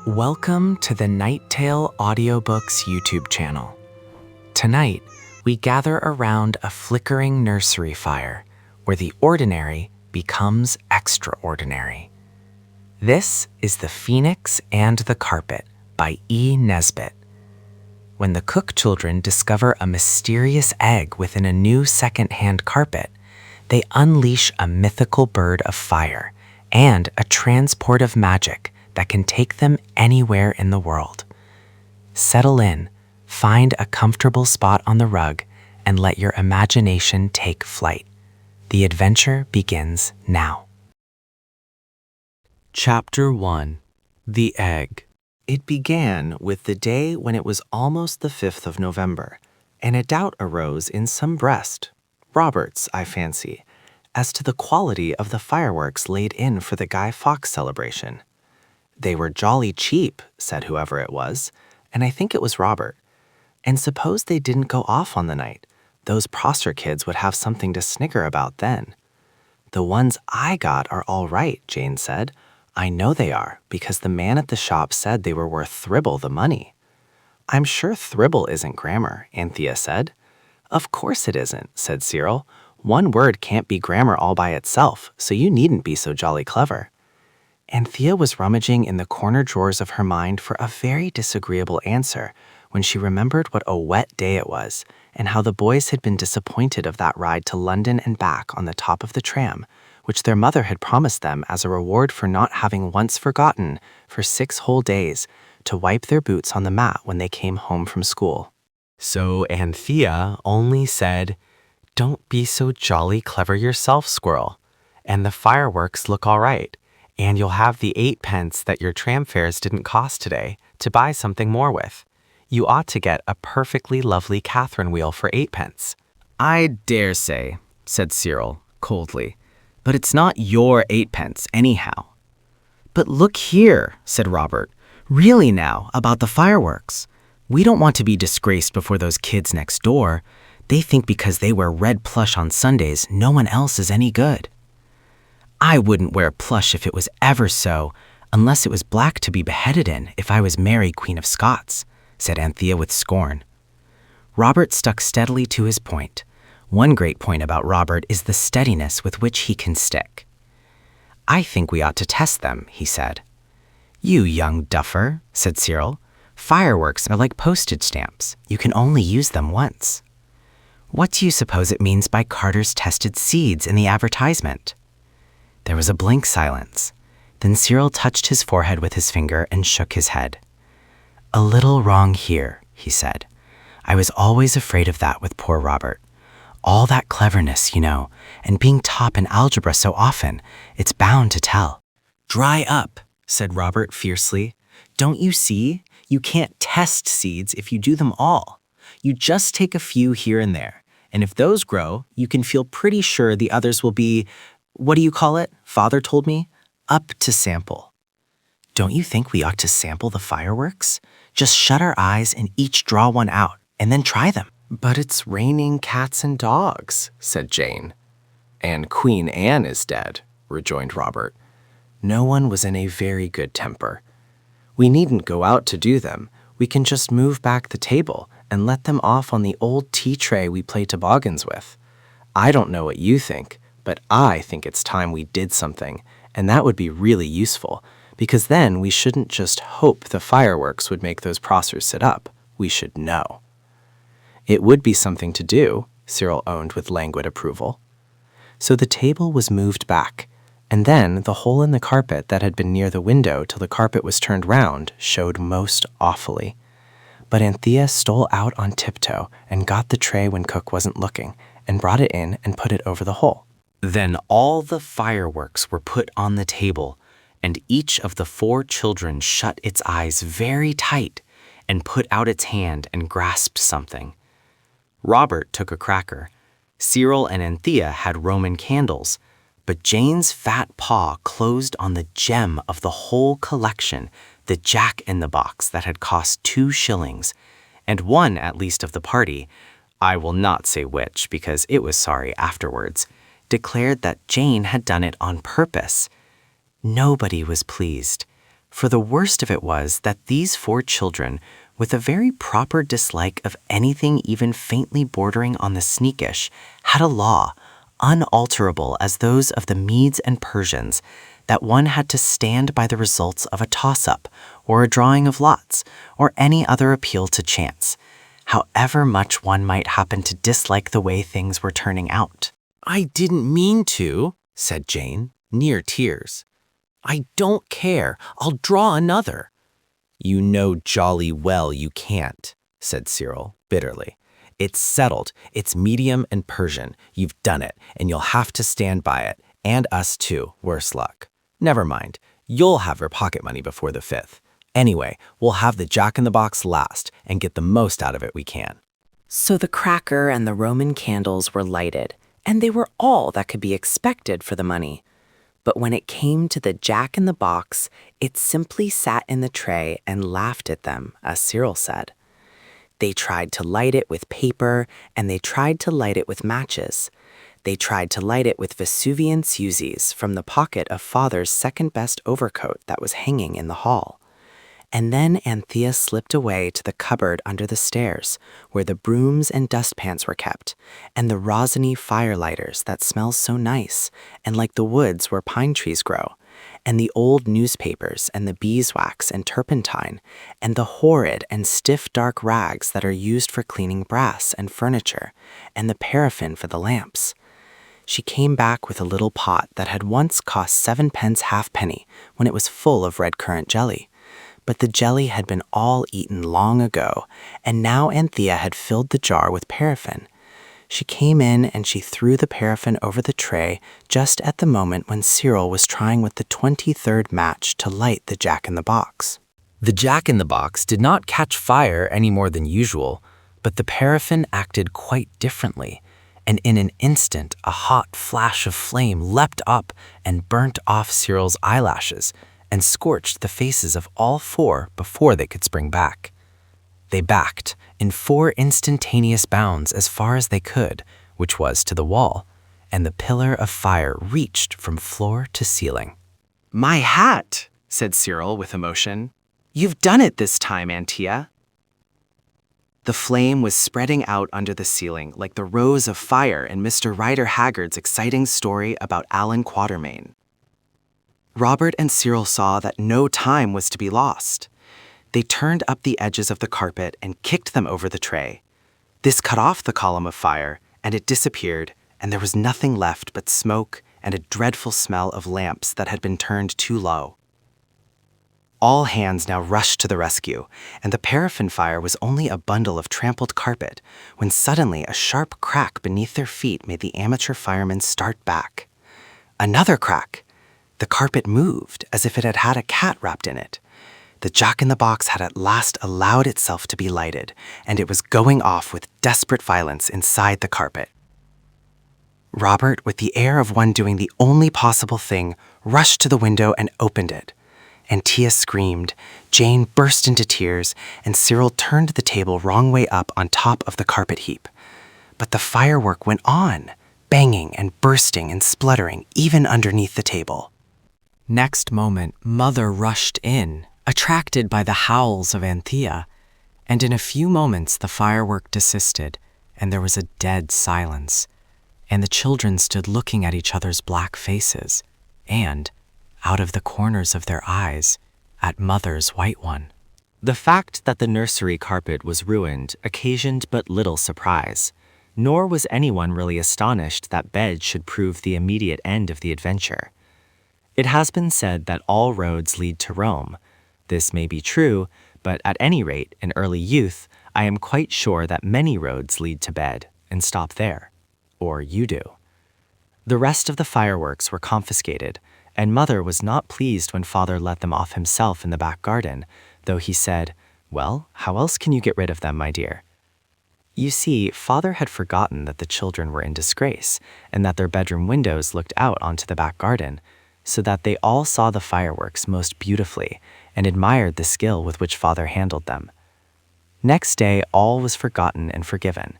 Welcome to the Nighttale Audiobooks YouTube channel. Tonight, we gather around a flickering nursery fire where the ordinary becomes extraordinary. This is The Phoenix and the Carpet by Nesbit. When the Cook children discover a mysterious egg within a new second-hand carpet, they unleash a mythical bird of fire and a transport of magic that can take them anywhere in the world. Settle in, find a comfortable spot on the rug, and let your imagination take flight. The adventure begins now. Chapter 1. The Egg. It began with the day when it was almost the 5th of November, and a doubt arose in some breast, Robert's, I fancy, as to the quality of the fireworks laid in for the Guy Fawkes celebration. They were jolly cheap, said whoever it was, and I think it was Robert. And suppose they didn't go off on the night. Those Prosser kids would have something to snigger about then. The ones I got are all right, Jane said. I know they are, because the man at the shop said they were worth Thribble the money. I'm sure Thribble isn't grammar, Anthea said. Of course it isn't, said Cyril. One word can't be grammar all by itself, so you needn't be so jolly clever. Anthea was rummaging in the corner drawers of her mind for a very disagreeable answer when she remembered what a wet day it was and how the boys had been disappointed of that ride to London and back on the top of the tram, which their mother had promised them as a reward for not having once forgotten, for 6 whole days, to wipe their boots on the mat when they came home from school. So Anthea only said, "Don't be so jolly clever yourself, Squirrel, and the fireworks look all right. And you'll have the 8 pence that your tram fares didn't cost today to buy something more with. You ought to get a perfectly lovely Catherine wheel for 8 pence. I dare say, said Cyril coldly, but it's not your 8 pence anyhow. But look here, said Robert, really now, about the fireworks. We don't want to be disgraced before those kids next door. They think because they wear red plush on Sundays, no one else is any good. I wouldn't wear plush if it was ever so, unless it was black to be beheaded in if I was Mary, Queen of Scots, said Anthea with scorn. Robert stuck steadily to his point. One great point about Robert is the steadiness with which he can stick. I think we ought to test them, he said. You young duffer, said Cyril. Fireworks are like postage stamps. You can only use them once. What do you suppose it means by Carter's tested seeds in the advertisement? There was a blank silence. Then Cyril touched his forehead with his finger and shook his head. A little wrong here, he said. I was always afraid of that with poor Robert. All that cleverness, you know, and being top in algebra so often, it's bound to tell. Dry up, said Robert fiercely. Don't you see? You can't test seeds if you do them all. You just take a few here and there, and if those grow, you can feel pretty sure the others will be, what do you call it? Father told me, up to sample. Don't you think we ought to sample the fireworks? Just shut our eyes and each draw one out, and then try them. But it's raining cats and dogs, said Jane. And Queen Anne is dead, rejoined Robert. No one was in a very good temper. We needn't go out to do them. We can just move back the table and let them off on the old tea tray we play toboggans with. I don't know what you think, but I think it's time we did something, and that would be really useful, because then we shouldn't just hope the fireworks would make those Prossers sit up. We should know. It would be something to do, Cyril owned with languid approval. So the table was moved back, and then the hole in the carpet that had been near the window till the carpet was turned round showed most awfully. But Anthea stole out on tiptoe and got the tray when Cook wasn't looking, and brought it in and put it over the hole. Then all the fireworks were put on the table, and each of the 4 children shut its eyes very tight and put out its hand and grasped something. Robert took a cracker. Cyril and Anthea had Roman candles, but Jane's fat paw closed on the gem of the whole collection, the jack-in-the-box that had cost 2 shillings, and one at least of the party, I will not say which because it was sorry afterwards, declared that Jane had done it on purpose. Nobody was pleased. For the worst of it was that these 4 children, with a very proper dislike of anything even faintly bordering on the sneakish, had a law, unalterable as those of the Medes and Persians, that one had to stand by the results of a toss-up, or a drawing of lots, or any other appeal to chance, however much one might happen to dislike the way things were turning out. "I didn't mean to," said Jane, near tears. "I don't care. I'll draw another." "You know jolly well you can't," said Cyril, bitterly. "It's settled. It's medium and Persian. You've done it, and you'll have to stand by it, and us too, worse luck. Never mind. You'll have your pocket money before the 5th. Anyway, we'll have the Jack-in-the-Box last and get the most out of it we can." So the cracker and the Roman candles were lighted, and they were all that could be expected for the money. But when it came to the Jack-in-the-Box, it simply sat in the tray and laughed at them, as Cyril said. They tried to light it with paper, and they tried to light it with matches. They tried to light it with Vesuvian fusees from the pocket of Father's second-best overcoat that was hanging in the hall. And then Anthea slipped away to the cupboard under the stairs, where the brooms and dustpans were kept, and the rosiny firelighters that smell so nice, and like the woods where pine trees grow, and the old newspapers and the beeswax and turpentine, and the horrid and stiff dark rags that are used for cleaning brass and furniture, and the paraffin for the lamps. She came back with a little pot that had once cost 7 pence halfpenny when it was full of red currant jelly. But the jelly had been all eaten long ago, and now Anthea had filled the jar with paraffin. She came in and she threw the paraffin over the tray just at the moment when Cyril was trying with the 23rd match to light the Jack-in-the-Box. The Jack-in-the-Box did not catch fire any more than usual, but the paraffin acted quite differently, and in an instant a hot flash of flame leapt up and burnt off Cyril's eyelashes, and scorched the faces of all 4 before they could spring back. They backed in 4 instantaneous bounds as far as they could, which was to the wall, and the pillar of fire reached from floor to ceiling. "My hat," said Cyril with emotion. "You've done it this time, Anthea." The flame was spreading out under the ceiling like the rows of fire in Mr. Rider Haggard's exciting story about Alan Quatermain. Robert and Cyril saw that no time was to be lost. They turned up the edges of the carpet and kicked them over the tray. This cut off the column of fire, and it disappeared, and there was nothing left but smoke and a dreadful smell of lamps that had been turned too low. All hands now rushed to the rescue, and the paraffin fire was only a bundle of trampled carpet, when suddenly a sharp crack beneath their feet made the amateur firemen start back. Another crack! The carpet moved as if it had had a cat wrapped in it. The Jack-in-the-Box had at last allowed itself to be lighted, and it was going off with desperate violence inside the carpet. Robert, with the air of one doing the only possible thing, rushed to the window and opened it. Anthea screamed, Jane burst into tears, and Cyril turned the table wrong way up on top of the carpet heap. But the firework went on, banging and bursting and spluttering even underneath the table. Next moment, Mother rushed in, attracted by the howls of Anthea, and in a few moments the firework desisted, and there was a dead silence, and the children stood looking at each other's black faces, and, out of the corners of their eyes, at Mother's white one. The fact that the nursery carpet was ruined occasioned but little surprise, nor was anyone really astonished that bed should prove the immediate end of the adventure. It has been said that all roads lead to Rome. This may be true, but at any rate, in early youth, I am quite sure that many roads lead to bed and stop there. Or you do. The rest of the fireworks were confiscated, and Mother was not pleased when Father let them off himself in the back garden, though he said, "Well, how else can you get rid of them, my dear?" You see, Father had forgotten that the children were in disgrace, and that their bedroom windows looked out onto the back garden, so that they all saw the fireworks most beautifully and admired the skill with which Father handled them. Next day, all was forgotten and forgiven.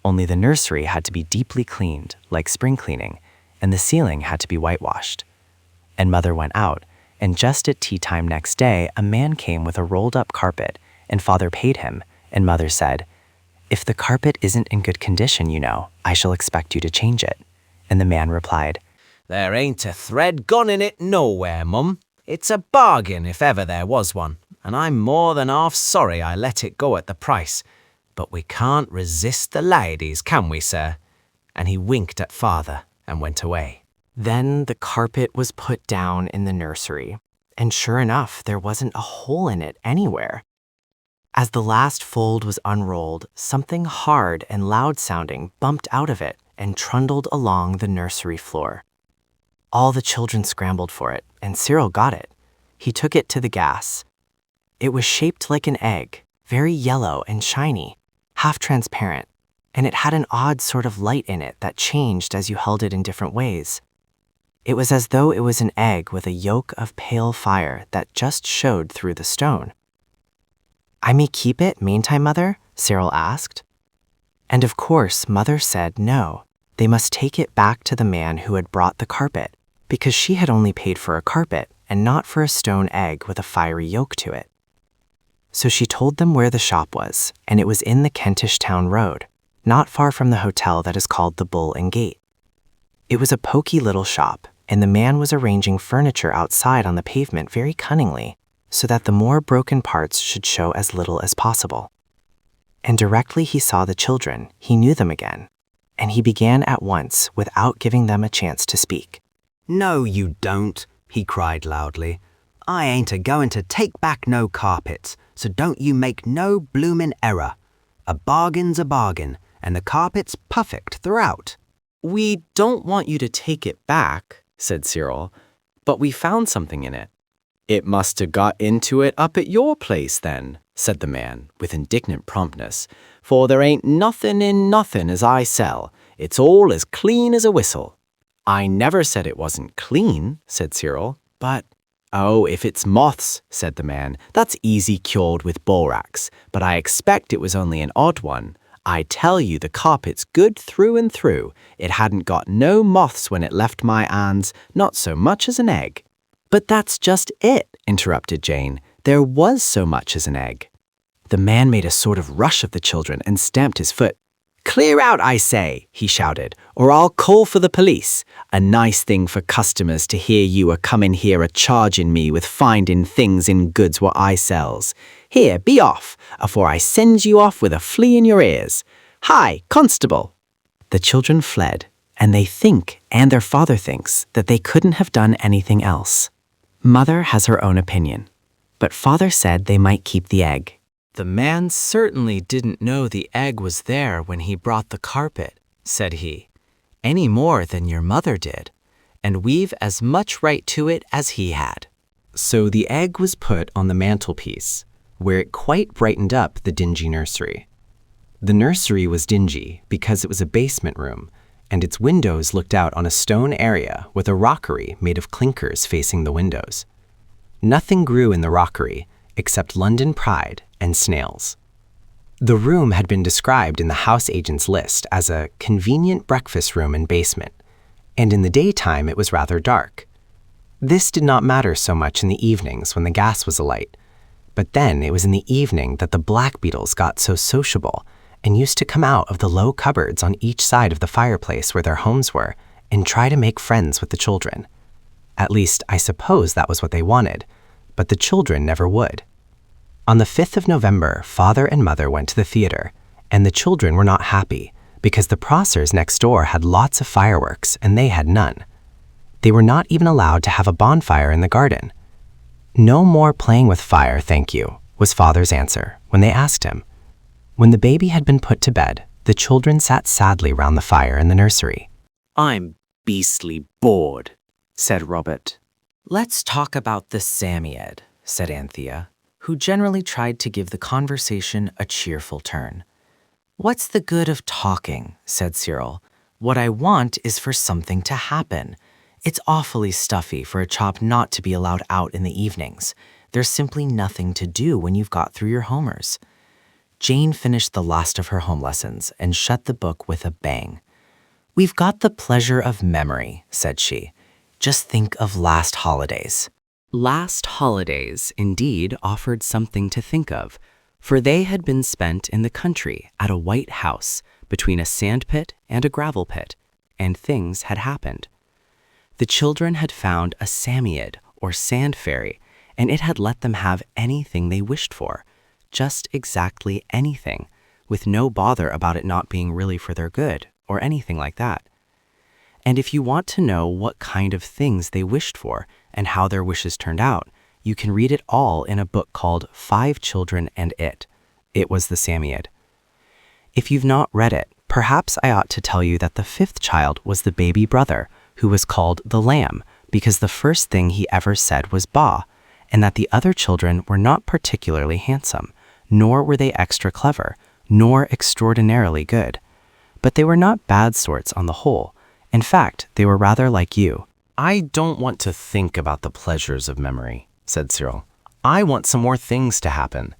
Only the nursery had to be deeply cleaned, like spring cleaning, and the ceiling had to be whitewashed. And Mother went out, And just at tea time next day, a man came with a rolled-up carpet, and Father paid him, and Mother said, "If the carpet isn't in good condition, I shall expect you to change it." And the man replied, "There ain't a thread gone in it nowhere, Mum. It's a bargain if ever there was one, and I'm more than half sorry I let it go at the price. But we can't resist the ladies, can we, sir?" And he winked at Father and went away. Then the carpet was put down in the nursery, and sure enough, there wasn't a hole in it anywhere. As the last fold was unrolled, something hard and loud-sounding bumped out of it and trundled along the nursery floor. All the children scrambled for it, and Cyril got it. He took it to the gas. It was shaped like an egg, very yellow and shiny, half transparent, and it had an odd sort of light in it that changed as you held it in different ways. It was as though it was an egg with a yolk of pale fire that just showed through the stone. "I may keep it, mayn't I, Mother?" Cyril asked. And of course, Mother said no. They must take it back to the man who had brought the carpet, because she had only paid for a carpet and not for a stone egg with a fiery yolk to it. So she told them where the shop was, and it was in the Kentish Town Road, not far from the hotel that is called the Bull and Gate. It was a poky little shop, and the man was arranging furniture outside on the pavement very cunningly, so that the more broken parts should show as little as possible. And directly he saw the children, he knew them again, and he began at once without giving them a chance to speak. "No, you don't," he cried loudly. "I ain't a-going to take back no carpets, so don't you make no bloomin' error. A bargain's a bargain, and the carpet's perfect throughout." "We don't want you to take it back," said Cyril, "but we found something in it." "It must have got into it up at your place then," said the man, with indignant promptness, "for there ain't nothing in nothing as I sell. It's all as clean as a whistle." "I never said it wasn't clean," said Cyril, "but—" "Oh, if it's moths," said the man, "that's easy cured with borax, but I expect it was only an odd one. I tell you the carpet's good through and through. It hadn't got no moths when it left my hands, not so much as an egg." "But that's just it," interrupted Jane. "There was so much as an egg." The man made a sort of rush of the children and stamped his foot. "Clear out, I say," he shouted, "or I'll call for the police. A nice thing for customers to hear you a-comin' here a-chargin' me with finding things in goods what I sells. Here, be off, afore I sends you off with a flea in your ears. Hi, constable!" The children fled, and they think, and their father thinks, that they couldn't have done anything else. Mother has her own opinion, but Father said they might keep the egg. "The man certainly didn't know the egg was there when he brought the carpet," said he, "any more than your mother did, and we've as much right to it as he had." So the egg was put on the mantelpiece, where it quite brightened up the dingy nursery. The nursery was dingy because it was a basement room, and its windows looked out on a stone area with a rockery made of clinkers facing the windows. Nothing grew in the rockery except London Pride and snails. The room had been described in the house agent's list as a convenient breakfast room and basement, and in the daytime it was rather dark. This did not matter so much in the evenings when the gas was alight, but then it was in the evening that the black beetles got so sociable and used to come out of the low cupboards on each side of the fireplace where their homes were and try to make friends with the children. At least, I suppose that was what they wanted, but the children never would. On the 5th of November, Father and Mother went to the theater, and the children were not happy because the Prossers next door had lots of fireworks and they had none. They were not even allowed to have a bonfire in the garden. "No more playing with fire, thank you," was Father's answer when they asked him. When the baby had been put to bed, the children sat sadly round the fire in the nursery. "I'm beastly bored," said Robert. "Let's talk about the Psammead," said Anthea, who generally tried to give the conversation a cheerful turn. "What's the good of talking?" said Cyril. "What I want is for something to happen. It's awfully stuffy for a chop not to be allowed out in the evenings. There's simply nothing to do when you've got through your homers." Jane finished the last of her home lessons and shut the book with a bang. "We've got the pleasure of memory," said she. "Just think of last holidays." Last holidays indeed offered something to think of, for they had been spent in the country at a white house between a sandpit and a gravel pit, and things had happened. The children had found a Psammead, or sand fairy, and it had let them have anything they wished for, just exactly anything, with no bother about it not being really for their good, or anything like that. And if you want to know what kind of things they wished for and how their wishes turned out, you can read it all in a book called 5 Children and It. It was the Psammead. If you've not read it, perhaps I ought to tell you that the 5th child was the baby brother, who was called the Lamb, because the first thing he ever said was "Ba," and that the other children were not particularly handsome, nor were they extra clever, nor extraordinarily good. But they were not bad sorts on the whole. In fact, they were rather like you. I don't want to think about the pleasures of memory, said Cyril. I want some more things to happen.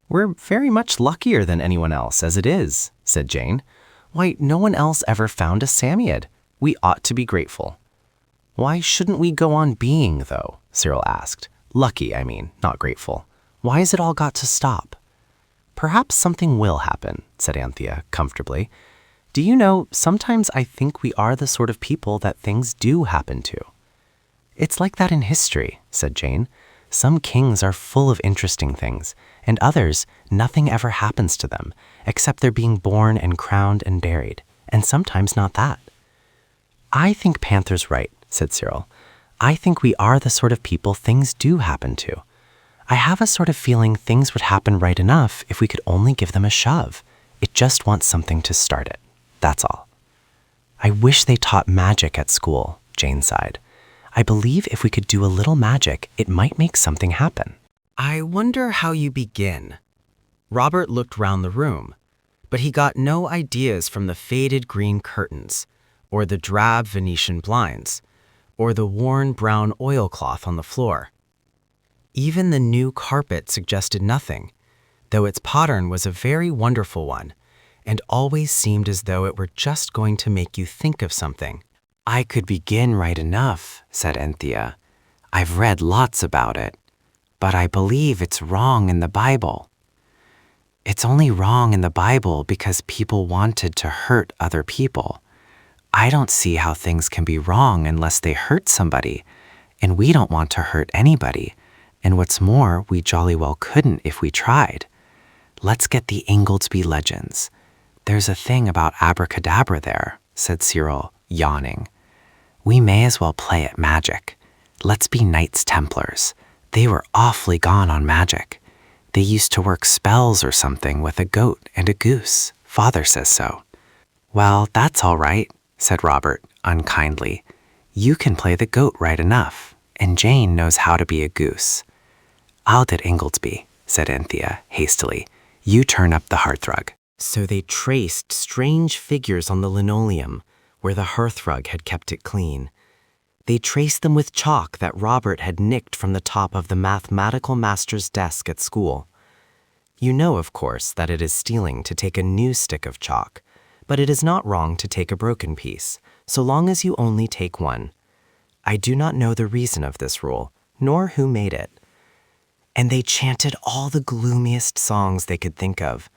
We're very much luckier than anyone else as it is, said Jane. Why, no one else ever found a Psammead. We ought to be grateful. Why shouldn't we go on being, though? Cyril asked. Lucky, I mean, not grateful. Why has it all got to stop? Perhaps something will happen, said Anthea comfortably. Do you know, sometimes I think we are the sort of people that things do happen to. It's like that in history, said Jane. Some kings are full of interesting things, and others, nothing ever happens to them, except they're being born and crowned and buried, and sometimes not that. I think Panther's right, said Cyril. I think we are the sort of people things do happen to. I have a sort of feeling things would happen right enough if we could only give them a shove. It just wants something to start it. That's all. I wish they taught magic at school, Jane sighed. I believe if we could do a little magic, it might make something happen. I wonder how you begin. Robert looked round the room, but he got no ideas from the faded green curtains, or the drab Venetian blinds, or the worn brown oilcloth on the floor. Even the new carpet suggested nothing, though its pattern was a very wonderful one, and always seemed as though it were just going to make you think of something. I could begin right enough, said Anthea. I've read lots about it, but I believe it's wrong in the Bible. It's only wrong in the Bible because people wanted to hurt other people. I don't see how things can be wrong unless they hurt somebody, and we don't want to hurt anybody, and what's more, we jolly well couldn't if we tried. Let's get the Ingoldsby legends. There's a thing about abracadabra there, said Cyril, yawning. We may as well play at magic. Let's be Knights Templars. They were awfully gone on magic. They used to work spells or something with a goat and a goose. Father says so. Well, that's all right, said Robert, unkindly. You can play the goat right enough, and Jane knows how to be a goose. I'll get Ingoldsby, said Anthea hastily. You turn up the hearthrug. So they traced strange figures on the linoleum, where the hearthrug had kept it clean. They traced them with chalk that Robert had nicked from the top of the mathematical master's desk at school. You know, of course, that it is stealing to take a new stick of chalk, but it is not wrong to take a broken piece, so long as you only take one. I do not know the reason of this rule, nor who made it. And they chanted all the gloomiest songs they could think of.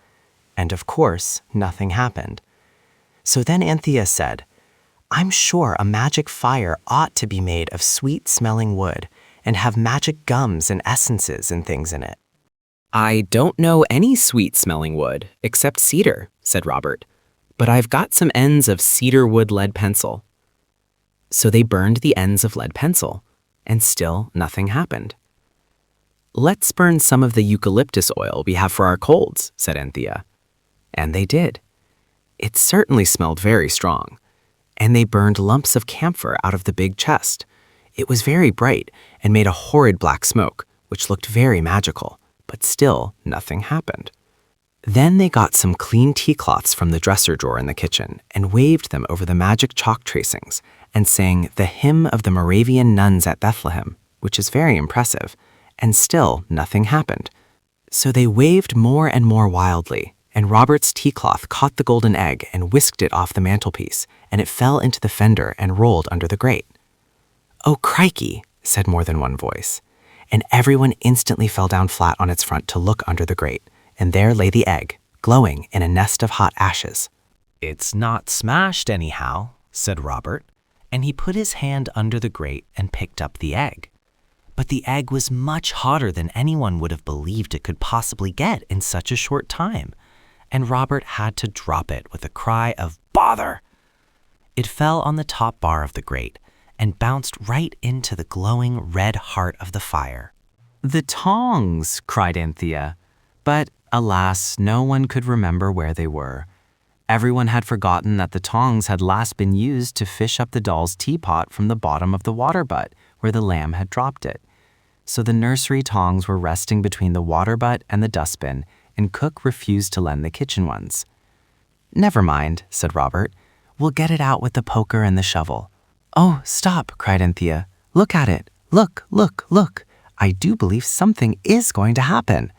And of course, nothing happened. So then Anthea said, I'm sure a magic fire ought to be made of sweet-smelling wood and have magic gums and essences and things in it. I don't know any sweet-smelling wood except cedar, said Robert, but I've got some ends of cedar wood lead pencil. So they burned the ends of lead pencil, and still nothing happened. Let's burn some of the eucalyptus oil we have for our colds, said Anthea. And they did. It certainly smelled very strong. And they burned lumps of camphor out of the big chest. It was very bright and made a horrid black smoke, which looked very magical, but still nothing happened. Then they got some clean tea cloths from the dresser drawer in the kitchen and waved them over the magic chalk tracings and sang the hymn of the Moravian nuns at Bethlehem, which is very impressive, and still nothing happened. So they waved more and more wildly, and Robert's tea cloth caught the golden egg and whisked it off the mantelpiece, and it fell into the fender and rolled under the grate. Oh, crikey, said more than one voice, and everyone instantly fell down flat on its front to look under the grate, and there lay the egg, glowing in a nest of hot ashes. "It's not smashed anyhow," said Robert, and he put his hand under the grate and picked up the egg. But the egg was much hotter than anyone would have believed it could possibly get in such a short time, and Robert had to drop it with a cry of "Bother!" It fell on the top bar of the grate and bounced right into the glowing red heart of the fire. "The tongs!" cried Anthea. But, alas, no one could remember where they were. Everyone had forgotten that the tongs had last been used to fish up the doll's teapot from the bottom of the water butt where the lamb had dropped it. So the nursery tongs were resting between the water butt and the dustbin, and Cook refused to lend the kitchen ones. "Never mind," said Robert. "We'll get it out with the poker and the shovel." "Oh, stop," cried Anthea. "Look at it. Look, look, look. I do believe something is going to happen."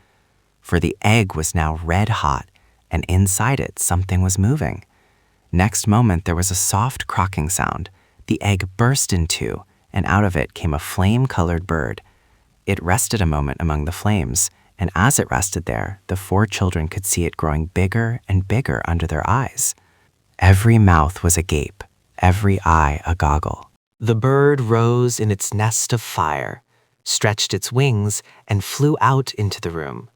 For the egg was now red hot, and inside it something was moving. Next moment there was a soft crocking sound. The egg burst in two, and out of it came a flame-colored bird. It rested a moment among the flames, and as it rested there, the 4 children could see it growing bigger and bigger under their eyes. Every mouth was agape, every eye agoggle. The bird rose in its nest of fire, stretched its wings, and flew out into the room.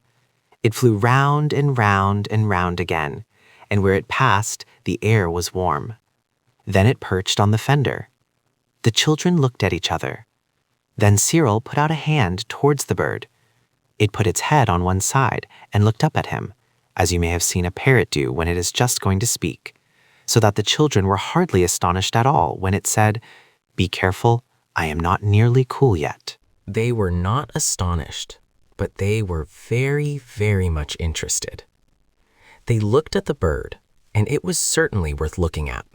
It flew round and round and round again, and where it passed, the air was warm. Then it perched on the fender. The children looked at each other. Then Cyril put out a hand towards the bird. It put its head on one side and looked up at him, as you may have seen a parrot do when it is just going to speak, so that the children were hardly astonished at all when it said, "Be careful, I am not nearly cool yet." They were not astonished, but they were very, very much interested. They looked at the bird, and it was certainly worth looking at.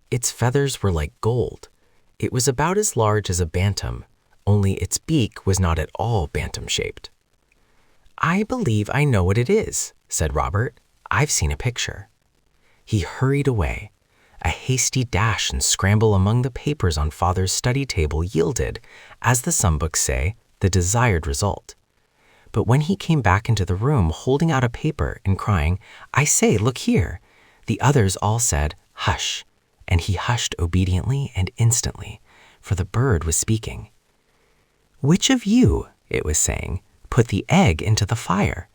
Its feathers were like gold. It was about as large as a bantam, only its beak was not at all bantam-shaped. "I believe I know what it is," said Robert. "I've seen a picture." He hurried away. A hasty dash and scramble among the papers on Father's study table yielded, as the sumbooks say, the desired result. But when he came back into the room holding out a paper and crying, "I say, look here," the others all said, "Hush," and he hushed obediently and instantly, for the bird was speaking. "Which of you," it was saying, "put the egg into the fire?"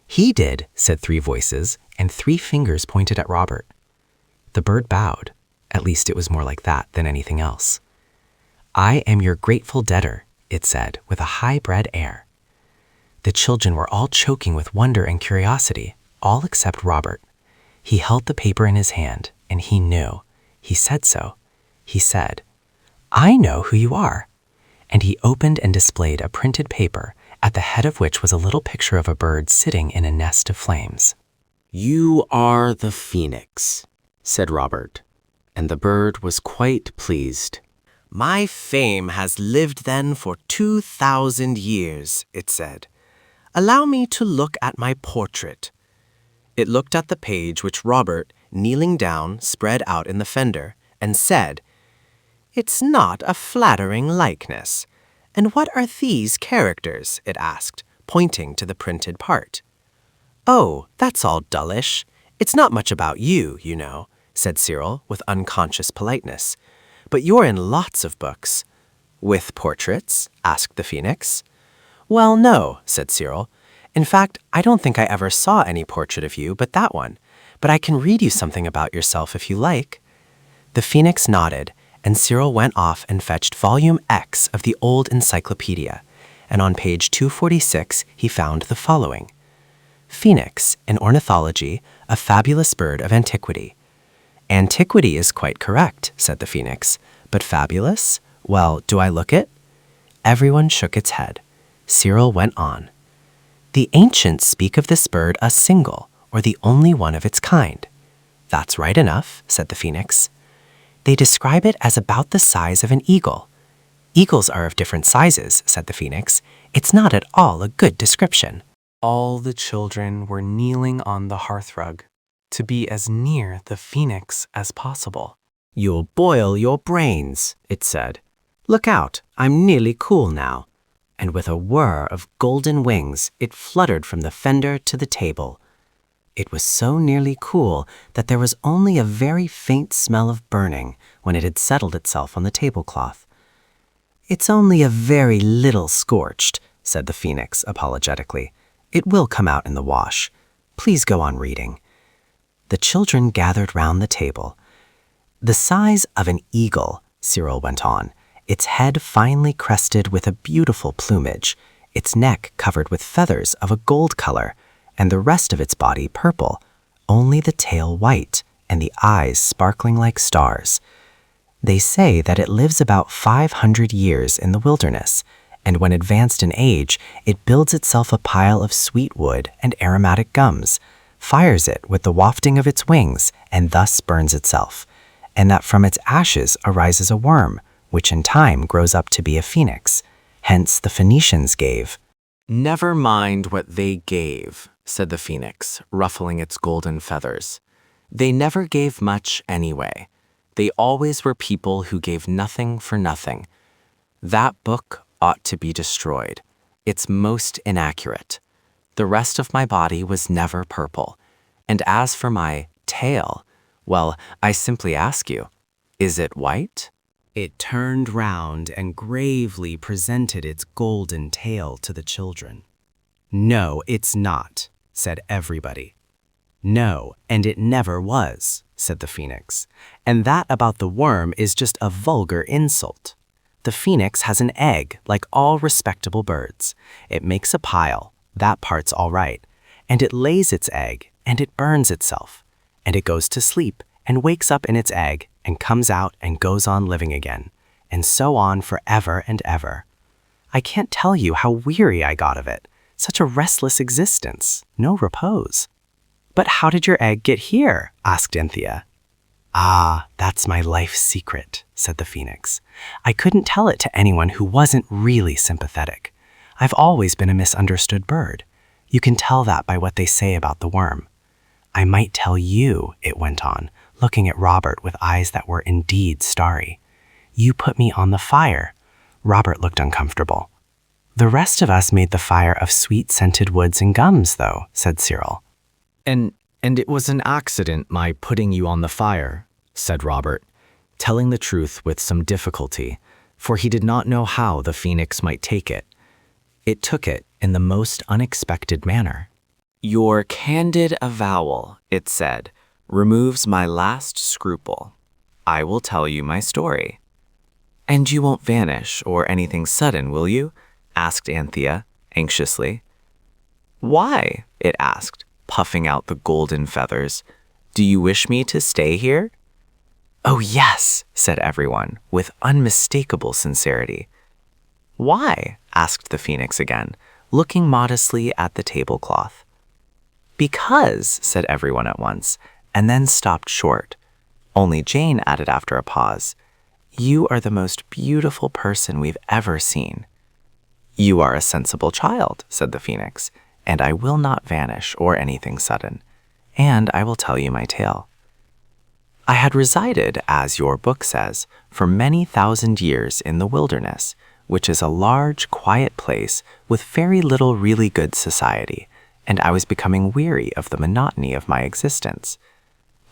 "He did," said 3 voices, and 3 fingers pointed at Robert. The bird bowed. At least it was more like that than anything else. "I am your grateful debtor," it said, with a high-bred air. The children were all choking with wonder and curiosity, all except Robert. He held the paper in his hand, and he knew. He said so. He said, "I know who you are." And he opened and displayed a printed paper, at the head of which was a little picture of a bird sitting in a nest of flames. "You are the phoenix," said Robert, and the bird was quite pleased. "My fame has lived then for 2,000 years, it said. Allow me to look at my portrait." It looked at the page which Robert, kneeling down, spread out in the fender, and said, "It's not a flattering likeness. And what are these characters?" it asked, pointing to the printed part. "Oh, that's all dullish. It's not much about you, you know," said Cyril with unconscious politeness. "But you're in lots of books." "With portraits?" asked the phoenix. "Well, no," said Cyril. "In fact, I don't think I ever saw any portrait of you but that one. But I can read you something about yourself if you like." The phoenix nodded, and Cyril went off and fetched volume X of the old encyclopedia, and on page 246 he found the following: "Phoenix, in ornithology, a fabulous bird of antiquity." "Antiquity is quite correct," said the phoenix. "But fabulous? Well, do I look it?" Everyone shook its head. Cyril went on. "The ancients speak of this bird as single, or the only one of its kind." "That's right enough," said the phoenix. "They describe it as about the size of an eagle." "Eagles are of different sizes," said the phoenix. "It's not at all a good description." All the children were kneeling on the hearthrug, to be as near the phoenix as possible. "You'll boil your brains," it said. Look out, I'm nearly cool now." And with a whir of golden wings, it fluttered from the fender to the table. It was so nearly cool that there was only a very faint smell of burning when it had settled itself on the tablecloth. "It's only a very little scorched," said the phoenix apologetically. "It will come out in the wash. Please go on reading." The children gathered round the table. "The size of an eagle," Cyril went on, "its head finely crested with a beautiful plumage, its neck covered with feathers of a gold color, and the rest of its body purple, only the tail white, and the eyes sparkling like stars. They say that it lives about 500 years in the wilderness, and when advanced in age, it builds itself a pile of sweet wood and aromatic gums, fires it with the wafting of its wings, and thus burns itself, and that from its ashes arises a worm, which in time grows up to be a phoenix. Hence the Phoenicians gave—" "Never mind what they gave," said the phoenix, ruffling its golden feathers. "They never gave much anyway. They always were people who gave nothing for nothing. That book ought to be destroyed. It's most inaccurate. The rest of my body was never purple. And as for my tail, well, I simply ask you, is it white?" It turned round and gravely presented its golden tail to the children. "No, it's not," said everybody. "No, and it never was," said the phoenix. "And that about the worm is just a vulgar insult. The phoenix has an egg like all respectable birds. It makes a pile, that part's all right, and it lays its egg, and it burns itself, and it goes to sleep and wakes up in its egg and comes out and goes on living again, and so on forever and ever. I can't tell you how weary I got of it. Such a restless existence, no repose." "But how did your egg get here?" asked Anthea. "Ah, that's my life secret," said the phoenix. "I couldn't tell it to anyone who wasn't really sympathetic. I've always been a misunderstood bird. You can tell that by what they say about the worm. I might tell you," it went on, looking at Robert with eyes that were indeed starry. "You put me on the fire." Robert looked uncomfortable. "The rest of us made the fire of sweet-scented woods and gums, though," said Cyril. And it was an accident, my putting you on the fire," said Robert, telling the truth with some difficulty, for he did not know how the phoenix might take it. It took it in the most unexpected manner. "Your candid avowal," it said, "removes my last scruple. I will tell you my story." "And you won't vanish or anything sudden, will you?" asked Anthea, anxiously. "Why?" it asked, puffing out the golden feathers. "Do you wish me to stay here?" "Oh, yes," said everyone, with unmistakable sincerity. "Why?" asked the phoenix again, looking modestly at the tablecloth. "Because," said everyone at once, and then stopped short. Only Jane added after a pause, "You are the most beautiful person we've ever seen." "You are a sensible child," said the phoenix, "and I will not vanish or anything sudden, and I will tell you my tale. I had resided, as your book says, for many thousand years in the wilderness, which is a large, quiet place with very little really good society, and I was becoming weary of the monotony of my existence.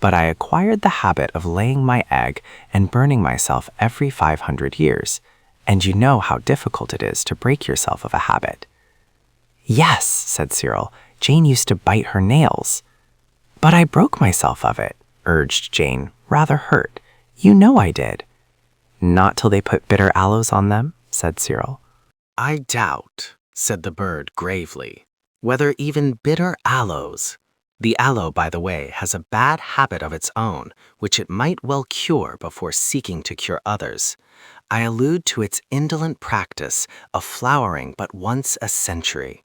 But I acquired the habit of laying my egg and burning myself every 500 years, and you know how difficult it is to break yourself of a habit." "Yes," said Cyril, "Jane used to bite her nails." "But I broke myself of it," urged Jane, rather hurt. "You know I did." "Not till they put bitter aloes on them," said Cyril. "I doubt," said the bird gravely, "whether even bitter aloes—" The aloe, by the way, has a bad habit of its own, which it might well cure before seeking to cure others. I allude to its indolent practice of flowering but once a century.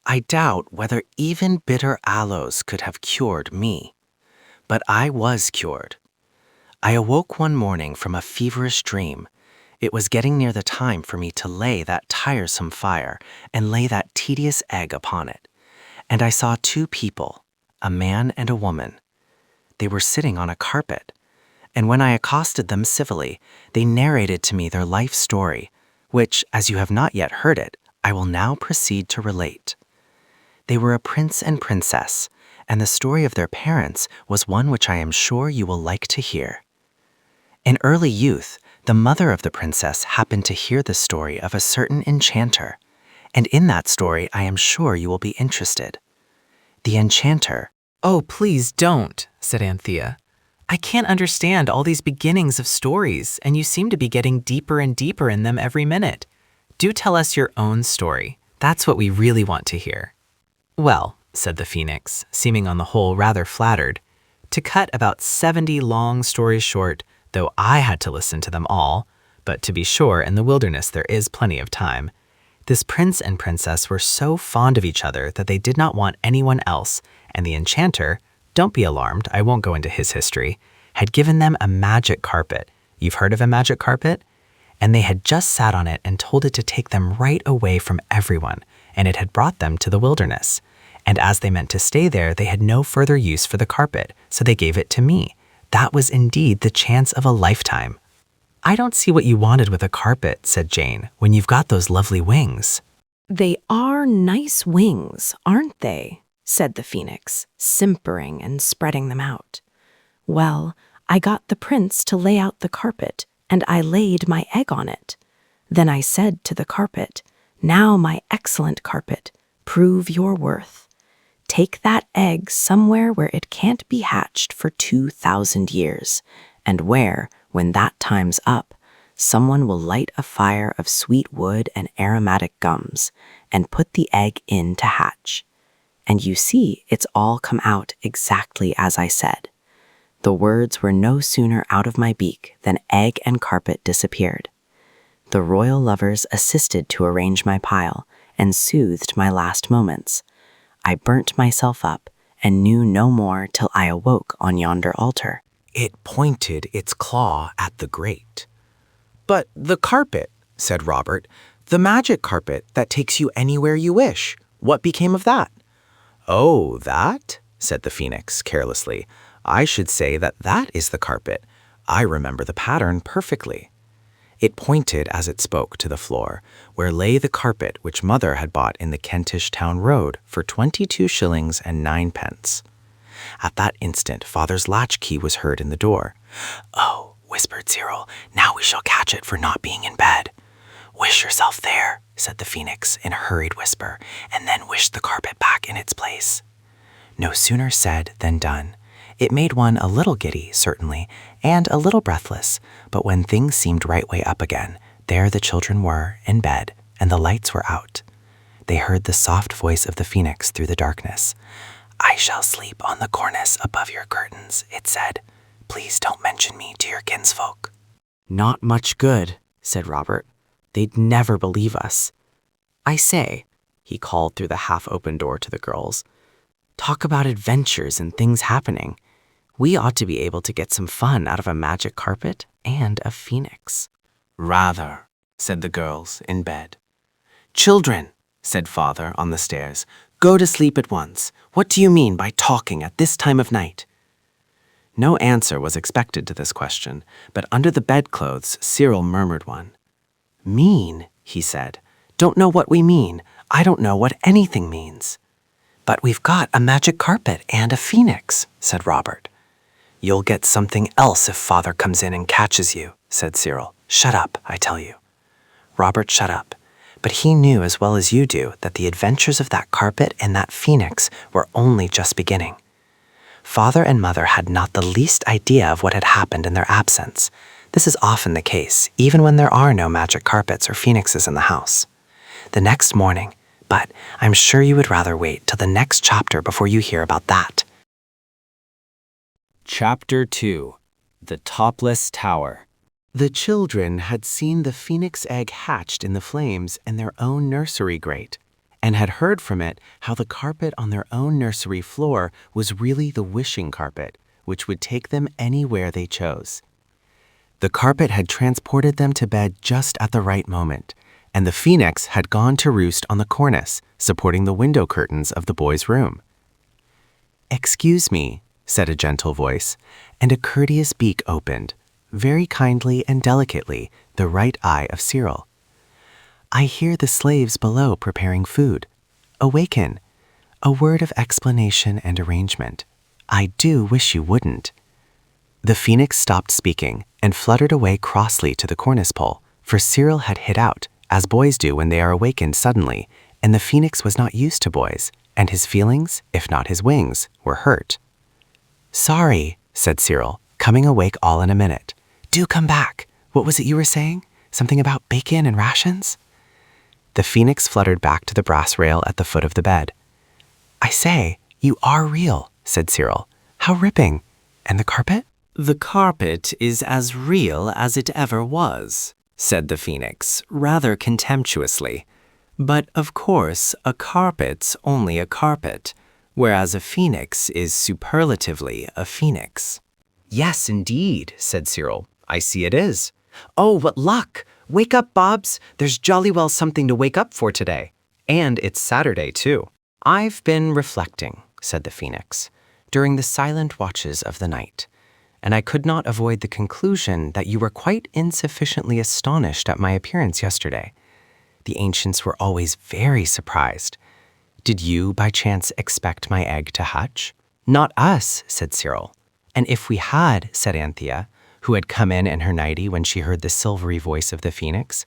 I doubt whether even bitter aloes could have cured me. But I was cured. I awoke one morning from a feverish dream. It was getting near the time for me to lay that tiresome fire and lay that tedious egg upon it. And I saw two people, a man and a woman. They were sitting on a carpet, and when I accosted them civilly, they narrated to me their life story, which, as you have not yet heard it, I will now proceed to relate. They were a prince and princess, and the story of their parents was one which I am sure you will like to hear. In early youth, the mother of the princess happened to hear the story of a certain enchanter, and in that story I am sure you will be interested. The enchanter— "Oh, please don't," said Anthea. "I can't understand all these beginnings of stories, and you seem to be getting deeper and deeper in them every minute. Do tell us your own story. That's what we really want to hear." "Well," said the Phoenix, seeming on the whole rather flattered, "to cut about 70 long stories short, though I had to listen to them all, but to be sure in the wilderness there is plenty of time, this prince and princess were so fond of each other that they did not want anyone else, and the enchanter— don't be alarmed, I won't go into his history— had given them a magic carpet. You've heard of a magic carpet? And they had just sat on it and told it to take them right away from everyone, and it had brought them to the wilderness. And as they meant to stay there, they had no further use for the carpet, so they gave it to me. That was indeed the chance of a lifetime." "I don't see what you wanted with a carpet," said Jane, "when you've got those lovely wings." "They are nice wings, aren't they?" said the Phoenix, simpering and spreading them out. "Well, I got the prince to lay out the carpet, and I laid my egg on it. Then I said to the carpet, 'Now, my excellent carpet, prove your worth. Take that egg somewhere where it can't be hatched for 2,000 years, and where, when that time's up, someone will light a fire of sweet wood and aromatic gums, and put the egg in to hatch.' And you see, it's all come out exactly as I said. The words were no sooner out of my beak than egg and carpet disappeared. The royal lovers assisted to arrange my pile and soothed my last moments. I burnt myself up and knew no more till I awoke on yonder altar." "It pointed its claw at the grate." "But the carpet," said Robert, "the magic carpet that takes you anywhere you wish. What became of that?" "Oh, that?" said the Phoenix carelessly. "I should say that is the carpet. I remember the pattern perfectly." It pointed as it spoke to the floor, where lay the carpet which Mother had bought in the Kentish town road for 22 shillings and 9 pence. At that instant Father's latchkey was heard in the door. "Oh," whispered Cyril, "now we shall catch it for not being in bed." "Wish yourself there," said the Phoenix in a hurried whisper, "and then wish the carpet back in its place." No sooner said than done. It made one a little giddy, certainly, and a little breathless, but when things seemed right way up again, there the children were, in bed, and the lights were out. They heard the soft voice of the Phoenix through the darkness. "I shall sleep on the cornice above your curtains," it said. "Please don't mention me to your kinsfolk." "Not much good," said Robert. "They'd never believe us. I say," he called through the half-open door to the girls, "talk about adventures and things happening. We ought to be able to get some fun out of a magic carpet and a phoenix." "Rather," said the girls in bed. "Children," said Father on the stairs, "go to sleep at once. What do you mean by talking at this time of night?" No answer was expected to this question, but under the bedclothes Cyril murmured one. "Mean," he said. "Don't know what we mean. I don't know what anything means." "But we've got a magic carpet and a phoenix," said Robert. "You'll get something else if Father comes in and catches you," said Cyril. "Shut up, I tell you." Robert shut up, but he knew as well as you do that the adventures of that carpet and that phoenix were only just beginning. Father and Mother had not the least idea of what had happened in their absence. This is often the case, even when there are no magic carpets or phoenixes in the house. The next morning— but I'm sure you would rather wait till the next chapter before you hear about that. Chapter 2. The Topless Tower. The children had seen the phoenix egg hatched in the flames in their own nursery grate, and had heard from it how the carpet on their own nursery floor was really the wishing carpet, which would take them anywhere they chose. The carpet had transported them to bed just at the right moment, and the phoenix had gone to roost on the cornice, supporting the window curtains of the boys' room. "Excuse me," said a gentle voice, and a courteous beak opened, very kindly and delicately, the right eye of Cyril. I hear the slaves below preparing food. Awaken. A word of explanation and arrangement. I do wish you wouldn't. The phoenix stopped speaking and fluttered away crossly to the cornice pole, for Cyril had hid out, as boys do when they are awakened suddenly, and the phoenix was not used to boys, and his feelings, if not his wings, were hurt. Sorry, said Cyril, coming awake all in a minute. Do come back. What was it you were saying? Something about bacon and rations? The phoenix fluttered back to the brass rail at the foot of the bed. I say, you are real, said Cyril. How ripping. And the carpet? The carpet is as real as it ever was, said the phoenix, rather contemptuously. But of course, a carpet's only a carpet, whereas a phoenix is superlatively a phoenix. Yes, indeed, said Cyril. I see it is. Oh, what luck! Wake up, Bobs. There's jolly well something to wake up for today. And it's Saturday, too. I've been reflecting, said the phoenix, during the silent watches of the night, and I could not avoid the conclusion that you were quite insufficiently astonished at my appearance yesterday. The ancients were always very surprised. Did you, by chance, expect my egg to hatch? Not us, said Cyril. And if we had, said Anthea, who had come in her nightie when she heard the silvery voice of the phoenix,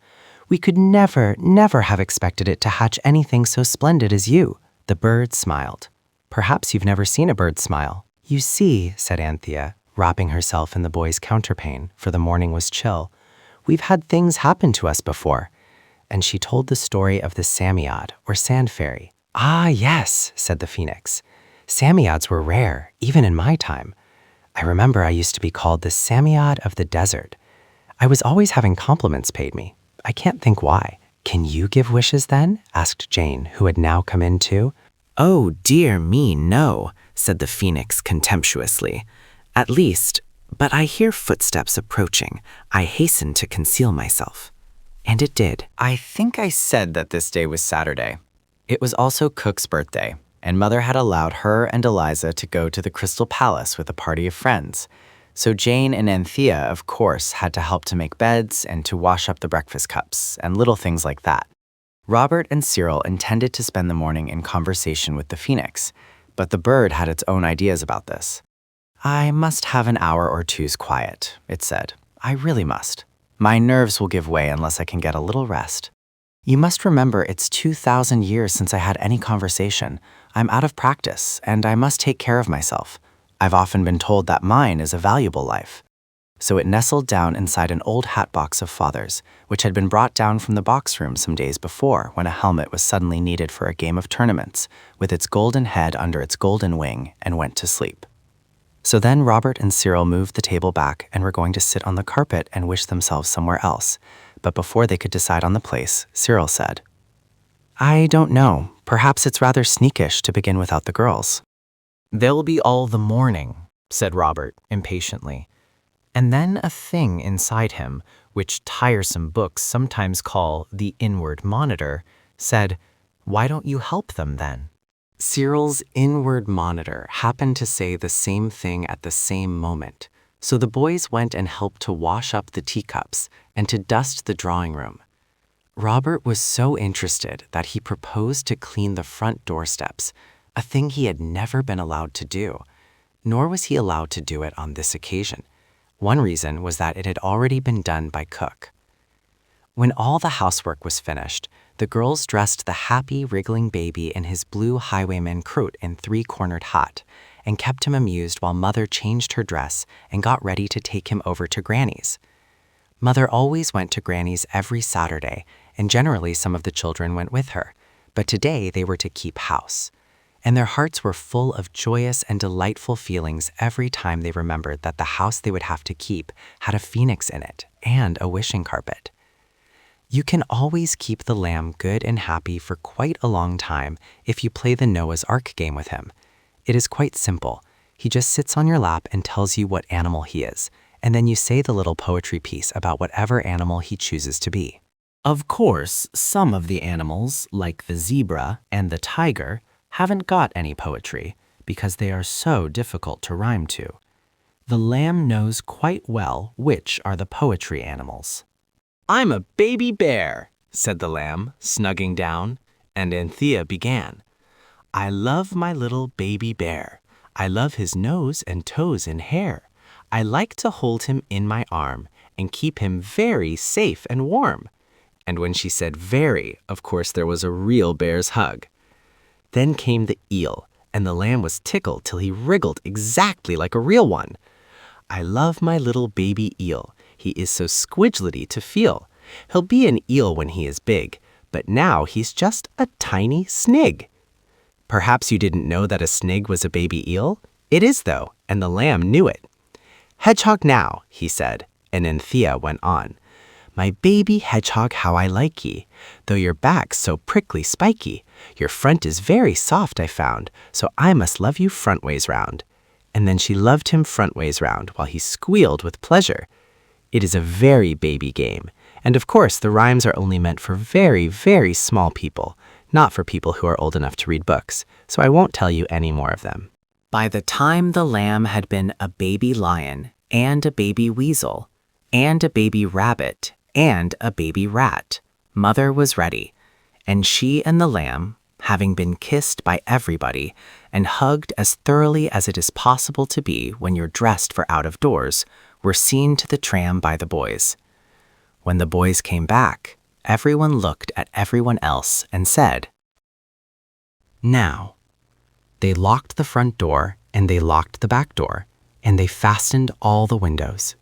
we could never have expected it to hatch anything so splendid as you. The bird smiled. Perhaps you've never seen a bird smile. You see, said Anthea, wrapping herself in the boy's counterpane, for the morning was chill, we've had things happen to us before. And she told the story of the Psammead, or sand fairy. Ah, yes, said the phoenix. Psammeads were rare, even in my time. I remember I used to be called the Psammead of the desert. I was always having compliments paid me. I can't think why. Can you give wishes then? Asked Jane, who had now come in too. Oh, dear me, no, said the phoenix contemptuously. At least, but I hear footsteps approaching. I hasten to conceal myself. And it did. I think I said that this day was Saturday. It was also Cook's birthday, and Mother had allowed her and Eliza to go to the Crystal Palace with a party of friends. So Jane and Anthea, of course, had to help to make beds and to wash up the breakfast cups and little things like that. Robert and Cyril intended to spend the morning in conversation with the phoenix, but the bird had its own ideas about this. I must have an hour or two's quiet, it said. I really must. My nerves will give way unless I can get a little rest. You must remember it's 2,000 years since I had any conversation. I'm out of practice, and I must take care of myself. I've often been told that mine is a valuable life. So it nestled down inside an old hat box of Father's, which had been brought down from the box room some days before when a helmet was suddenly needed for a game of tournaments, with its golden head under its golden wing, and went to sleep. So then Robert and Cyril moved the table back and were going to sit on the carpet and wish themselves somewhere else. But before they could decide on the place, Cyril said, I don't know. Perhaps it's rather sneakish to begin without the girls. They'll be all the morning, said Robert impatiently. And then a thing inside him, which tiresome books sometimes call the inward monitor, said, Why don't you help them then? Cyril's inward monitor happened to say the same thing at the same moment, so the boys went and helped to wash up the teacups and to dust the drawing room. Robert was so interested that he proposed to clean the front doorsteps, a thing he had never been allowed to do, nor was he allowed to do it on this occasion. One reason was that it had already been done by Cook. When all the housework was finished, the girls dressed the happy, wriggling baby in his blue highwayman coat and three-cornered hat, and kept him amused while Mother changed her dress and got ready to take him over to Granny's. Mother always went to Granny's every Saturday, and generally some of the children went with her, but today they were to keep house. And their hearts were full of joyous and delightful feelings every time they remembered that the house they would have to keep had a phoenix in it and a wishing carpet. You can always keep the lamb good and happy for quite a long time if you play the Noah's Ark game with him. It is quite simple. He just sits on your lap and tells you what animal he is, and then you say the little poetry piece about whatever animal he chooses to be. Of course, some of the animals, like the zebra and the tiger, haven't got any poetry, because they are so difficult to rhyme to. The lamb knows quite well which are the poetry animals. I'm a baby bear, said the lamb, snugging down, and Anthea began. I love my little baby bear. I love his nose and toes and hair. I like to hold him in my arm and keep him very safe and warm. And when she said very, of course there was a real bear's hug. Then came the eel, and the lamb was tickled till he wriggled exactly like a real one. I love my little baby eel. He is so squidgety to feel. He'll be an eel when he is big, but now he's just a tiny snig. Perhaps you didn't know that a snig was a baby eel? It is, though, and the lamb knew it. Hedgehog now, he said, and Anthea went on. My baby hedgehog, how I like ye, though your back's so prickly spiky. Your front is very soft, I found, so I must love you frontways round. And then she loved him frontways round, while he squealed with pleasure. It is a very baby game, and of course the rhymes are only meant for very, very small people, not for people who are old enough to read books, so I won't tell you any more of them. By the time the lamb had been a baby lion, and a baby weasel, and a baby rabbit, and a baby rat, Mother was ready, and she and the lamb, having been kissed by everybody and hugged as thoroughly as it is possible to be when you're dressed for out of doors, were seen to the tram by the boys. When the boys came back, everyone looked at everyone else and said, Now. They locked the front door, and they locked the back door, and they fastened all the windows.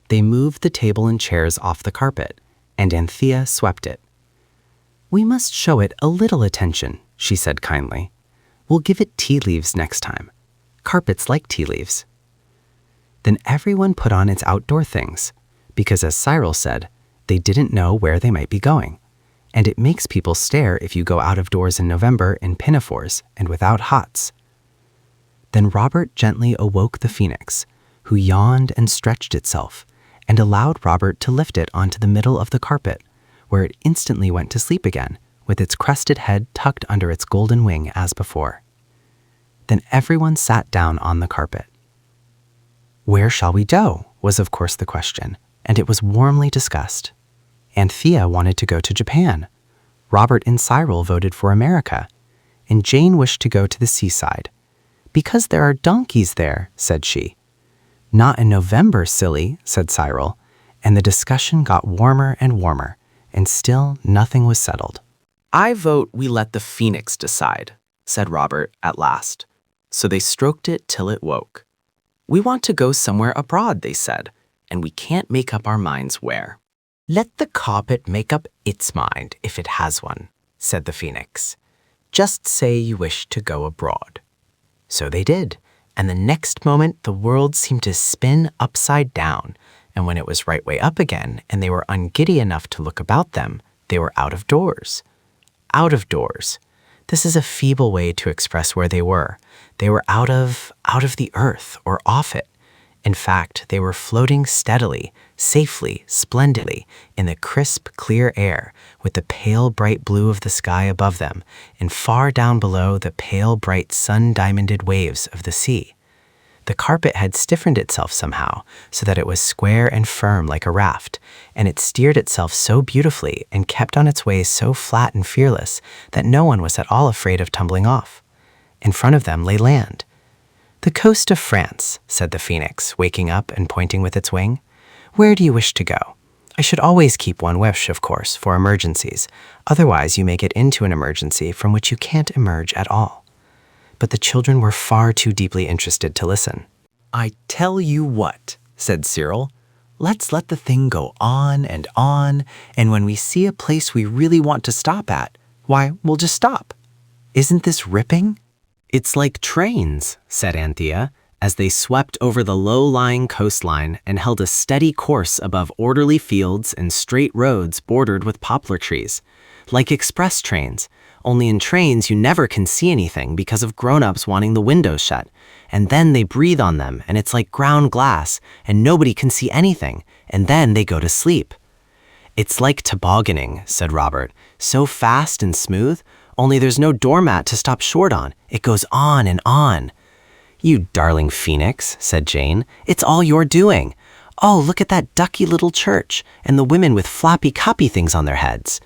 They moved the table and chairs off the carpet, and Anthea swept it. We must show it a little attention, she said kindly. We'll give it tea leaves next time. Carpets like tea leaves. Then everyone put on its outdoor things, because as Cyril said, they didn't know where they might be going, and it makes people stare if you go out of doors in November in pinafores and without hots. Then Robert gently awoke the phoenix, who yawned and stretched itself, and allowed Robert to lift it onto the middle of the carpet, where it instantly went to sleep again, with its crested head tucked under its golden wing as before. Then everyone sat down on the carpet. Where shall we go? Was of course the question, and it was warmly discussed. Anthea wanted to go to Japan. Robert and Cyril voted for America, and Jane wished to go to the seaside. Because there are donkeys there, said she. Not in November, silly, said Cyril, and the discussion got warmer and warmer, and still nothing was settled. I vote we let the phoenix decide, said Robert at last. So they stroked it till it woke. We want to go somewhere abroad, they said, and we can't make up our minds where. Let the carpet make up its mind if it has one, said the phoenix. Just say you wish to go abroad. So they did, and the next moment the world seemed to spin upside down, and when it was right way up again and they were ungiddy enough to look about them, they were out of doors. Out of doors. This is a feeble way to express where they were. They were out of the earth or off it. In fact, they were floating steadily, safely, splendidly in the crisp, clear air with the pale, bright blue of the sky above them and far down below the pale, bright, sun-diamonded waves of the sea. The carpet had stiffened itself somehow so that it was square and firm like a raft, and it steered itself so beautifully and kept on its way so flat and fearless that no one was at all afraid of tumbling off. In front of them lay land. The coast of France, said the phoenix, waking up and pointing with its wing. Where do you wish to go? I should always keep one wish, of course, for emergencies. Otherwise, you may get into an emergency from which you can't emerge at all. But the children were far too deeply interested to listen. I tell you what, said Cyril. Let's let the thing go on, and when we see a place we really want to stop at, why, we'll just stop. Isn't this ripping? It's like trains, said Anthea, as they swept over the low-lying coastline and held a steady course above orderly fields and straight roads bordered with poplar trees. Like express trains, only in trains you never can see anything because of grown-ups wanting the windows shut, and then they breathe on them and it's like ground glass and nobody can see anything, and then they go to sleep. It's like tobogganing, said Robert, so fast and smooth, only there's no doormat to stop short on. It goes on and on. You darling phoenix, said Jane. It's all your doing. Oh, look at that ducky little church, and the women with floppy copy things on their heads.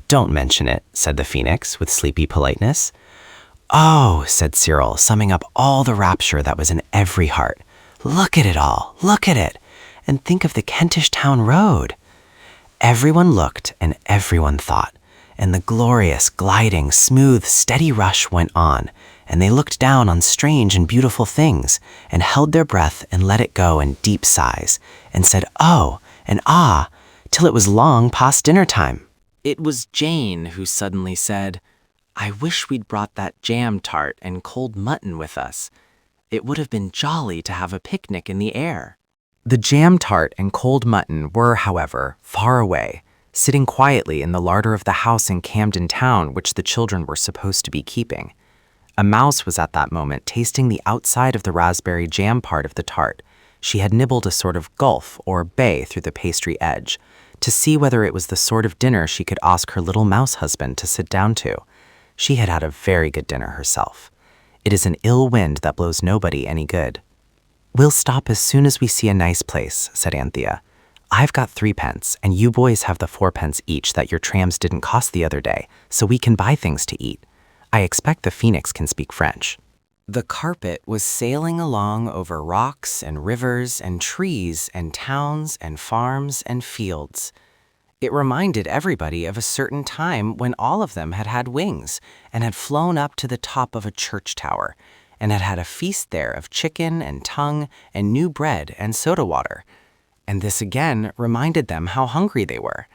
Don't mention it, said the phoenix with sleepy politeness. Oh, said Cyril, summing up all the rapture that was in every heart. Look at it all, look at it, and think of the Kentish Town Road. Everyone looked and everyone thought, and the glorious, gliding, smooth, steady rush went on, and they looked down on strange and beautiful things, and held their breath and let it go in deep sighs, and said oh and ah, till it was long past dinner time. It was Jane who suddenly said, I wish we'd brought that jam tart and cold mutton with us. It would have been jolly to have a picnic in the air. The jam tart and cold mutton were, however, far away, sitting quietly in the larder of the house in Camden Town which the children were supposed to be keeping. A mouse was at that moment tasting the outside of the raspberry jam part of the tart. She had nibbled a sort of gulf or bay through the pastry edge, to see whether it was the sort of dinner she could ask her little mouse husband to sit down to. She had had a very good dinner herself. It is an ill wind that blows nobody any good. We'll stop as soon as we see a nice place, said Anthea. I've got 3 pence, and you boys have the 4 pence each that your trams didn't cost the other day, so we can buy things to eat. I expect the phoenix can speak French. The carpet was sailing along over rocks and rivers and trees and towns and farms and fields. It reminded everybody of a certain time when all of them had had wings and had flown up to the top of a church tower and had had a feast there of chicken and tongue and new bread and soda water. And this again reminded them how hungry they were.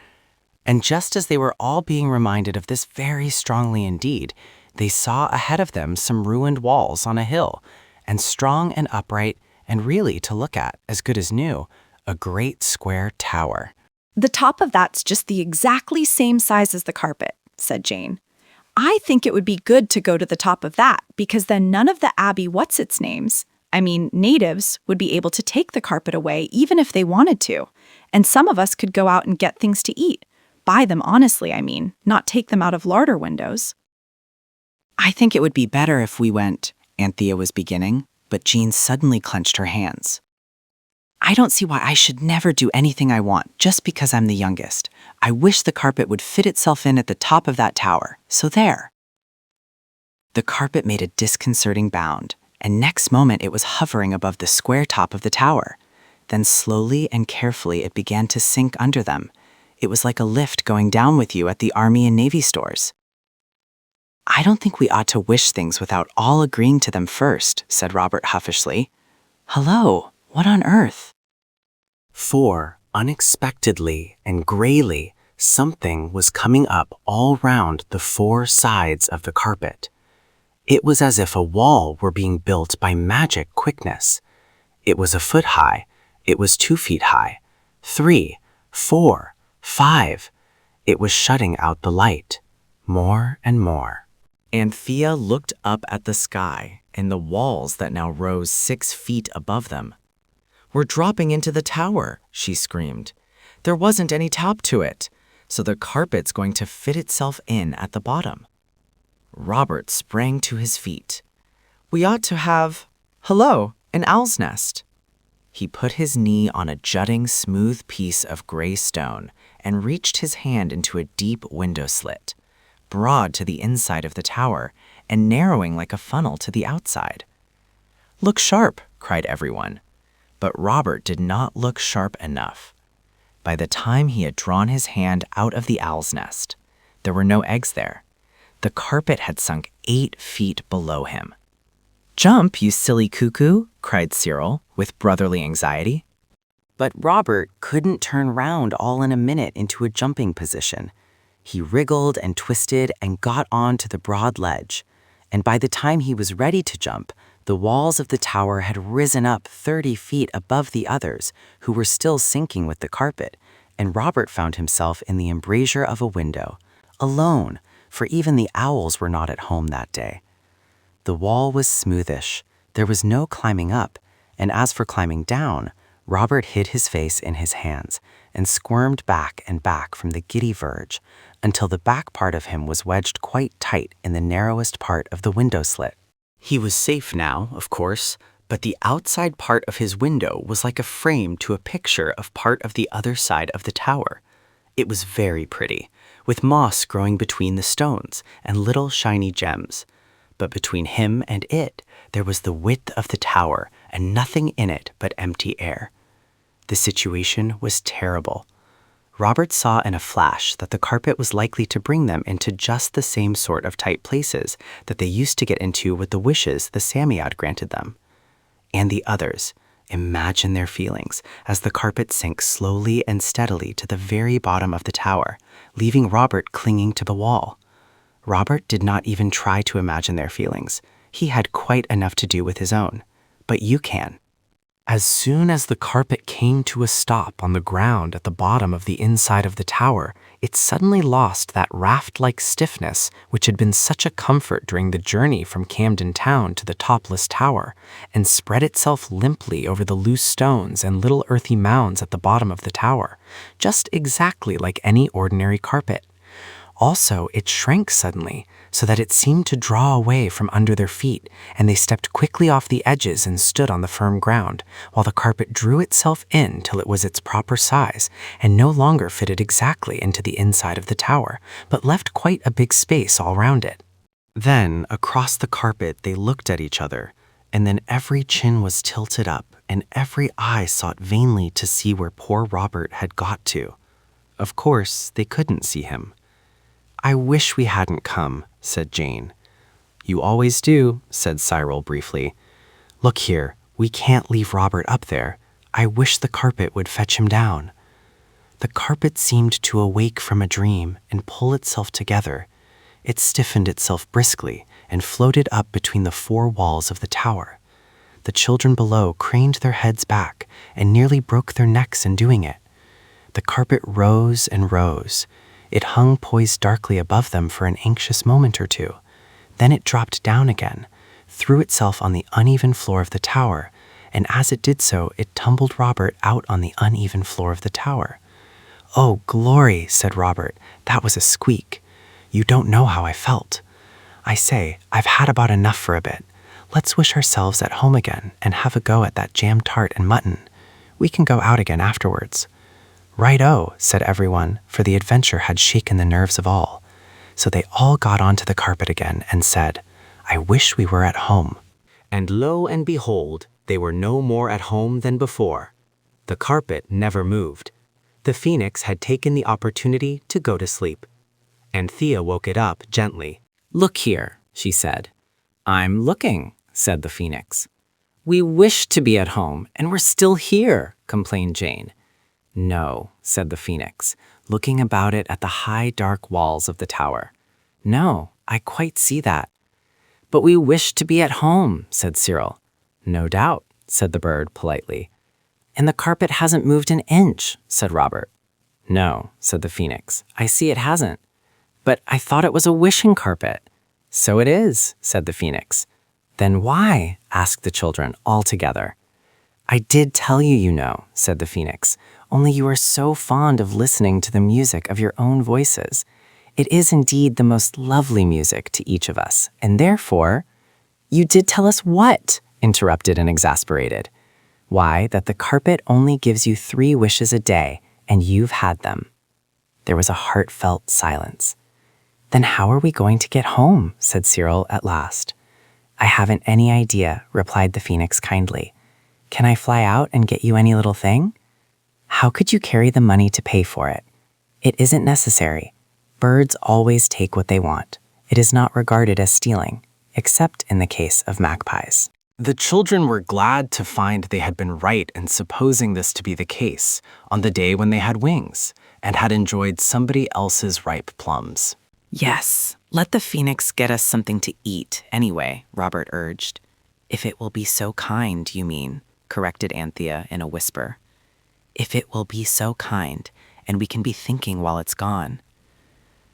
And just as they were all being reminded of this very strongly indeed, they saw ahead of them some ruined walls on a hill, and strong and upright, and really, to look at, as good as new, a great square tower. The top of that's just the exactly same size as the carpet, said Jane. I think it would be good to go to the top of that, because then none of the Abbey what's-its-names, natives, would be able to take the carpet away even if they wanted to, and some of us could go out and get things to eat. Buy them honestly, not take them out of larder windows. I think it would be better if we went, Anthea was beginning, but Jean suddenly clenched her hands. I don't see why I should never do anything I want just because I'm the youngest. I wish the carpet would fit itself in at the top of that tower, so there. The carpet made a disconcerting bound, and next moment it was hovering above the square top of the tower. Then slowly and carefully it began to sink under them. It was like a lift going down with you at the Army and Navy stores. I don't think we ought to wish things without all agreeing to them first, said Robert huffishly. Hello, what on earth? For, unexpectedly and grayly, something was coming up all round the 4 sides of the carpet. It was as if a wall were being built by magic quickness. It was a foot high. It was 2 feet high. 3, 4, 5. It was shutting out the light. More and more. Anthea looked up at the sky and the walls that now rose 6 feet above them. We're dropping into the tower, she screamed. There wasn't any top to it, so the carpet's going to fit itself in at the bottom. Robert sprang to his feet. We ought to have, an owl's nest. He put his knee on a jutting, smooth piece of gray stone and reached his hand into a deep window slit, broad to the inside of the tower and narrowing like a funnel to the outside. Look sharp, cried everyone. But Robert did not look sharp enough. By the time he had drawn his hand out of the owl's nest, there were no eggs there. The carpet had sunk 8 feet below him. Jump, you silly cuckoo, cried Cyril, with brotherly anxiety. But Robert couldn't turn round all in a minute into a jumping position. He wriggled and twisted and got on to the broad ledge, and by the time he was ready to jump, the walls of the tower had risen up 30 feet above the others, who were still sinking with the carpet, and Robert found himself in the embrasure of a window, alone, for even the owls were not at home that day. The wall was smoothish, there was no climbing up, and as for climbing down, Robert hid his face in his hands and squirmed back and back from the giddy verge until the back part of him was wedged quite tight in the narrowest part of the window slit. He was safe now, of course, but the outside part of his window was like a frame to a picture of part of the other side of the tower. It was very pretty, with moss growing between the stones and little shiny gems. But between him and it, there was the width of the tower and nothing in it but empty air. The situation was terrible. Robert saw in a flash that the carpet was likely to bring them into just the same sort of tight places that they used to get into with the wishes the Psammead granted them. And the others, imagine their feelings as the carpet sank slowly and steadily to the very bottom of the tower, leaving Robert clinging to the wall. Robert did not even try to imagine their feelings. He had quite enough to do with his own. But you can. As soon as the carpet came to a stop on the ground at the bottom of the inside of the tower, it suddenly lost that raft-like stiffness which had been such a comfort during the journey from Camden Town to the topless tower, and spread itself limply over the loose stones and little earthy mounds at the bottom of the tower, just exactly like any ordinary carpet. Also, it shrank suddenly, so that it seemed to draw away from under their feet, and they stepped quickly off the edges and stood on the firm ground, while the carpet drew itself in till it was its proper size, and no longer fitted exactly into the inside of the tower, but left quite a big space all round it. Then, across the carpet, they looked at each other, and then every chin was tilted up, and every eye sought vainly to see where poor Robert had got to. Of course, they couldn't see him. "I wish we hadn't come," said Jane. "You always do," said Cyril briefly. "Look here, we can't leave Robert up there. I wish the carpet would fetch him down." The carpet seemed to awake from a dream and pull itself together. It stiffened itself briskly and floated up between the four walls of the tower. The children below craned their heads back and nearly broke their necks in doing it. The carpet rose and rose. It hung poised darkly above them for an anxious moment or two. Then it dropped down again, threw itself on the uneven floor of the tower, and as it did so, it tumbled Robert out on the uneven floor of the tower. "Oh, glory," said Robert. "That was a squeak. You don't know how I felt. I say, I've had about enough for a bit. Let's wish ourselves at home again and have a go at that jam tart and mutton. We can go out again afterwards." "Right-o," said everyone, for the adventure had shaken the nerves of all. So they all got onto the carpet again and said, "I wish we were at home." And lo and behold, they were no more at home than before. The carpet never moved. The phoenix had taken the opportunity to go to sleep. Anthea woke it up gently. "Look here," she said. "I'm looking," said the phoenix. "We wished to be at home, and we're still here," complained Jane. "No," said the phoenix, looking about it at the high dark walls of the tower. "No, I quite see that." "But we wish to be at home," said Cyril. "No doubt," said the bird politely. "And the carpet hasn't moved an inch," said Robert. "No," said the phoenix, "I see it hasn't. But I thought it was a wishing carpet." "So it is," said the phoenix. "Then why?" asked the children all together. "I did tell you, you know," said the phoenix, "only you are so fond of listening to the music of your own voices. It is indeed the most lovely music to each of us, and therefore—" "You did tell us what?" interrupted and exasperated. "Why, that the carpet only gives you 3 wishes a day, and you've had them." There was a heartfelt silence. "Then how are we going to get home?" said Cyril at last. "I haven't any idea," replied the phoenix kindly. "Can I fly out and get you any little thing?" "How could you carry the money to pay for it?" "It isn't necessary. Birds always take what they want. It is not regarded as stealing, except in the case of magpies." The children were glad to find they had been right in supposing this to be the case on the day when they had wings and had enjoyed somebody else's ripe plums. "Yes, let the phoenix get us something to eat anyway," Robert urged. "If it will be so kind, you mean," corrected Anthea in a whisper. "If it will be so kind, and we can be thinking while it's gone."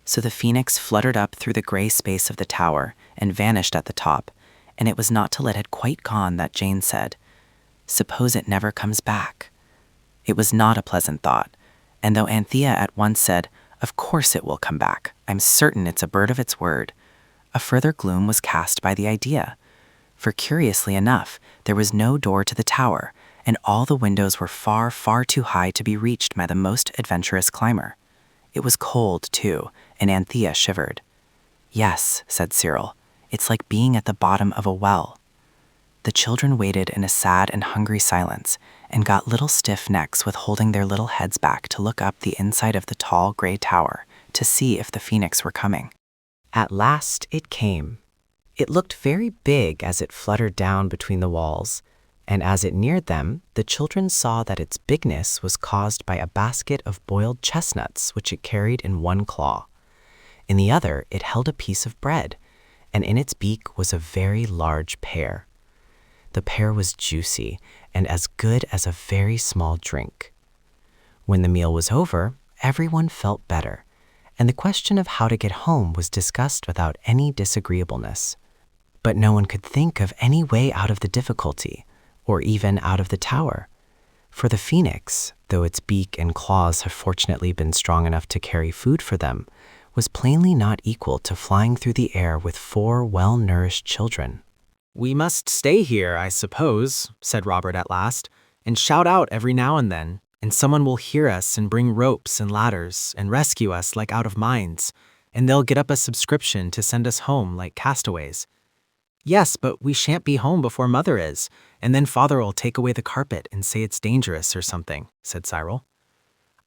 So the phoenix fluttered up through the gray space of the tower and vanished at the top, and it was not till it had quite gone that Jane said, "Suppose it never comes back. It was not a pleasant thought, and though Anthea at once said, "Of course it will come back. I'm certain it's a bird of its word," a further gloom was cast by the idea. For curiously enough, there was no door to the tower, and all the windows were far, far too high to be reached by the most adventurous climber. It was cold, too, and Anthea shivered. "Yes," said Cyril, "it's like being at the bottom of a well." The children waited in a sad and hungry silence and got little stiff necks with holding their little heads back to look up the inside of the tall gray tower to see if the phoenix were coming. At last it came. It looked very big as it fluttered down between the walls, and as it neared them, the children saw that its bigness was caused by a basket of boiled chestnuts which it carried in one claw. In the other, it held a piece of bread, and in its beak was a very large pear. The pear was juicy and as good as a very small drink. When the meal was over, everyone felt better, and the question of how to get home was discussed without any disagreeableness. But no one could think of any way out of the difficulty, or even out of the tower. For the phoenix, though its beak and claws have fortunately been strong enough to carry food for them, was plainly not equal to flying through the air with 4 well-nourished children. "We must stay here, I suppose," said Robert at last, "and shout out every now and then, and someone will hear us and bring ropes and ladders and rescue us like out of mines, and they'll get up a subscription to send us home like castaways." "Yes, but we shan't be home before Mother is, and then Father'll take away the carpet and say it's dangerous or something," said Cyril.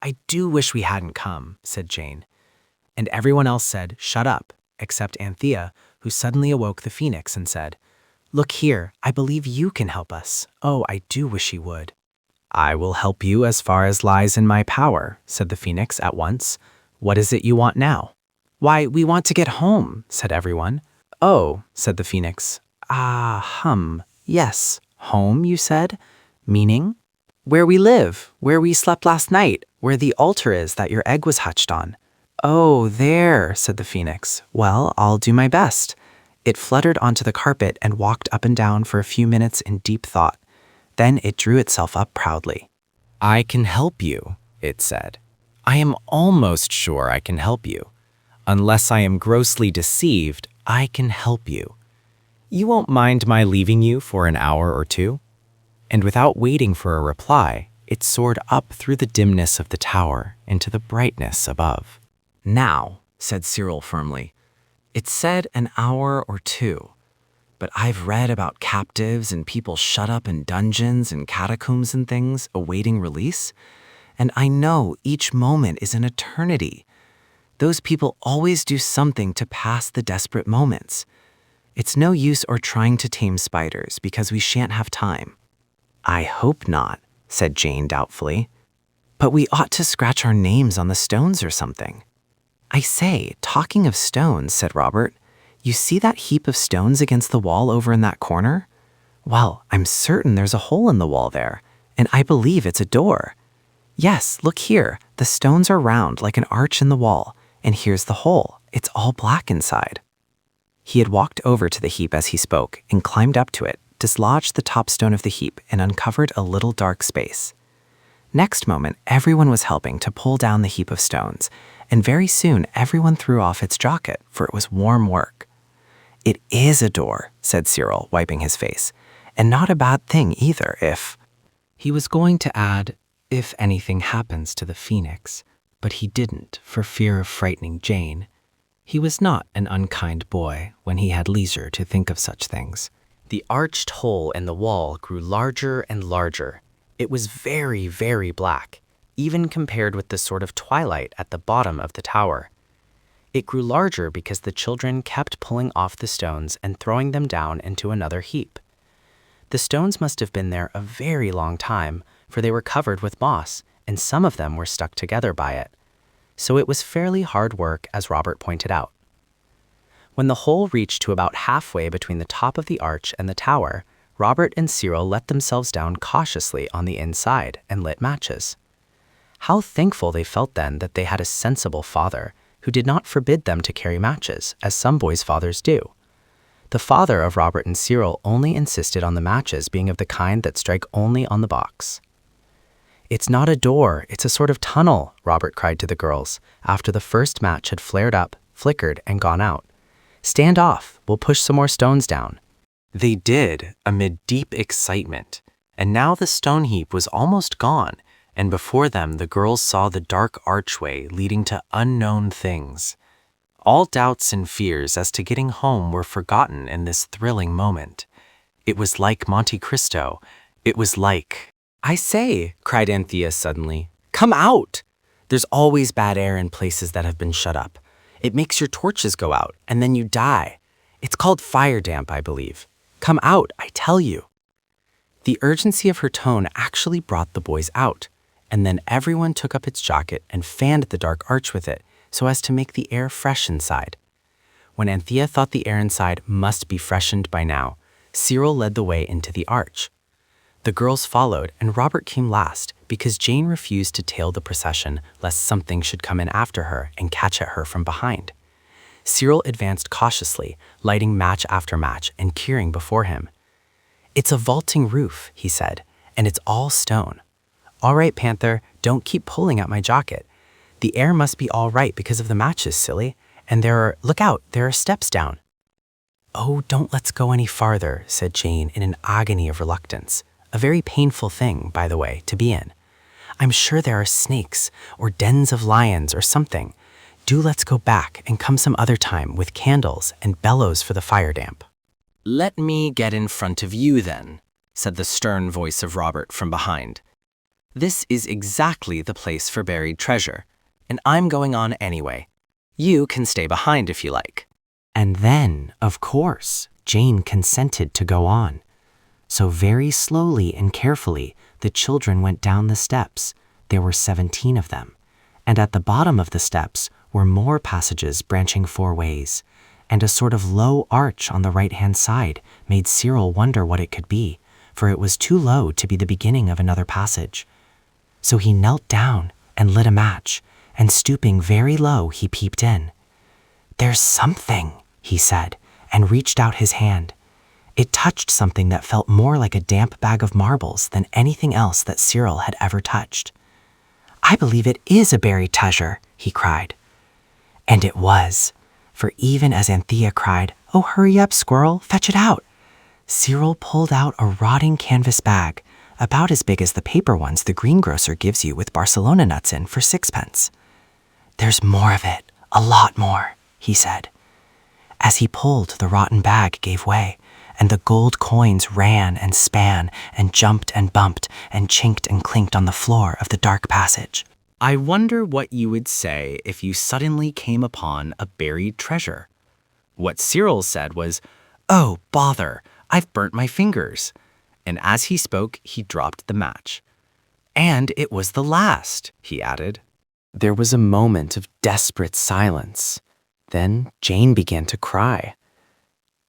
"I do wish we hadn't come," said Jane. And everyone else said, "Shut up," except Anthea, who suddenly awoke the phoenix and said, "Look here, I believe you can help us. Oh, I do wish you would." "I will help you as far as lies in my power," said the phoenix at once. "What is it you want now?" "Why, we want to get home," said everyone. "Oh," said the phoenix. Yes, home, you said? Meaning? Where we live, where we slept last night, where the altar is that your egg was hatched on." "Oh, there," said the phoenix. "Well, I'll do my best." It fluttered onto the carpet and walked up and down for a few minutes in deep thought. Then it drew itself up proudly. "I can help you," it said. "I am almost sure I can help you. Unless I am grossly deceived, I can help you. You won't mind my leaving you for an hour or two?" And without waiting for a reply, it soared up through the dimness of the tower into the brightness above. "Now," said Cyril firmly, "it said an hour or two. But I've read about captives and people shut up in dungeons and catacombs and things awaiting release, and I know each moment is an eternity. Those people always do something to pass the desperate moments. It's no use or trying to tame spiders because we shan't have time." "I hope not," said Jane doubtfully. "But we ought to scratch our names on the stones or something." "I say, talking of stones," said Robert, "you see that heap of stones against the wall over in that corner? Well, I'm certain there's a hole in the wall there, and I believe it's a door. Yes, look here, the stones are round like an arch in the wall, and here's the hole. It's all black inside." He had walked over to the heap as he spoke and climbed up to it, dislodged the top stone of the heap, and uncovered a little dark space. Next moment, everyone was helping to pull down the heap of stones, and very soon everyone threw off its jacket, for it was warm work. "It is a door," said Cyril, wiping his face, "and not a bad thing either if—" He was going to add, "if anything happens to the phoenix," but he didn't for fear of frightening Jane. He was not an unkind boy when he had leisure to think of such things. The arched hole in the wall grew larger and larger. It was very, very black, even compared with the sort of twilight at the bottom of the tower. It grew larger because the children kept pulling off the stones and throwing them down into another heap. The stones must have been there a very long time, for they were covered with moss, and some of them were stuck together by it. So it was fairly hard work, as Robert pointed out. When the hole reached to about halfway between the top of the arch and the tower, Robert and Cyril let themselves down cautiously on the inside and lit matches. How thankful they felt then that they had a sensible father who did not forbid them to carry matches, as some boys' fathers do. The father of Robert and Cyril only insisted on the matches being of the kind that strike only on the box. It's not a door, it's a sort of tunnel, Robert cried to the girls, after the first match had flared up, flickered, and gone out. Stand off, we'll push some more stones down. They did, amid deep excitement, and now the stone heap was almost gone, and before them the girls saw the dark archway leading to unknown things. All doubts and fears as to getting home were forgotten in this thrilling moment. It was like Monte Cristo. It was like... I say, cried Anthea suddenly, come out! There's always bad air in places that have been shut up. It makes your torches go out, and then you die. It's called fire damp, I believe. Come out, I tell you. The urgency of her tone actually brought the boys out, and then everyone took up its jacket and fanned the dark arch with it, so as to make the air fresh inside. When Anthea thought the air inside must be freshened by now, Cyril led the way into the arch. The girls followed, and Robert came last because Jane refused to tail the procession lest something should come in after her and catch at her from behind. Cyril advanced cautiously, lighting match after match and peering before him. It's a vaulting roof, he said, and it's all stone. All right, Panther, don't keep pulling at my jacket. The air must be all right because of the matches, silly. And look out, there are steps down. Oh, don't let's go any farther, said Jane in an agony of reluctance. A very painful thing, by the way, to be in. I'm sure there are snakes, or dens of lions, or something. Do let's go back and come some other time with candles and bellows for the fire damp. Let me get in front of you then, said the stern voice of Robert from behind. This is exactly the place for buried treasure, and I'm going on anyway. You can stay behind if you like. And then, of course, Jane consented to go on. So very slowly and carefully, the children went down the steps. There were 17 of them. And at the bottom of the steps were more passages branching 4 ways, and a sort of low arch on the right-hand side made Cyril wonder what it could be, for it was too low to be the beginning of another passage. So he knelt down and lit a match, and stooping very low, he peeped in. There's something, he said, and reached out his hand. It touched something that felt more like a damp bag of marbles than anything else that Cyril had ever touched. I believe it is a buried treasure, he cried. And it was, for even as Anthea cried, oh, hurry up, squirrel, fetch it out, Cyril pulled out a rotting canvas bag, about as big as the paper ones the greengrocer gives you with Barcelona nuts in for 6 pence. There's more of it, a lot more, he said. As he pulled, the rotten bag gave way, and the gold coins ran and span and jumped and bumped and chinked and clinked on the floor of the dark passage. I wonder what you would say if you suddenly came upon a buried treasure. What Cyril said was, oh, bother, I've burnt my fingers. And as he spoke, he dropped the match. And it was the last, he added. There was a moment of desperate silence. Then Jane began to cry.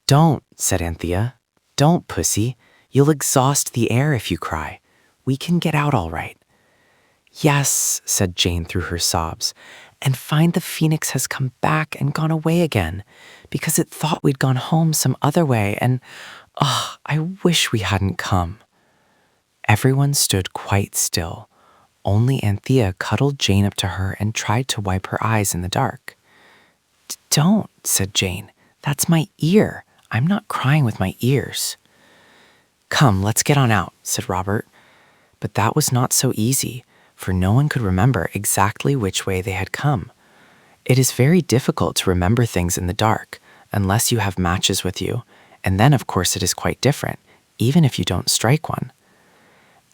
Don't, said Anthea. Don't, pussy. You'll exhaust the air if you cry. We can get out all right. Yes, said Jane through her sobs, and find the phoenix has come back and gone away again, because it thought we'd gone home some other way, and, oh, I wish we hadn't come. Everyone stood quite still. Only Anthea cuddled Jane up to her and tried to wipe her eyes in the dark. Don't, said Jane. That's my ear. I'm not crying with my ears. Come, let's get on out, said Robert. But that was not so easy, for no one could remember exactly which way they had come. It is very difficult to remember things in the dark, unless you have matches with you, and then of course it is quite different, even if you don't strike one.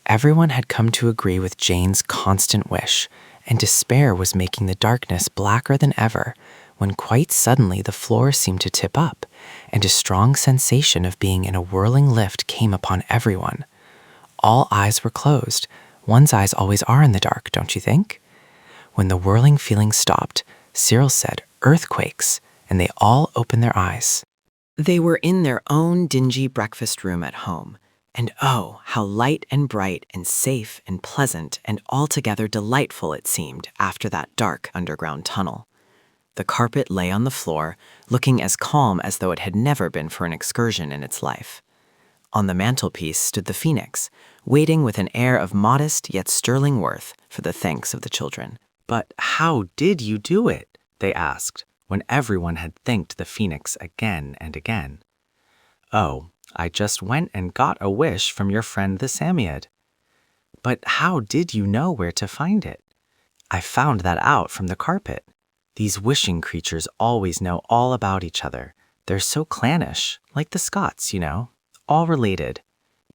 Everyone had come to agree with Jane's constant wish, and despair was making the darkness blacker than ever, when quite suddenly the floor seemed to tip up, and a strong sensation of being in a whirling lift came upon everyone. All eyes were closed. One's eyes always are in the dark, don't you think? When the whirling feeling stopped, Cyril said, earthquakes, and they all opened their eyes. They were in their own dingy breakfast room at home, and oh, how light and bright and safe and pleasant and altogether delightful it seemed after that dark underground tunnel. The carpet lay on the floor, looking as calm as though it had never been for an excursion in its life. On the mantelpiece stood the phoenix, waiting with an air of modest yet sterling worth for the thanks of the children. "But how did you do it?" they asked, when everyone had thanked the phoenix again and again. "Oh, I just went and got a wish from your friend the Psammead." "But how did you know where to find it?" "I found that out from the carpet. These wishing creatures always know all about each other. They're so clannish, like the Scots, you know, all related.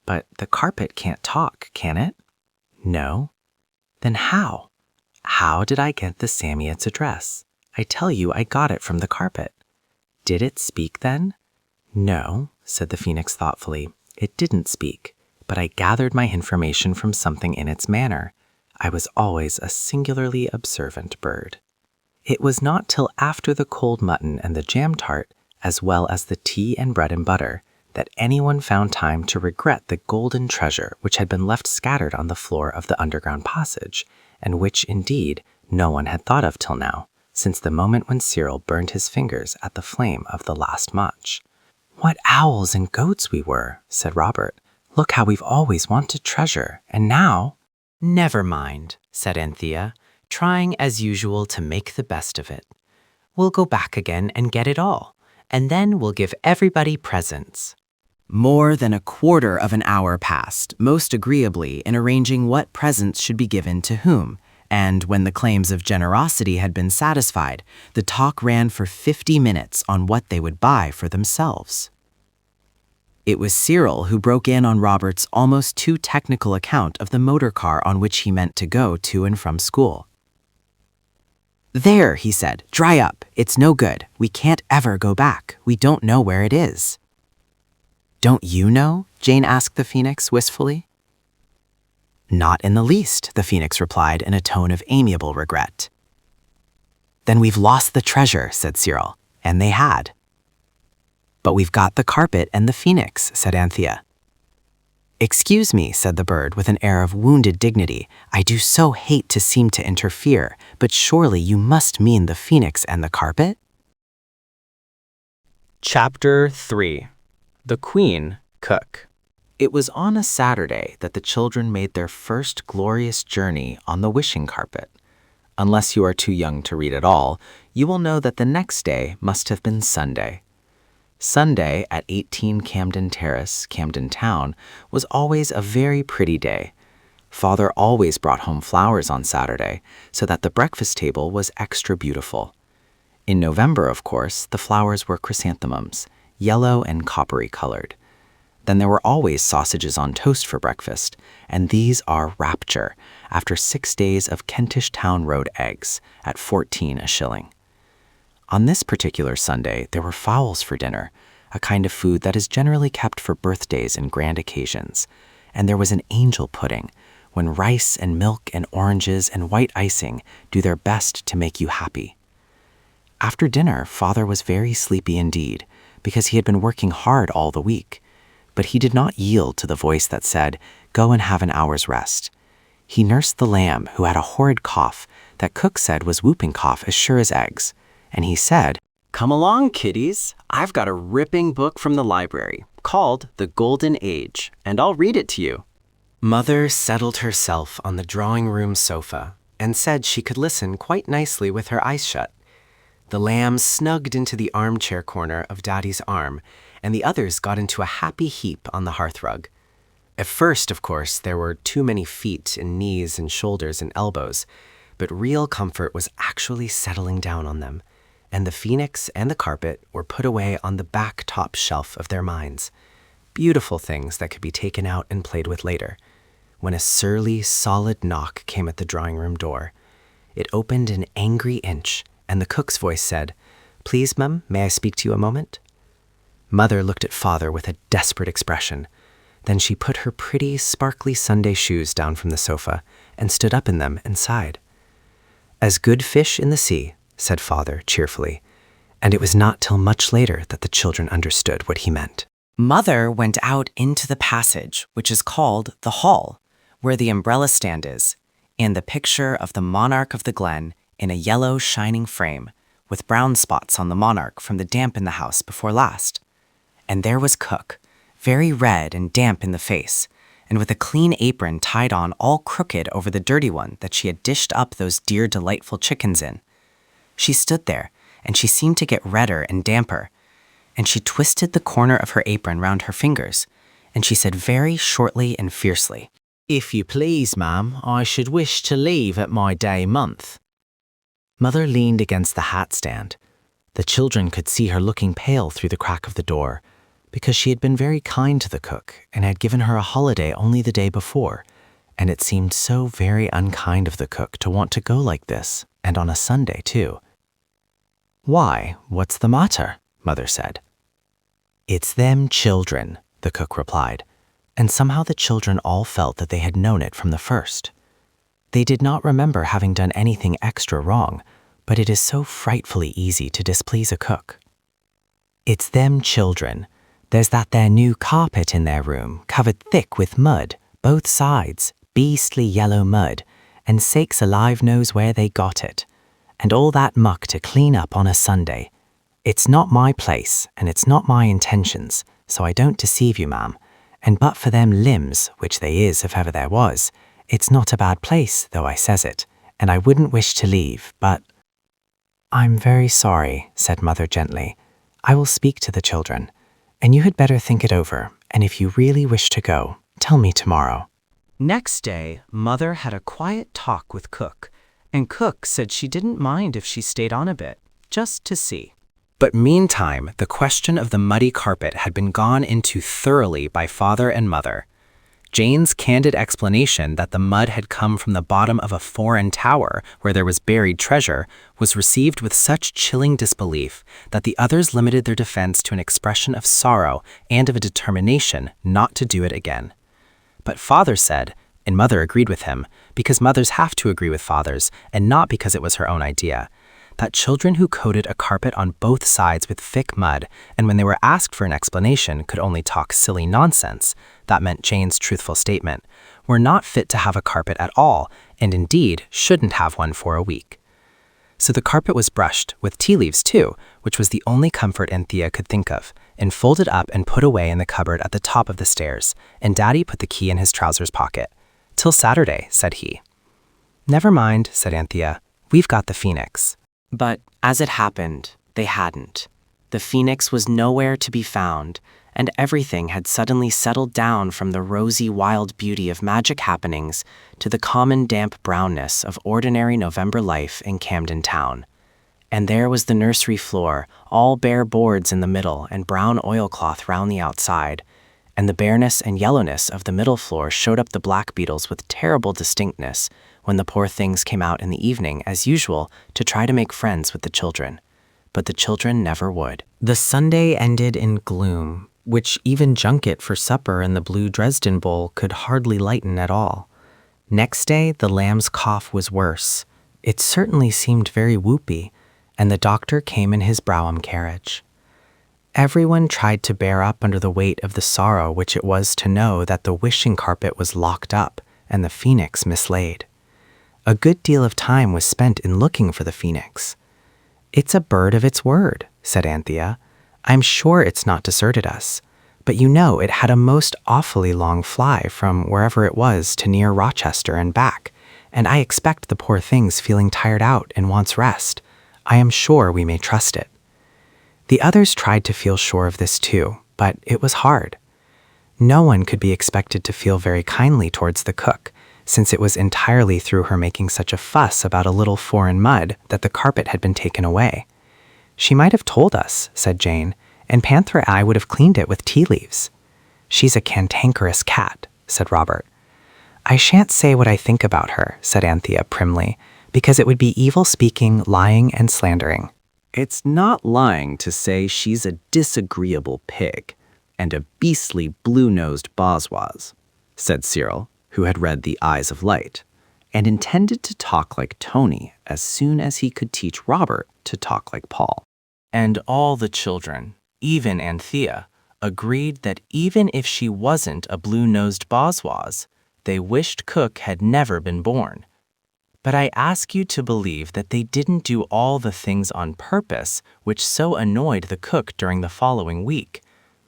But the carpet can't talk, can it?" "No." "Then how? How did I get the Psammead's address? I tell you I got it from the carpet." "Did it speak then?" "No," said the phoenix thoughtfully. "It didn't speak, but I gathered my information from something in its manner. I was always a singularly observant bird." It was not till after the cold mutton and the jam tart, as well as the tea and bread and butter, that anyone found time to regret the golden treasure which had been left scattered on the floor of the underground passage, and which, indeed, no one had thought of till now, since the moment when Cyril burned his fingers at the flame of the last match. "What owls and goats we were," said Robert. "Look how we've always wanted treasure, and now—" "Never mind," said Anthea, trying as usual to make the best of it. "We'll go back again and get it all, and then we'll give everybody presents." More than a quarter of an hour passed, most agreeably in arranging what presents should be given to whom, and when the claims of generosity had been satisfied, the talk ran for 50 minutes on what they would buy for themselves. It was Cyril who broke in on Robert's almost too technical account of the motor car on which he meant to go to and from school. "There," he said, "dry up. It's no good. We can't ever go back. We don't know where it is." "Don't you know?" Jane asked the phoenix wistfully. "Not in the least," the phoenix replied in a tone of amiable regret. "Then we've lost the treasure," said Cyril, and they had. "But we've got the carpet and the phoenix," said Anthea. "Excuse me," said the bird with an air of wounded dignity. "I do so hate to seem to interfere, but surely you must mean the phoenix and the carpet?" Chapter 3. The Queen Cook. It was on a Saturday that the children made their first glorious journey on the wishing carpet. Unless you are too young to read at all, you will know that the next day must have been Sunday. Sunday at 18 Camden Terrace, Camden Town, was always a very pretty day. Father always brought home flowers on Saturday, so that the breakfast table was extra beautiful. In November, of course, the flowers were chrysanthemums, yellow and coppery colored. Then there were always sausages on toast for breakfast, and these are rapture, after 6 days of Kentish Town Road eggs, at 14 a shilling. On this particular Sunday, there were fowls for dinner, a kind of food that is generally kept for birthdays and grand occasions, and there was an angel pudding, when rice and milk and oranges and white icing do their best to make you happy. After dinner, Father was very sleepy indeed, because he had been working hard all the week, but he did not yield to the voice that said, "Go and have an hour's rest." He nursed the lamb, who had a horrid cough that cook said was whooping cough as sure as eggs, and he said, "Come along, kiddies. I've got a ripping book from the library called The Golden Age, and I'll read it to you." Mother settled herself on the drawing-room sofa and said she could listen quite nicely with her eyes shut. The lamb snugged into the armchair corner of Daddy's arm, and the others got into a happy heap on the hearthrug. At first, of course, there were too many feet and knees and shoulders and elbows, but real comfort was actually settling down on them, and the phoenix and the carpet were put away on the back top shelf of their minds. Beautiful things that could be taken out and played with later, when a surly, solid knock came at the drawing-room door. It opened an angry inch, and the cook's voice said, "Please, Mum, may I speak to you a moment?" Mother looked at Father with a desperate expression. Then she put her pretty, sparkly Sunday shoes down from the sofa and stood up in them and sighed. "As good fish in the sea," said Father cheerfully, and it was not till much later that the children understood what he meant. Mother went out into the passage, which is called the hall, where the umbrella stand is, and the picture of the monarch of the glen in a yellow shining frame, with brown spots on the monarch from the damp in the house before last. And there was cook, very red and damp in the face, and with a clean apron tied on all crooked over the dirty one that she had dished up those dear delightful chickens in. She stood there, and she seemed to get redder and damper, and she twisted the corner of her apron round her fingers, and she said very shortly and fiercely, If you please, ma'am, I should wish to leave at my day month. Mother leaned against the hat stand. The children could see her looking pale through the crack of the door, because she had been very kind to the cook and had given her a holiday only the day before, and it seemed so very unkind of the cook to want to go like this, and on a Sunday too. Why, what's the matter? Mother said. It's them children, the cook replied, and somehow the children all felt that they had known it from the first. They did not remember having done anything extra wrong, but it is so frightfully easy to displease a cook. It's them children. There's that there new carpet in their room, covered thick with mud, both sides, beastly yellow mud, and sakes alive knows where they got it. And all that muck to clean up on a Sunday. It's not my place, and it's not my intentions, so I don't deceive you, ma'am. And but for them limbs, which they is if ever there was, it's not a bad place, though I says it, and I wouldn't wish to leave, but— I'm very sorry, said Mother gently. I will speak to the children, and you had better think it over, and if you really wish to go, tell me tomorrow. Next day, Mother had a quiet talk with Cook, and Cook said she didn't mind if she stayed on a bit, just to see. But meantime, the question of the muddy carpet had been gone into thoroughly by Father and Mother. Jane's candid explanation that the mud had come from the bottom of a foreign tower where there was buried treasure was received with such chilling disbelief that the others limited their defense to an expression of sorrow and of a determination not to do it again. But Father said, and Mother agreed with him, because mothers have to agree with fathers, and not because it was her own idea, that children who coated a carpet on both sides with thick mud, and when they were asked for an explanation could only talk silly nonsense, that meant Jane's truthful statement, were not fit to have a carpet at all, and indeed shouldn't have one for a week. So the carpet was brushed, with tea leaves too, which was the only comfort Anthea could think of, and folded up and put away in the cupboard at the top of the stairs, and Daddy put the key in his trousers pocket. Till Saturday, said he. Never mind, said Anthea, we've got the phoenix. But, as it happened, they hadn't. The phoenix was nowhere to be found, and everything had suddenly settled down from the rosy wild beauty of magic happenings to the common damp brownness of ordinary November life in Camden Town. And there was the nursery floor, all bare boards in the middle and brown oilcloth round the outside, and the bareness and yellowness of the middle floor showed up the black beetles with terrible distinctness when the poor things came out in the evening, as usual, to try to make friends with the children. But the children never would. The Sunday ended in gloom, which even junket for supper in the blue Dresden bowl could hardly lighten at all. Next day, the lamb's cough was worse. It certainly seemed very whoopy, and the doctor came in his brougham carriage. Everyone tried to bear up under the weight of the sorrow which it was to know that the wishing carpet was locked up and the phoenix mislaid. A good deal of time was spent in looking for the phoenix. It's a bird of its word, said Anthea. I'm sure it's not deserted us. But you know it had a most awfully long fly from wherever it was to near Rochester and back, and I expect the poor thing's feeling tired out and wants rest. I am sure we may trust it. The others tried to feel sure of this too, but it was hard. No one could be expected to feel very kindly towards the cook, since it was entirely through her making such a fuss about a little foreign mud that the carpet had been taken away. She might have told us, said Jane, and Panther and I would have cleaned it with tea leaves. She's a cantankerous cat, said Robert. I shan't say what I think about her, said Anthea primly, because it would be evil speaking, lying, and slandering. It's not lying to say she's a disagreeable pig and a beastly blue-nosed BAZAARS, said Cyril, who had read The Eyes of Light, and intended to talk like Tony as soon as he could teach Robert to talk like Paul. And all the children, even Anthea, agreed that even if she wasn't a blue-nosed BAZAARS, they wished Cook had never been born. But I ask you to believe that they didn't do all the things on purpose which so annoyed the cook during the following week,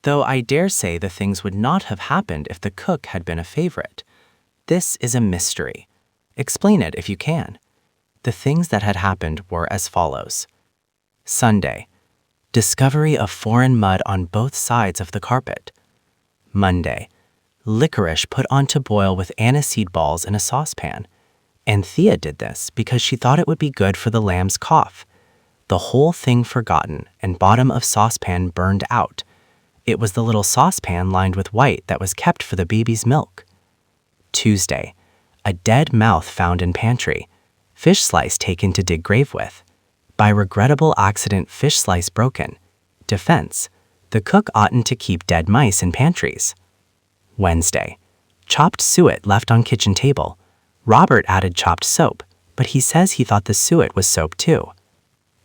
though I dare say the things would not have happened if the cook had been a favorite. This is a mystery. Explain it if you can. The things that had happened were as follows. Sunday, discovery of foreign mud on both sides of the carpet. Monday, licorice put on to boil with aniseed balls in a saucepan. Anthea did this because she thought it would be good for the lamb's cough. The whole thing forgotten and bottom of saucepan burned out. It was the little saucepan lined with white that was kept for the baby's milk. Tuesday, a dead mouth found in pantry. Fish slice taken to dig grave with. By regrettable accident, fish slice broken. Defense, the cook oughtn't to keep dead mice in pantries. Wednesday, chopped suet left on kitchen table. Robert added chopped soap, but he says he thought the suet was soap too.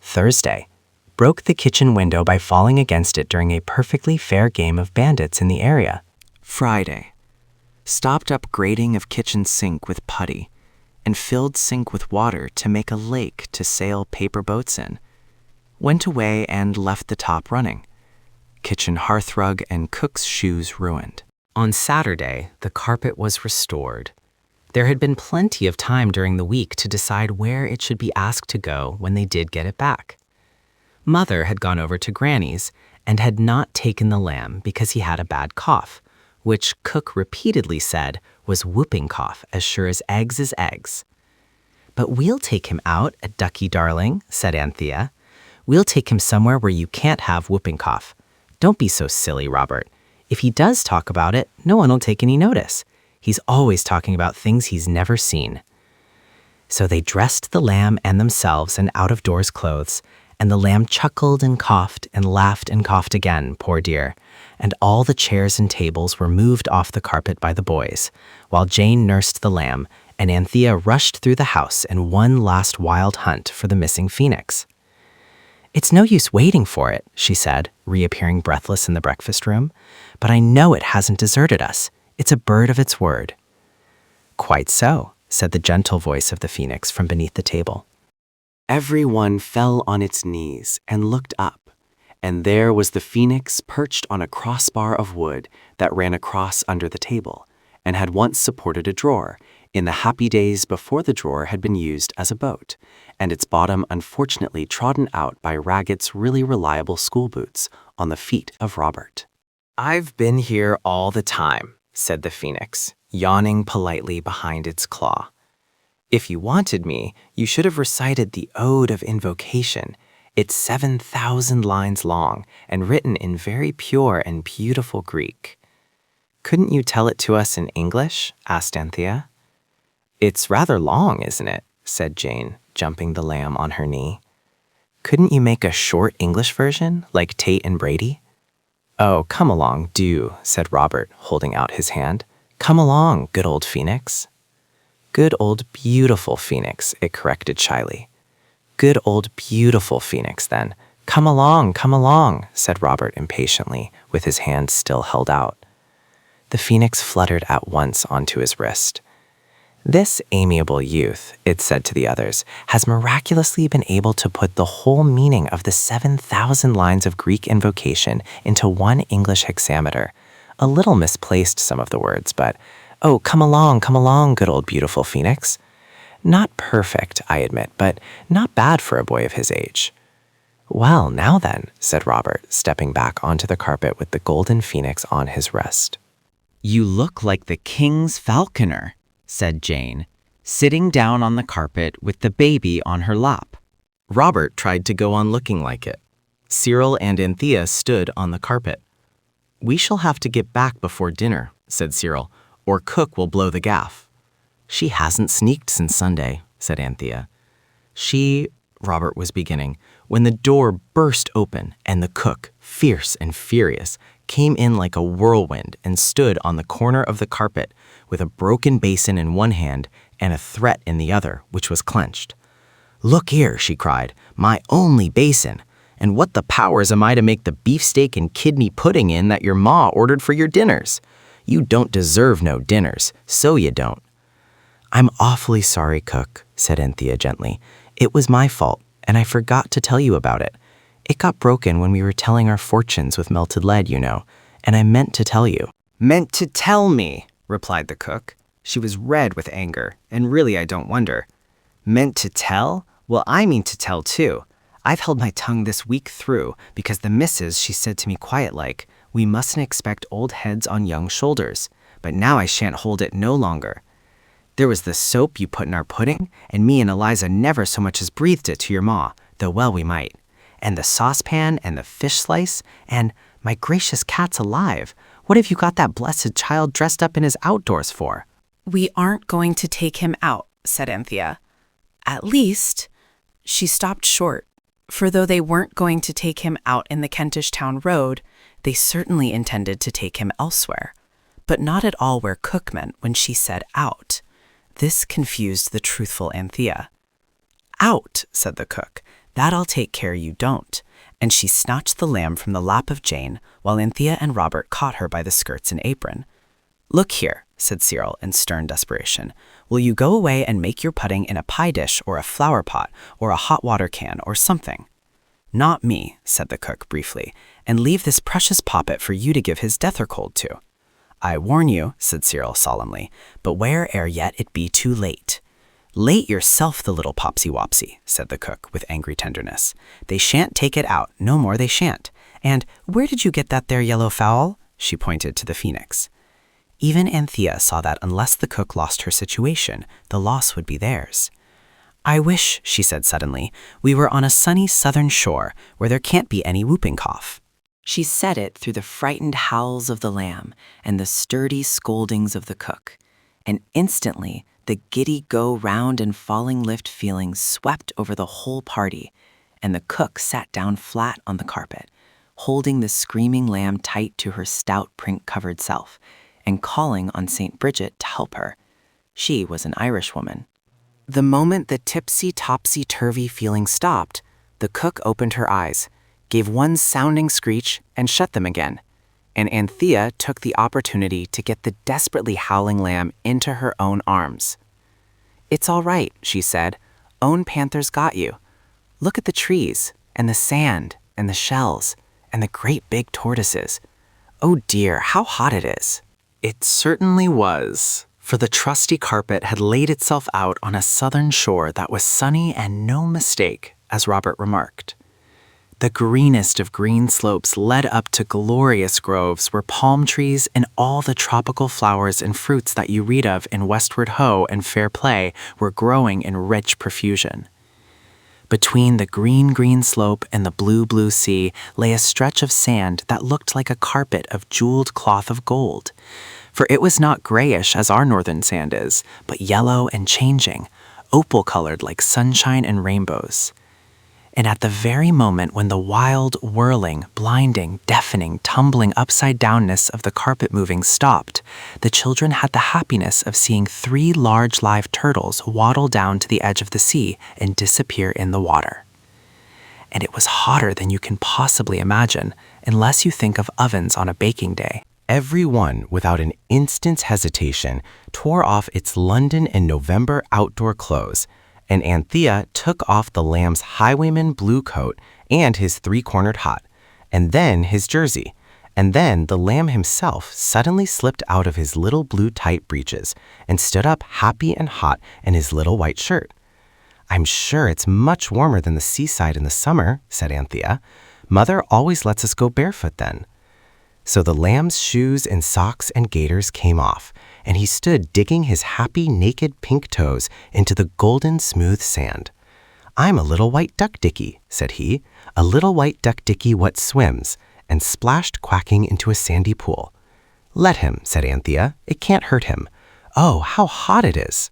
Thursday, broke the kitchen window by falling against it during a perfectly fair game of bandits in the area. Friday, stopped up grating of kitchen sink with putty and filled sink with water to make a lake to sail paper boats in. Went away and left the top running. Kitchen hearthrug and cook's shoes ruined. On Saturday, the carpet was restored. There had been plenty of time during the week to decide where it should be asked to go when they did get it back. Mother had gone over to Granny's and had not taken the lamb because he had a bad cough, which Cook repeatedly said was whooping cough as sure as eggs is eggs. "But we'll take him out, a ducky darling," said Anthea. "We'll take him somewhere where you can't have whooping cough. Don't be so silly, Robert. If he does talk about it, no one will take any notice. He's always talking about things he's never seen." So they dressed the lamb and themselves in out-of-doors clothes, and the lamb chuckled and coughed and coughed again, poor dear, and all the chairs and tables were moved off the carpet by the boys, while Jane nursed the lamb, and Anthea rushed through the house in one last wild hunt for the missing phoenix. "It's no use waiting for it," she said, reappearing breathless in the breakfast room, "but I know it hasn't deserted us. It's a bird of its word." "Quite so," said the gentle voice of the phoenix from beneath the table. Everyone fell on its knees and looked up, and there was the phoenix perched on a crossbar of wood that ran across under the table, and had once supported a drawer, in the happy days before the drawer had been used as a boat, and its bottom unfortunately trodden out by Ragged's really reliable school boots on the feet of Robert. "I've been here all the time," said the phoenix, yawning politely behind its claw. "If you wanted me, you should have recited the Ode of Invocation. It's 7,000 lines long and written in very pure and beautiful Greek." "Couldn't you tell it to us in English?" asked Anthea. "It's rather long, isn't it?" said Jane, jumping the lamb on her knee. "Couldn't you make a short English version, like Tate and Brady?" "Oh, come along, do," said Robert, holding out his hand. "Come along, good old phoenix." "Good old beautiful phoenix," it corrected shyly. "Good old beautiful phoenix, then. Come along," said Robert impatiently, with his hand still held out. The phoenix fluttered at once onto his wrist. "This amiable youth," it said to the others, "has miraculously been able to put the whole meaning of the 7,000 lines of Greek invocation into one English hexameter. A little misplaced, some of the words, but, oh, come along, good old beautiful phoenix. Not perfect, I admit, but not bad for a boy of his age." "Well, now then," said Robert, stepping back onto the carpet with the golden phoenix on his wrist. "You look like the king's falconer," said Jane, sitting down on the carpet with the baby on her lap. Robert tried to go on looking like it. Cyril and Anthea stood on the carpet. "We shall have to get back before dinner," said Cyril, "or cook will blow the gaff." "She hasn't sneaked since Sunday," said Anthea. Robert was beginning, when the door burst open and the cook, fierce and furious, came in like a whirlwind and stood on the corner of the carpet with a broken basin in one hand and a threat in the other, which was clenched. "Look here," she cried, "my only basin. And what the powers am I to make the beefsteak and kidney pudding in that your ma ordered for your dinners? You don't deserve no dinners, so you don't." "I'm awfully sorry, cook," said Anthea gently. "It was my fault, and I forgot to tell you about it. It got broken when we were telling our fortunes with melted lead, you know, and I meant to tell you." "Meant to tell me," replied the cook. She was red with anger, and really I don't wonder. "Meant to tell? Well, I mean to tell too. I've held my tongue this week through because the missus, she said to me quiet like, 'We mustn't expect old heads on young shoulders,' but now I shan't hold it no longer. There was the soap you put in our pudding, and me and Eliza never so much as breathed it to your ma, though well we might. And the saucepan and the fish slice, and, my gracious cats alive, what have you got that blessed child dressed up in his outdoors for?" "We aren't going to take him out," said Anthea. "At least," she stopped short, for though they weren't going to take him out in the Kentish Town Road, they certainly intended to take him elsewhere, but not at all where Cook meant when she said out. This confused the truthful Anthea. "Out," said the cook. "That I'll take care you don't." And she snatched the lamb from the lap of Jane, while Anthea and Robert caught her by the skirts and apron. "Look here," said Cyril in stern desperation. "Will you go away and make your pudding in a pie dish or a flower pot or a hot water can or something?" "Not me," said the cook briefly, "and leave this precious poppet for you to give his death or cold to." "I warn you," said Cyril solemnly, "but where ere yet it be too late." "Late yourself, the little popsy-wopsy," said the cook with angry tenderness. "They shan't take it out, no more they shan't. And where did you get that there yellow fowl?" She pointed to the phoenix. Even Anthea saw that unless the cook lost her situation, the loss would be theirs. "I wish," she said suddenly, "we were on a sunny southern shore where there can't be any whooping cough." She said it through the frightened howls of the lamb and the sturdy scoldings of the cook, and instantly the giddy go round and falling lift feeling swept over the whole party, and the cook sat down flat on the carpet, holding the screaming lamb tight to her stout print-covered self, and calling on St. Bridget to help her. She was an Irishwoman. The moment the tipsy-topsy-turvy feeling stopped, the cook opened her eyes, gave one sounding screech, and shut them again, and Anthea took the opportunity to get the desperately howling lamb into her own arms. "It's all right," she said. "Own Panther's got you. Look at the trees, and the sand, and the shells, and the great big tortoises. Oh dear, how hot it is." It certainly was, for the trusty carpet had laid itself out on a southern shore that was sunny and no mistake, as Robert remarked. The greenest of green slopes led up to glorious groves where palm trees and all the tropical flowers and fruits that you read of in Westward Ho and Fair Play were growing in rich profusion. Between the green slope and the blue sea lay a stretch of sand that looked like a carpet of jeweled cloth of gold, for it was not grayish as our northern sand is, but yellow and changing, opal-colored like sunshine and rainbows. And at the very moment when the wild, whirling, blinding, deafening, tumbling upside-downness of the carpet moving stopped, the children had the happiness of seeing 3 large live turtles waddle down to the edge of the sea and disappear in the water. And it was hotter than you can possibly imagine, unless you think of ovens on a baking day. Every one, without an instant's hesitation, tore off its London and November outdoor clothes, and Anthea took off the lamb's highwayman blue coat and his 3-cornered hat, and then his jersey, and then the lamb himself suddenly slipped out of his little blue tight breeches and stood up happy and hot in his little white shirt. "I'm sure it's much warmer than the seaside in the summer," said Anthea. "Mother always lets us go barefoot then." So the lamb's shoes and socks and gaiters came off, and he stood digging his happy, naked pink toes into the golden, smooth sand. "I'm a little white duck dicky," said he, "a little white duck dicky what swims," and splashed quacking into a sandy pool. "Let him," said Anthea. "It can't hurt him. Oh, how hot it is."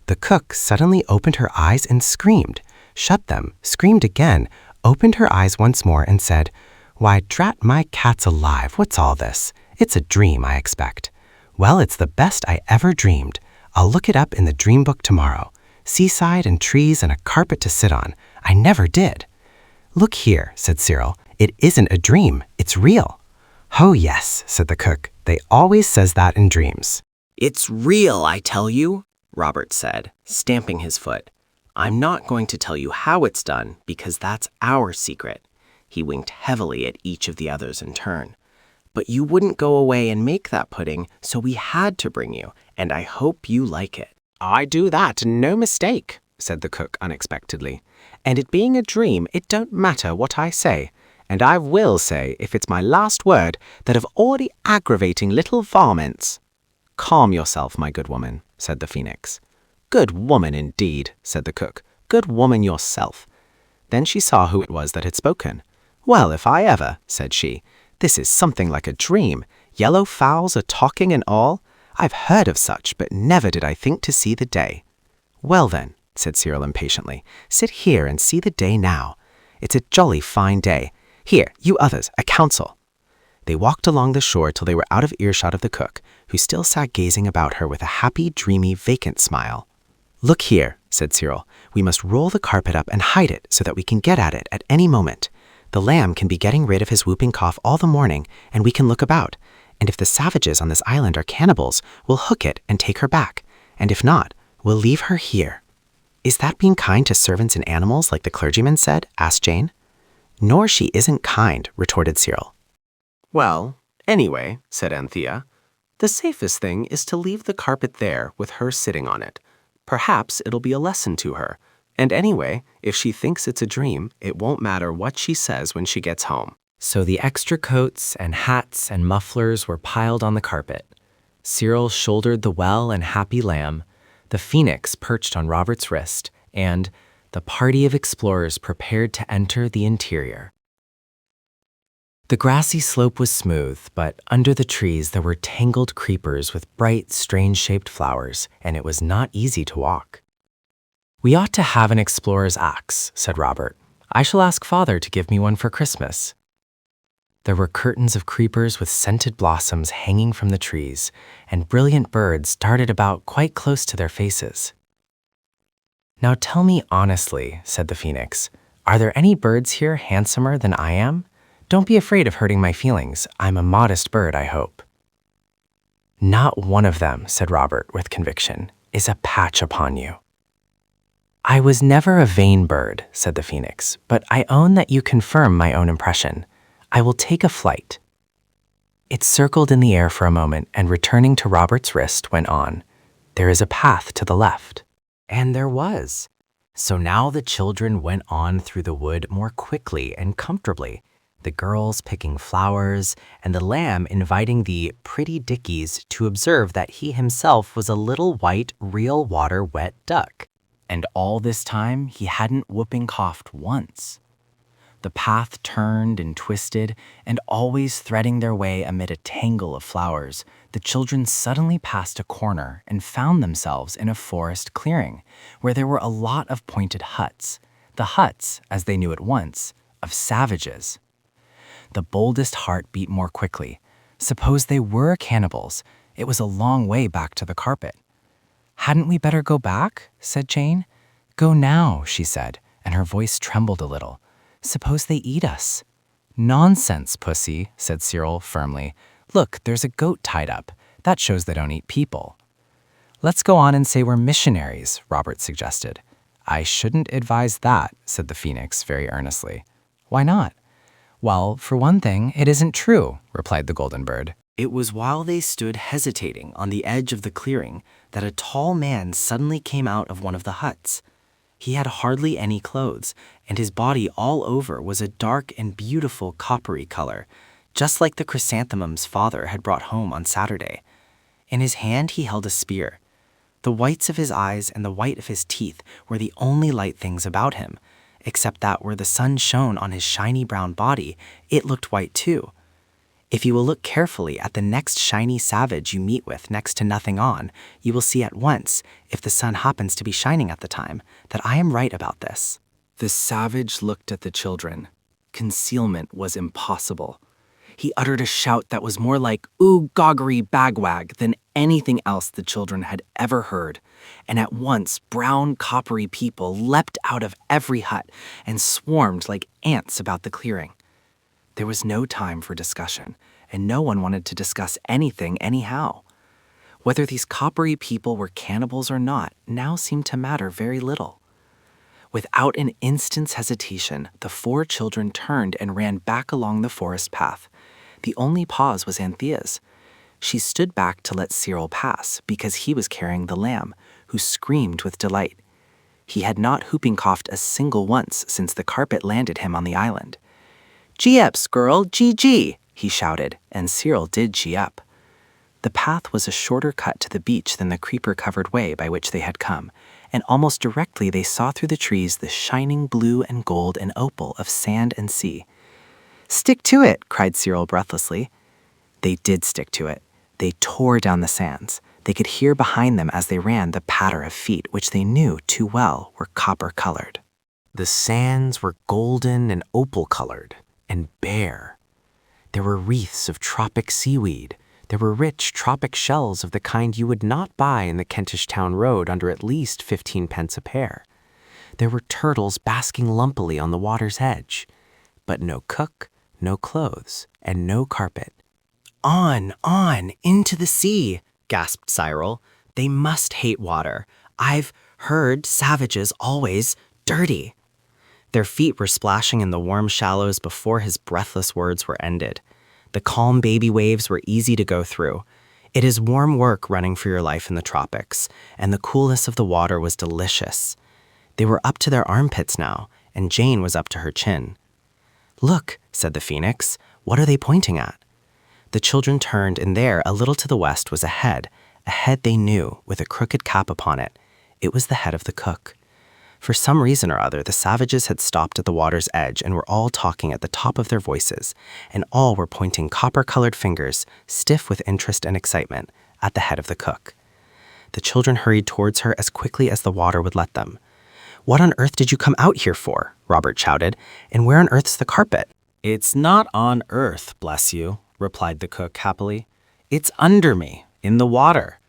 The cook suddenly opened her eyes and screamed, shut them, screamed again, opened her eyes once more, and said, "Why, drat my cats alive, what's all this? It's a dream, I expect. Well, it's the best I ever dreamed. I'll look it up in the dream book tomorrow. Seaside and trees and a carpet to sit on. I never did." "Look here," said Cyril. "It isn't a dream, it's real." "Oh yes," said the cook. "They always says that in dreams." "It's real, I tell you," Robert said, stamping his foot. "I'm not going to tell you how it's done, because that's our secret." He winked heavily at each of the others in turn. But you wouldn't go away and make that pudding, so we had to bring you, and I hope you like it." "I do that, no mistake," said the cook unexpectedly. "And it being a dream, it don't matter what I say. And I will say, if it's my last word, that of all the aggravating little varmints—" "Calm yourself, my good woman," said the Phoenix. "Good woman, indeed," said the cook. "Good woman yourself." Then she saw who it was that had spoken. "Well, if I ever," said she, "this is something like a dream. Yellow fowls are talking and all. I've heard of such, but never did I think to see the day." "Well then," said Cyril impatiently, "sit here and see the day now. It's a jolly fine day. Here, you others, a council." They walked along the shore till they were out of earshot of the cook, who still sat gazing about her with a happy, dreamy, vacant smile. "Look here," said Cyril, "we must roll the carpet up and hide it so that we can get at it at any moment. The lamb can be getting rid of his whooping cough all the morning, and we can look about. And if the savages on this island are cannibals, we'll hook it and take her back. And if not, we'll leave her here." "Is that being kind to servants and animals, like the clergyman said?" asked Jane. "Nor she isn't kind," retorted Cyril. "Well, anyway," said Anthea, "the safest thing is to leave the carpet there with her sitting on it. Perhaps it'll be a lesson to her. And anyway, if she thinks it's a dream, it won't matter what she says when she gets home." So the extra coats and hats and mufflers were piled on the carpet. Cyril shouldered the well and happy lamb, the Phoenix perched on Robert's wrist, and the party of explorers prepared to enter the interior. The grassy slope was smooth, but under the trees there were tangled creepers with bright, strange-shaped flowers, and it was not easy to walk. "We ought to have an explorer's axe," said Robert. "I shall ask Father to give me one for Christmas." There were curtains of creepers with scented blossoms hanging from the trees, and brilliant birds darted about quite close to their faces. "Now tell me honestly," said the Phoenix, "are there any birds here handsomer than I am? Don't be afraid of hurting my feelings. I'm a modest bird, I hope." "Not one of them," said Robert with conviction, "is a patch upon you." "I was never a vain bird," said the Phoenix, "but I own that you confirm my own impression. I will take a flight." It circled in the air for a moment and, returning to Robert's wrist, went on, "There is a path to the left." And there was. So now the children went on through the wood more quickly and comfortably, the girls picking flowers, and the lamb inviting the pretty dickies to observe that he himself was a little white, real water wet duck. And all this time he hadn't whooping coughed once. The path turned and twisted, and always threading their way amid a tangle of flowers, the children suddenly passed a corner and found themselves in a forest clearing, where there were a lot of pointed huts, the huts, as they knew at once, of savages. The boldest heart beat more quickly. Suppose they were cannibals? It was a long way back to the carpet. "Hadn't we better go back?" said Jane. "Go now," she said, and her voice trembled a little. "Suppose they eat us." "Nonsense, pussy," said Cyril firmly. "Look, there's a goat tied up. That shows they don't eat people." "Let's go on and say we're missionaries," Robert suggested. "I shouldn't advise that," said the Phoenix very earnestly. "Why not?" "Well, for one thing, it isn't true," replied the golden bird. It was while they stood hesitating on the edge of the clearing that a tall man suddenly came out of one of the huts. He had hardly any clothes, and his body all over was a dark and beautiful coppery color, just like the chrysanthemums Father had brought home on Saturday. In his hand he held a spear. The whites of his eyes and the white of his teeth were the only light things about him, except that where the sun shone on his shiny brown body, it looked white too. If you will look carefully at the next shiny savage you meet with next to nothing on, you will see at once, if the sun happens to be shining at the time, that I am right about this. The savage looked at the children. Concealment was impossible. He uttered a shout that was more like "ooh goggery bagwag" than anything else the children had ever heard, and at once brown coppery people leapt out of every hut and swarmed like ants about the clearing. There was no time for discussion, and no one wanted to discuss anything anyhow. Whether these coppery people were cannibals or not now seemed to matter very little. Without an instant's hesitation, the 4 children turned and ran back along the forest path. The only pause was Anthea's. She stood back to let Cyril pass because he was carrying the lamb, who screamed with delight. He had not whooping coughed a single once since the carpet landed him on the island. "Gee-ups, girl, gee-gee," he shouted, and Cyril did gee up. The path was a shorter cut to the beach than the creeper-covered way by which they had come, and almost directly they saw through the trees the shining blue and gold and opal of sand and sea. "Stick to it," cried Cyril breathlessly. They did stick to it. They tore down the sands. They could hear behind them as they ran the patter of feet, which they knew too well were copper-colored. The sands were golden and opal-colored, and bare. There were wreaths of tropic seaweed. There were rich tropic shells of the kind you would not buy in the Kentish Town Road under at least 15 pence a pair. There were turtles basking lumpily on the water's edge, but no cook, no clothes, and no carpet. On, into the sea, gasped Cyril. They must hate water. I've heard savages always dirty. Their feet were splashing in the warm shallows before his breathless words were ended. The calm baby waves were easy to go through. It is warm work running for your life in the tropics, and the coolness of the water was delicious. They were up to their armpits now, and Jane was up to her chin. "Look," said the phoenix. "What are they pointing at?" The children turned, and there, a little to the west, was a head they knew, with a crooked cap upon it. It was the head of the cook. For some reason or other, the savages had stopped at the water's edge and were all talking at the top of their voices, and all were pointing copper-colored fingers, stiff with interest and excitement, at the head of the cook. The children hurried towards her as quickly as the water would let them. "What on earth did you come out here for?" Robert shouted. "And where on earth's the carpet?" "It's not on earth, bless you," replied the cook happily. "It's under me, in the water.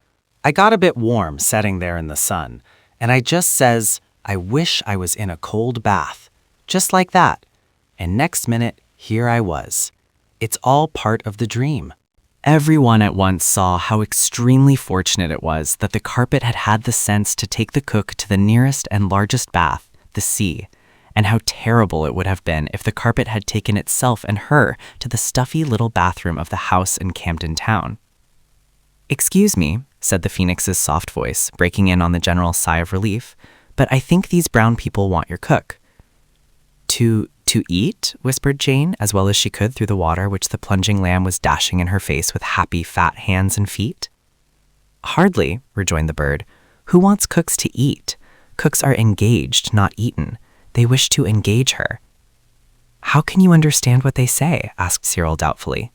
I got a bit warm setting there in the sun, and I just says, I wish I was in a cold bath. Just like that. And next minute, here I was. It's all part of the dream." Everyone at once saw how extremely fortunate it was that the carpet had had the sense to take the cook to the nearest and largest bath, the sea, and how terrible it would have been if the carpet had taken itself and her to the stuffy little bathroom of the house in Camden Town. "Excuse me," said the phoenix's soft voice, breaking in on the general sigh of relief, "but I think these brown people want your cook." To eat?" whispered Jane, as well as she could through the water which the plunging lamb was dashing in her face with happy, fat hands and feet. "Hardly," rejoined the bird. "Who wants cooks to eat? Cooks are engaged, not eaten. They wish to engage her." "How can you understand what they say?" asked Cyril doubtfully.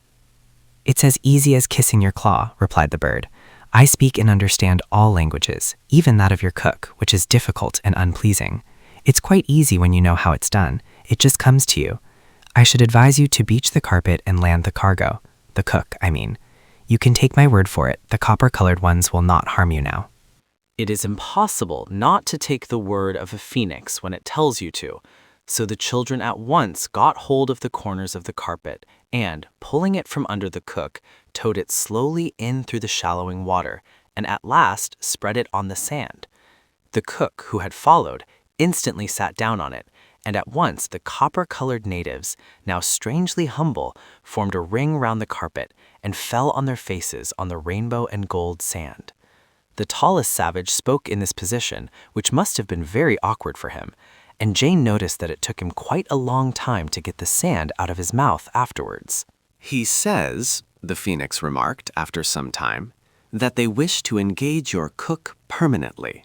"It's as easy as kissing your claw," replied the bird. "I speak and understand all languages, even that of your cook, which is difficult and unpleasing. It's quite easy when you know how it's done. It just comes to you. I should advise you to beach the carpet and land the cargo. The cook, I mean. You can take my word for it, the copper-colored ones will not harm you now." It is impossible not to take the word of a phoenix when it tells you to, so the children at once got hold of the corners of the carpet and, pulling it from under the cook, towed it slowly in through the shallowing water, and at last spread it on the sand. The cook, who had followed, instantly sat down on it, and at once the copper-colored natives, now strangely humble, formed a ring round the carpet and fell on their faces on the rainbow and gold sand. The tallest savage spoke in this position, which must have been very awkward for him, and Jane noticed that it took him quite a long time to get the sand out of his mouth afterwards. "He says," the phoenix remarked after some time, "that they wish to engage your cook permanently."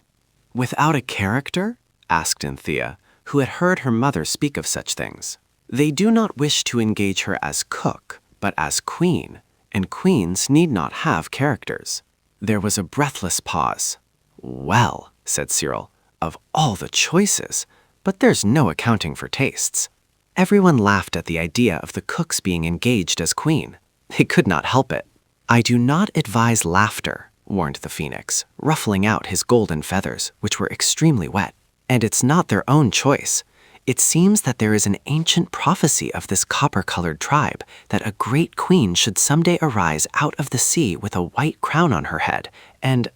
"Without a character?" asked Anthea, who had heard her mother speak of such things. "They do not wish to engage her as cook, but as queen, and queens need not have characters." There was a breathless pause. "Well," said Cyril, "of all the choices, but there's no accounting for tastes." Everyone laughed at the idea of the cook's being engaged as queen. They could not help it. "I do not advise laughter," warned the phoenix, ruffling out his golden feathers, which were extremely wet. "And it's not their own choice. It seems that there is an ancient prophecy of this copper-colored tribe that a great queen should someday arise out of the sea with a white crown on her head, and,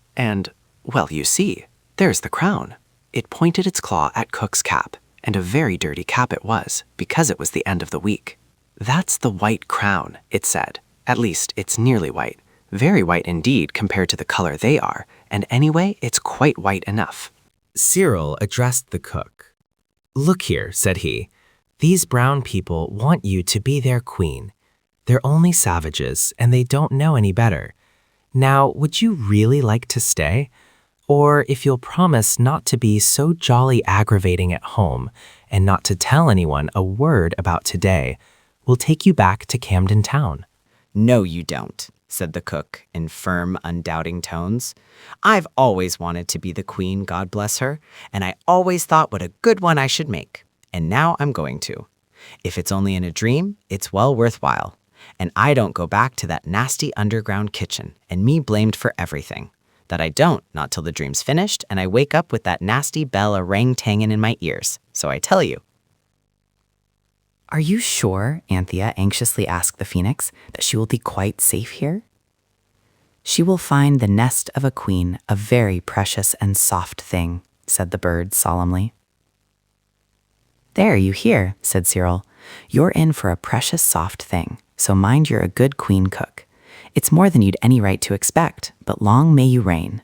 well, you see, there's the crown." It pointed its claw at Cook's cap, and a very dirty cap it was, because it was the end of the week. That's the white crown, it said. At least, it's nearly white. Very white indeed compared to the color they are, and anyway, it's quite white enough. Cyril addressed the cook. "Look here," said he. "These brown people want you to be their queen. They're only savages, and they don't know any better. Now, would you really like to stay? Or if you'll promise not to be so jolly aggravating at home and not to tell anyone a word about today, we'll take you back to Camden Town." "No, you don't," said the cook in firm, undoubting tones. "I've always wanted to be the queen, God bless her, and I always thought what a good one I should make. And now I'm going to. If it's only in a dream, it's well worthwhile. And I don't go back to that nasty underground kitchen and me blamed for everything. That I don't, not till the dream's finished and I wake up with that nasty bell orang-tangin' in my ears. So I tell you." "Are you sure," Anthea anxiously asked the phoenix, "that she will be quite safe here?" "She will find the nest of a queen a very precious and soft thing," said the bird solemnly. "There, you hear," said Cyril. "You're in for a precious soft thing, so mind you're a good queen cook. It's more than you'd any right to expect, but long may you reign."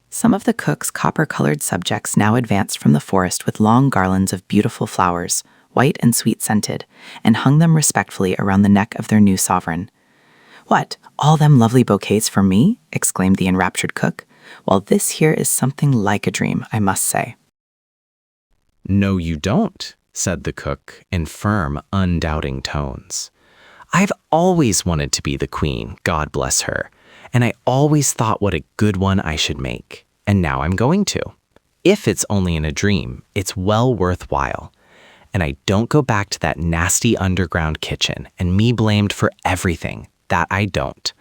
Some of the cook's copper-colored subjects now advanced from the forest with long garlands of beautiful flowers, white and sweet-scented, and hung them respectfully around the neck of their new sovereign. "What, all them lovely bouquets for me?" exclaimed the enraptured cook. "Well, this here is something like a dream, I must say." "No, you don't," said the cook in firm, undoubting tones. "I've always wanted to be the queen, God bless her, and I always thought what a good one I should make, and now I'm going to. If it's only in a dream, it's well worthwhile. And I don't go back to that nasty underground kitchen and me blamed for everything. That I don't.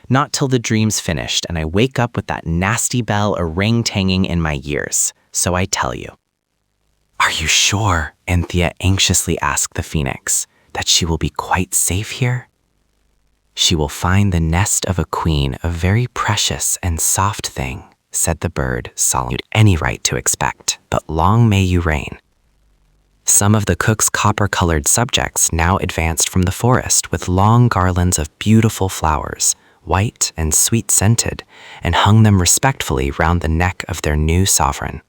Not till the dream's finished and I wake up with that nasty bell orang-tanging in my ears. So I tell you." "Are you sure," Anthea anxiously asked the phoenix, "that she will be quite safe here?" "She will find the nest of a queen a very precious and soft thing," said the bird solemnly. "You'd any right to expect, but long may you reign." Some of the cook's copper-colored subjects now advanced from the forest with long garlands of beautiful flowers, white and sweet-scented, and hung them respectfully round the neck of their new sovereign.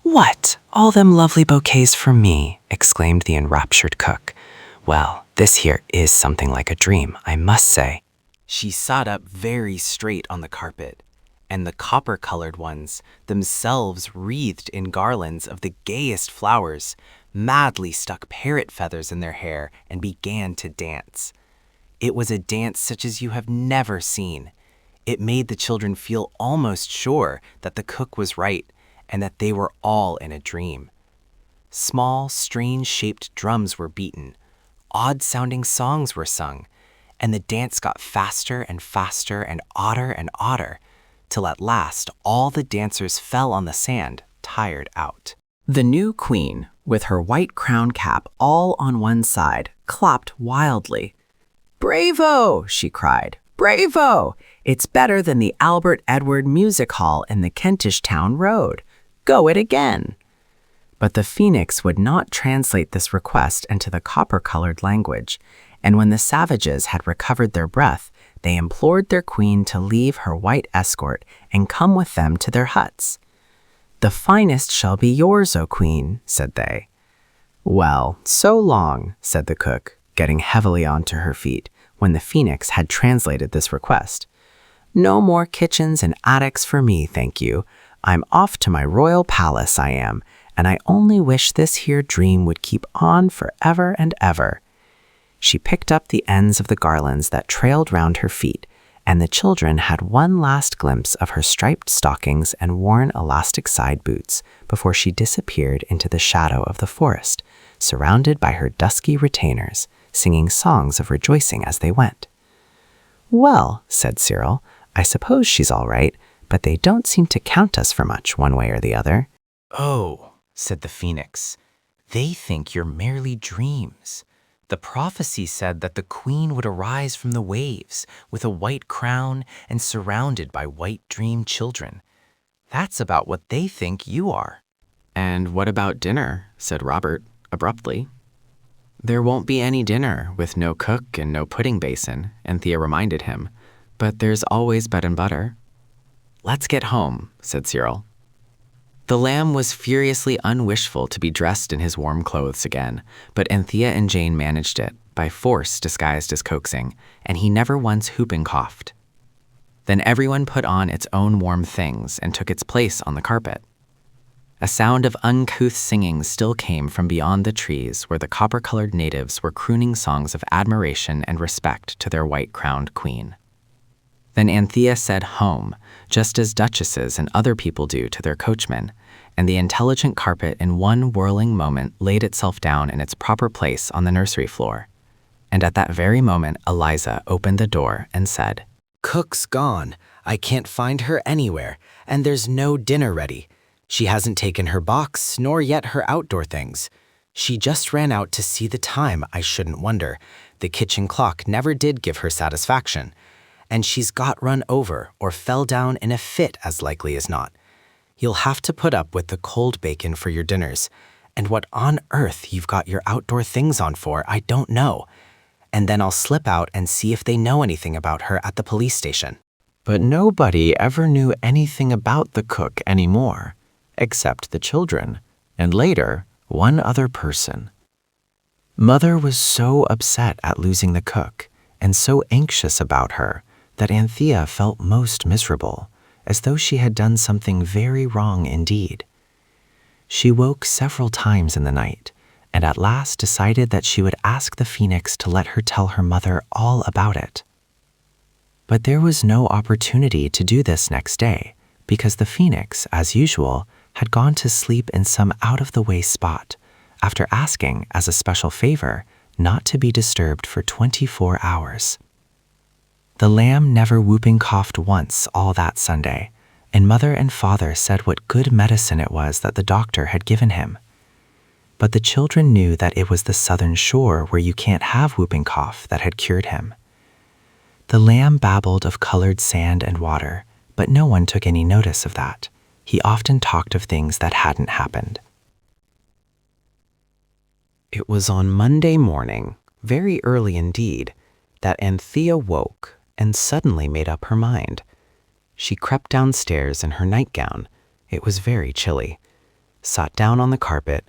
"What, all them lovely bouquets for me?" exclaimed the enraptured cook. "Well, this here is something like a dream, I must say." She sat up very straight on the carpet, and the copper-colored ones, themselves wreathed in garlands of the gayest flowers, madly stuck parrot feathers in their hair and began to dance. It was a dance such as you have never seen. It made the children feel almost sure that the cook was right and that they were all in a dream. Small, strange-shaped drums were beaten, odd-sounding songs were sung, and the dance got faster and faster and odder, till at last all the dancers fell on the sand, tired out. The new queen, with her white crown cap all on one side, clapped wildly. "Bravo!" she cried. "Bravo! It's better than the Albert Edward Music Hall in the Kentish Town Road. Go it again." But the phoenix would not translate this request into the copper-colored language, and when the savages had recovered their breath, they implored their queen to leave her white escort and come with them to their huts. "The finest shall be yours, O queen," said they. "Well, so long," said the cook, getting heavily onto her feet when the phoenix had translated this request. "No more kitchens and attics for me, thank you. I'm off to my royal palace, I am, and I only wish this here dream would keep on forever and ever." She picked up the ends of the garlands that trailed round her feet, and the children had one last glimpse of her striped stockings and worn elastic side boots before she disappeared into the shadow of the forest, surrounded by her dusky retainers, singing songs of rejoicing as they went. "Well," said Cyril, "I suppose she's all right, but they don't seem to count us for much one way or the other." "Oh," said the phoenix, "they think you're merely dreams. The prophecy said that the queen would arise from the waves with a white crown and surrounded by white dream children. That's about what they think you are." "And what about dinner?" said Robert, abruptly. There won't be any dinner with no cook and no pudding basin, Anthea reminded him, but there's always bread and butter. Let's get home, said Cyril. The lamb was furiously unwishful to be dressed in his warm clothes again, but Anthea and Jane managed it, by force disguised as coaxing, and he never once whooping coughed. Then everyone put on its own warm things and took its place on the carpet. A sound of uncouth singing still came from beyond the trees where the copper-colored natives were crooning songs of admiration and respect to their white-crowned queen. Then Anthea said home, just as duchesses and other people do to their coachmen, and the intelligent carpet in one whirling moment laid itself down in its proper place on the nursery floor. And at that very moment, Eliza opened the door and said, Cook's gone. I can't find her anywhere, and there's no dinner ready. She hasn't taken her box, nor yet her outdoor things. She just ran out to see the time, I shouldn't wonder. The kitchen clock never did give her satisfaction. And she's got run over or fell down in a fit as likely as not. You'll have to put up with the cold bacon for your dinners. And what on earth you've got your outdoor things on for, I don't know. And then I'll slip out and see if they know anything about her at the police station. But nobody ever knew anything about the cook anymore, except the children, and later, one other person. Mother was so upset at losing the cook, and so anxious about her, that Anthea felt most miserable, as though she had done something very wrong indeed. She woke several times in the night, and at last decided that she would ask the phoenix to let her tell her mother all about it. But there was no opportunity to do this next day, because the phoenix, as usual, had gone to sleep in some out-of-the-way spot, after asking, as a special favor, not to be disturbed for 24 hours. The lamb never whooping coughed once all that Sunday, and mother and father said what good medicine it was that the doctor had given him. But the children knew that it was the southern shore where you can't have whooping cough that had cured him. The lamb babbled of colored sand and water, but no one took any notice of that. He often talked of things that hadn't happened. It was on Monday morning, very early indeed, that Anthea woke and suddenly made up her mind. She crept downstairs in her nightgown, it was very chilly, sat down on the carpet,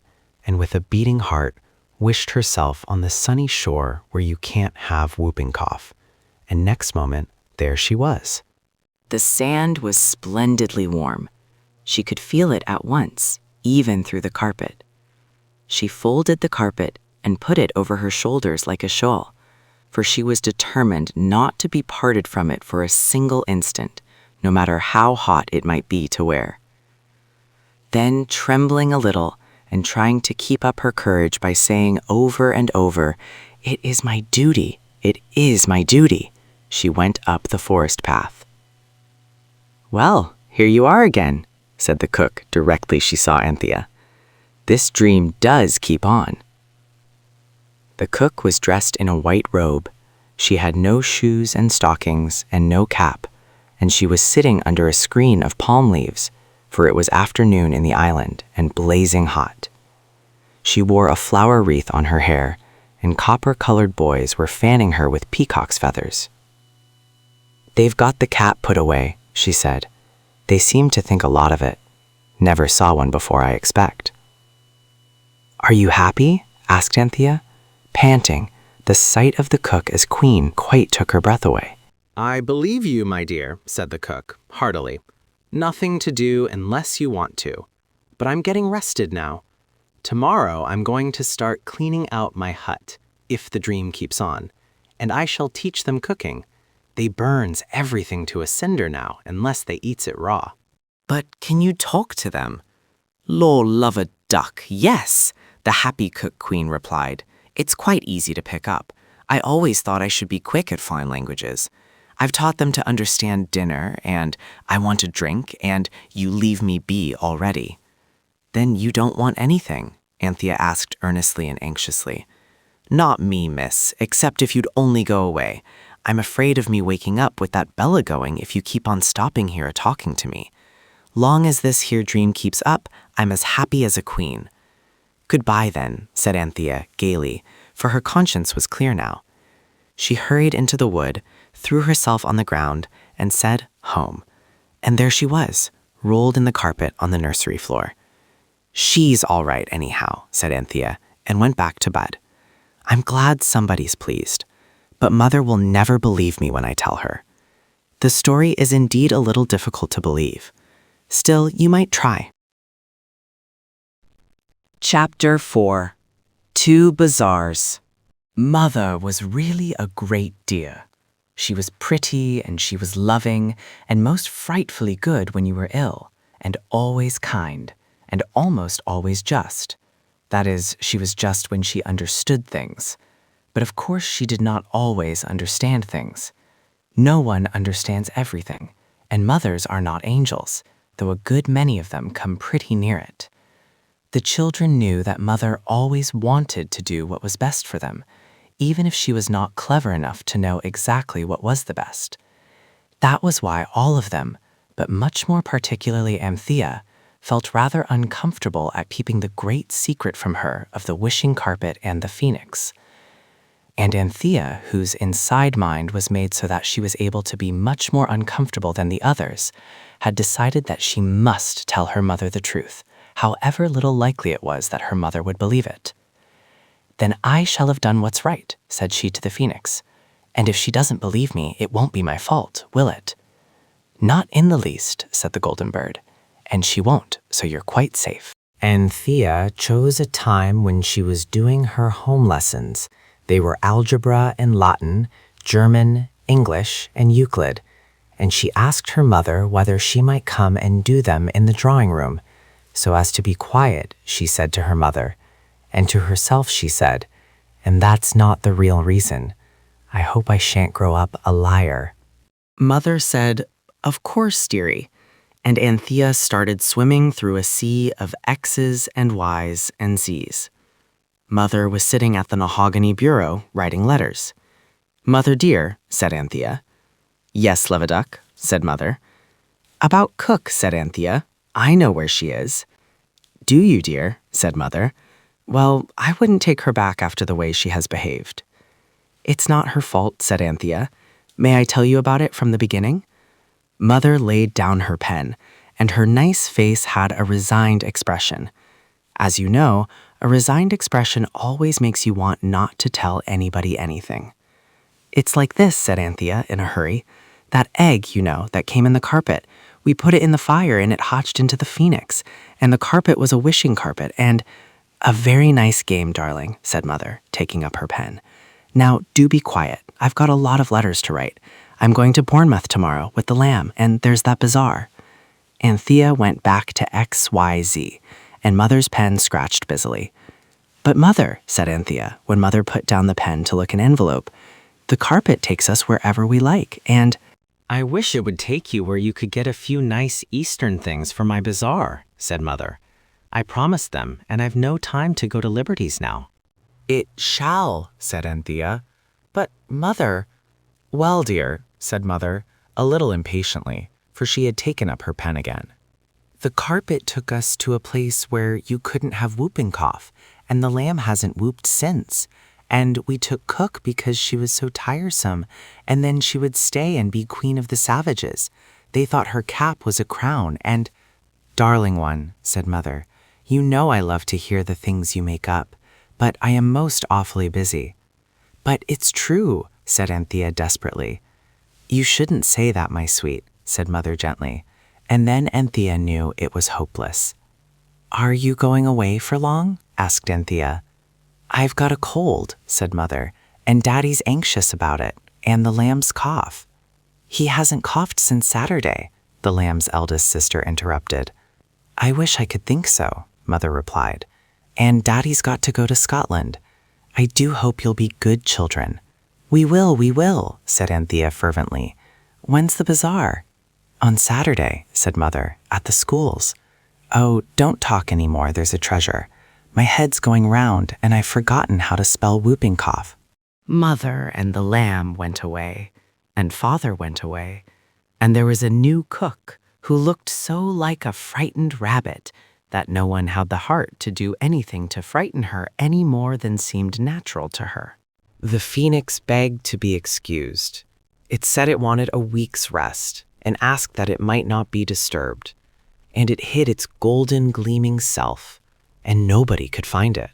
and with a beating heart, wished herself on the sunny shore where you can't have whooping cough. And next moment, there she was. The sand was splendidly warm. She could feel it at once, even through the carpet. She folded the carpet and put it over her shoulders like a shawl, for she was determined not to be parted from it for a single instant, no matter how hot it might be to wear. Then, trembling a little and trying to keep up her courage by saying over and over, "It is my duty, it is my duty," she went up the forest path. "Well, here you are again," said the cook directly she saw Anthea. "This dream does keep on." The cook was dressed in a white robe. She had no shoes and stockings and no cap, and she was sitting under a screen of palm leaves, for it was afternoon in the island and blazing hot. She wore a flower wreath on her hair, and copper-colored boys were fanning her with peacock's feathers. "They've got the cap put away," she said. "They seem to think a lot of it. Never saw one before, I expect." "Are you happy?" asked Anthea. Panting, the sight of the cook as queen quite took her breath away. "I believe you, my dear," said the cook, heartily. "Nothing to do unless you want to. But I'm getting rested now. Tomorrow I'm going to start cleaning out my hut, if the dream keeps on, and I shall teach them cooking. They burns everything to a cinder now, unless they eats it raw." "But can you talk to them?" "Lor love a duck, yes," the happy cook queen replied. "It's quite easy to pick up. I always thought I should be quick at foreign languages. I've taught them to understand dinner, and I want a drink, and you leave me be already." "Then you don't want anything?" Anthea asked earnestly and anxiously. "Not me, miss, except if you'd only go away. I'm afraid of me waking up with that Bella going if you keep on stopping here a talking to me. Long as this here dream keeps up, I'm as happy as a queen." "Goodbye then," said Anthea gaily, for her conscience was clear now. She hurried into the wood, threw herself on the ground, and said, "Home." And there she was, rolled in the carpet on the nursery floor. "She's all right anyhow," said Anthea, and went back to bed. "I'm glad somebody's pleased, but Mother will never believe me when I tell her." The story is indeed a little difficult to believe. Still, you might try. Chapter 4. 2 Bazaars. Mother was really a great dear. She was pretty and she was loving and most frightfully good when you were ill, and always kind, and almost always just. That is, she was just when she understood things. But of course she did not always understand things. No one understands everything, and mothers are not angels, though a good many of them come pretty near it. The children knew that Mother always wanted to do what was best for them, even if she was not clever enough to know exactly what was the best. That was why all of them, but much more particularly Anthea, felt rather uncomfortable at keeping the great secret from her of the wishing carpet and the phoenix. And Anthea, whose inside mind was made so that she was able to be much more uncomfortable than the others, had decided that she must tell her mother the truth, however little likely it was that her mother would believe it. "Then I shall have done what's right," said she to the phoenix. "And if she doesn't believe me, it won't be my fault, will it?" "Not in the least," said the golden bird. "And she won't, so you're quite safe." Anthea chose a time when she was doing her home lessons. They were algebra and Latin, German, English, and Euclid, and she asked her mother whether she might come and do them in the drawing room. So as to be quiet, she said to her mother, and to herself she said, "And that's not the real reason. I hope I shan't grow up a liar." Mother said, "Of course, dearie," and Anthea started swimming through a sea of X's and Y's and Z's. Mother was sitting at the mahogany bureau writing letters. "Mother dear," said Anthea. "Yes, Levaduck," said Mother. "About Cook," said Anthea. "I know where she is." "Do you, dear?" said Mother. "Well, I wouldn't take her back after the way she has behaved." "It's not her fault," said Anthea. "May I tell you about it from the beginning?" Mother laid down her pen, and her nice face had a resigned expression. As you know, a resigned expression always makes you want not to tell anybody anything. "It's like this," said Anthea in a hurry. "That egg, you know, that came in the carpet. We put it in the fire and it hatched into the phoenix, and the carpet was a wishing carpet, and—" "A very nice game, darling," said Mother, taking up her pen. "Now, do be quiet. I've got a lot of letters to write. I'm going to Bournemouth tomorrow with the lamb, and there's that bazaar." Anthea went back to XYZ, and Mother's pen scratched busily. "But Mother," said Anthea, when Mother put down the pen to look an envelope, "the carpet takes us wherever we like, and—" I wish it would take you where you could get a few nice Eastern things for my bazaar, said Mother. I promised them, and I've no time to go to Liberty's now. "It shall," said Anthea. "But, Mother—" "Well, dear," said Mother, a little impatiently, for she had taken up her pen again. "The carpet took us to a place where you couldn't have whooping cough, and the lamb hasn't whooped since. And we took Cook because she was so tiresome, and then she would stay and be queen of the savages. They thought her cap was a crown, and—" "Darling one," said Mother, "you know I love to hear the things you make up, but I am most awfully busy." "But it's true," said Anthea desperately. "You shouldn't say that, my sweet," said Mother gently, and then Anthea knew it was hopeless. "Are you going away for long?" asked Anthea. "I've got a cold," said Mother, "and Daddy's anxious about it, and the lamb's cough." "He hasn't coughed since Saturday," the lamb's eldest sister interrupted. "I wish I could think so," Mother replied. "And Daddy's got to go to Scotland. I do hope you'll be good children." We will," said Anthea fervently. "When's the bazaar?" "On Saturday," said Mother, "at the schools." "Oh, don't talk any more, there's a treasure. My head's going round, and I've forgotten how to spell whooping cough." Mother and the lamb went away, and Father went away, and there was a new cook who looked so like a frightened rabbit that no one had the heart to do anything to frighten her any more than seemed natural to her. The phoenix begged to be excused. It said it wanted a week's rest and asked that it might not be disturbed. And it hid its golden gleaming self, and nobody could find it.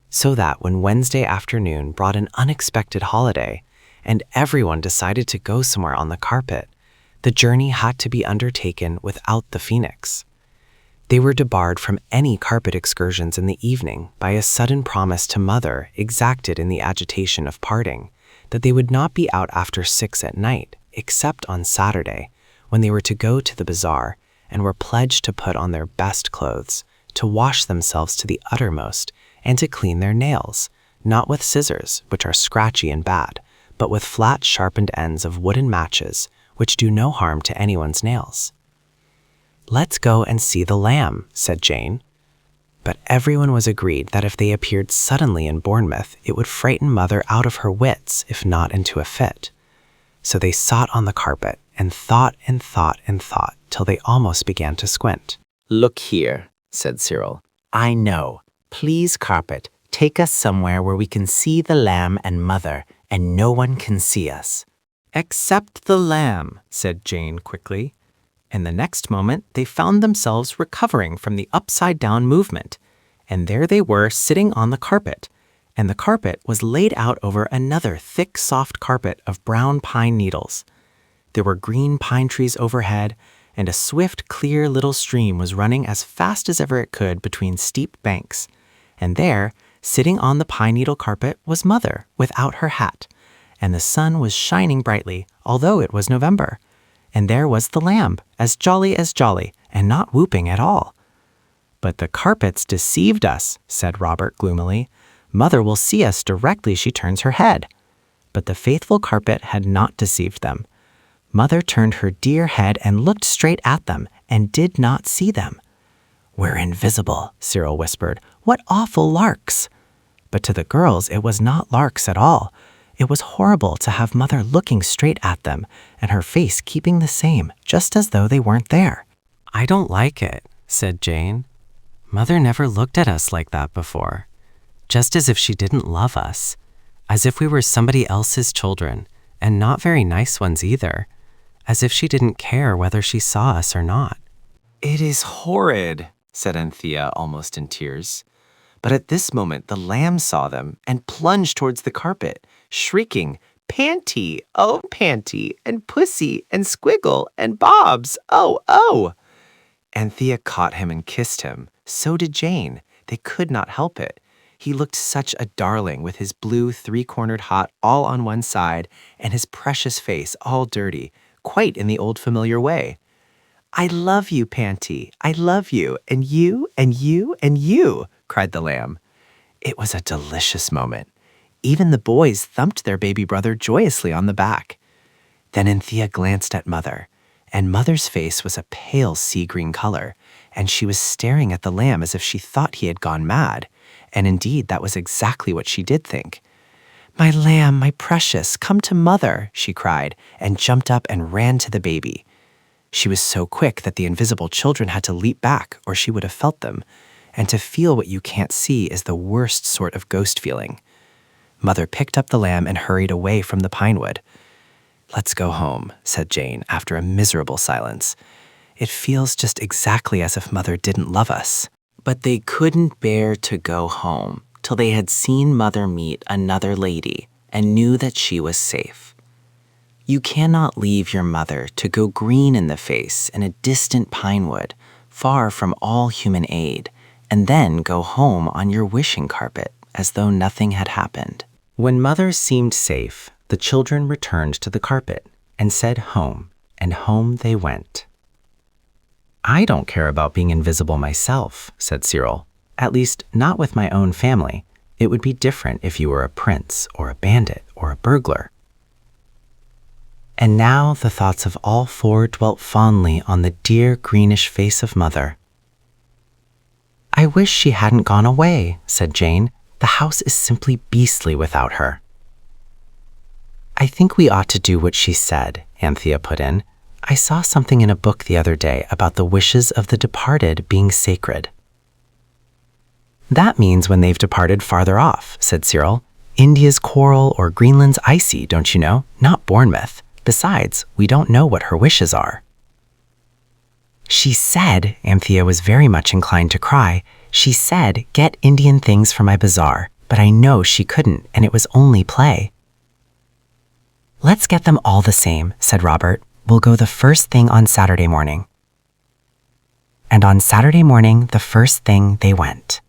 So that when Wednesday afternoon brought an unexpected holiday, and everyone decided to go somewhere on the carpet, the journey had to be undertaken without the phoenix. They were debarred from any carpet excursions in the evening by a sudden promise to Mother exacted in the agitation of parting, that they would not be out after 6 at night, except on Saturday, when they were to go to the bazaar and were pledged to put on their best clothes, to wash themselves to the uttermost, and to clean their nails, not with scissors, which are scratchy and bad, but with flat sharpened ends of wooden matches, which do no harm to anyone's nails. "Let's go and see the lamb," said Jane. But everyone was agreed that if they appeared suddenly in Bournemouth, it would frighten Mother out of her wits, if not into a fit. So they sat on the carpet and thought and thought and thought till they almost began to squint. "Look here," said Cyril. "I know. Please, carpet, take us somewhere where we can see the lamb and Mother, and no one can see us." "Except the lamb," said Jane quickly. And the next moment they found themselves recovering from the upside-down movement, and there they were sitting on the carpet, and the carpet was laid out over another thick, soft carpet of brown pine needles. There were green pine trees overhead, and a swift, clear little stream was running as fast as ever it could between steep banks. And there, sitting on the pine needle carpet, was Mother, without her hat, and the sun was shining brightly, although it was November. And there was the lamb, as jolly, and not whooping at all. "But the carpet's deceived us," said Robert gloomily. "Mother will see us directly she turns her head." But the faithful carpet had not deceived them. Mother turned her dear head and looked straight at them, and did not see them. "We're invisible," Cyril whispered. "What awful larks!" But to the girls it was not larks at all. It was horrible to have Mother looking straight at them, and her face keeping the same, just as though they weren't there. "I don't like it," said Jane. "Mother never looked at us like that before, just as if she didn't love us, as if we were somebody else's children, and not very nice ones either, as if she didn't care whether she saw us or not." "It is horrid," said Anthea, almost in tears. But at this moment the lamb saw them and plunged towards the carpet, shrieking, "Panty, oh Panty, and Pussy, and Squiggle, and Bobs, oh, oh!" Anthea caught him and kissed him. So did Jane. They could not help it. He looked such a darling with his blue three-cornered hat all on one side and his precious face all dirty, quite in the old familiar way. "I love you, Panty, I love you, and you, and you, and you," cried the lamb. It was a delicious moment. Even the boys thumped their baby brother joyously on the back. Then Anthea glanced at Mother, and Mother's face was a pale sea-green color, and she was staring at the lamb as if she thought he had gone mad, and indeed that was exactly what she did think. "My lamb, my precious, come to Mother," she cried, and jumped up and ran to the baby. She was so quick that the invisible children had to leap back, or she would have felt them, and to feel what you can't see is the worst sort of ghost feeling. Mother picked up the lamb and hurried away from the pine wood. "Let's go home," said Jane after a miserable silence. "It feels just exactly as if Mother didn't love us." But they couldn't bear to go home till they had seen Mother meet another lady and knew that she was safe. You cannot leave your mother to go green in the face in a distant pine wood, far from all human aid, and then go home on your wishing carpet as though nothing had happened. When Mother seemed safe, the children returned to the carpet and said home, and home they went. "I don't care about being invisible myself," said Cyril. "At least, not with my own family. It would be different if you were a prince or a bandit or a burglar." And now the thoughts of all four dwelt fondly on the dear greenish face of Mother. "I wish she hadn't gone away," said Jane. "The house is simply beastly without her." "I think we ought to do what she said," Anthea put in. I saw something in a book the other day about the wishes of the departed being sacred. That means when they've departed farther off, said Cyril. India's coral or Greenland's icy, don't you know? Not Bournemouth. Besides, we don't know what her wishes are. She said, Anthea was very much inclined to cry, she said, get Indian things for my bazaar, but I know she couldn't, and it was only play. Let's get them all the same, said Robert. We'll go the first thing on Saturday morning. And on Saturday morning, the first thing they went.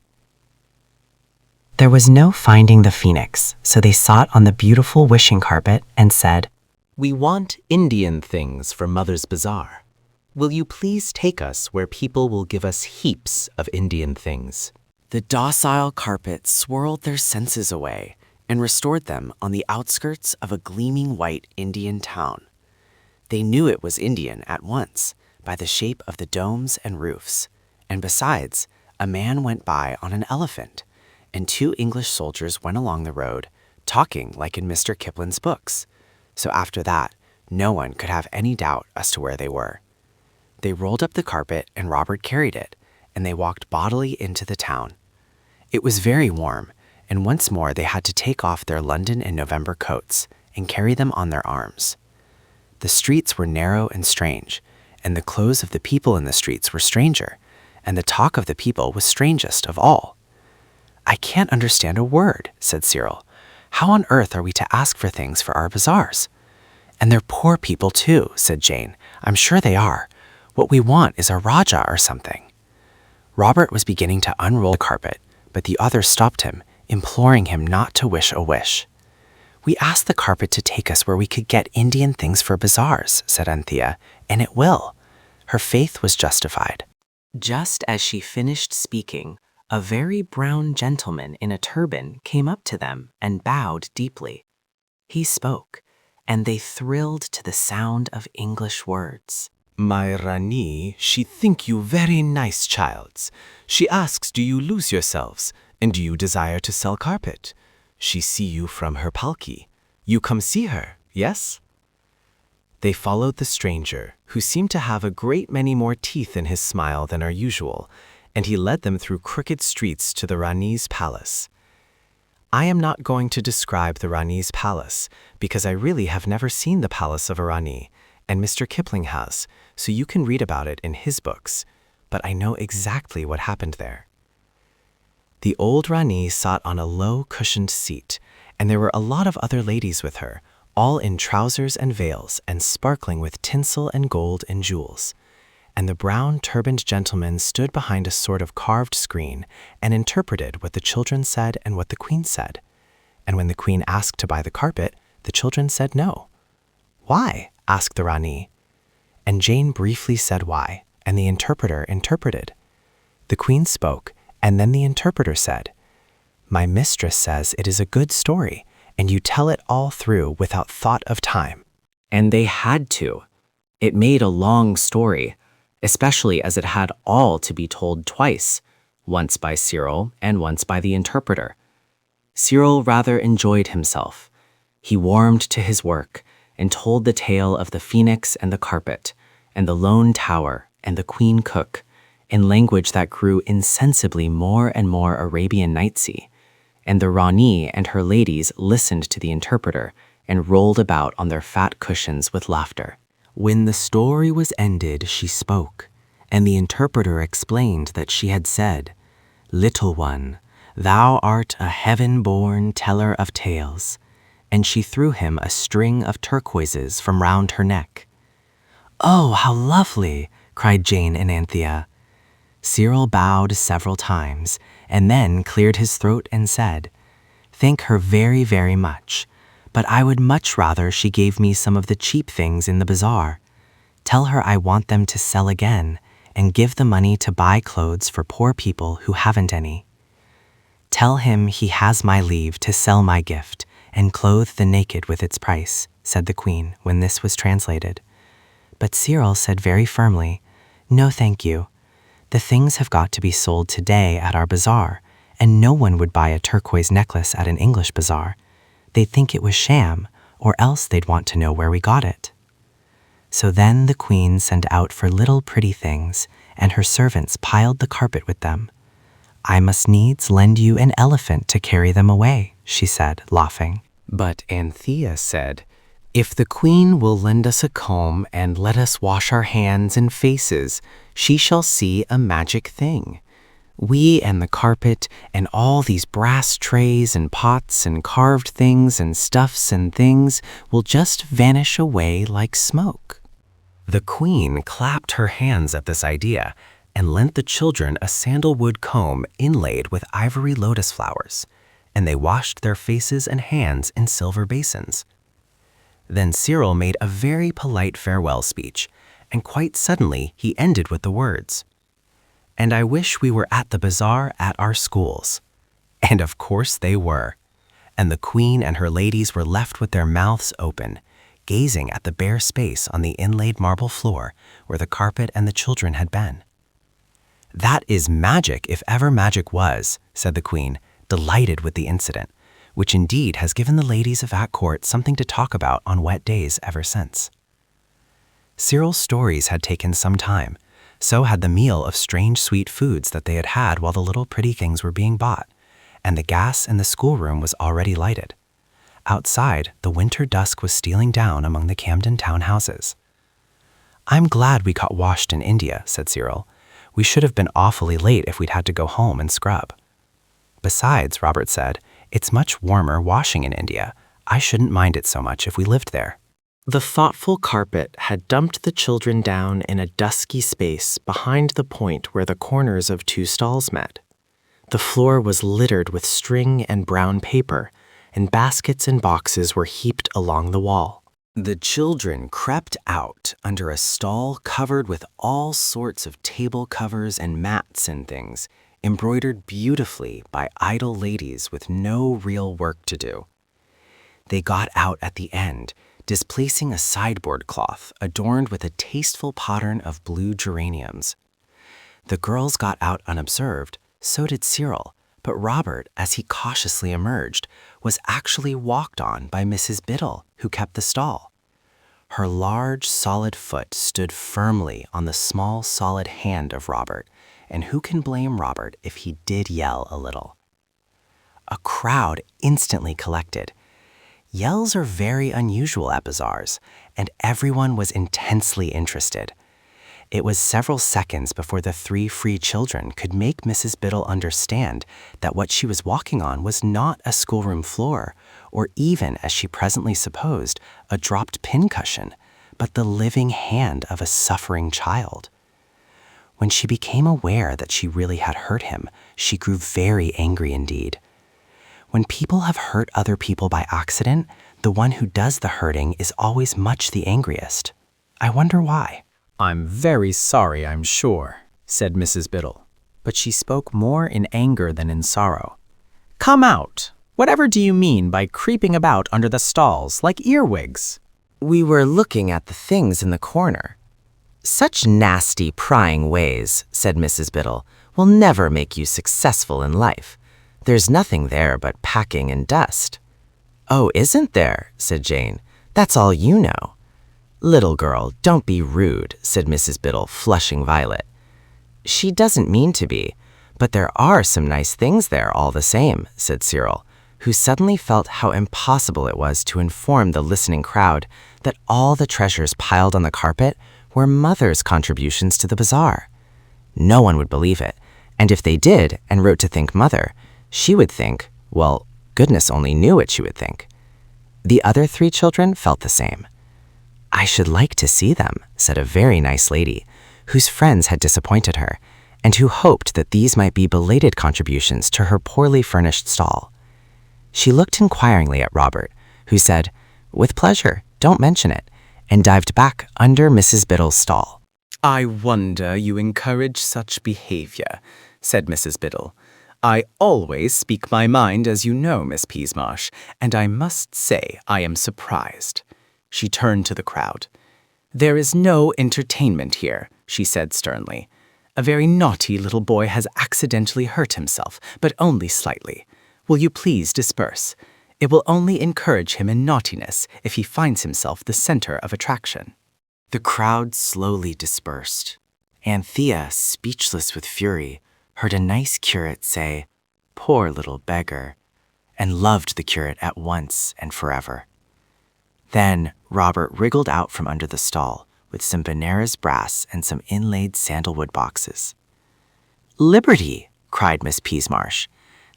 There was no finding the phoenix, so they sought on the beautiful wishing carpet and said, We want Indian things for Mother's bazaar. Will you please take us where people will give us heaps of Indian things? The docile carpet swirled their senses away and restored them on the outskirts of a gleaming white Indian town. They knew it was Indian at once by the shape of the domes and roofs, and besides, a man went by on an elephant, and 2 English soldiers went along the road, talking like in Mr. Kipling's books. So after that, no one could have any doubt as to where they were. They rolled up the carpet and Robert carried it, and they walked bodily into the town. It was very warm, and once more they had to take off their London and November coats and carry them on their arms. The streets were narrow and strange, and the clothes of the people in the streets were stranger, and the talk of the people was strangest of all. I can't understand a word, said Cyril. How on earth are we to ask for things for our bazaars? And they're poor people too, said Jane. I'm sure they are. What we want is a Rajah or something. Robert was beginning to unroll the carpet, but the others stopped him, imploring him not to wish a wish. We asked the carpet to take us where we could get Indian things for bazaars, said Anthea, and it will. Her faith was justified. Just as she finished speaking, a very brown gentleman in a turban came up to them and bowed deeply. He spoke, and they thrilled to the sound of English words. My Rani, she think you very nice childs. She asks, do you lose yourselves, and do you desire to sell carpet? She see you from her palki. You come see her, yes? They followed the stranger, who seemed to have a great many more teeth in his smile than are usual, and he led them through crooked streets to the Rani's palace. I am not going to describe the Rani's palace, because I really have never seen the palace of a Rani, and Mr. Kipling has, so you can read about it in his books, but I know exactly what happened there. The old Rani sat on a low cushioned seat, and there were a lot of other ladies with her, all in trousers and veils and sparkling with tinsel and gold and jewels. And the brown turbaned gentleman stood behind a sort of carved screen and interpreted what the children said and what the queen said. And when the queen asked to buy the carpet, the children said no. Why? Asked the Rani. And Jane briefly said why, and the interpreter interpreted. The queen spoke, and then the interpreter said, My mistress says it is a good story, and you tell it all through without thought of time. And they had to. It made a long story, especially as it had all to be told twice, once by Cyril and once by the interpreter. Cyril rather enjoyed himself. He warmed to his work and told the tale of the phoenix and the carpet, and the lone tower and the queen cook, in language that grew insensibly more and more Arabian Nightsy, and the Rani and her ladies listened to the interpreter and rolled about on their fat cushions with laughter. When the story was ended, she spoke, and the interpreter explained that she had said, Little one, thou art a heaven-born teller of tales, and she threw him a string of turquoises from round her neck. Oh, how lovely, cried Jane and Anthea. Cyril bowed several times, and then cleared his throat and said, Thank her very, very much, but I would much rather she gave me some of the cheap things in the bazaar. Tell her I want them to sell again, and give the money to buy clothes for poor people who haven't any. Tell him he has my leave to sell my gift, and clothe the naked with its price, said the queen when this was translated. But Cyril said very firmly, No, thank you. The things have got to be sold today at our bazaar, and no one would buy a turquoise necklace at an English bazaar. They'd think it was sham, or else they'd want to know where we got it. So then the queen sent out for little pretty things, and her servants piled the carpet with them. I must needs lend you an elephant to carry them away, she said, laughing. But Anthea said, If the queen will lend us a comb and let us wash our hands and faces, she shall see a magic thing. We and the carpet and all these brass trays and pots and carved things and stuffs and things will just vanish away like smoke. The queen clapped her hands at this idea and lent the children a sandalwood comb inlaid with ivory lotus flowers, and they washed their faces and hands in silver basins. Then Cyril made a very polite farewell speech, and quite suddenly he ended with the words, "And I wish we were at the bazaar at our schools." And of course they were. And the queen and her ladies were left with their mouths open, gazing at the bare space on the inlaid marble floor where the carpet and the children had been. "That is magic if ever magic was," said the queen, delighted with the incident, which indeed has given the ladies of that court something to talk about on wet days ever since. Cyril's stories had taken some time, so had the meal of strange sweet foods that they had had while the little pretty things were being bought, and the gas in the schoolroom was already lighted. Outside, the winter dusk was stealing down among the Camden town houses. "I'm glad we got washed in India," said Cyril. "We should have been awfully late if we'd had to go home and scrub." "Besides," Robert said, "it's much warmer washing in India. I shouldn't mind it so much if we lived there." The thoughtful carpet had dumped the children down in a dusky space behind the point where the corners of two stalls met. The floor was littered with string and brown paper, and baskets and boxes were heaped along the wall. The children crept out under a stall covered with all sorts of table covers and mats and things, embroidered beautifully by idle ladies with no real work to do. They got out at the end, displacing a sideboard cloth adorned with a tasteful pattern of blue geraniums. The girls got out unobserved, so did Cyril, but Robert, as he cautiously emerged, was actually walked on by Mrs. Biddle, who kept the stall. Her large, solid foot stood firmly on the small, solid hand of Robert, and who can blame Robert if he did yell a little? A crowd instantly collected. Yells are very unusual at bazaars, and everyone was intensely interested. It was several seconds before the three free children could make Mrs. Biddle understand that what she was walking on was not a schoolroom floor, or even, as she presently supposed, a dropped pincushion, but the living hand of a suffering child. When she became aware that she really had hurt him, she grew very angry indeed. When people have hurt other people by accident, the one who does the hurting is always much the angriest. I wonder why. "I'm very sorry, I'm sure," said Mrs. Biddle, but she spoke more in anger than in sorrow. "Come out! Whatever do you mean by creeping about under the stalls like earwigs?" "We were looking at the things in the corner." "Such nasty, prying ways," said Mrs. Biddle, "will never make you successful in life. There's nothing there but packing and dust." "Oh, isn't there?" said Jane. "That's all you know." "Little girl, don't be rude," said Mrs. Biddle, flushing violet. "She doesn't mean to be, but there are some nice things there all the same," said Cyril, who suddenly felt how impossible it was to inform the listening crowd that all the treasures piled on the carpet were Mother's contributions to the bazaar. No one would believe it, and if they did and wrote to thank Mother, she would think, well, goodness only knew what she would think. The other three children felt the same. "I should like to see them," said a very nice lady, whose friends had disappointed her, and who hoped that these might be belated contributions to her poorly furnished stall. She looked inquiringly at Robert, who said, "With pleasure, don't mention it," and dived back under Mrs. Biddle's stall. "I wonder you encourage such behavior," said Mrs. Biddle. "I always speak my mind, as you know, Miss Peasmarsh, and I must say I am surprised." She turned to the crowd. "There is no entertainment here," she said sternly. "A very naughty little boy has accidentally hurt himself, but only slightly. Will you please disperse? It will only encourage him in naughtiness if he finds himself the center of attraction." The crowd slowly dispersed. Anthea, speechless with fury, heard a nice curate say, "Poor little beggar," and loved the curate at once and forever. Then Robert wriggled out from under the stall with some Benares brass and some inlaid sandalwood boxes. "Liberty!" cried Miss Peasmarsh.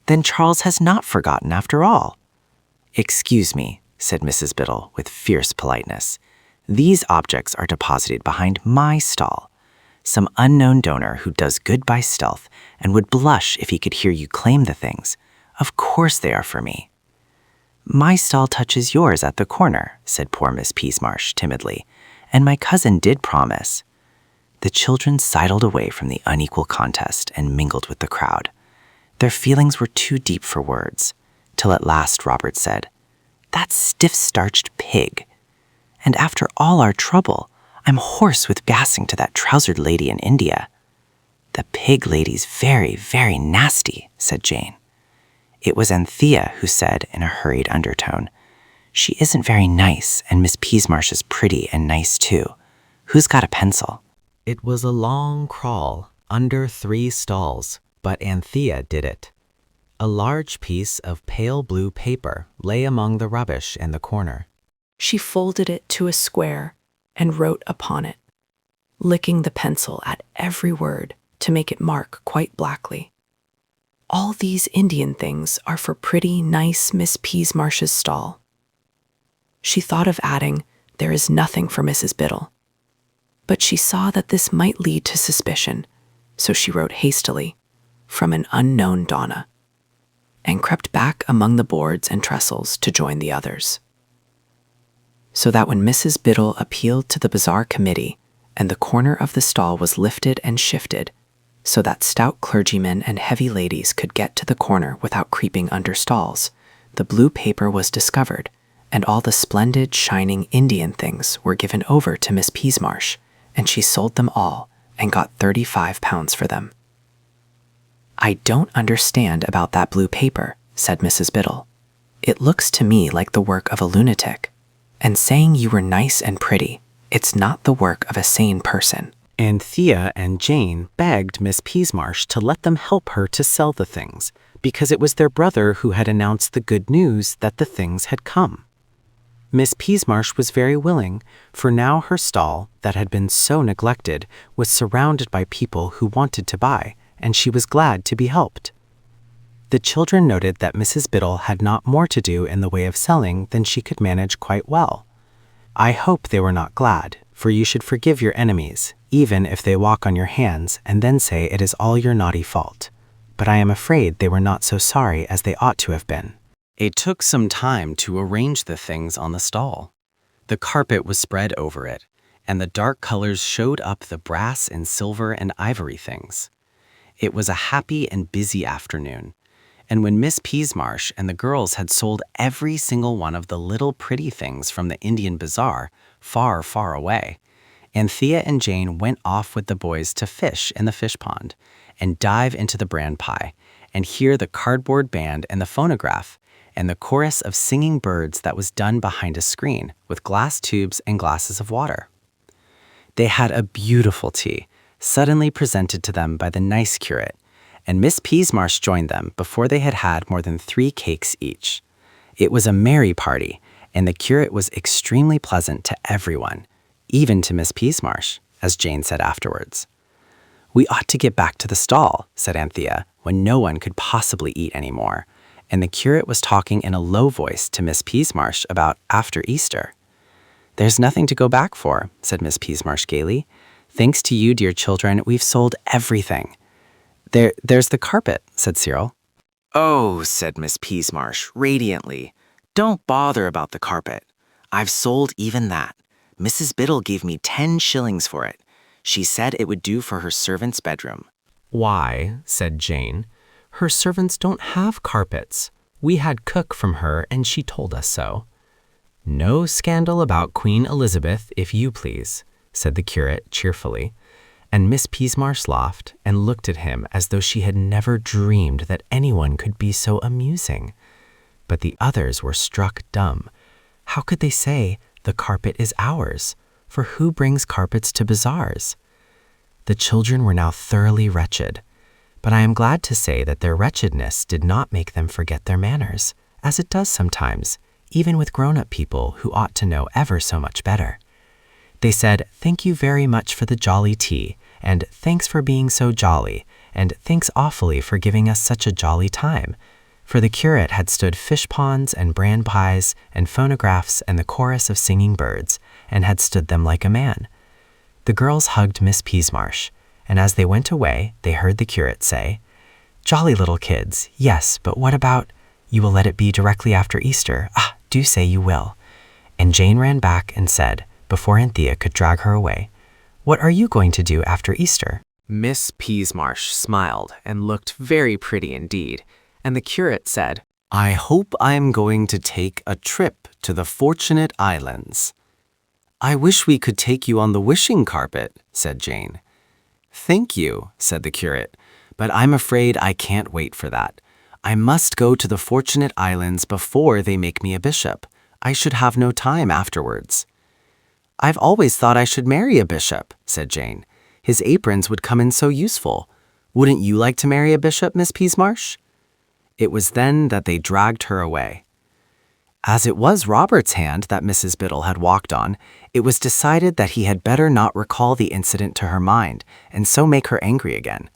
"Then Charles has not forgotten after all." "Excuse me," said Mrs. Biddle with fierce politeness. "These objects are deposited behind my stall. Some unknown donor who does good by stealth and would blush if he could hear you claim the things. Of course they are for me." "My stall touches yours at the corner," said poor Miss Peasmarsh timidly, "and my cousin did promise." The children sidled away from the unequal contest and mingled with the crowd. Their feelings were too deep for words, till at last Robert said, "That stiff-starched pig! And after all our trouble, I'm hoarse with gassing to that trousered lady in India." "The pig lady's very, very nasty," said Jane. It was Anthea who said in a hurried undertone, "She isn't very nice, and Miss Peasmarsh is pretty and nice too. Who's got a pencil?" It was a long crawl under 3 stalls, but Anthea did it. A large piece of pale blue paper lay among the rubbish in the corner. She folded it to a square and wrote upon it, licking the pencil at every word to make it mark quite blackly. "All these Indian things are for pretty, nice Miss Peasmarsh's stall." She thought of adding, "There is nothing for Mrs. Biddle." But she saw that this might lead to suspicion, so she wrote hastily, "From an unknown Donna," and crept back among the boards and trestles to join the others. So that when Mrs. Biddle appealed to the bazaar committee and the corner of the stall was lifted and shifted, so that stout clergymen and heavy ladies could get to the corner without creeping under stalls, the blue paper was discovered, and all the splendid, shining Indian things were given over to Miss Peasmarsh, and she sold them all and got £35 for them. "I don't understand about that blue paper," said Mrs. Biddle. "It looks to me like the work of a lunatic. And saying you were nice and pretty, it's not the work of a sane person." Anthea and Jane begged Miss Peasmarsh to let them help her to sell the things, because it was their brother who had announced the good news that the things had come. Miss Peasmarsh was very willing, for now her stall, that had been so neglected, was surrounded by people who wanted to buy, and she was glad to be helped. The children noted that Mrs. Biddle had not more to do in the way of selling than she could manage quite well. I hope they were not glad, for you should forgive your enemies, even if they walk on your hands and then say it is all your naughty fault. But I am afraid they were not so sorry as they ought to have been. It took some time to arrange the things on the stall. The carpet was spread over it, and the dark colors showed up the brass and silver and ivory things. It was a happy and busy afternoon, and when Miss Peasmarsh and the girls had sold every single one of the little pretty things from the Indian bazaar far, far away, Anthea and Jane went off with the boys to fish in the fish pond and dive into the bran pie and hear the cardboard band and the phonograph and the chorus of singing birds that was done behind a screen with glass tubes and glasses of water. They had a beautiful tea, suddenly presented to them by the nice curate, and Miss Peasmarsh joined them before they had had more than 3 cakes each. It was a merry party, and the curate was extremely pleasant to everyone, even to Miss Peasmarsh, as Jane said afterwards. "We ought to get back to the stall," said Anthea, when no one could possibly eat any more, and the curate was talking in a low voice to Miss Peasmarsh about after Easter. "There's nothing to go back for," said Miss Peasmarsh gaily. "Thanks to you, dear children, we've sold everything." There's the carpet," said Cyril. "Oh," said Miss Peasmarsh radiantly, "don't bother about the carpet. I've sold even that. Mrs. Biddle gave me 10 shillings for it. She said it would do for her servant's bedroom." "Why," said Jane, "her servants don't have carpets. We had cook from her, and she told us so." "No scandal about Queen Elizabeth, if you please," said the curate cheerfully, and Miss Peasmarsh laughed and looked at him as though she had never dreamed that anyone could be so amusing. But the others were struck dumb. How could they say, "The carpet is ours"? for who brings carpets to bazaars? The children were now thoroughly wretched, but I am glad to say that their wretchedness did not make them forget their manners, as it does sometimes, even with grown-up people who ought to know ever so much better. They said, "Thank you very much for the jolly tea," and "Thanks for being so jolly," and "Thanks awfully for giving us such a jolly time," for the curate had stood fish ponds and bran pies and phonographs and the chorus of singing birds, and had stood them like a man. The girls hugged Miss Peasmarsh, and as they went away, they heard the curate say, "Jolly little kids, yes, but what about, you will let it be directly after Easter? Ah, do say you will." And Jane ran back and said, before Anthea could drag her away, "What are you going to do after Easter?" Miss Peasmarsh smiled and looked very pretty indeed, and the curate said, "I hope I am going to take a trip to the Fortunate Islands." "I wish we could take you on the wishing carpet," said Jane. "Thank you," said the curate, "but I'm afraid I can't wait for that. I must go to the Fortunate Islands before they make me a bishop. I should have no time afterwards." "I've always thought I should marry a bishop," said Jane. "His aprons would come in so useful. Wouldn't you like to marry a bishop, Miss Peasmarsh?" It was then that they dragged her away. As it was Robert's hand that Mrs. Biddle had walked on, it was decided that he had better not recall the incident to her mind, and so make her angry again.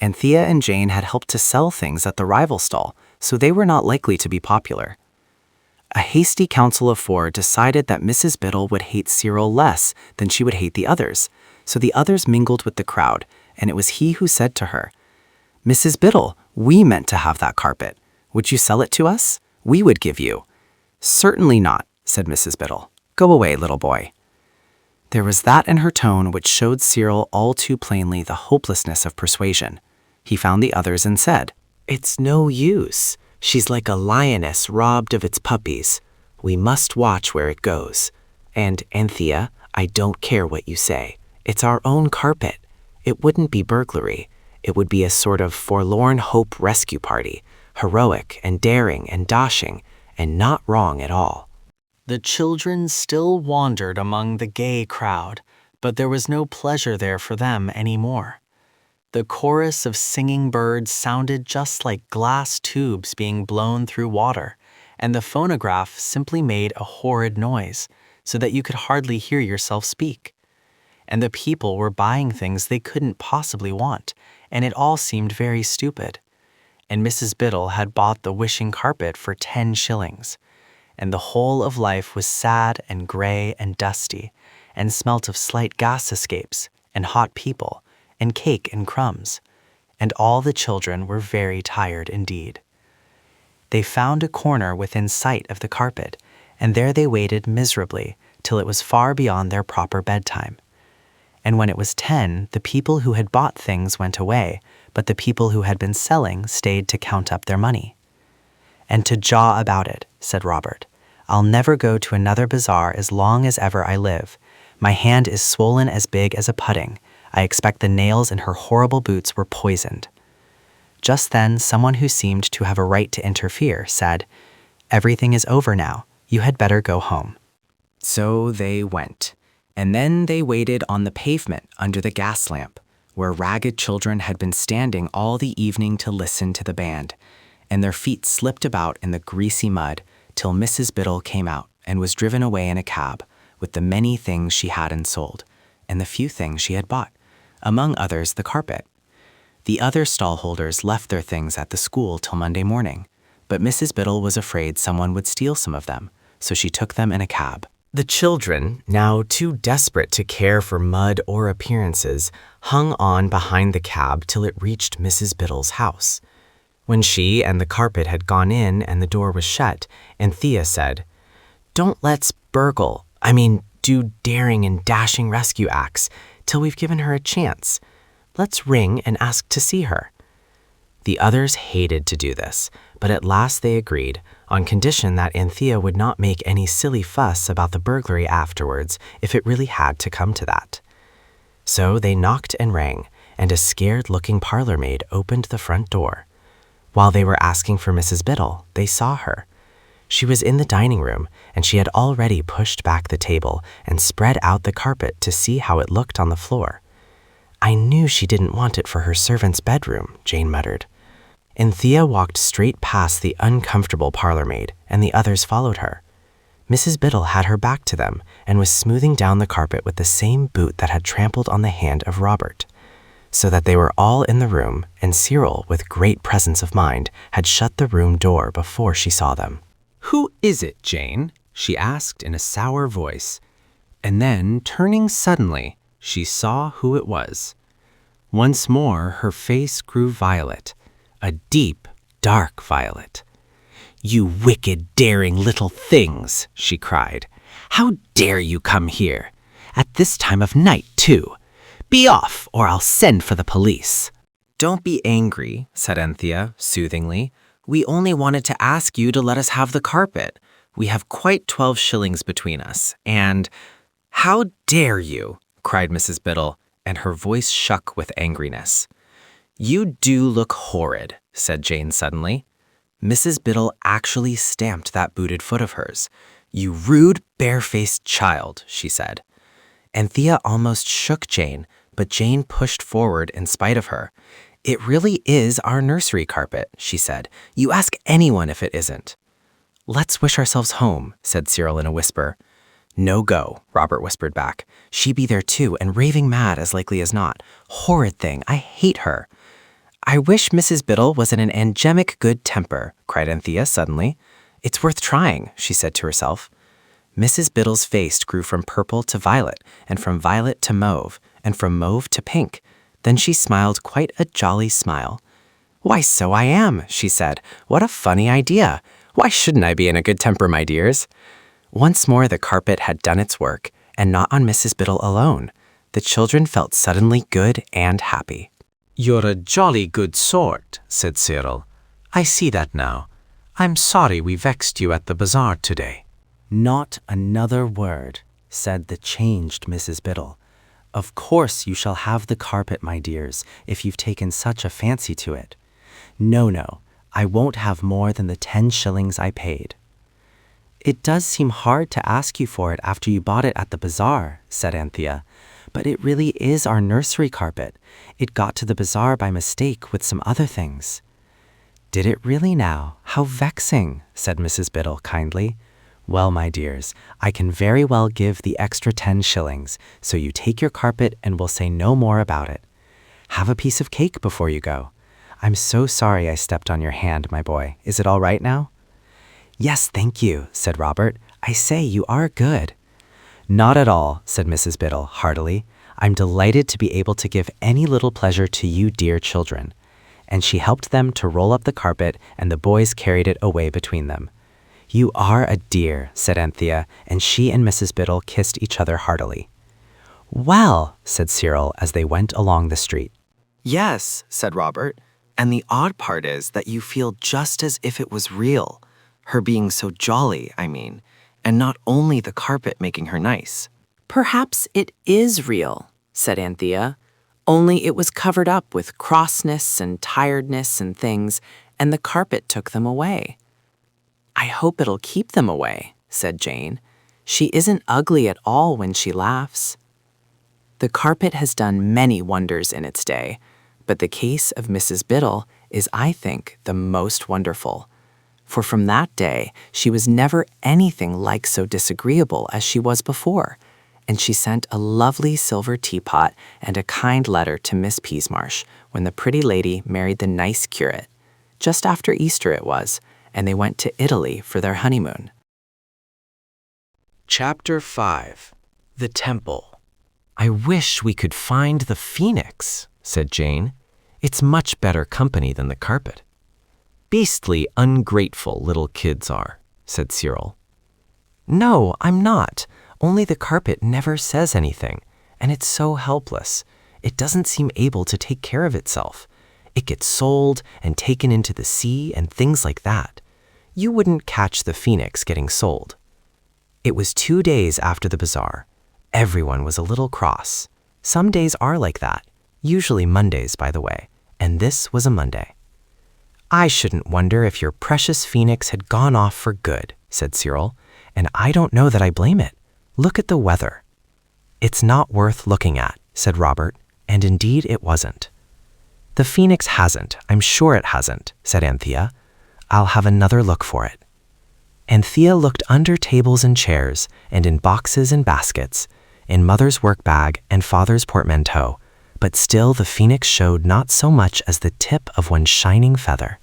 Anthea and Jane had helped to sell things at the rival stall, so they were not likely to be popular. A hasty council of four decided that Mrs. Biddle would hate Cyril less than she would hate the others, so the others mingled with the crowd, and it was he who said to her, "Mrs. Biddle, we meant to have that carpet. Would you sell it to us? We would give you." "Certainly not," said Mrs. Biddle. "Go away, little boy." There was that in her tone which showed Cyril all too plainly the hopelessness of persuasion. He found the others and said, "It's no use. She's like a lioness robbed of its puppies. We must watch where it goes. And, Anthea, I don't care what you say. It's our own carpet. It wouldn't be burglary. It would be a sort of forlorn hope rescue party, heroic and daring and dashing, and not wrong at all." The children still wandered among the gay crowd, but there was no pleasure there for them any more. The chorus of singing birds sounded just like glass tubes being blown through water, and the phonograph simply made a horrid noise, so that you could hardly hear yourself speak. And the people were buying things they couldn't possibly want, and it all seemed very stupid. And Mrs. Biddle had bought the wishing carpet for 10 shillings, and the whole of life was sad and gray and dusty, and smelt of slight gas escapes, and hot people, and cake and crumbs, and all the children were very tired indeed. They found a corner within sight of the carpet, and there they waited miserably till it was far beyond their proper bedtime. And when it was 10, the people who had bought things went away, but the people who had been selling stayed to count up their money. "And to jaw about it," said Robert. "I'll never go to another bazaar as long as ever I live. My hand is swollen as big as a pudding. I expect the nails in her horrible boots were poisoned." Just then, someone who seemed to have a right to interfere said, "Everything is over now. You had better go home." So they went, and then they waited on the pavement under the gas lamp, where ragged children had been standing all the evening to listen to the band, and their feet slipped about in the greasy mud till Mrs. Biddle came out and was driven away in a cab with the many things she hadn't sold, and the few things she had bought, among others the carpet. The other stallholders left their things at the school till Monday morning, but Mrs. Biddle was afraid someone would steal some of them, so she took them in a cab. The children, now too desperate to care for mud or appearances, hung on behind the cab till it reached Mrs. Biddle's house. When she and the carpet had gone in and the door was shut, Anthea said, "Don't let's do daring and dashing rescue acts till we've given her a chance. Let's ring and ask to see her." The others hated to do this, but at last they agreed, on condition that Anthea would not make any silly fuss about the burglary afterwards if it really had to come to that. So they knocked and rang, and a scared-looking parlor maid opened the front door. While they were asking for Mrs. Biddle, they saw her. She was in the dining room, and she had already pushed back the table and spread out the carpet to see how it looked on the floor. I knew she didn't want it for her servant's bedroom, Jane muttered. Anthea walked straight past the uncomfortable parlor maid, and the others followed her. Mrs. Biddle had her back to them and was smoothing down the carpet with the same boot that had trampled on the hand of Robert, so that they were all in the room, and Cyril, with great presence of mind, had shut the room door before she saw them. "Who is it, Jane?" she asked in a sour voice. And then, turning suddenly, she saw who it was. Once more, her face grew violet, a deep, dark violet. "You wicked, daring little things," she cried. "How dare you come here? At this time of night, too. Be off, or I'll send for the police." "Don't be angry," said Anthea soothingly. "We only wanted to ask you to let us have the carpet. We have quite 12 shillings between us, and—" "How dare you?" cried Mrs. Biddle, and her voice shook with angriness. "You do look horrid," said Jane suddenly. Mrs. Biddle actually stamped that booted foot of hers. "You rude, barefaced child," she said. Anthea almost shook Jane, but Jane pushed forward in spite of her. "It really is our nursery carpet," she said. "You ask anyone if it isn't." "Let's wish ourselves home," said Cyril in a whisper. "No go," Robert whispered back. "She be there too, and raving mad as likely as not. Horrid thing, I hate her." "I wish Mrs. Biddle was in an angemic good temper," cried Anthea suddenly. "It's worth trying," she said to herself. Mrs. Biddle's face grew from purple to violet, and from violet to mauve, and from mauve to pink. Then she smiled quite a jolly smile. "Why, so I am," she said. "What a funny idea. Why shouldn't I be in a good temper, my dears?" Once more the carpet had done its work, and not on Mrs. Biddle alone. The children felt suddenly good and happy. "You're a jolly good sort," said Cyril. "I see that now. I'm sorry we vexed you at the bazaar today." "Not another word," said the changed Mrs. Biddle. "Of course you shall have the carpet, my dears, if you've taken such a fancy to it. No, I won't have more than the 10 shillings I paid." "It does seem hard to ask you for it after you bought it at the bazaar," said Anthea. "But it really is our nursery carpet. It got to the bazaar by mistake with some other things." "Did it really now? How vexing," said Mrs. Biddle kindly. "Well, my dears, I can very well give the extra 10 shillings, so you take your carpet and we'll say no more about it. Have a piece of cake before you go. I'm so sorry I stepped on your hand, my boy. Is it all right now?" "Yes, thank you," said Robert. "I say, you are good." "Not at all," said Mrs. Biddle heartily. "I'm delighted to be able to give any little pleasure to you dear children." And she helped them to roll up the carpet, and the boys carried it away between them. "You are a dear," said Anthea, and she and Mrs. Biddle kissed each other heartily. "Well," said Cyril as they went along the street. "Yes," said Robert. "And the odd part is that you feel just as if it was real. Her being so jolly, I mean, and not only the carpet making her nice." "Perhaps it is real," said Anthea. "Only it was covered up with crossness and tiredness and things, and the carpet took them away." "I hope it'll keep them away," said Jane. "She isn't ugly at all when she laughs." The carpet has done many wonders in its day, but the case of Mrs. Biddle is, I think, the most wonderful. For from that day, she was never anything like so disagreeable as she was before, and she sent a lovely silver teapot and a kind letter to Miss Peasmarsh when the pretty lady married the nice curate. Just after Easter it was, and they went to Italy for their honeymoon. Chapter 5. The Temple. "I wish we could find the phoenix," said Jane. "It's much better company than the carpet." "Beastly ungrateful little kids are," said Cyril. "No, I'm not. Only the carpet never says anything, and it's so helpless. It doesn't seem able to take care of itself. It gets sold and taken into the sea and things like that. You wouldn't catch the phoenix getting sold." It was 2 days after the bazaar. Everyone was a little cross. Some days are like that, usually Mondays, by the way, and this was a Monday. "I shouldn't wonder if your precious phoenix had gone off for good," said Cyril, and I don't know that I blame it. Look at the weather. It's not worth looking at, said Robert, and indeed it wasn't. The phoenix hasn't, I'm sure it hasn't, said Anthea. I'll have another look for it. Anthea looked under tables and chairs, and in boxes and baskets, in Mother's work bag and Father's portmanteau, but still the phoenix showed not so much as the tip of one shining feather.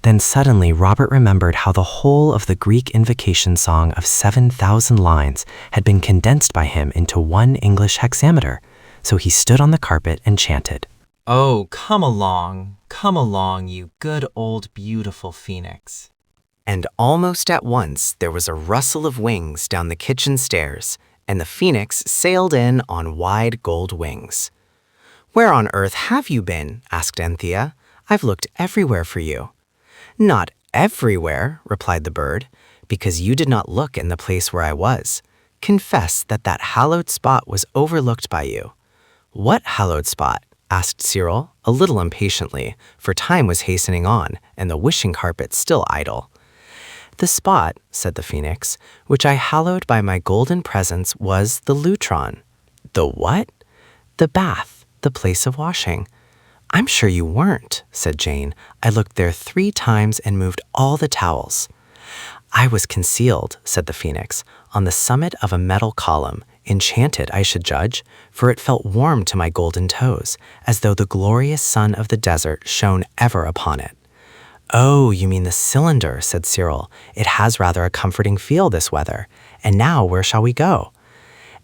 Then suddenly Robert remembered how the whole of the Greek invocation song of 7,000 lines had been condensed by him into one English hexameter, so he stood on the carpet and chanted, Oh, come along, you good old beautiful phoenix. And almost at once there was a rustle of wings down the kitchen stairs, and the phoenix sailed in on wide gold wings. Where on earth have you been? Asked Anthea. I've looked everywhere for you. Not everywhere, replied the bird, because you did not look in the place where I was. Confess that that hallowed spot was overlooked by you. What hallowed spot? Asked Cyril, a little impatiently, for time was hastening on, and the wishing carpet still idle. The spot, said the phoenix, which I hallowed by my golden presence was the lutron. The what? The bath, the place of washing. I'm sure you weren't, said Jane. I looked there 3 times and moved all the towels. I was concealed, said the phoenix, on the summit of a metal column, enchanted, I should judge, for it felt warm to my golden toes, as though the glorious sun of the desert shone ever upon it. Oh, you mean the cylinder, said Cyril. It has rather a comforting feel this weather. And now where shall we go?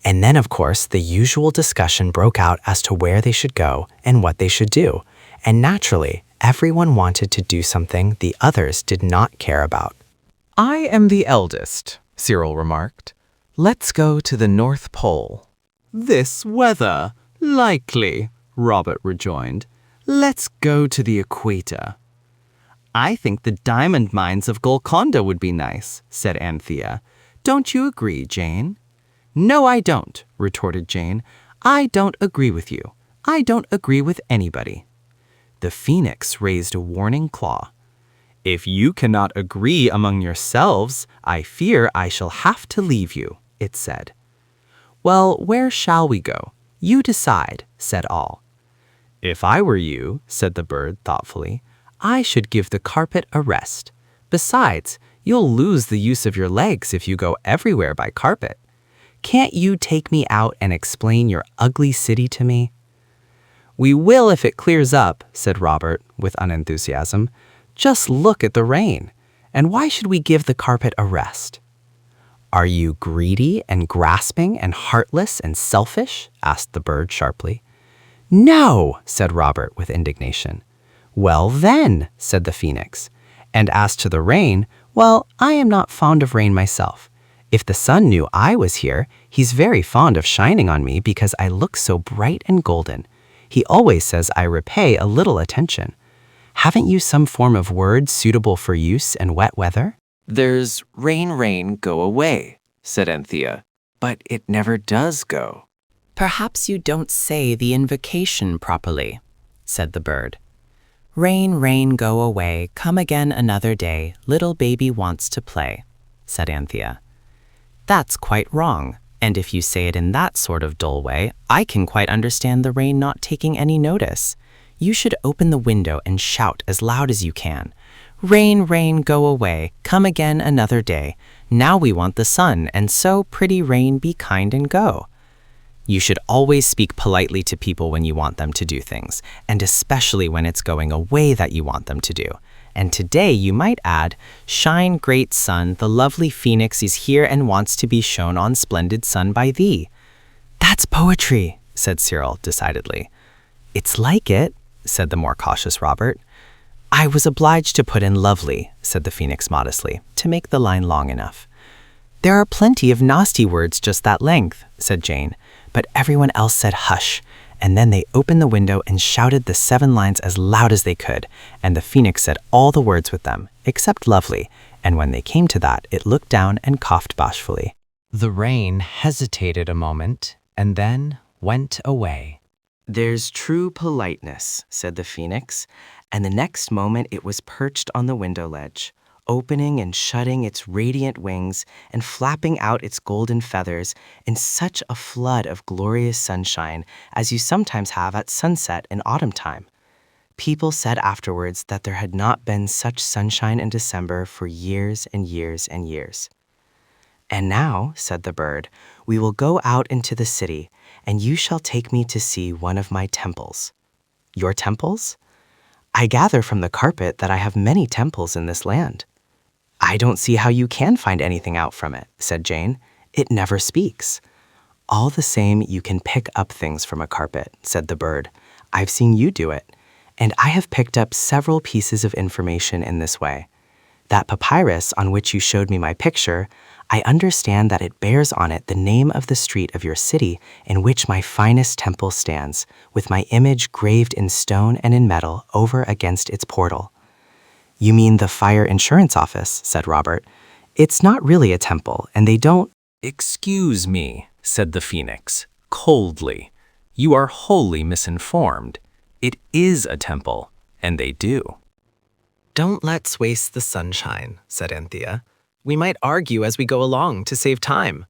And then, of course, the usual discussion broke out as to where they should go and what they should do. And naturally, everyone wanted to do something the others did not care about. I am the eldest, Cyril remarked. Let's go to the North Pole. This weather? Likely, Robert rejoined. Let's go to the equator. I think the diamond mines of Golconda would be nice, said Anthea. Don't you agree, Jane? No, I don't, retorted Jane. I don't agree with you. I don't agree with anybody. The phoenix raised a warning claw. If you cannot agree among yourselves, I fear I shall have to leave you, it said. Well, where shall we go? You decide, said all. If I were you, said the bird thoughtfully, I should give the carpet a rest. Besides, you'll lose the use of your legs if you go everywhere by carpet. Can't you take me out and explain your ugly city to me? We will if it clears up, said Robert with unenthusiasm. Just look at the rain. And why should we give the carpet a rest? Are you greedy and grasping and heartless and selfish? Asked the bird sharply. No, said Robert with indignation. Well then, said the phoenix. And as to the rain, well, I am not fond of rain myself. If the sun knew I was here, he's very fond of shining on me because I look so bright and golden. He always says I repay a little attention. Haven't you some form of word suitable for use in wet weather? There's rain, rain, go away, said Anthea. But it never does go. Perhaps you don't say the invocation properly, said the bird. Rain, rain, go away, come again another day, little baby wants to play, said Anthea. That's quite wrong, and if you say it in that sort of dull way, I can quite understand the rain not taking any notice. You should open the window and shout as loud as you can. Rain, rain, go away, come again another day. Now we want the sun, and so, pretty rain, be kind and go. You should always speak politely to people when you want them to do things, and especially when it's going away that you want them to do. And today you might add, shine, great sun, the lovely phoenix is here and wants to be shown on splendid sun by thee. That's poetry, said Cyril decidedly. It's like it, said the more cautious Robert. I was obliged to put in lovely, said the phoenix modestly, to make the line long enough. There are plenty of nasty words just that length, said Jane, but everyone else said hush, and then they opened the window and shouted the 7 lines as loud as they could, and the phoenix said all the words with them, except lovely, and when they came to that, it looked down and coughed bashfully. The rain hesitated a moment and then went away. There's true politeness, said the phoenix, and the next moment it was perched on the window ledge. opening and shutting its radiant wings and flapping out its golden feathers in such a flood of glorious sunshine as you sometimes have at sunset in autumn time. People said afterwards that there had not been such sunshine in December for years and years and years. "And now," said the bird, "we will go out into the city, and you shall take me to see one of my temples." "Your temples?" "I gather from the carpet that I have many temples in this land." "I don't see how you can find anything out from it," said Jane. "It never speaks." "All the same, you can pick up things from a carpet," said the bird. "I've seen you do it, and I have picked up several pieces of information in this way. That papyrus on which you showed me my picture, I understand that it bears on it the name of the street of your city in which my finest temple stands, with my image graved in stone and in metal over against its portal." "You mean the fire insurance office," said Robert. "It's not really a temple, and they don't—" "Excuse me," said the Phoenix, coldly. "You are wholly misinformed. It is a temple, and they do." "Don't let's waste the sunshine," said Anthea. "We might argue as we go along to save time."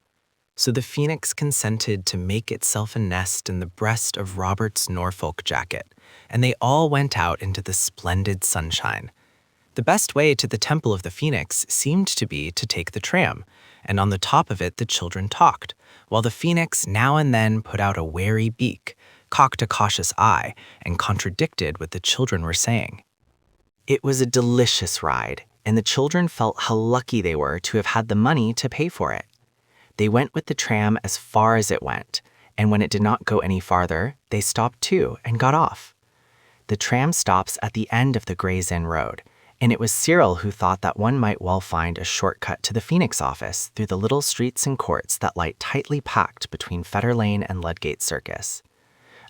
So the phoenix consented to make itself a nest in the breast of Robert's Norfolk jacket, and they all went out into the splendid sunshine. The best way to the Temple of the Phoenix seemed to be to take the tram, and on the top of it the children talked, while the phoenix now and then put out a wary beak, cocked a cautious eye, and contradicted what the children were saying. It was a delicious ride, and the children felt how lucky they were to have had the money to pay for it. They went with the tram as far as it went, and when it did not go any farther, they stopped too and got off. The tram stops at the end of the Gray's Inn Road, and it was Cyril who thought that one might well find a shortcut to the Phoenix office through the little streets and courts that lie tightly packed between Fetter Lane and Ludgate Circus.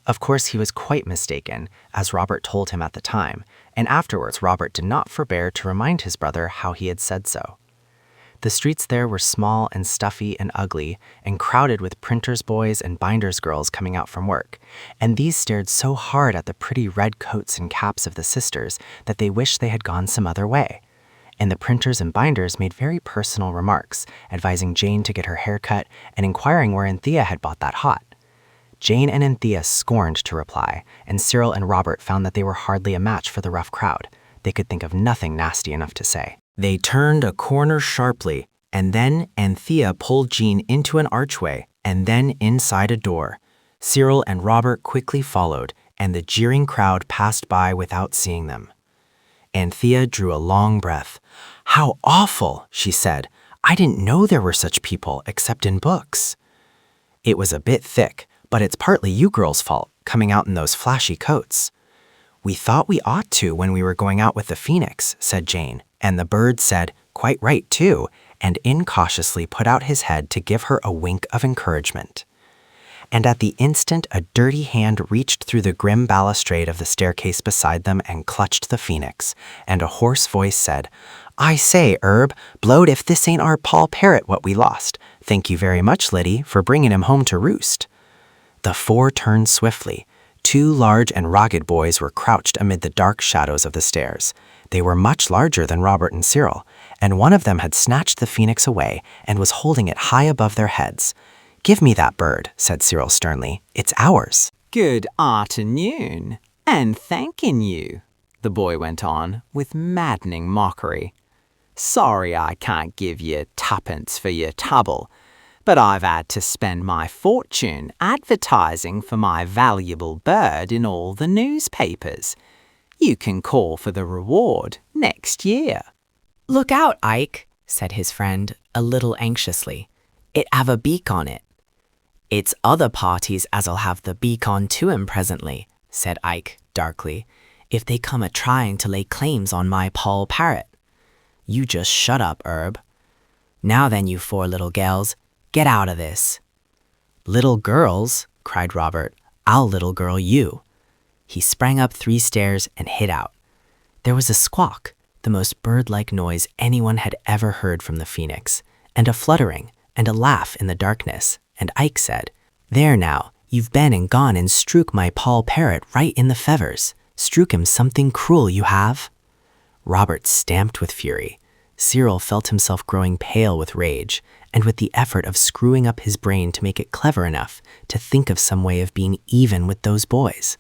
Of course, he was quite mistaken, as Robert told him at the time, and afterwards Robert did not forbear to remind his brother how he had said so. The streets there were small and stuffy and ugly, and crowded with printers' boys and binders' girls coming out from work, and these stared so hard at the pretty red coats and caps of the sisters that they wished they had gone some other way. And the printers and binders made very personal remarks, advising Jane to get her hair cut and inquiring where Anthea had bought that hot. Jane and Anthea scorned to reply, and Cyril and Robert found that they were hardly a match for the rough crowd. They could think of nothing nasty enough to say. They turned a corner sharply, and then Anthea pulled Jean into an archway, and then inside a door. Cyril and Robert quickly followed, and the jeering crowd passed by without seeing them. Anthea drew a long breath. "How awful," she said. "I didn't know there were such people, except in books." "It was a bit thick, but it's partly you girls' fault, coming out in those flashy coats." "We thought we ought to when we were going out with the Phoenix," said Jane, and the bird said, "Quite right, too," and incautiously put out his head to give her a wink of encouragement. And at the instant a dirty hand reached through the grim balustrade of the staircase beside them and clutched the Phoenix, and a hoarse voice said, "I say, Herb, blowed if this ain't our Paul Parrot what we lost. Thank you very much, Liddy, for bringing him home to roost." The four turned swiftly. Two large and ragged boys were crouched amid the dark shadows of the stairs. They were much larger than Robert and Cyril, and one of them had snatched the Phoenix away and was holding it high above their heads. "Give me that bird," said Cyril sternly. "It's ours." "Good afternoon, and thanking you," the boy went on with maddening mockery. "Sorry I can't give you tuppence for your trouble, but I've had to spend my fortune advertising for my valuable bird in all the newspapers. You can call for the reward next year." "Look out, Ike," said his friend, a little anxiously. "It have a beak on it." "It's other parties as'll have the beak on to 'em presently," said Ike darkly, "if they come a-trying to lay claims on my Paul Parrot. You just shut up, Herb. Now then, you four little gals, get out of this." "Little girls," cried Robert, "I'll little girl you." He sprang up 3 stairs and hid out. There was a squawk, the most bird-like noise anyone had ever heard from the Phoenix, and a fluttering and a laugh in the darkness, and Ike said, "There now, you've been and gone and strook my Paul Parrot right in the fevers. Strook him something cruel, you have." Robert stamped with fury. Cyril felt himself growing pale with rage, and with the effort of screwing up his brain to make it clever enough to think of some way of being even with those boys.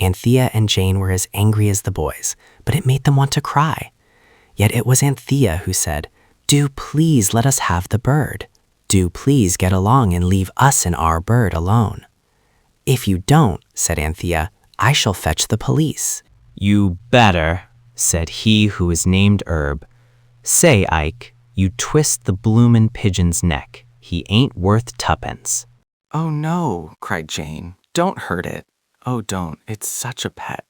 Anthea and Jane were as angry as the boys, but it made them want to cry. Yet it was Anthea who said, "Do please let us have the bird. Do please get along and leave us and our bird alone." "If you don't," said Anthea, "I shall fetch the police." You better, said he who was named Herb. Say, Ike, you twist the bloomin' pigeon's neck. He ain't worth tuppence. Oh no, cried Jane. Don't hurt it. Oh, don't. It's such a pet.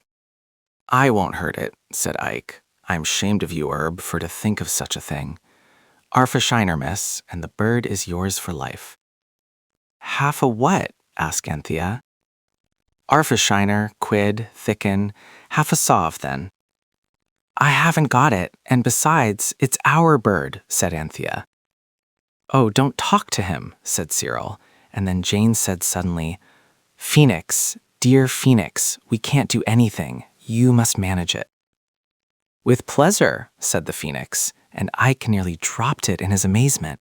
I won't hurt it, said Ike. I'm ashamed of you, Herb, for to think of such a thing. Arfa Shiner, miss, and the bird is yours for life. Half a what? Asked Anthea. Arfa Shiner, quid, thicken, half a sov then. I haven't got it, and besides, it's our bird, said Anthea. Oh, don't talk to him, said Cyril, and then Jane said suddenly, Phoenix, dear Phoenix, we can't do anything. You must manage it. With pleasure, said the Phoenix, and Ike nearly dropped it in his amazement.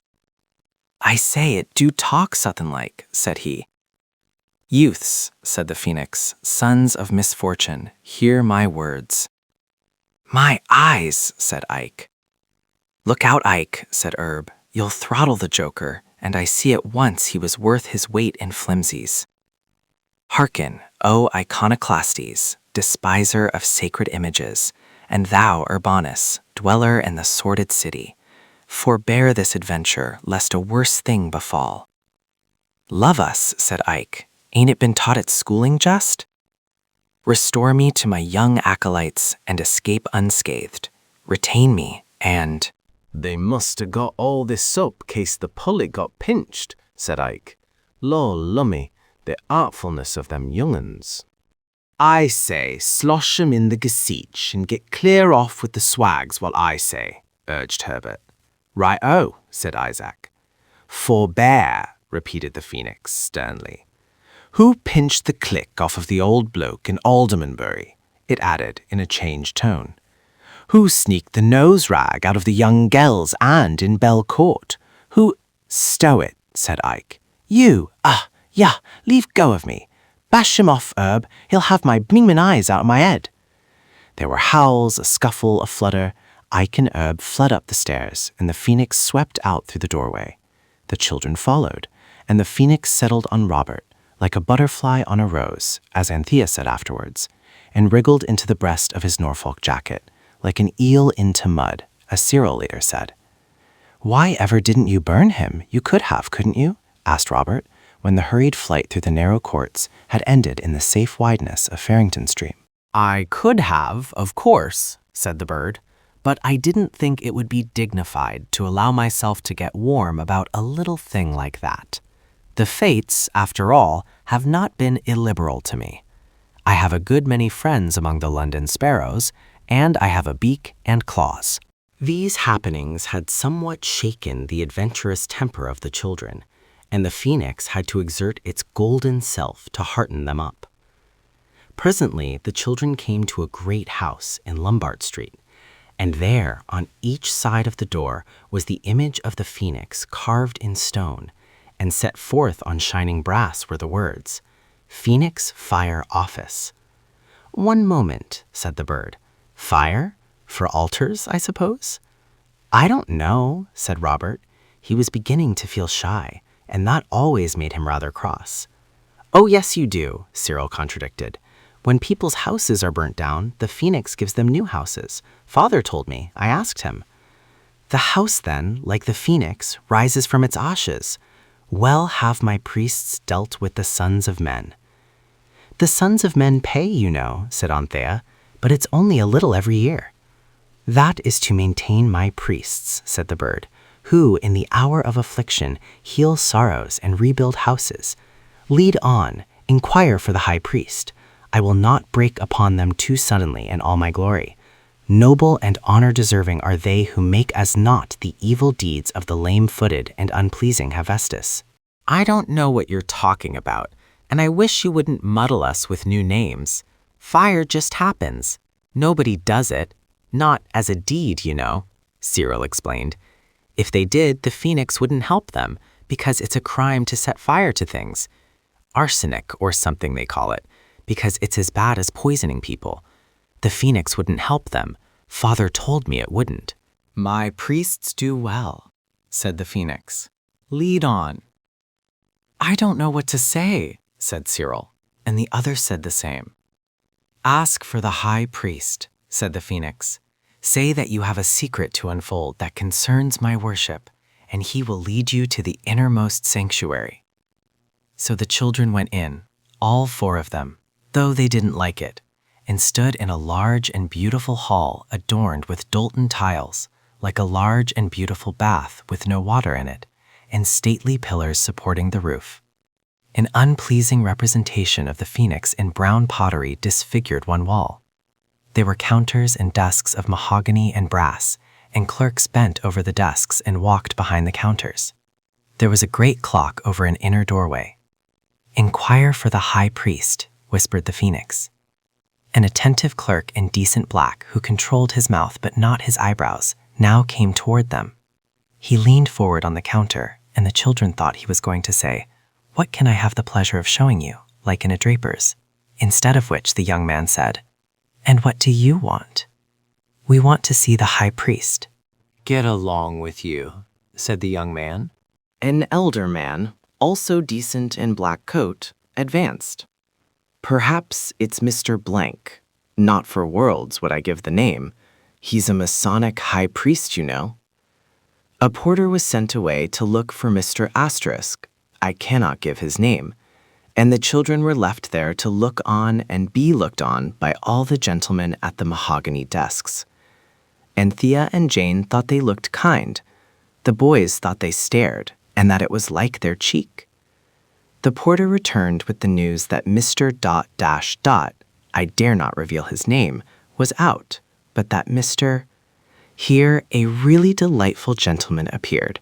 I say it, do talk Sutton-like, said he. Youths, said the Phoenix, sons of misfortune, hear my words. My eyes, said Ike. Look out, Ike, said Herb. You'll throttle the joker, and I see at once he was worth his weight in flimsies. Hearken, O Iconoclastes, despiser of sacred images, and thou, Urbanus, dweller in the sordid city, forbear this adventure, lest a worse thing befall. Love us, said Ike. Ain't it been taught at schooling just? Restore me to my young acolytes and escape unscathed. Retain me, and— They must have got all this up case the pullet got pinched, said Ike. Lor lummy, the artfulness of them young'uns. I say, slosh 'em in the gseech and get clear off with the swags while I say, urged Herbert. Right-o, said Isaac. Forbear, repeated the Phoenix sternly. Who pinched the click off of the old bloke in Aldermanbury? It added in a changed tone. Who sneaked the nose rag out of the young gel's and in Bell Court? Who— Stow it, said Ike. You, leave go of me. Bash him off, Herb. He'll have my bleemin' eyes out of my head. There were howls, a scuffle, a flutter. Ike and Herb fled up the stairs, and the Phoenix swept out through the doorway. The children followed, and the Phoenix settled on Robert, like a butterfly on a rose, as Anthea said afterwards, and wriggled into the breast of his Norfolk jacket, like an eel into mud, as Cyril later said. Why ever didn't you burn him? You could have, couldn't you? Asked Robert, when the hurried flight through the narrow courts had ended in the safe wideness of Farrington Street. I could have, of course, said the bird, but I didn't think it would be dignified to allow myself to get warm about a little thing like that. The fates, after all, have not been illiberal to me. I have a good many friends among the London sparrows, and I have a beak and claws. These happenings had somewhat shaken the adventurous temper of the children, and the Phoenix had to exert its golden self to hearten them up. Presently, the children came to a great house in Lombard Street, and there, on each side of the door, was the image of the Phoenix carved in stone, and set forth on shining brass were the words, Phoenix Fire Office. One moment, said the bird. Fire? For altars, I suppose? I don't know, said Robert. He was beginning to feel shy, and that always made him rather cross. Oh, yes, you do, Cyril contradicted. When people's houses are burnt down, the Phoenix gives them new houses. Father told me. I asked him. The house, then, like the Phoenix, rises from its ashes. Well have my priests dealt with the sons of men. The sons of men pay, you know, said Anthea, but it's only a little every year. That is to maintain my priests, said the bird, who, in the hour of affliction, heal sorrows and rebuild houses. Lead on, inquire for the high priest. I will not break upon them too suddenly in all my glory. Noble and honor-deserving are they who make as naught the evil deeds of the lame-footed and unpleasing Hephaestus. I don't know what you're talking about, and I wish you wouldn't muddle us with new names. Fire just happens. Nobody does it. Not as a deed, you know. Cyril explained. If they did, the phoenix wouldn't help them, because it's a crime to set fire to things. Arsenic, or something they call it, because it's as bad as poisoning people. The phoenix wouldn't help them. Father told me it wouldn't. My priests do well, said the phoenix. Lead on. I don't know what to say, said Cyril, and the others said the same. Ask for the high priest, said the phoenix. Say that you have a secret to unfold that concerns my worship, and he will lead you to the innermost sanctuary. So the children went in, all 4 of them, though they didn't like it, and stood in a large and beautiful hall adorned with Doulton tiles, like a large and beautiful bath with no water in it, and stately pillars supporting the roof. An unpleasing representation of the phoenix in brown pottery disfigured one wall. There were counters and desks of mahogany and brass, and clerks bent over the desks and walked behind the counters. There was a great clock over an inner doorway. Inquire for the high priest, whispered the phoenix. An attentive clerk in decent black who controlled his mouth but not his eyebrows now came toward them. He leaned forward on the counter, and the children thought he was going to say, "What can I have the pleasure of showing you?" like in a draper's, instead of which the young man said, "And what do you want?" "We want to see the high priest." Get along with you, said the young man. An elder man, also decent in black coat, advanced. Perhaps it's Mr. Blank. Not for worlds would I give the name. He's a Masonic high priest, you know. A porter was sent away to look for Mr. Asterisk. I cannot give his name. And the children were left there to look on and be looked on by all the gentlemen at the mahogany desks. Anthea and Jane thought they looked kind. The boys thought they stared, and that it was like their cheek. The porter returned with the news that Mr. ... I dare not reveal his name, was out, but that Mr. Here a really delightful gentleman appeared.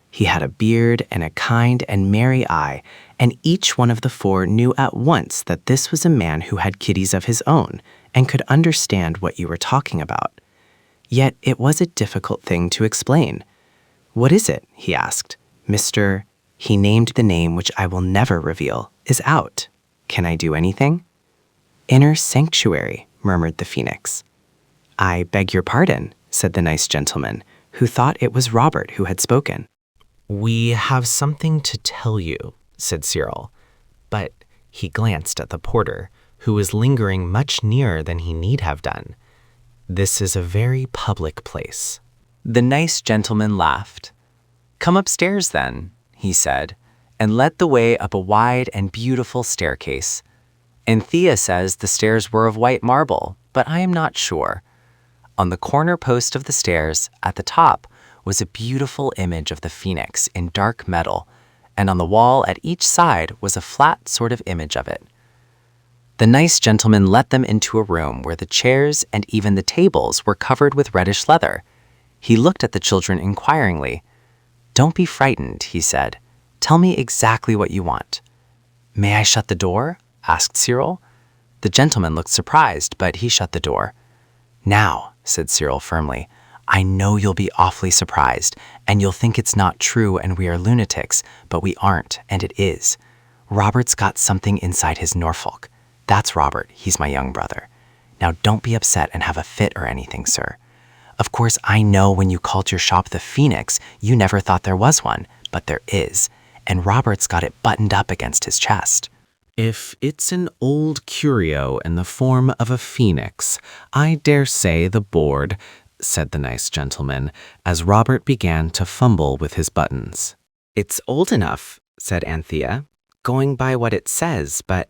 He had a beard and a kind and merry eye, and each one of the 4 knew at once that this was a man who had kiddies of his own and could understand what you were talking about. Yet it was a difficult thing to explain. "What is it?" he asked. "Mr. He named the name which I will never reveal, is out. Can I do anything?" "Inner sanctuary," murmured the phoenix. "I beg your pardon," said the nice gentleman, who thought it was Robert who had spoken. We have something to tell you, said Cyril, but he glanced at the porter, who was lingering much nearer than he need have done. This is a very public place. The nice gentleman laughed. "Come upstairs then," he said, and led the way up a wide and beautiful staircase. Anthea says the stairs were of white marble, but I am not sure. On the corner post of the stairs, at the top, was a beautiful image of the phoenix in dark metal, and on the wall at each side was a flat sort of image of it. The nice gentleman let them into a room where the chairs and even the tables were covered with reddish leather. He looked at the children inquiringly. "Don't be frightened," he said. "Tell me exactly what you want." "May I shut the door?" asked Cyril. The gentleman looked surprised, but he shut the door. "Now," said Cyril firmly, "I know you'll be awfully surprised, and you'll think it's not true and we are lunatics, but we aren't, and it is. Robert's got something inside his Norfolk. That's Robert, he's my young brother. Now don't be upset and have a fit or anything, sir. Of course, I know when you called your shop the Phoenix, you never thought there was one, but there is, and Robert's got it buttoned up against his chest." If it's an old curio in the form of a phoenix, I dare say the board, said the nice gentleman, as Robert began to fumble with his buttons. "It's old enough," said Anthea, "going by what it says, but—"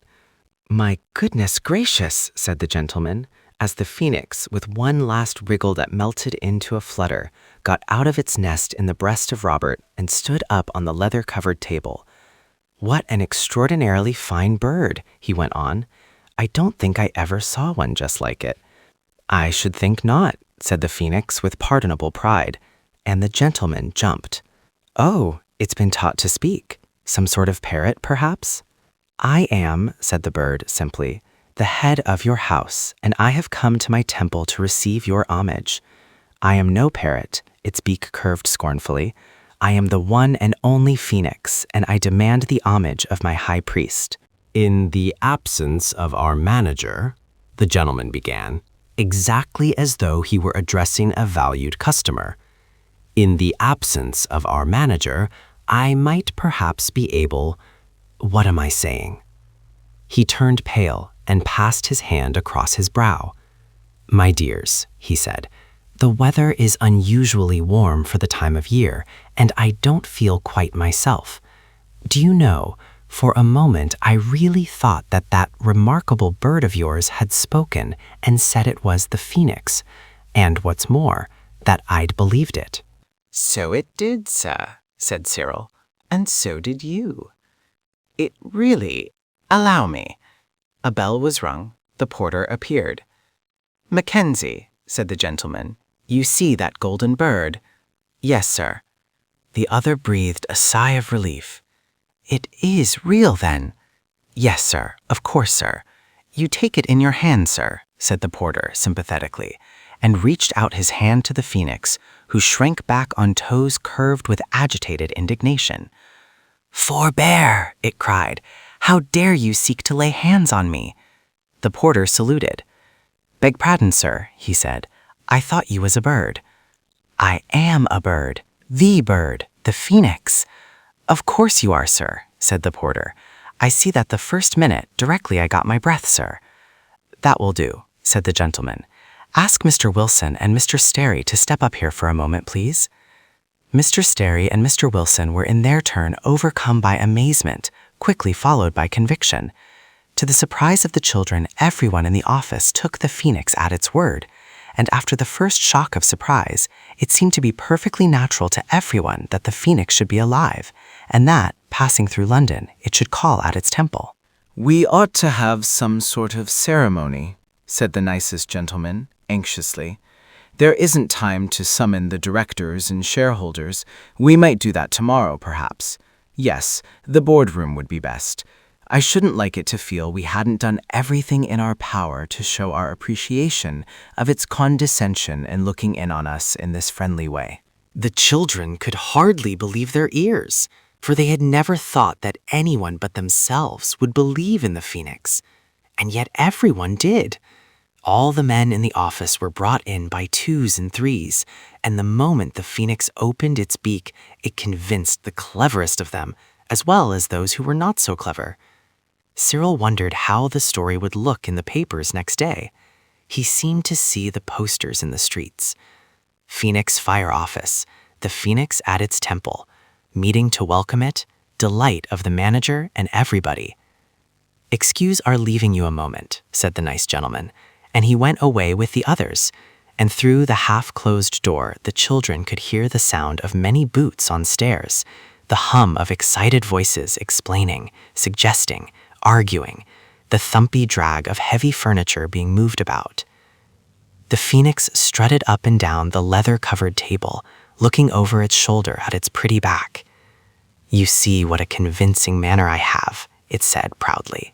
"My goodness gracious," said the gentleman, as the phoenix, with one last wriggle that melted into a flutter, got out of its nest in the breast of Robert and stood up on the leather-covered table. "What an extraordinarily fine bird," he went on. "I don't think I ever saw one just like it." "I should think not," said the phoenix with pardonable pride, and the gentleman jumped. "Oh, it's been taught to speak. Some sort of parrot, perhaps?" "I am," said the bird simply, "the head of your house, and I have come to my temple to receive your homage. I am no parrot, its beak curved scornfully. "I am the one and only phoenix, and I demand the homage of my high priest." "In the absence of our manager," the gentleman began, exactly as though he were addressing a valued customer. "In the absence of our manager, I might perhaps be able— what am I saying?" He turned pale and passed his hand across his brow. "My dears," he said, "the weather is unusually warm for the time of year, and I don't feel quite myself. Do you know, for a moment I really thought that that remarkable bird of yours had spoken and said it was the phoenix, and what's more, that I'd believed it." "So it did, sir," said Cyril, "and so did you. It really— allow me." A bell was rung. The porter appeared. "Mackenzie," said the gentleman, "you see that golden bird?" "Yes, sir." The other breathed a sigh of relief. "It is real, then?" "Yes, sir. Of course, sir." "You take it in your hand, sir," said the porter sympathetically, and reached out his hand to the phoenix, who shrank back on toes curved with agitated indignation. "Forbear!" it cried. "How dare you seek to lay hands on me?" The porter saluted. "Beg pardon, sir," he said. "I thought you was a bird." "I am a bird. The bird. The phoenix." "Of course you are, sir," said the porter. "I see that the first minute, directly I got my breath, sir." "That will do," said the gentleman. "Ask Mr. Wilson and Mr. Sterry to step up here for a moment, please." Mr. Sterry and Mr. Wilson were in their turn overcome by amazement, quickly followed by conviction. To the surprise of the children, everyone in the office took the phoenix at its word, and after the first shock of surprise, it seemed to be perfectly natural to everyone that the phoenix should be alive, and that, passing through London, it should call at its temple. "We ought to have some sort of ceremony," said the nicest gentleman, anxiously. "There isn't time to summon the directors and shareholders. We might do that tomorrow, perhaps. Yes, the boardroom would be best. I shouldn't like it to feel we hadn't done everything in our power to show our appreciation of its condescension in looking in on us in this friendly way." The children could hardly believe their ears, for they had never thought that anyone but themselves would believe in the phoenix. And yet everyone did. All the men in the office were brought in by twos and threes, and the moment the phoenix opened its beak, it convinced the cleverest of them, as well as those who were not so clever. Cyril wondered how the story would look in the papers next day. He seemed to see the posters in the streets. Phoenix Fire Office, the phoenix at its temple, meeting to welcome it, delight of the manager and everybody. "Excuse our leaving you a moment," said the nice gentleman, and he went away with the others, and through the half-closed door the children could hear the sound of many boots on stairs, the hum of excited voices explaining, suggesting, arguing, the thumpy drag of heavy furniture being moved about. The phoenix strutted up and down the leather-covered table, looking over its shoulder at its pretty back. "You see what a convincing manner I have," it said proudly.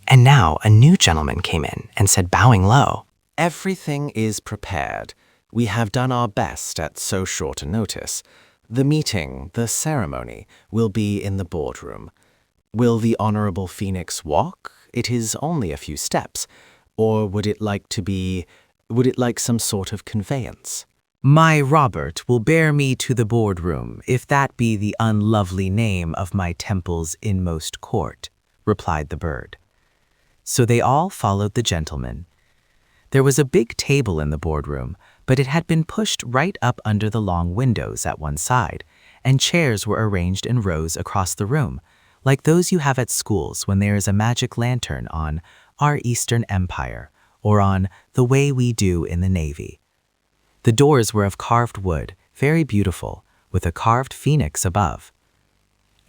And now a new gentleman came in and said, bowing low, "Everything is prepared. We have done our best at so short a notice. The meeting, the ceremony, will be in the boardroom. Will the Honorable Phoenix walk? It is only a few steps. Or would it like some sort of conveyance?" "My Robert will bear me to the boardroom, if that be the unlovely name of my temple's inmost court," replied the bird. So they all followed the gentleman. There was a big table in the boardroom, but it had been pushed right up under the long windows at one side, and chairs were arranged in rows across the room, like those you have at schools when there is a magic lantern on Our Eastern Empire or on The Way We Do in the Navy. The doors were of carved wood, very beautiful, with a carved phoenix above.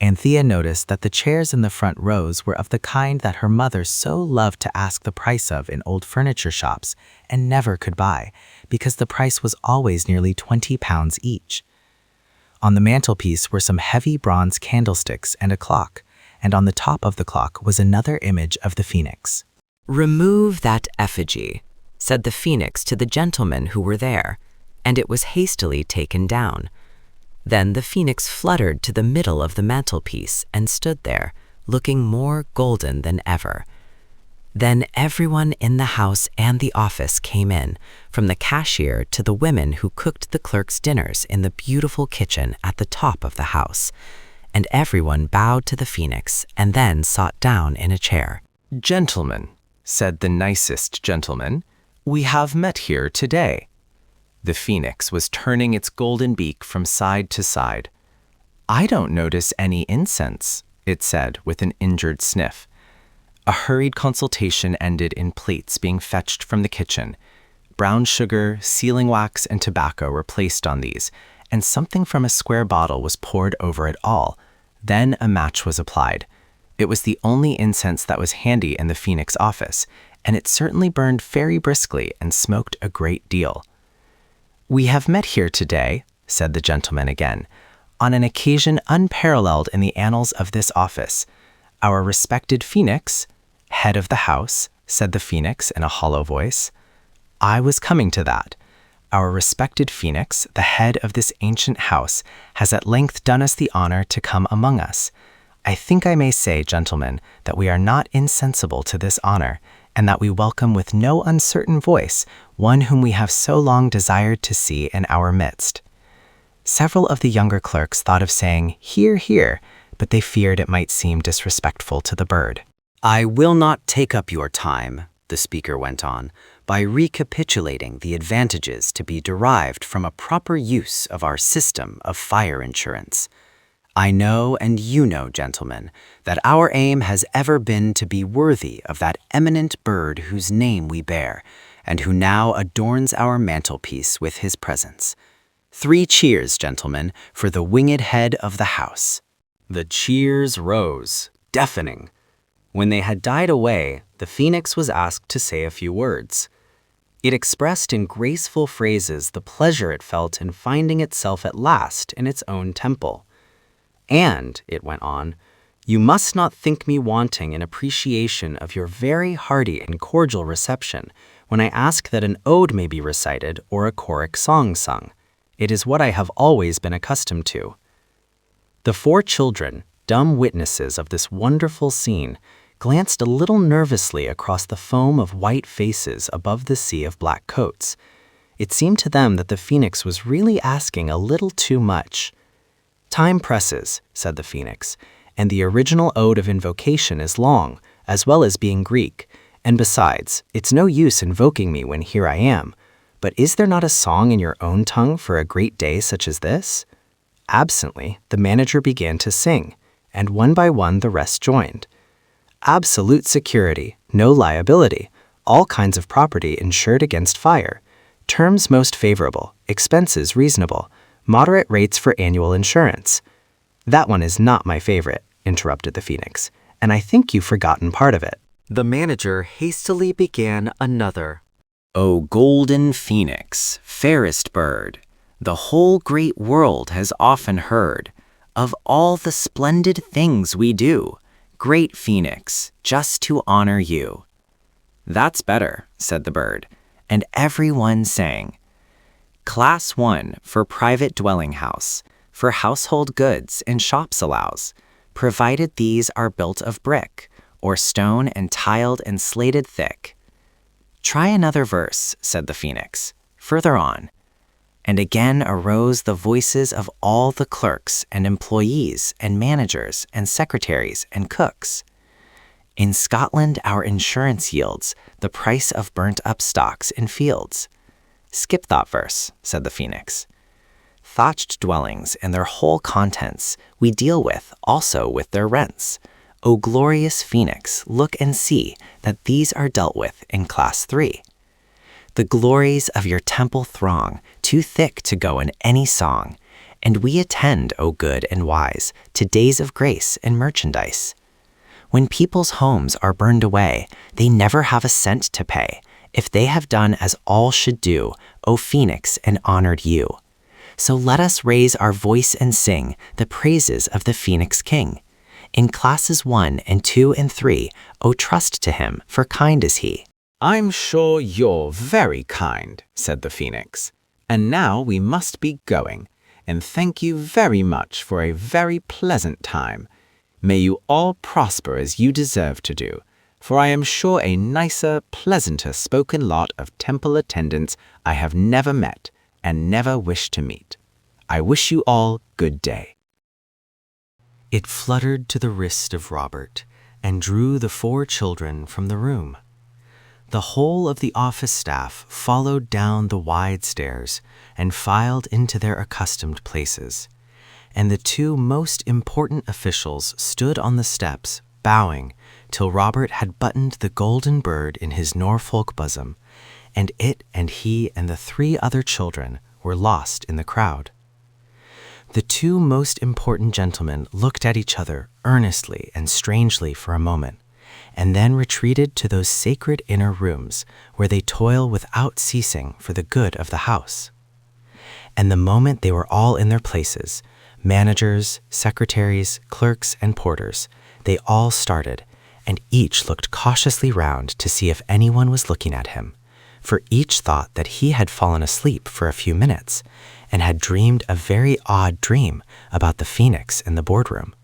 Anthea noticed that the chairs in the front rows were of the kind that her mother so loved to ask the price of in old furniture shops and never could buy, because the price was always nearly £20 each. On the mantelpiece were some heavy bronze candlesticks and a clock, and on the top of the clock was another image of the phoenix. "Remove that effigy," said the phoenix to the gentlemen who were there, and it was hastily taken down. Then the phoenix fluttered to the middle of the mantelpiece and stood there, looking more golden than ever. Then everyone in the house and the office came in, from the cashier to the women who cooked the clerks' dinners in the beautiful kitchen at the top of the house, and everyone bowed to the phoenix and then sat down in a chair. "Gentlemen," said the nicest gentleman, "we have met here today." The phoenix was turning its golden beak from side to side. "I don't notice any incense," it said with an injured sniff. A hurried consultation ended in plates being fetched from the kitchen. Brown sugar, sealing wax, and tobacco were placed on these, and something from a square bottle was poured over it all. Then a match was applied. It was the only incense that was handy in the phoenix office, and it certainly burned very briskly and smoked a great deal. "We have met here today," said the gentleman again, "on an occasion unparalleled in the annals of this office. Our respected phoenix—" "Head of the house," said the phoenix in a hollow voice. "I was coming to that. Our respected phoenix, the head of this ancient house, has at length done us the honor to come among us. I think I may say, gentlemen, that we are not insensible to this honor, and that we welcome with no uncertain voice one whom we have so long desired to see in our midst." Several of the younger clerks thought of saying, "Hear, hear," but they feared it might seem disrespectful to the bird. "I will not take up your time," the speaker went on, "by recapitulating the advantages to be derived from a proper use of our system of fire insurance. I know, and you know, gentlemen, that our aim has ever been to be worthy of that eminent bird whose name we bear, and who now adorns our mantelpiece with his presence. 3 cheers, gentlemen, for the winged head of the house." The cheers rose, deafening. When they had died away, the phoenix was asked to say a few words. It expressed in graceful phrases the pleasure it felt in finding itself at last in its own temple. "And," it went on, "you must not think me wanting in appreciation of your very hearty and cordial reception when I ask that an ode may be recited or a choric song sung. It is what I have always been accustomed to." The 4 children, dumb witnesses of this wonderful scene, glanced a little nervously across the foam of white faces above the sea of black coats. It seemed to them that the phoenix was really asking a little too much. "Time presses," said the phoenix, "and the original ode of invocation is long, as well as being Greek, and besides, it's no use invoking me when here I am. But is there not a song in your own tongue for a great day such as this?" Absently, the manager began to sing, and one by one the rest joined. "Absolute security, no liability, all kinds of property insured against fire, terms most favorable, expenses reasonable, moderate rates for annual insurance." "That one is not my favorite," interrupted the phoenix, "and I think you've forgotten part of it." The manager hastily began another. O golden phoenix, fairest bird, the whole great world has often heard of all the splendid things we do, great phoenix, just to honor you. "That's better," said the bird, and everyone sang. "Class 1 for private dwelling house, for household goods and shops allows, provided these are built of brick, or stone and tiled and slated thick." "Try another verse," said the phoenix, "further on." And again arose the voices of all the clerks and employees and managers and secretaries and cooks. "In Scotland our insurance yields the price of burnt-up stocks in fields." "Skip that verse," said the phoenix. "Thatched dwellings and their whole contents we deal with also with their rents. O glorious phoenix, look and see that these are dealt with in class 3. The glories of your temple throng, too thick to go in any song, and we attend, O good and wise, to days of grace and merchandise. When people's homes are burned away, they never have a cent to pay, if they have done as all should do, O phoenix, and honored you. So let us raise our voice and sing the praises of the phoenix king. In classes 1 and 2 and 3, O trust to him, for kind is he." "I'm sure you're very kind," said the phoenix. And now we must be going, and thank you very much for a very pleasant time. May you all prosper as you deserve to do, for I am sure a nicer, pleasanter spoken lot of temple attendants I have never met and never wish to meet. I wish you all good day. It fluttered to the wrist of Robert and drew the 4 children from the room. The whole of the office staff followed down the wide stairs and filed into their accustomed places, and the 2 most important officials stood on the steps, bowing, till Robert had buttoned the golden bird in his Norfolk bosom, and it and he and the 3 other children were lost in the crowd. The 2 most important gentlemen looked at each other earnestly and strangely for a moment, and then retreated to those sacred inner rooms where they toil without ceasing for the good of the house. And the moment they were all in their places, managers, secretaries, clerks, and porters, they all started, and each looked cautiously round to see if anyone was looking at him, for each thought that he had fallen asleep for a few minutes and had dreamed a very odd dream about the phoenix in the boardroom.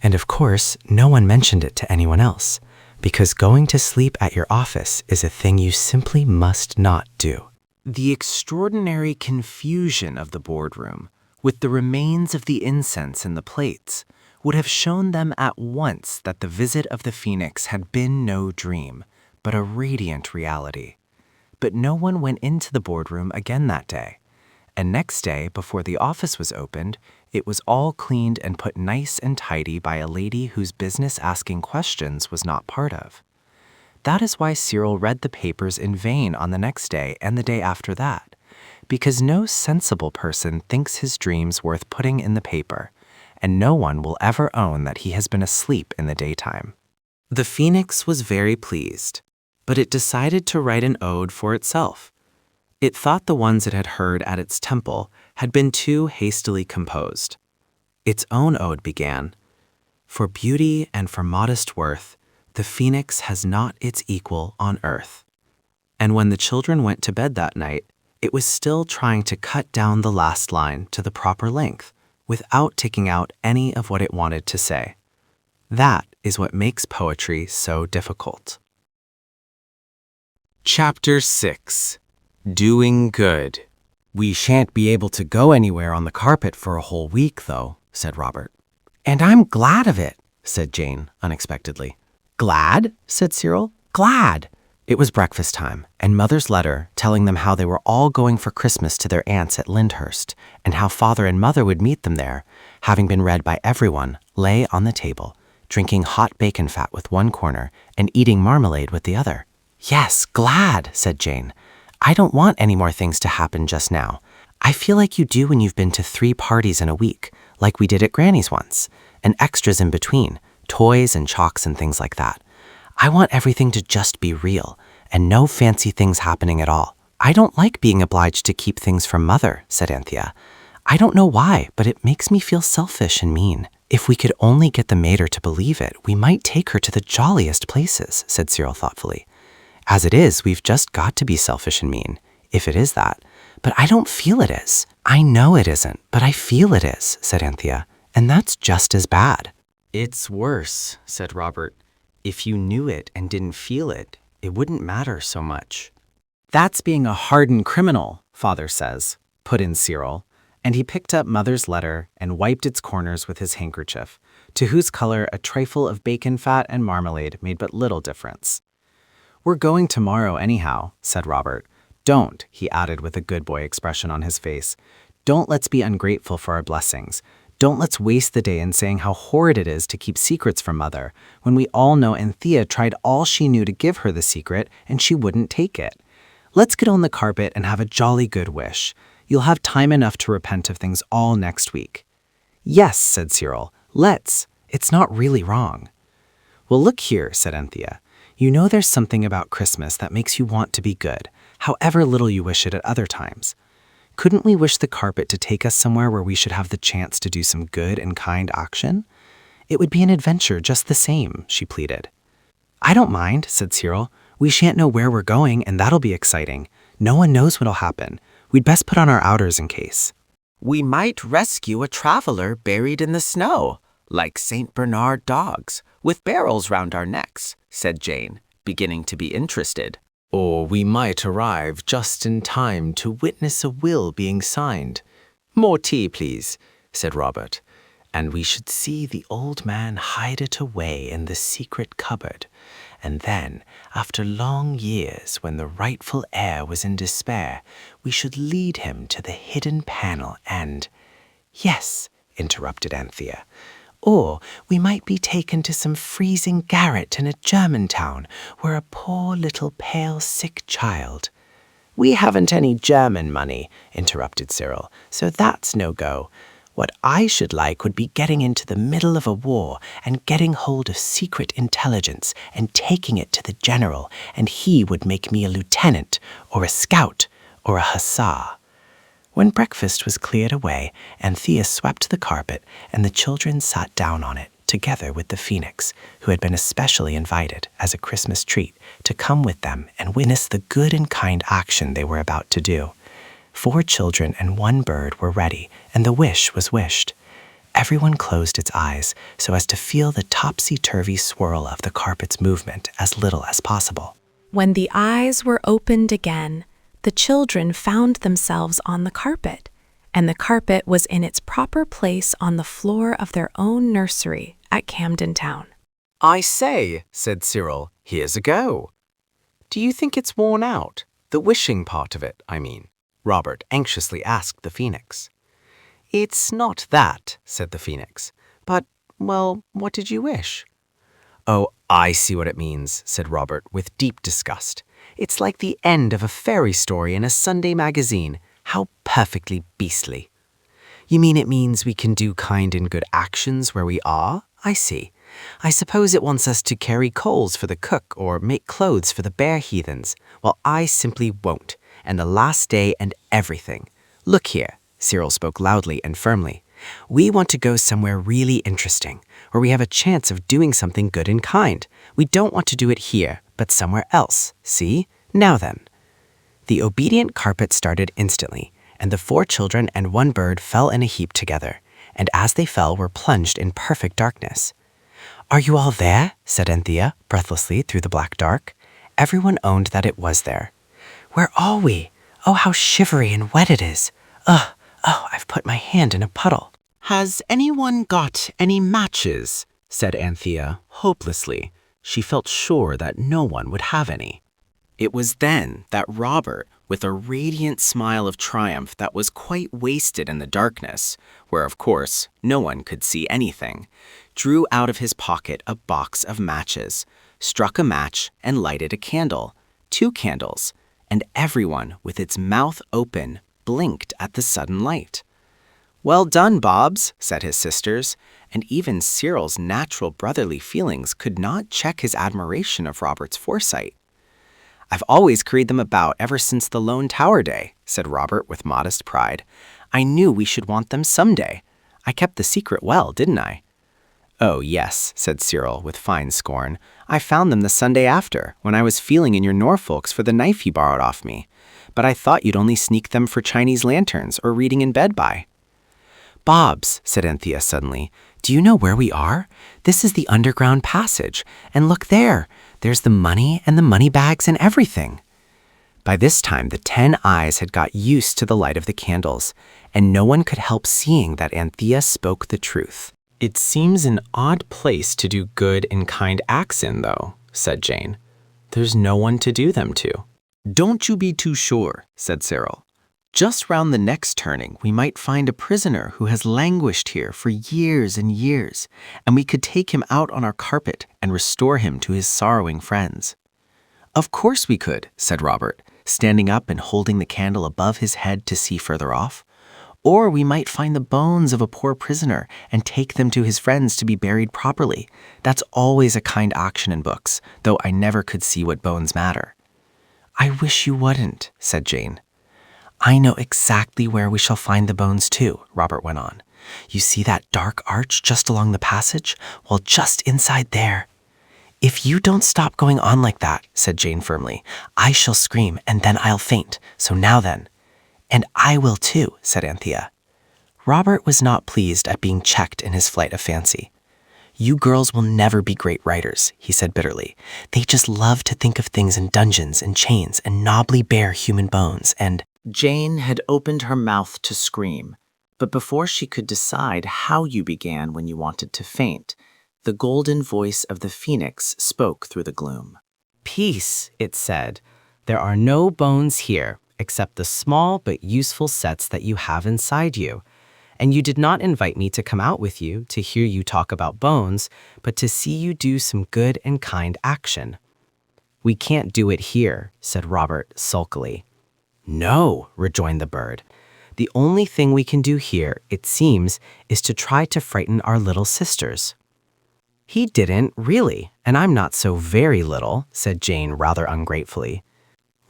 And of course, no one mentioned it to anyone else, because going to sleep at your office is a thing you simply must not do. The extraordinary confusion of the boardroom, with the remains of the incense in the plates, would have shown them at once that the visit of the phoenix had been no dream, but a radiant reality. But no one went into the boardroom again that day, and next day, before the office was opened, it was all cleaned and put nice and tidy by a lady whose business asking questions was not part of. That is why Cyril read the papers in vain on the next day and the day after that, because no sensible person thinks his dreams worth putting in the paper, and no one will ever own that he has been asleep in the daytime. The phoenix was very pleased, but it decided to write an ode for itself. It thought the ones it had heard at its temple had been too hastily composed. Its own ode began, "For beauty and for modest worth, the phoenix has not its equal on earth." And when the children went to bed that night, it was still trying to cut down the last line to the proper length without taking out any of what it wanted to say. That is what makes poetry so difficult. Chapter 6. Doing Good. We shan't be able to go anywhere on the carpet for a whole week, though, said Robert. And I'm glad of it, said Jane unexpectedly. Glad? Said Cyril. Glad. It was breakfast time, and Mother's letter, telling them how they were all going for Christmas to their aunts at Lyndhurst, and how Father and Mother would meet them there, having been read by everyone, lay on the table, drinking hot bacon fat with one corner and eating marmalade with the other. Yes, glad, said Jane. I don't want any more things to happen just now. I feel like you do when you've been to 3 parties in a week, like we did at Granny's once, and extras in between, toys and chalks and things like that. I want everything to just be real, and no fancy things happening at all. I don't like being obliged to keep things from Mother, said Anthea. I don't know why, but it makes me feel selfish and mean. If we could only get the mater to believe it, we might take her to the jolliest places, said Cyril thoughtfully. As it is, we've just got to be selfish and mean, if it is that. But I don't feel it is. I know it isn't, but I feel it is, said Anthea, and that's just as bad. It's worse, said Robert. If you knew it and didn't feel it, it wouldn't matter so much. That's being a hardened criminal, Father says, put in Cyril, and he picked up Mother's letter and wiped its corners with his handkerchief, to whose color a trifle of bacon fat and marmalade made but little difference. We're going tomorrow anyhow, said Robert. Don't, he added with a good boy expression on his face. Don't let's be ungrateful for our blessings. Don't let's waste the day in saying how horrid it is to keep secrets from Mother, when we all know Anthea tried all she knew to give her the secret and she wouldn't take it. Let's get on the carpet and have a jolly good wish. You'll have time enough to repent of things all next week. Yes, said Cyril. Let's. It's not really wrong. Well, look here, said Anthea. You know there's something about Christmas that makes you want to be good, however little you wish it at other times. Couldn't we wish the carpet to take us somewhere where we should have the chance to do some good and kind action? It would be an adventure just the same, she pleaded. I don't mind, said Cyril. We shan't know where we're going, and that'll be exciting. No one knows what'll happen. We'd best put on our outers in case. We might rescue a traveler buried in the snow, like St. Bernard dogs, with barrels round our necks, said Jane, beginning to be interested. Or we might arrive just in time to witness a will being signed. More tea, please, said Robert. And we should see the old man hide it away in the secret cupboard. And then, after long years when the rightful heir was in despair, we should lead him to the hidden panel and— Yes, interrupted Anthea. Or we might be taken to some freezing garret in a German town where a poor little pale sick child— We haven't any German money, interrupted Cyril, so that's no go. What I should like would be getting into the middle of a war and getting hold of secret intelligence and taking it to the general, and he would make me a lieutenant or a scout or a hussar. When breakfast was cleared away, Anthea swept the carpet and the children sat down on it, together with the phoenix, who had been especially invited as a Christmas treat to come with them and witness the good and kind action they were about to do. 4 children and 1 bird were ready, and the wish was wished. Everyone closed its eyes so as to feel the topsy-turvy swirl of the carpet's movement as little as possible. When the eyes were opened again, the children found themselves on the carpet, and the carpet was in its proper place on the floor of their own nursery at Camden Town. I say, said Cyril, here's a go. Do you think it's worn out? The wishing part of it, I mean. Robert anxiously asked the phoenix. It's not that, said the phoenix. But, well, what did you wish? Oh, I see what it means, said Robert with deep disgust. It's like the end of a fairy story in a Sunday magazine. How perfectly beastly. You mean it means we can do kind and good actions where we are? I see. I suppose it wants us to carry coals for the cook or make clothes for the bear heathens. Well, I simply won't. And the last day and everything. Look here, Cyril spoke loudly and firmly. We want to go somewhere really interesting, where we have a chance of doing something good and kind. We don't want to do it here, but somewhere else. See? Now then. The obedient carpet started instantly, and the 4 children and 1 bird fell in a heap together, and as they fell were plunged in perfect darkness. Are you all there? Said Anthea, breathlessly through the black dark. Everyone owned that it was there. Where are we? Oh, how shivery and wet it is. Oh, I've put my hand in a puddle. Has anyone got any matches? Said Anthea, hopelessly. She felt sure that no one would have any. It was then that Robert, with a radiant smile of triumph that was quite wasted in the darkness, where of course no one could see anything, drew out of his pocket a box of matches, struck a match and lighted a candle, 2 candles, and everyone, with its mouth open, blinked at the sudden light. Well done, Bobs, said his sisters, and even Cyril's natural brotherly feelings could not check his admiration of Robert's foresight. I've always carried them about ever since the Lone Tower Day, said Robert with modest pride. I knew we should want them someday. I kept the secret well, didn't I? Oh, yes, said Cyril with fine scorn. I found them the Sunday after, when I was feeling in your Norfolks for the knife you borrowed off me. But I thought you'd only sneak them for Chinese lanterns or reading in bed by. Bobs, said Anthea suddenly, do you know where we are? This is the underground passage, and look there. There's the money and the money bags and everything. By this time, the 10 eyes had got used to the light of the candles, and no one could help seeing that Anthea spoke the truth. It seems an odd place to do good and kind acts in, though, said Jane. There's no one to do them to. Don't you be too sure, said Cyril. Just round the next turning, we might find a prisoner who has languished here for years and years, and we could take him out on our carpet and restore him to his sorrowing friends. Of course we could, said Robert, standing up and holding the candle above his head to see further off. Or we might find the bones of a poor prisoner and take them to his friends to be buried properly. That's always a kind action in books, though I never could see what bones matter. I wish you wouldn't, said Jane. I know exactly where we shall find the bones too, Robert went on. You see that dark arch just along the passage? Well, just inside there. If you don't stop going on like that, said Jane firmly, I shall scream and then I'll faint. So now then. And I will too, said Anthea. Robert was not pleased at being checked in his flight of fancy. You girls will never be great writers, he said bitterly. They just love to think of things in dungeons and chains and knobbly bare human bones and— Jane had opened her mouth to scream, but before she could decide how you began when you wanted to faint, the golden voice of the phoenix spoke through the gloom. Peace, it said. There are no bones here, except the small but useful sets that you have inside you. And you did not invite me to come out with you to hear you talk about bones, but to see you do some good and kind action. We can't do it here, said Robert sulkily. No, rejoined the bird. The only thing we can do here, it seems, is to try to frighten our little sisters. He didn't, really, and I'm not so very little, said Jane rather ungratefully.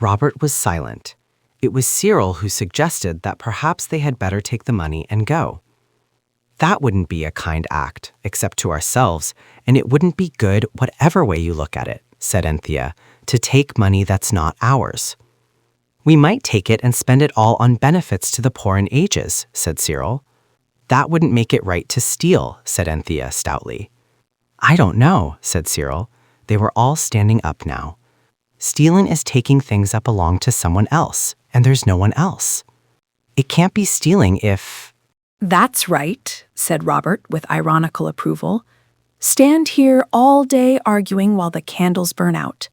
Robert was silent. It was Cyril who suggested that perhaps they had better take the money and go. That wouldn't be a kind act, except to ourselves, and it wouldn't be good whatever way you look at it, said Anthea, to take money that's not ours. We might take it and spend it all on benefits to the poor and ages, said Cyril. That wouldn't make it right to steal, said Anthea stoutly. I don't know, said Cyril. They were all standing up now. Stealing is taking things that belong to someone else, and there's no one else. It can't be stealing if— That's right, said Robert with ironical approval. Stand here all day arguing while the candles burn out.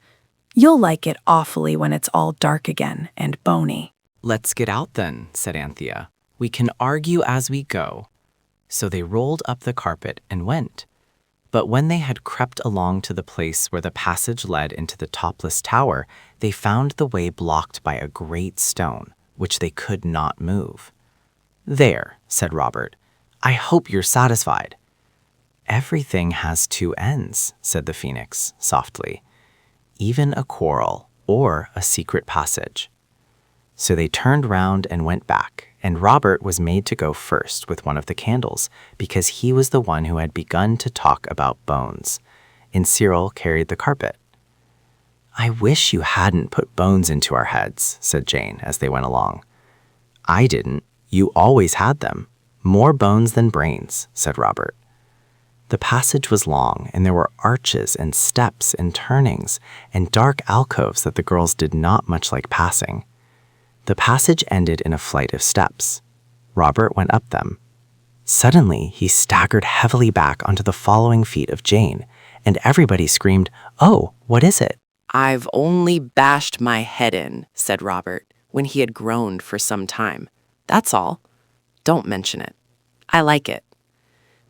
You'll like it awfully when it's all dark again and bony. Let's get out then, said Anthea. We can argue as we go. So they rolled up the carpet and went. But when they had crept along to the place where the passage led into the topless tower, they found the way blocked by a great stone, which they could not move. There, said Robert. I hope you're satisfied. Everything has two ends, said the phoenix softly. Even a quarrel or a secret passage. So they turned round and went back, and Robert was made to go first with one of the candles, because he was the one who had begun to talk about bones, and Cyril carried the carpet. I wish you hadn't put bones into our heads, said Jane as they went along. I didn't. You always had them. More bones than brains, said Robert. The passage was long, and there were arches and steps and turnings and dark alcoves that the girls did not much like passing. The passage ended in a flight of steps. Robert went up them. Suddenly, he staggered heavily back onto the following feet of Jane, and everybody screamed, "Oh, what is it?" I've only bashed my head in, said Robert, when he had groaned for some time. That's all. Don't mention it. I like it.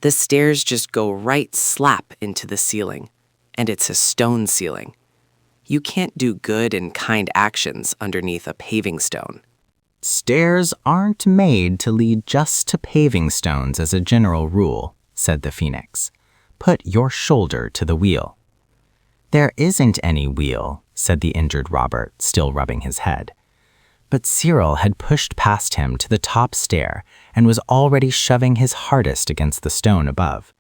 The stairs just go right slap into the ceiling, and it's a stone ceiling. You can't do good and kind actions underneath a paving stone. Stairs aren't made to lead just to paving stones as a general rule, said the phoenix. Put your shoulder to the wheel. There isn't any wheel, said the injured Robert, still rubbing his head. But Cyril had pushed past him to the top stair and was already shoving his hardest against the stone above.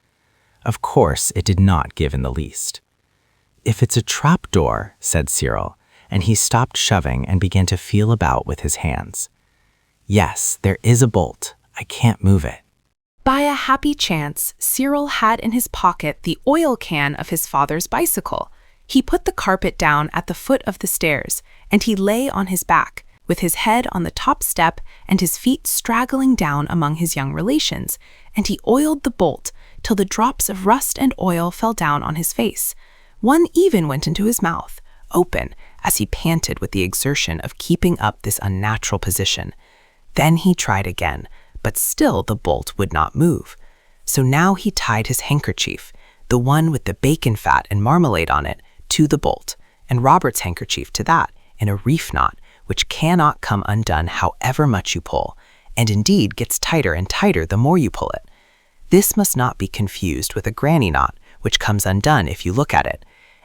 Of course, it did not give in the least. If it's a trapdoor, said Cyril, and he stopped shoving and began to feel about with his hands. Yes, there is a bolt. I can't move it. By a happy chance, Cyril had in his pocket the oil can of his father's bicycle. He put the carpet down at the foot of the stairs, and he lay on his back, with his head on the top step and his feet straggling down among his young relations, and he oiled the bolt till the drops of rust and oil fell down on his face. One even went into his mouth, open, as he panted with the exertion of keeping up this unnatural position. Then he tried again, but still the bolt would not move. So now he tied his handkerchief, the one with the bacon fat and marmalade on it, to the bolt, and Robert's handkerchief to that, in a reef knot, which cannot come undone however much you pull, and indeed gets tighter and tighter the more you pull it. This must not be confused with a granny knot, which comes undone if you look at it.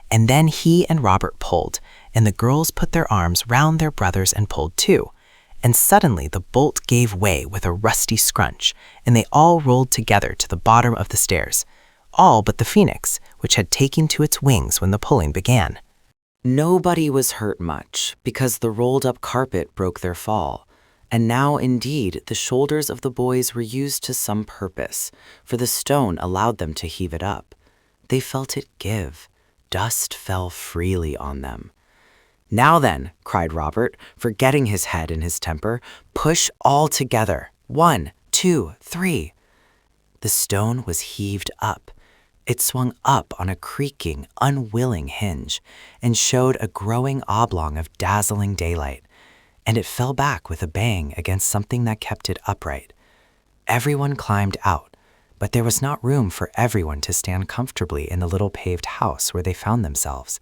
And then he and Robert pulled, and the girls put their arms round their brothers and pulled too. And suddenly the bolt gave way with a rusty scrunch, and they all rolled together to the bottom of the stairs, all but the phoenix, which had taken to its wings when the pulling began. Nobody was hurt much, because the rolled-up carpet broke their fall, And now indeed the shoulders of the boys were used to some purpose, for the stone allowed them to heave it up. They felt it give. Dust fell freely on them. "Now then," cried Robert, forgetting his head in his temper, "push all together. 1, 2, 3. The stone was heaved up. It swung up on a creaking, unwilling hinge, and showed a growing oblong of dazzling daylight, and it fell back with a bang against something that kept it upright. Everyone climbed out, but there was not room for everyone to stand comfortably in the little paved house where they found themselves.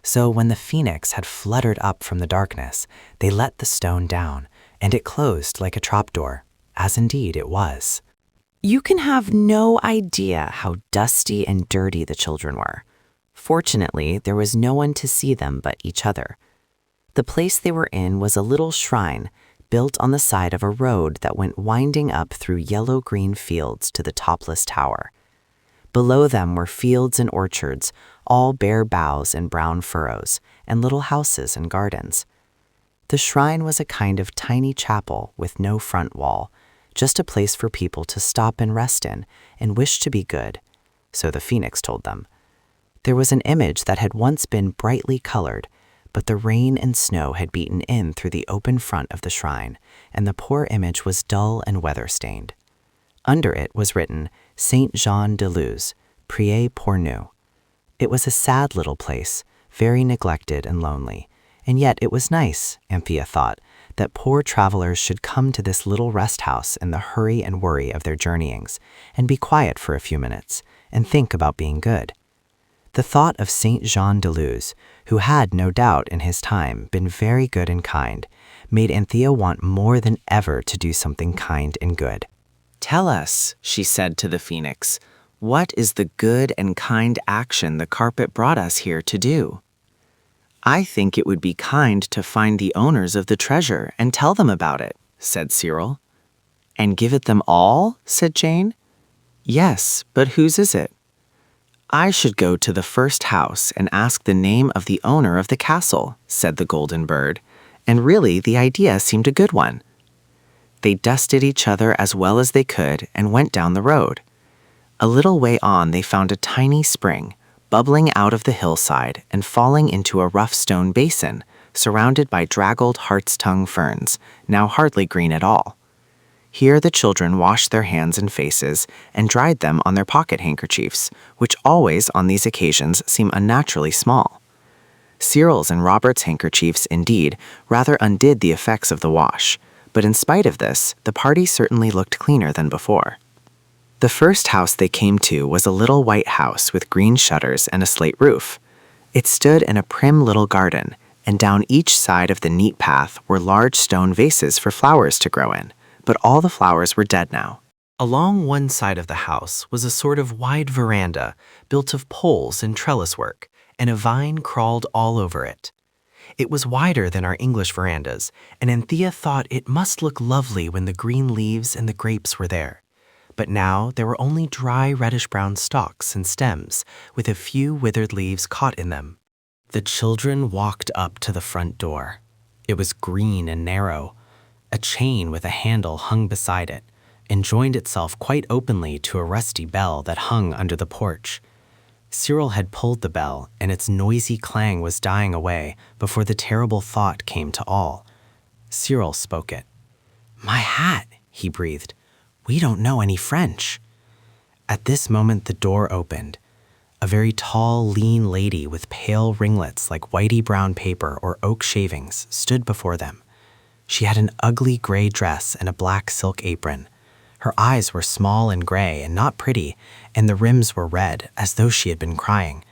So when the phoenix had fluttered up from the darkness, they let the stone down, and it closed like a trapdoor, as indeed it was. You can have no idea how dusty and dirty the children were. Fortunately, there was no one to see them but each other. The place they were in was a little shrine built on the side of a road that went winding up through yellow-green fields to the topless tower. Below them were fields and orchards, all bare boughs and brown furrows, and little houses and gardens. The shrine was a kind of tiny chapel with no front wall, just a place for people to stop and rest in and wish to be good, so the phoenix told them. There was an image that had once been brightly colored, but the rain and snow had beaten in through the open front of the shrine, and the poor image was dull and weather-stained. Under it was written, Saint Jean de Luz, Priez pour nous. It was a sad little place, very neglected and lonely, and yet it was nice, Anthea thought, that poor travelers should come to this little rest house in the hurry and worry of their journeyings, and be quiet for a few minutes, and think about being good. The thought of Saint Jean de Luz, who had, no doubt, in his time, been very good and kind, made Anthea want more than ever to do something kind and good. "Tell us," she said to the phoenix, "what is the good and kind action the carpet brought us here to do?" "I think it would be kind to find the owners of the treasure and tell them about it," said Cyril. "And give it them all?" said Jane. "Yes, but whose is it?" "I should go to the first house and ask the name of the owner of the castle," said the golden bird, and really the idea seemed a good one. They dusted each other as well as they could and went down the road. A little way on they found a tiny spring, bubbling out of the hillside and falling into a rough stone basin, surrounded by draggled hart's-tongue ferns, now hardly green at all. Here the children washed their hands and faces and dried them on their pocket handkerchiefs, which always on these occasions seem unnaturally small. Cyril's and Robert's handkerchiefs, indeed, rather undid the effects of the wash, but in spite of this, the party certainly looked cleaner than before. The first house they came to was a little white house with green shutters and a slate roof. It stood in a prim little garden, and down each side of the neat path were large stone vases for flowers to grow in, but all the flowers were dead now. Along one side of the house was a sort of wide veranda built of poles and trellis work, and a vine crawled all over it. It was wider than our English verandas, and Anthea thought it must look lovely when the green leaves and the grapes were there. But now there were only dry reddish-brown stalks and stems, with a few withered leaves caught in them. The children walked up to the front door. It was green and narrow. A chain with a handle hung beside it, and joined itself quite openly to a rusty bell that hung under the porch. Cyril had pulled the bell, and its noisy clang was dying away before the terrible thought came to all. Cyril spoke it. "My hat," he breathed. "We don't know any French." At this moment the door opened. A very tall, lean lady with pale ringlets like whitey brown paper or oak shavings stood before them. She had an ugly gray dress and a black silk apron. Her eyes were small and gray and not pretty, and the rims were red, as though she had been crying.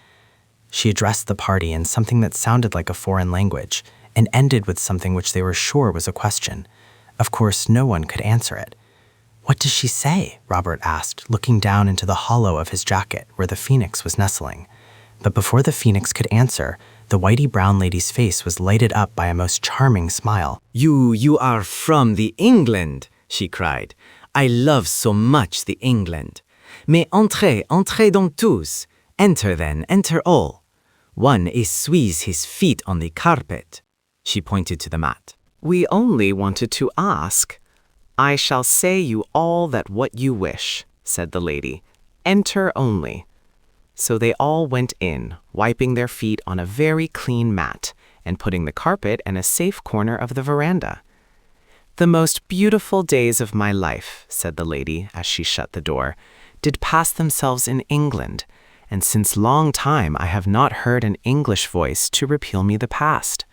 She addressed the party in something that sounded like a foreign language, and ended with something which they were sure was a question. Of course, no one could answer it. "What does she say?" Robert asked, looking down into the hollow of his jacket where the phoenix was nestling. But before the phoenix could answer, the whitey-brown lady's face was lighted up by a most charming smile. You are from the England," she cried. "I love so much the England. Mais entrez donc tous. Enter then, enter all. One essuies his feet on the carpet." She pointed to the mat. We only wanted to ask. I shall say you all that what you wish, said the lady. Enter only. So they all went in, wiping their feet on a very clean mat, and putting the carpet in a safe corner of the veranda. The most beautiful days of my life, said the lady as she shut the door, did pass themselves in England, and since long time I have not heard an English voice to repeal me the past.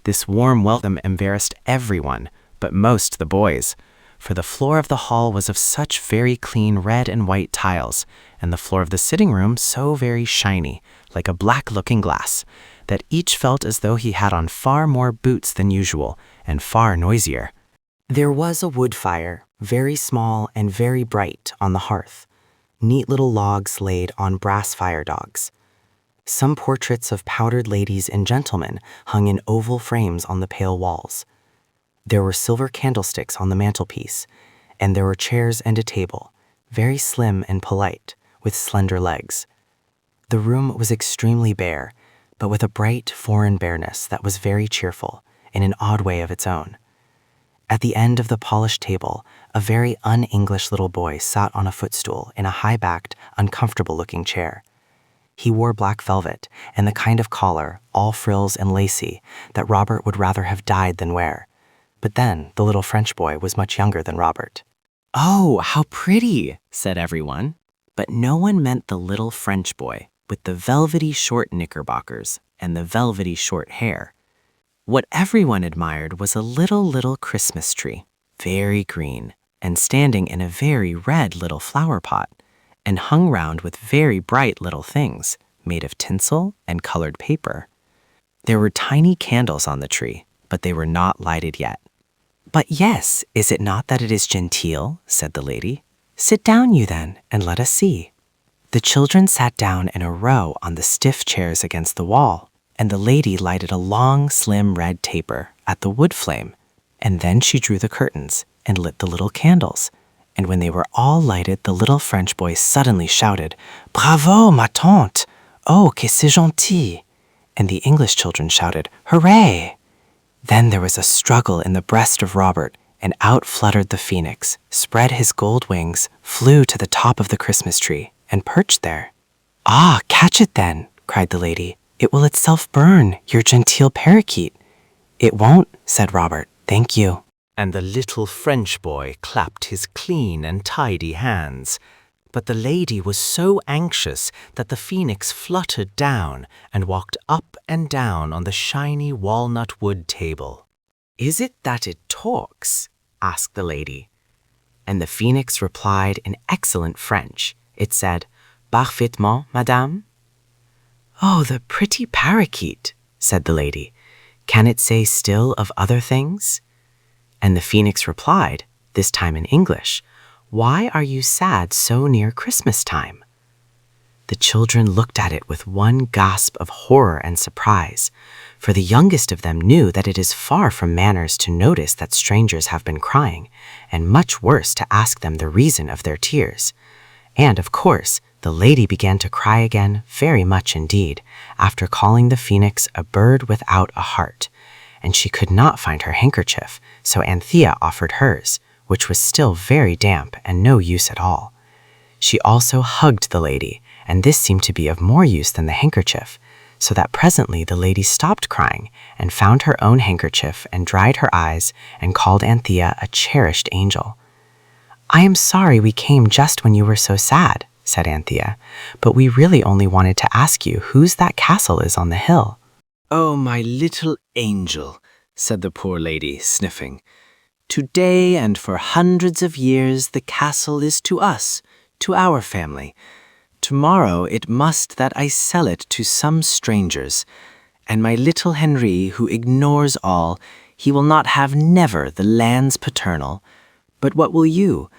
This warm welcome embarrassed everyone, but most the boys, for the floor of the hall was of such very clean red and white tiles, and the floor of the sitting room so very shiny, like a black looking-glass, that each felt as though he had on far more boots than usual, and far noisier. There was a wood fire, very small and very bright, on the hearth, neat little logs laid on brass fire dogs. Some portraits of powdered ladies and gentlemen hung in oval frames on the pale walls. There were silver candlesticks on the mantelpiece, and there were chairs and a table, very slim and polite, with slender legs. The room was extremely bare, but with a bright foreign bareness that was very cheerful, in an odd way of its own. At the end of the polished table, a very un-English little boy sat on a footstool in a high-backed, uncomfortable-looking chair. He wore black velvet and the kind of collar, all frills and lacy, that Robert would rather have died than wear. But then the little French boy was much younger than Robert. "Oh, how pretty," said everyone. But no one meant the little French boy with the velvety short knickerbockers and the velvety short hair. What everyone admired was a little Christmas tree, very green, and standing in a very red little flower pot, and hung round with very bright little things, made of tinsel and colored paper. There were tiny candles on the tree, but they were not lighted yet. "But yes, is it not that it is genteel?" said the lady. "Sit down you then, and let us see." The children sat down in a row on the stiff chairs against the wall, and the lady lighted a long, slim red taper at the wood flame, and then she drew the curtains and lit the little candles, and when they were all lighted, the little French boy suddenly shouted, "Bravo, ma tante! Oh, que c'est gentil!" And the English children shouted, "Hooray!" Then there was a struggle in the breast of Robert, and out fluttered the phoenix, spread his gold wings, flew to the top of the Christmas tree, and perched there. "Ah, catch it then," cried the lady. "It will itself burn, your genteel parakeet." "It won't," said Robert. "Thank you." And the little French boy clapped his clean and tidy hands. But the lady was so anxious that the phoenix fluttered down and walked up and down on the shiny walnut wood table. "Is it that it talks?" asked the lady. And the phoenix replied in excellent French. It said, "Parfaitement, madame." "Oh, the pretty parakeet," said the lady. "Can it say still of other things?" And the phoenix replied, this time in English, "Why are you sad so near Christmas time?" The children looked at it with one gasp of horror and surprise, for the youngest of them knew that it is far from manners to notice that strangers have been crying, and much worse to ask them the reason of their tears. And, of course, the lady began to cry again, very much indeed, after calling the phoenix a bird without a heart, and she could not find her handkerchief, so Anthea offered hers, which was still very damp and no use at all. She also hugged the lady, and this seemed to be of more use than the handkerchief, so that presently the lady stopped crying and found her own handkerchief and dried her eyes and called Anthea a cherished angel. "I am sorry we came just when you were so sad," said Anthea, "but we really only wanted to ask you whose that castle is on the hill." "Oh, my little angel," said the poor lady, sniffing. "Today and for hundreds of years the castle is to us, to our family. Tomorrow it must that I sell it to some strangers, and my little Henri, who ignores all, he will not have never the lands paternal. But what will you?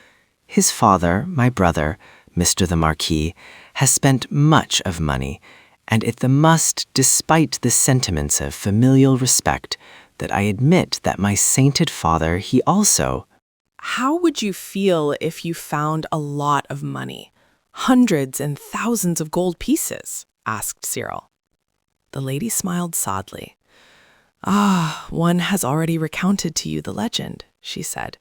His father, my brother, Mr. the Marquis, has spent much of money, and it the must, despite the sentiments of familial respect, that I admit that my sainted father, he also—" "How would you feel if you found a lot of money? Hundreds and thousands of gold pieces?" asked Cyril. The lady smiled sadly. Ah, one has already recounted to you the legend, she said.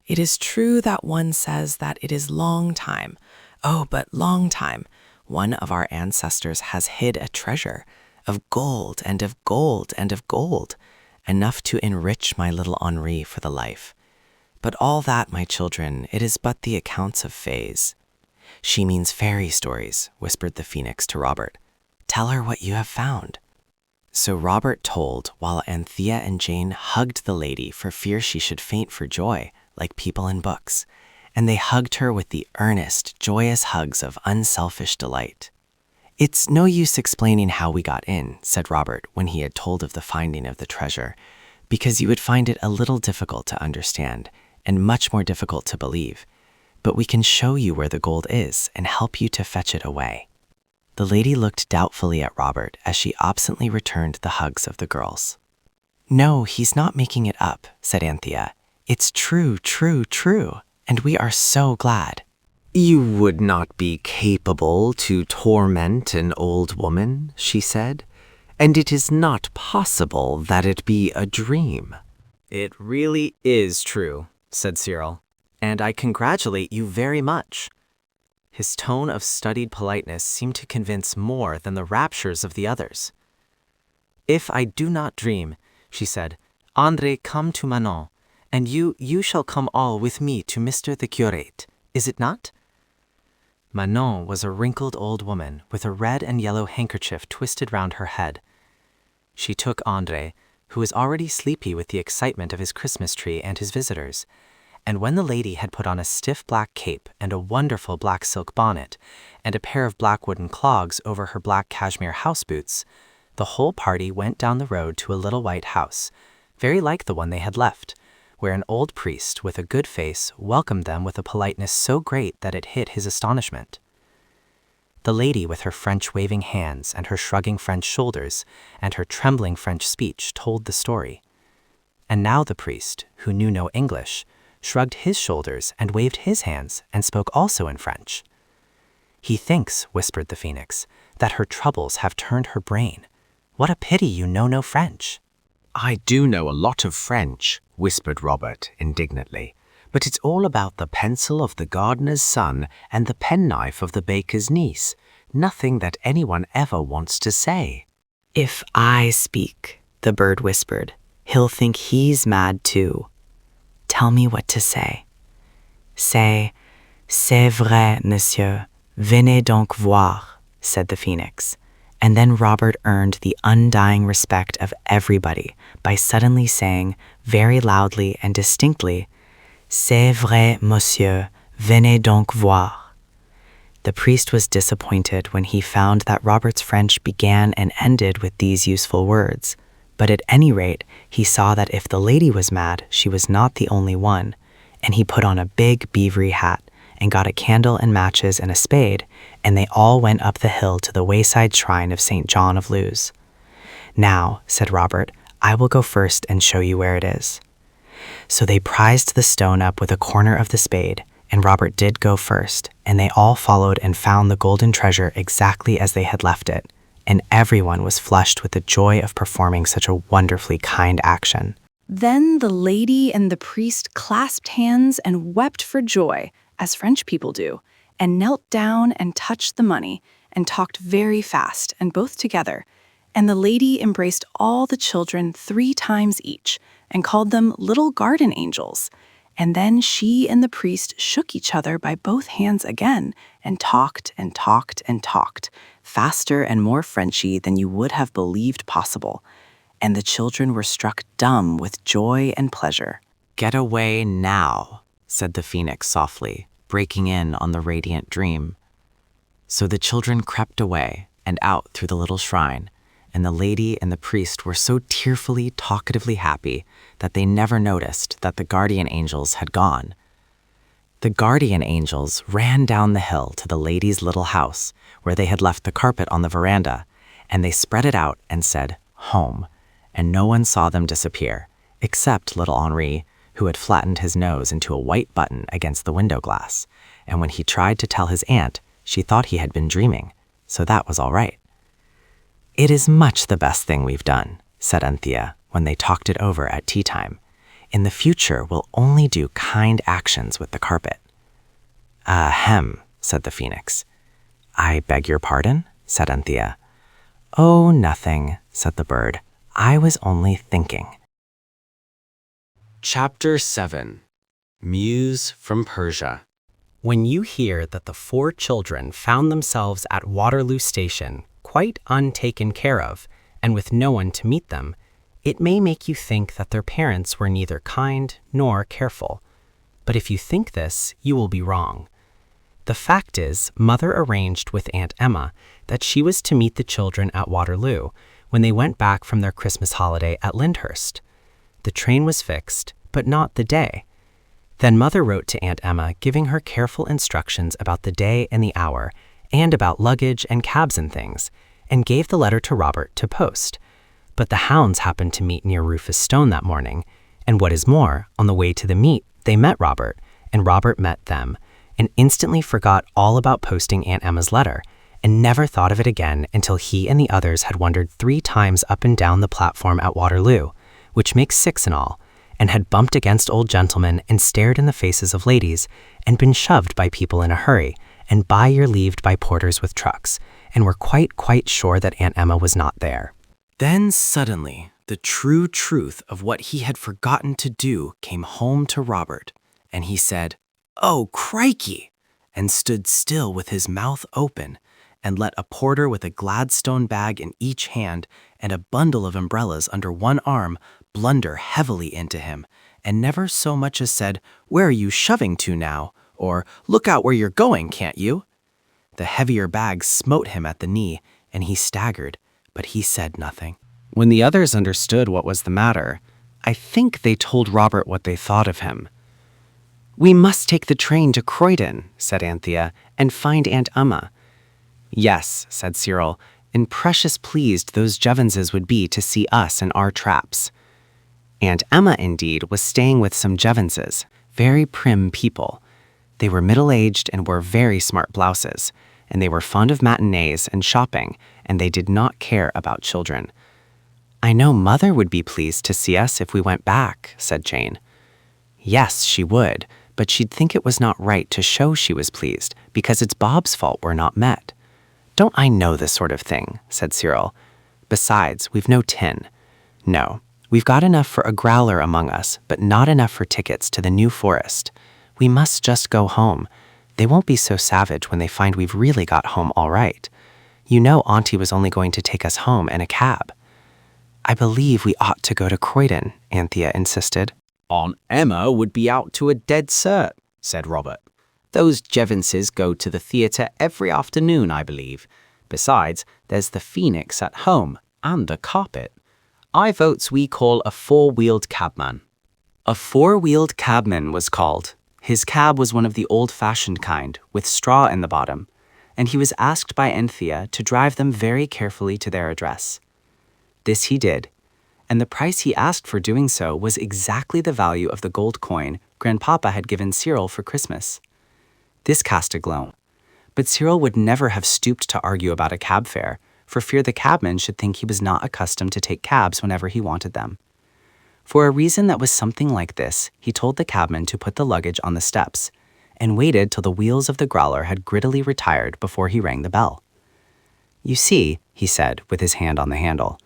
It is true that one says that it is long time, oh, but long time, one of our ancestors has hid a treasure of gold and of gold and of gold, enough to enrich my little Henri for the life. But all that, my children, it is but the accounts of fays. She means fairy stories, whispered the phoenix to Robert. Tell her what you have found. So Robert told, while Anthea and Jane hugged the lady for fear she should faint for joy, like people in books, and they hugged her with the earnest, joyous hugs of unselfish delight. It's no use explaining how we got in, said Robert when he had told of the finding of the treasure, because you would find it a little difficult to understand and much more difficult to believe. But we can show you where the gold is and help you to fetch it away. The lady looked doubtfully at Robert as she absently returned the hugs of the girls. No, he's not making it up, said Anthea. It's true, true, true, and we are so glad. You would not be capable to torment an old woman, she said, and it is not possible that it be a dream. It really is true, said Cyril, and I congratulate you very much. His tone of studied politeness seemed to convince more than the raptures of the others. If I do not dream, she said, André, come to Manon, and you shall come all with me to Mr. the curate, is it not? Manon was a wrinkled old woman with a red and yellow handkerchief twisted round her head. She took André, who was already sleepy with the excitement of his Christmas tree and his visitors, and when the lady had put on a stiff black cape and a wonderful black silk bonnet and a pair of black wooden clogs over her black cashmere house boots, the whole party went down the road to a little white house, very like the one they had left, where an old priest with a good face welcomed them with a politeness so great that it hid his astonishment. The lady with her French waving hands and her shrugging French shoulders and her trembling French speech told the story. And now the priest, who knew no English, shrugged his shoulders and waved his hands and spoke also in French. He thinks, whispered the phoenix, that her troubles have turned her brain. What a pity you know no French. I do know a lot of French, whispered Robert indignantly, but it's all about the pencil of the gardener's son and the penknife of the baker's niece. Nothing that anyone ever wants to say. If I speak, the bird whispered, he'll think he's mad too. Tell me what to say. Say, c'est vrai, monsieur. Venez donc voir, said the phoenix. And then Robert earned the undying respect of everybody by suddenly saying, very loudly and distinctly, c'est vrai, monsieur. Venez donc voir. The priest was disappointed when he found that Robert's French began and ended with these useful words. But at any rate, he saw that if the lady was mad, she was not the only one, and he put on a big beavery hat and got a candle and matches and a spade, and they all went up the hill to the wayside shrine of St. John of Luz. Now, said Robert, I will go first and show you where it is. So they prized the stone up with a corner of the spade, and Robert did go first, and they all followed and found the golden treasure exactly as they had left it. And everyone was flushed with the joy of performing such a wonderfully kind action. Then the lady and the priest clasped hands and wept for joy, as French people do, and knelt down and touched the money and talked very fast and both together. And the lady embraced all the children 3 times each and called them little garden angels. And then she and the priest shook each other by both hands again and talked and talked and talked, faster and more Frenchy than you would have believed possible. And the children were struck dumb with joy and pleasure. Get away now, said the phoenix softly, breaking in on the radiant dream. So the children crept away and out through the little shrine, and the lady and the priest were so tearfully, talkatively happy that they never noticed that the guardian angels had gone. The guardian angels ran down the hill to the lady's little house, where they had left the carpet on the veranda, and they spread it out and said, "Home," and no one saw them disappear, except little Henri, who had flattened his nose into a white button against the window glass, and when he tried to tell his aunt, she thought he had been dreaming, so that was all right. It is much the best thing we've done, said Anthea, when they talked it over at tea time. In the future, we'll only do kind actions with the carpet. Ahem, said the phoenix. I beg your pardon, said Anthea. Oh, nothing, said the bird. I was only thinking. Chapter 7. MEWS from Persia. When you hear that the 4 children found themselves at Waterloo Station, quite untaken care of, and with no one to meet them, it may make you think that their parents were neither kind nor careful. But if you think this, you will be wrong. The fact is, Mother arranged with Aunt Emma that she was to meet the children at Waterloo when they went back from their Christmas holiday at Lyndhurst. The train was fixed, but not the day. Then Mother wrote to Aunt Emma giving her careful instructions about the day and the hour, and about luggage and cabs and things, and gave the letter to Robert to post. But the hounds happened to meet near Rufus Stone that morning, and what is more, on the way to the meet, they met Robert, and Robert met them, and instantly forgot all about posting Aunt Emma's letter, and never thought of it again until he and the others had wandered 3 times up and down the platform at Waterloo, which makes 6 in all, and had bumped against old gentlemen and stared in the faces of ladies, and been shoved by people in a hurry, and by your leaved by porters with trucks, and were quite sure that Aunt Emma was not there. Then suddenly, the true truth of what he had forgotten to do came home to Robert, and he said, "Oh, crikey!" and stood still with his mouth open, and let a porter with a Gladstone bag in each hand and a bundle of umbrellas under one arm blunder heavily into him, and never so much as said, "Where are you shoving to now?" or "Look out where you're going, can't you?" The heavier bag smote him at the knee, and he staggered, but he said nothing. When the others understood what was the matter, I think they told Robert what they thought of him. "We must take the train to Croydon," said Anthea, "and find Aunt Emma." "Yes," said Cyril, and precious pleased those Jevanses would be to see us and our traps. Aunt Emma, indeed, was staying with some Jevanses, very prim people. They were middle-aged and wore very smart blouses, and they were fond of matinees and shopping, and they did not care about children. "I know Mother would be pleased to see us if we went back," said Jane. "Yes, she would, but she'd think it was not right to show she was pleased, because it's Bob's fault we're not met." "Don't I know this sort of thing?" said Cyril. "Besides, we've no tin. No, we've got enough for a growler among us, but not enough for tickets to the New Forest. We must just go home. They won't be so savage when they find we've really got home all right. You know Auntie was only going to take us home in a cab." "I believe we ought to go to Croydon," Anthea insisted. Aunt Emma would be out to a dead cert, said Robert. Those Jevanses go to the theatre every afternoon, I believe. Besides, there's the Phoenix at home, and the carpet. I votes we call a 4-wheeled cabman. A 4-wheeled cabman was called. His cab was one of the old-fashioned kind, with straw in the bottom, and he was asked by Anthea to drive them very carefully to their address. This he did, and the price he asked for doing so was exactly the value of the gold coin Grandpapa had given Cyril for Christmas. This cast a glow, but Cyril would never have stooped to argue about a cab fare, for fear the cabman should think he was not accustomed to take cabs whenever he wanted them. For a reason that was something like this, he told the cabman to put the luggage on the steps, and waited till the wheels of the growler had grittily retired before he rang the bell. "You see," he said, with his hand on the handle,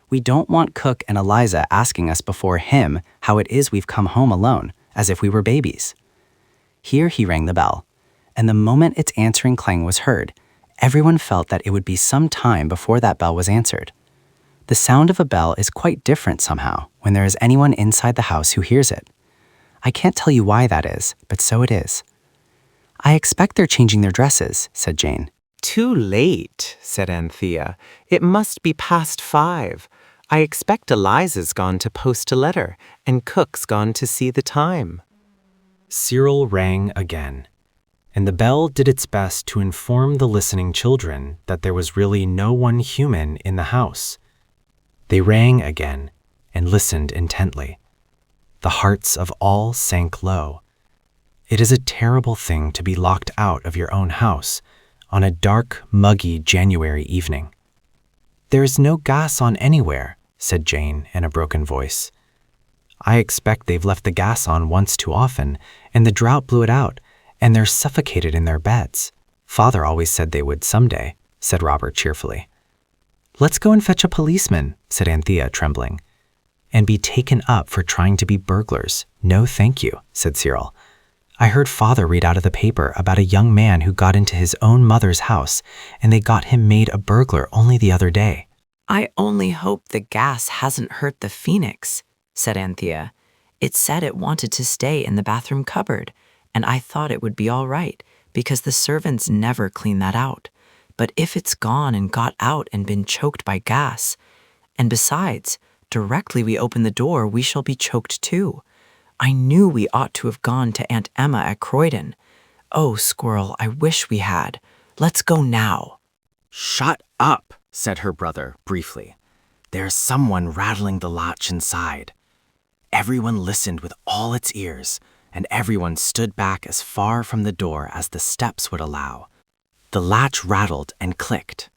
"we don't want Cook and Eliza asking us before him how it is we've come home alone, as if we were babies." Here he rang the bell, and the moment its answering clang was heard, everyone felt that it would be some time before that bell was answered. The sound of a bell is quite different somehow when there is anyone inside the house who hears it. I can't tell you why that is, but so it is. "I expect they're changing their dresses," said Jane. "Too late," said Anthea. "It must be past 5. I expect Eliza's gone to post a letter, and Cook's gone to see the time." Cyril rang again, and the bell did its best to inform the listening children that there was really no one human in the house. They rang again and listened intently. The hearts of all sank low. It is a terrible thing to be locked out of your own house on a dark, muggy January evening. There is no gas on anywhere, said Jane in a broken voice. I expect they've left the gas on once too often, and the drought blew it out, and they're suffocated in their beds. Father always said they would someday, said Robert cheerfully. Let's go and fetch a policeman, said Anthea, trembling. And be taken up for trying to be burglars. No, thank you, said Cyril. I heard Father read out of the paper about a young man who got into his own mother's house, and they got him made a burglar only the other day. I only hope the gas hasn't hurt the phoenix, said Anthea. It said it wanted to stay in the bathroom cupboard, and I thought it would be all right, because the servants never clean that out. But if it's gone and got out and been choked by gas, and besides, directly we open the door, we shall be choked too. I knew we ought to have gone to Aunt Emma at Croydon. Oh, Squirrel, I wish we had. Let's go now. Shut up, said her brother briefly. There's someone rattling the latch inside. Everyone listened with all its ears, and everyone stood back as far from the door as the steps would allow. The latch rattled and clicked.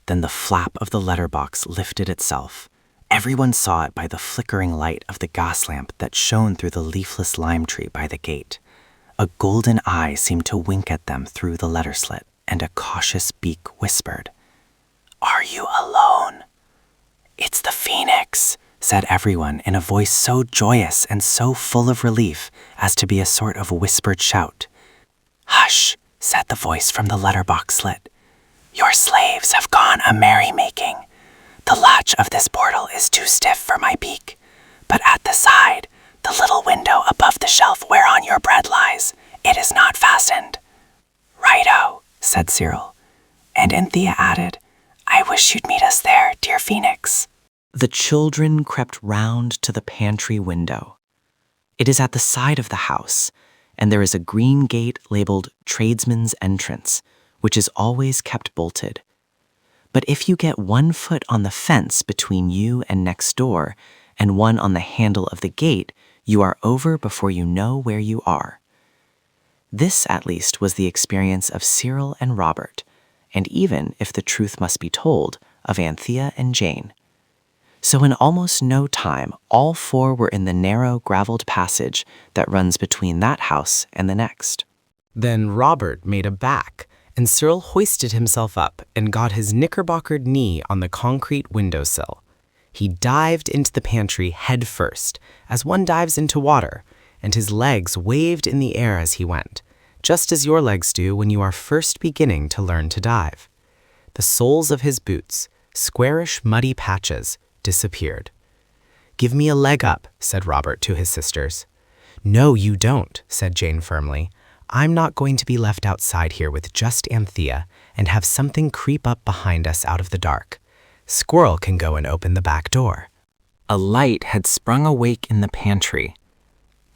Then the flap of the letterbox lifted itself. Everyone saw it by the flickering light of the gas lamp that shone through the leafless lime tree by the gate. A golden eye seemed to wink at them through the letter slit, and a cautious beak whispered, "Are you alone?" "It's the Phoenix," said everyone in a voice so joyous and so full of relief as to be a sort of whispered shout. "Hush," said the voice from the letterbox slit. "Your slaves have gone a-merry-making. The latch of this portal is too stiff for my beak, but at the side, the little window above the shelf whereon your bread lies, it is not fastened." "Righto," said Cyril. And Anthea added, "I wish you'd meet us there, dear Phoenix." The children crept round to the pantry window. It is at the side of the house, and there is a green gate labeled Tradesman's Entrance, which is always kept bolted. But if you get 1 foot on the fence between you and next door, and 1 on the handle of the gate, you are over before you know where you are. This, at least, was the experience of Cyril and Robert, and even, if the truth must be told, of Anthea and Jane. So in almost no time, all 4 were in the narrow graveled passage that runs between that house and the next. Then Robert made a back, and Cyril hoisted himself up and got his knickerbockered knee on the concrete windowsill. He dived into the pantry head first, as one dives into water, and his legs waved in the air as he went, just as your legs do when you are first beginning to learn to dive. The soles of his boots, squarish muddy patches, disappeared. "Give me a leg up," said Robert to his sisters. "No, you don't," said Jane firmly. "I'm not going to be left outside here with just Anthea and have something creep up behind us out of the dark. Squirrel can go and open the back door." A light had sprung awake in the pantry.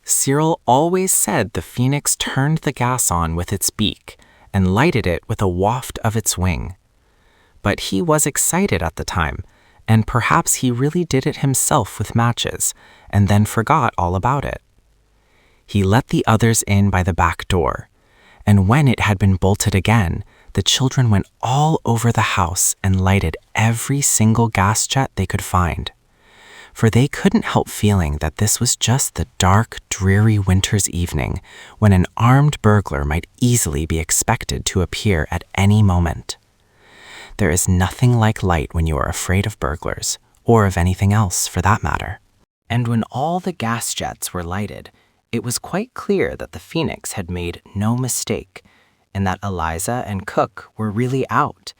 Cyril always said the phoenix turned the gas on with its beak and lighted it with a waft of its wing. But he was excited at the time, and perhaps he really did it himself with matches, and then forgot all about it. He let the others in by the back door, and when it had been bolted again, the children went all over the house and lighted every single gas jet they could find. For they couldn't help feeling that this was just the dark, dreary winter's evening when an armed burglar might easily be expected to appear at any moment. There is nothing like light when you are afraid of burglars, or of anything else for that matter. And when all the gas jets were lighted, it was quite clear that the Phoenix had made no mistake, and that Eliza and Cook were really out,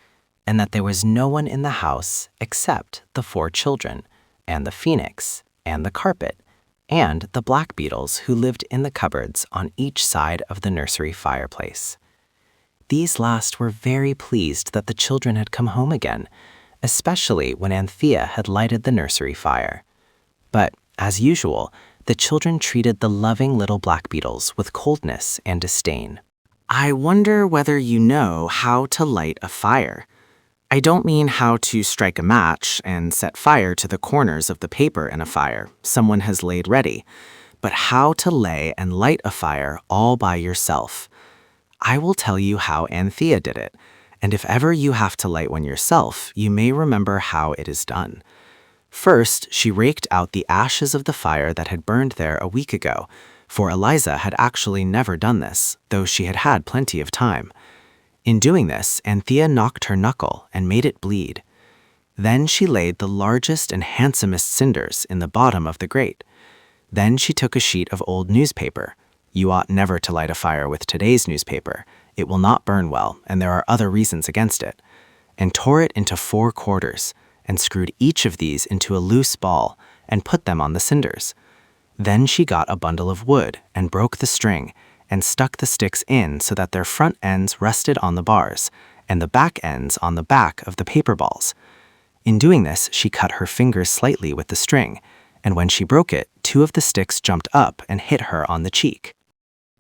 and that there was no one in the house except the 4 children, and the Phoenix, and the carpet, and the black beetles who lived in the cupboards on each side of the nursery fireplace. These last were very pleased that the children had come home again, especially when Anthea had lighted the nursery fire. But, as usual, the children treated the loving little black beetles with coldness and disdain. "I wonder whether you know how to light a fire. I don't mean how to strike a match and set fire to the corners of the paper in a fire someone has laid ready, but how to lay and light a fire all by yourself. I will tell you how Anthea did it, and if ever you have to light one yourself, you may remember how it is done. First, she raked out the ashes of the fire that had burned there a week ago, for Eliza had actually never done this, though she had had plenty of time. In doing this, Anthea knocked her knuckle and made it bleed. Then she laid the largest and handsomest cinders in the bottom of the grate. Then she took a sheet of old newspaper. You ought never to light a fire with today's newspaper. It will not burn well, and there are other reasons against it. And tore it into 4 quarters, and screwed each of these into a loose ball, and put them on the cinders. Then she got a bundle of wood, and broke the string, and stuck the sticks in so that their front ends rested on the bars, and the back ends on the back of the paper balls. In doing this, she cut her fingers slightly with the string, and when she broke it, 2 of the sticks jumped up and hit her on the cheek.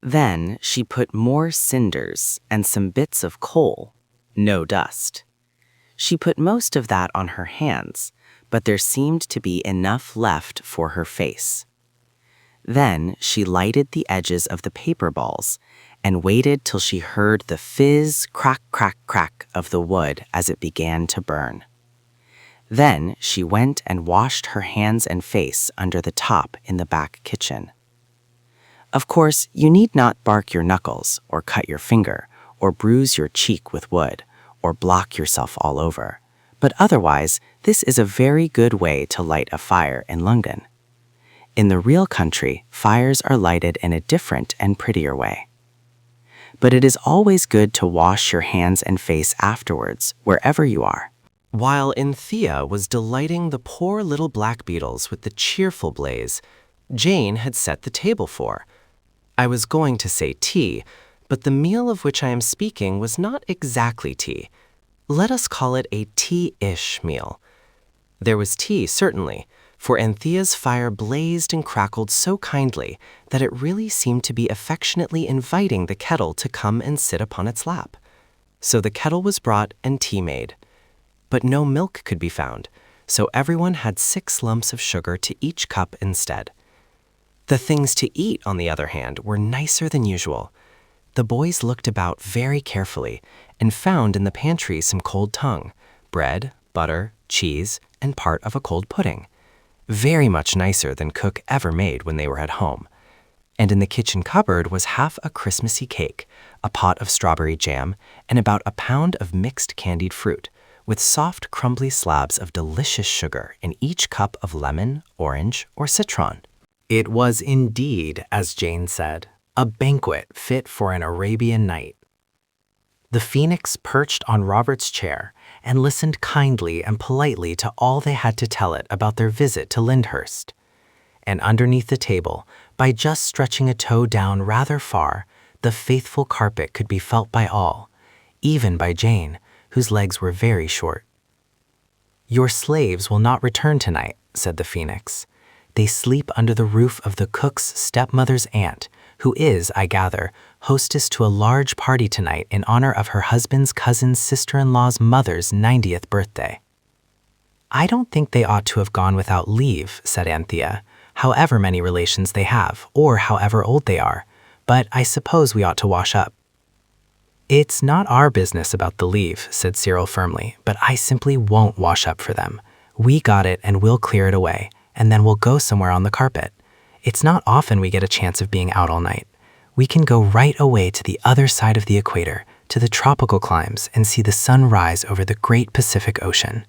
Then she put more cinders and some bits of coal, no dust. She put most of that on her hands, but there seemed to be enough left for her face. Then she lighted the edges of the paper balls and waited till she heard the fizz, crack, crack, crack of the wood as it began to burn. Then she went and washed her hands and face under the top in the back kitchen. Of course, you need not bark your knuckles, or cut your finger, or bruise your cheek with wood, or block yourself all over, but otherwise, this is a very good way to light a fire in London. In the real country, fires are lighted in a different and prettier way. But it is always good to wash your hands and face afterwards, wherever you are. While Anthea was delighting the poor little black beetles with the cheerful blaze, Jane had set the table for. I was going to say tea, but the meal of which I am speaking was not exactly tea. Let us call it a tea-ish meal. There was tea, certainly, for Anthea's fire blazed and crackled so kindly that it really seemed to be affectionately inviting the kettle to come and sit upon its lap. So the kettle was brought and tea made. But no milk could be found, so everyone had 6 lumps of sugar to each cup instead. The things to eat, on the other hand, were nicer than usual. The boys looked about very carefully and found in the pantry some cold tongue, bread, butter, cheese, and part of a cold pudding. Very much nicer than cook ever made when they were at home. And in the kitchen cupboard was half a Christmassy cake, a pot of strawberry jam, and about a pound of mixed candied fruit, with soft, crumbly slabs of delicious sugar in each cup of lemon, orange, or citron. It was indeed, as Jane said, a banquet fit for an Arabian night. The phoenix perched on Robert's chair and listened kindly and politely to all they had to tell it about their visit to Lyndhurst. And underneath the table, by just stretching a toe down rather far, the faithful carpet could be felt by all, even by Jane, whose legs were very short. "Your slaves will not return tonight," said the phoenix. "They sleep under the roof of the cook's stepmother's aunt, who is, I gather, hostess to a large party tonight in honor of her husband's cousin's sister-in-law's mother's 90th birthday." "I don't think they ought to have gone without leave," said Anthea, "however many relations they have, or however old they are, but I suppose we ought to wash up." "It's not our business about the leave," said Cyril firmly, "but I simply won't wash up for them. We got it and we'll clear it away, and then we'll go somewhere on the carpet. It's not often we get a chance of being out all night. We can go right away to the other side of the equator, to the tropical climes, and see the sun rise over the great Pacific Ocean."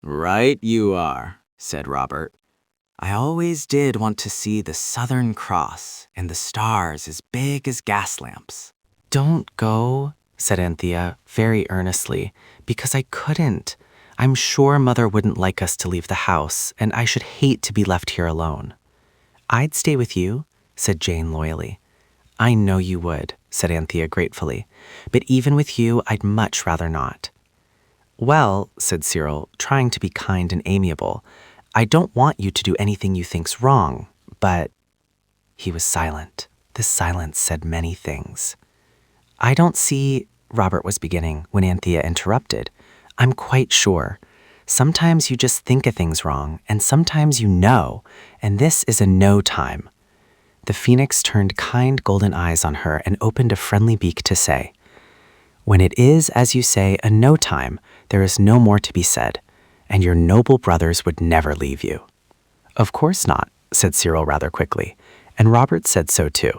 "Right you are," said Robert. "I always did want to see the Southern Cross and the stars as big as gas lamps." "Don't go," said Anthea very earnestly, "because I couldn't. I'm sure Mother wouldn't like us to leave the house, and I should hate to be left here alone." "I'd stay with you," said Jane loyally. "I know you would," said Anthea gratefully, "but even with you, I'd much rather not." "Well," said Cyril, trying to be kind and amiable, "I don't want you to do anything you think's wrong, but—" He was silent. This silence said many things. "I don't see," Robert was beginning when Anthea interrupted. "I'm quite sure. Sometimes you just think a thing's wrong, and sometimes you know, and this is a no time." The phoenix turned kind golden eyes on her and opened a friendly beak to say, "When it is, as you say, a no time, there is no more to be said, and your noble brothers would never leave you." "Of course not," said Cyril rather quickly, and Robert said so too.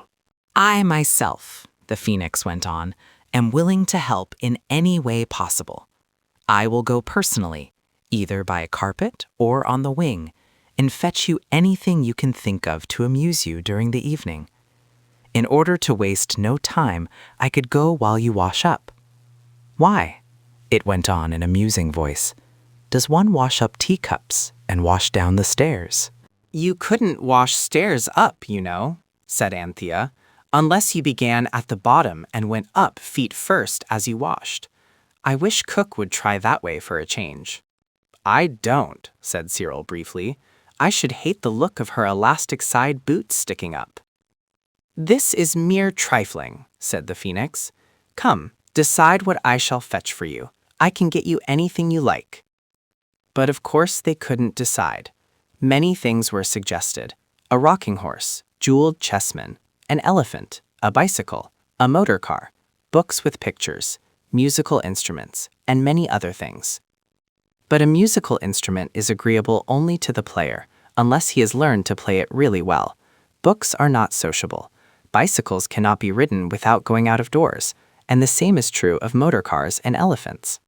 "I myself," the phoenix went on, "am willing to help in any way possible. I will go personally, either by a carpet or on the wing, and fetch you anything you can think of to amuse you during the evening. In order to waste no time, I could go while you wash up." "Why?" it went on in a musing voice. "Does one wash up teacups and wash down the stairs?" "You couldn't wash stairs up, you know," said Anthea, "unless you began at the bottom and went up feet first as you washed. I wish Cook would try that way for a change." "I don't," said Cyril briefly. "I should hate the look of her elastic side boots sticking up." "This is mere trifling," said the phoenix. "Come, decide what I shall fetch for you. I can get you anything you like." But of course they couldn't decide. Many things were suggested: a rocking horse, jeweled chessmen, an elephant, a bicycle, a motor car, books with pictures, musical instruments, and many other things. But a musical instrument is agreeable only to the player, unless he has learned to play it really well. Books are not sociable. Bicycles cannot be ridden without going out of doors, and the same is true of motor cars and elephants.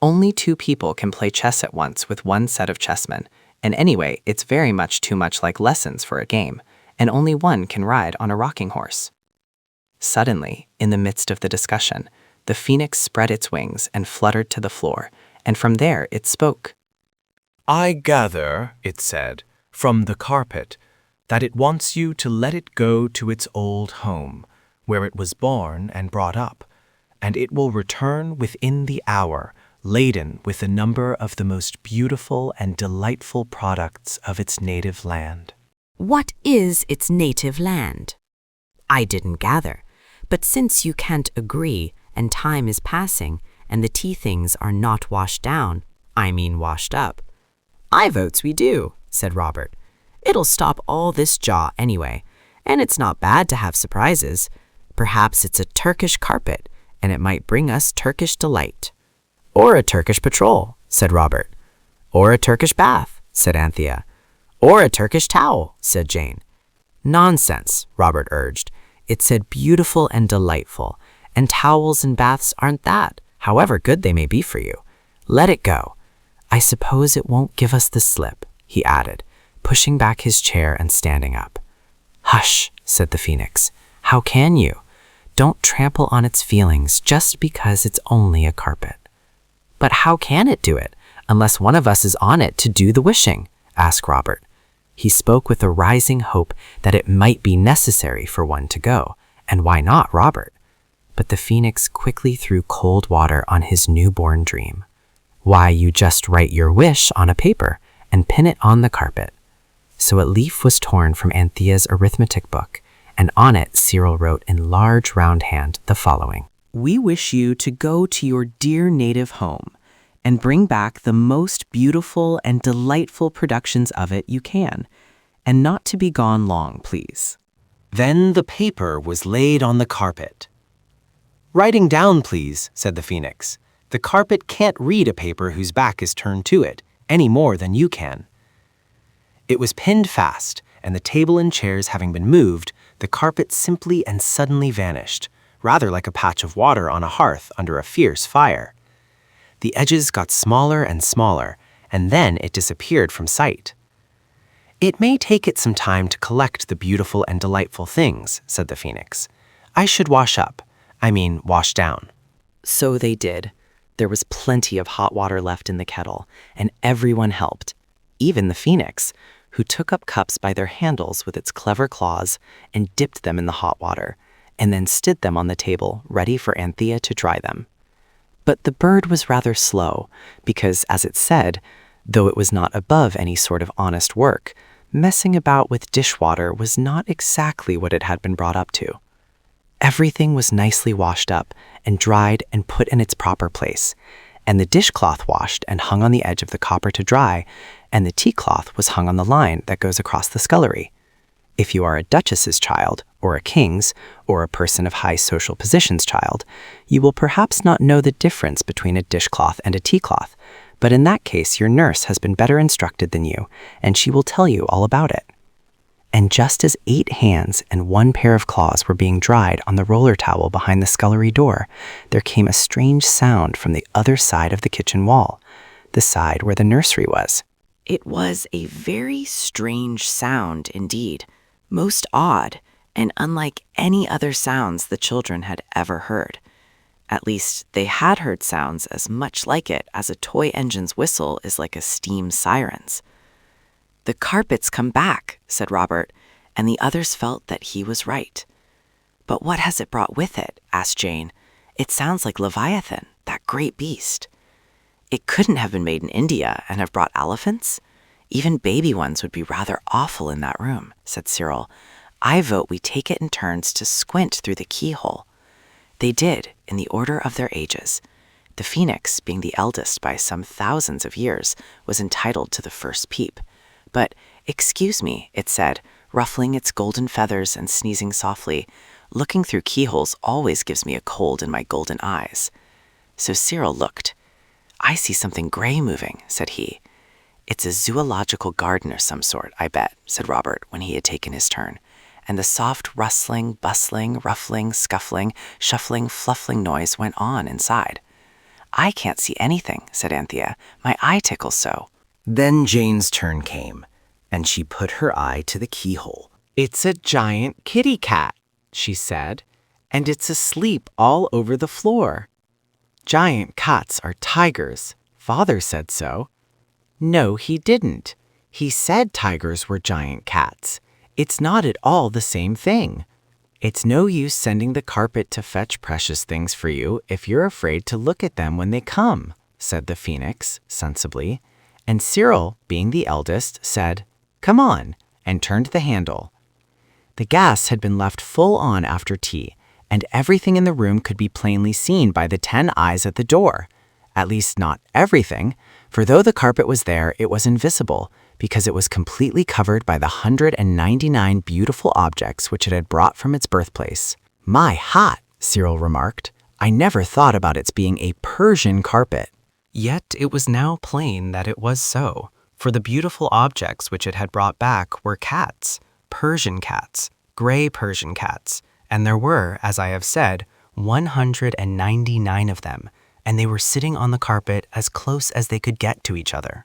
Only 2 people can play chess at once with one set of chessmen, and anyway, it's very much too much like lessons for a game, and only one can ride on a rocking horse. Suddenly, in the midst of the discussion, the phoenix spread its wings and fluttered to the floor, and from there it spoke. "I gather," it said, "from the carpet, that it wants you to let it go to its old home, where it was born and brought up, and it will return within the hour, laden with a number of the most beautiful and delightful products of its native land." What is its native land? I didn't gather, but since you can't agree and time is passing and the tea things are not washed down, I mean washed up. I votes we do, said Robert. It'll stop all this jaw anyway, and it's not bad to have surprises. Perhaps it's a Turkish carpet, and it might bring us Turkish delight. Or a Turkish patrol, said Robert. Or a Turkish bath, said Anthea. Or a Turkish towel, said Jane. Nonsense, Robert urged. It said beautiful and delightful, and towels and baths aren't that, however good they may be for you. Let it go. I suppose it won't give us the slip, he added, pushing back his chair and standing up. Hush, said the Phoenix. How can you? Don't trample on its feelings just because it's only a carpet. But how can it do it, unless one of us is on it to do the wishing? Asked Robert. He spoke with a rising hope that it might be necessary for one to go, and why not Robert? But the Phoenix quickly threw cold water on his newborn dream. Why, you just write your wish on a paper and pin it on the carpet. So a leaf was torn from Anthea's arithmetic book, and on it Cyril wrote in large round hand the following. We wish you to go to your dear native home and bring back the most beautiful and delightful productions of it you can, and not to be gone long, please. Then the paper was laid on the carpet. Writing down, please, said the Phoenix. The carpet can't read a paper whose back is turned to it, any more than you can. It was pinned fast, and the table and chairs having been moved, the carpet simply and suddenly vanished, rather like a patch of water on a hearth under a fierce fire. The edges got smaller and smaller, and then it disappeared from sight. It may take it some time to collect the beautiful and delightful things, said the Phoenix. I should wash down. So they did. There was plenty of hot water left in the kettle, and everyone helped, even the Phoenix, who took up cups by their handles with its clever claws and dipped them in the hot water, and then stood them on the table, ready for Anthea to dry them. But the bird was rather slow, because, as it said, though it was not above any sort of honest work, messing about with dishwater was not exactly what it had been brought up to. Everything was nicely washed up and dried and put in its proper place, and the dishcloth washed and hung on the edge of the copper to dry, and the tea cloth was hung on the line that goes across the scullery. If you are a duchess's child, or a king's, or a person of high social position's child, you will perhaps not know the difference between a dishcloth and a tea cloth, But in that case, your nurse has been better instructed than you, and she will tell you all about it. And just as 8 hands and 1 pair of claws were being dried on the roller towel behind the scullery door, there came a strange sound from the other side of the kitchen wall, the side where the nursery was. It was a very strange sound indeed, most odd, and unlike any other sounds the children had ever heard. At least, they had heard sounds as much like it as a toy engine's whistle is like a steam siren's. "The carpet's come back," said Robert, and the others felt that he was right. "But what has it brought with it?" asked Jane. "It sounds like Leviathan, that great beast." "It couldn't have been made in India and have brought elephants. Even baby ones would be rather awful in that room," said Cyril. "I vote we take it in turns to squint through the keyhole." They did, in the order of their ages. The phoenix, being the eldest by some thousands of years, was entitled to the first peep. "But, excuse me," it said, ruffling its golden feathers and sneezing softly, "looking through keyholes always gives me a cold in my golden eyes." So Cyril looked. "I see something gray moving," said he. "It's a zoological garden of some sort, I bet," said Robert when he had taken his turn. And the soft rustling, bustling, ruffling, scuffling, shuffling, fluffling noise went on inside. "I can't see anything," said Anthea. "My eye tickles so." Then Jane's turn came, and she put her eye to the keyhole. "It's a giant kitty cat," she said, "and it's asleep all over the floor. Giant cats are tigers. Father said so." "No, he didn't. He said tigers were giant cats. It's not at all the same thing. It's no use sending the carpet to fetch precious things for you if you're afraid to look at them when they come," said the phoenix, sensibly. And Cyril, being the eldest, said, "Come on," and turned the handle. The gas had been left full on after tea, and everything in the room could be plainly seen by the 10 eyes at the door. At least not everything, for though the carpet was there, it was invisible, because it was completely covered by the 199 beautiful objects which it had brought from its birthplace. "My hat," Cyril remarked. "I never thought about its being a Persian carpet." Yet it was now plain that it was so, for the beautiful objects which it had brought back were cats, Persian cats, gray Persian cats, and there were, as I have said, 199 of them, and they were sitting on the carpet as close as they could get to each other.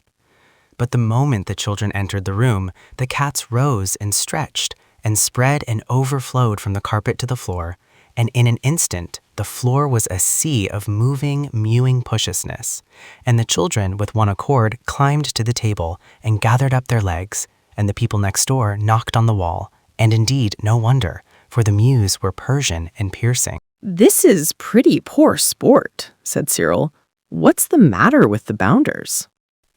But the moment the children entered the room, the cats rose and stretched, and spread and overflowed from the carpet to the floor, and in an instant the floor was a sea of moving, mewing pushiousness, and the children with one accord climbed to the table and gathered up their legs, and the people next door knocked on the wall, and indeed no wonder, for the mews were Persian and piercing. "This is pretty poor sport," said Cyril. "What's the matter with the bounders?"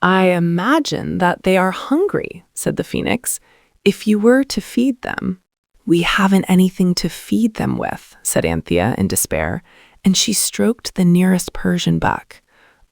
"I imagine that they are hungry," said the phoenix. "If you were to feed them—" "We haven't anything to feed them with," said Anthea in despair, and she stroked the nearest Persian buck.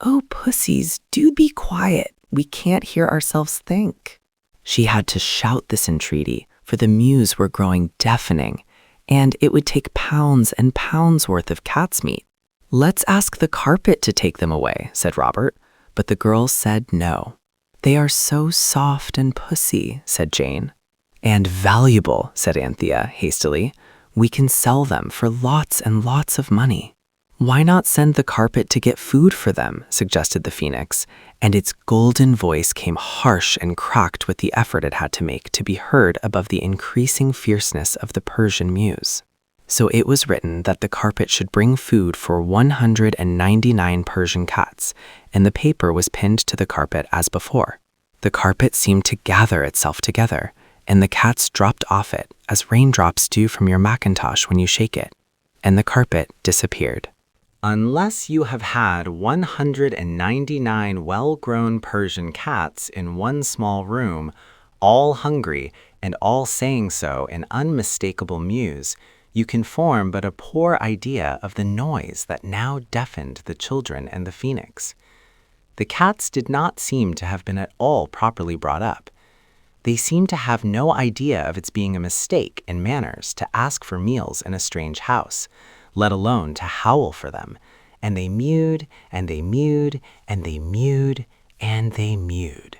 "Oh, pussies, do be quiet. We can't hear ourselves think." She had to shout this entreaty, for the mews were growing deafening, and it would take pounds and pounds worth of cat's meat. "Let's ask the carpet to take them away," said Robert. But the girls said no. "They are so soft and pussy," said Jane. "And valuable," said Anthea hastily. "We can sell them for lots and lots of money." "Why not send the carpet to get food for them?" suggested the phoenix, and its golden voice came harsh and cracked with the effort it had to make to be heard above the increasing fierceness of the Persian mews. So it was written that the carpet should bring food for 199 Persian cats, and the paper was pinned to the carpet as before. The carpet seemed to gather itself together, and the cats dropped off it, as raindrops do from your mackintosh when you shake it, and the carpet disappeared. Unless you have had 199 well-grown Persian cats in one small room, all hungry and all saying so in unmistakable mews, you can form but a poor idea of the noise that now deafened the children and the phoenix. The cats did not seem to have been at all properly brought up. They seemed to have no idea of its being a mistake in manners to ask for meals in a strange house, let alone to howl for them, and they mewed, and they mewed, and they mewed, and they mewed,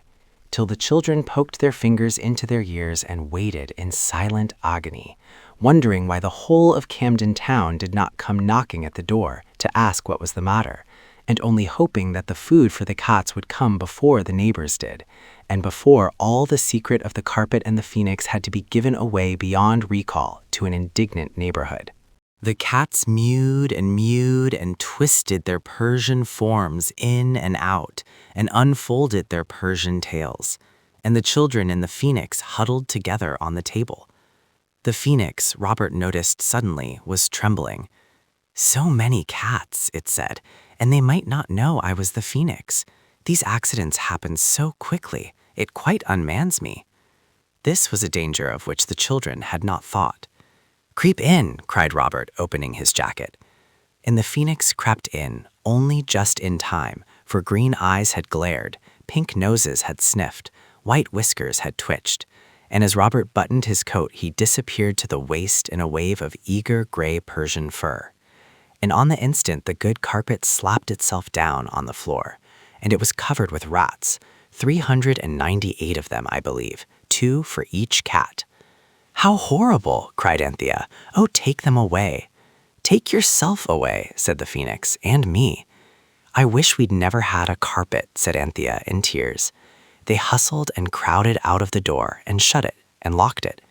till the children poked their fingers into their ears and waited in silent agony, wondering why the whole of Camden Town did not come knocking at the door to ask what was the matter, and only hoping that the food for the cats would come before the neighbors did, and before all the secret of the carpet and the phoenix had to be given away beyond recall to an indignant neighborhood. The cats mewed and twisted their Persian forms in and out, and unfolded their Persian tails, and the children and the phoenix huddled together on the table. The phoenix, Robert noticed suddenly, was trembling. So many cats, it said, and they might not know I was the phoenix. These accidents happen so quickly, it quite unmans me. This was a danger of which the children had not thought. "Creep in," cried Robert, opening his jacket. And the phoenix crept in, only just in time, for green eyes had glared, pink noses had sniffed, white whiskers had twitched, and as Robert buttoned his coat, he disappeared to the waist in a wave of eager gray Persian fur. And on the instant, the good carpet slapped itself down on the floor, and it was covered with rats, 398 of them, I believe, 2 for each cat. "How horrible!" cried Anthea. "Oh, take them away." "Take yourself away," said the phoenix, "and me." "I wish we'd never had a carpet," said Anthea in tears. They hustled and crowded out of the door and shut it and locked it.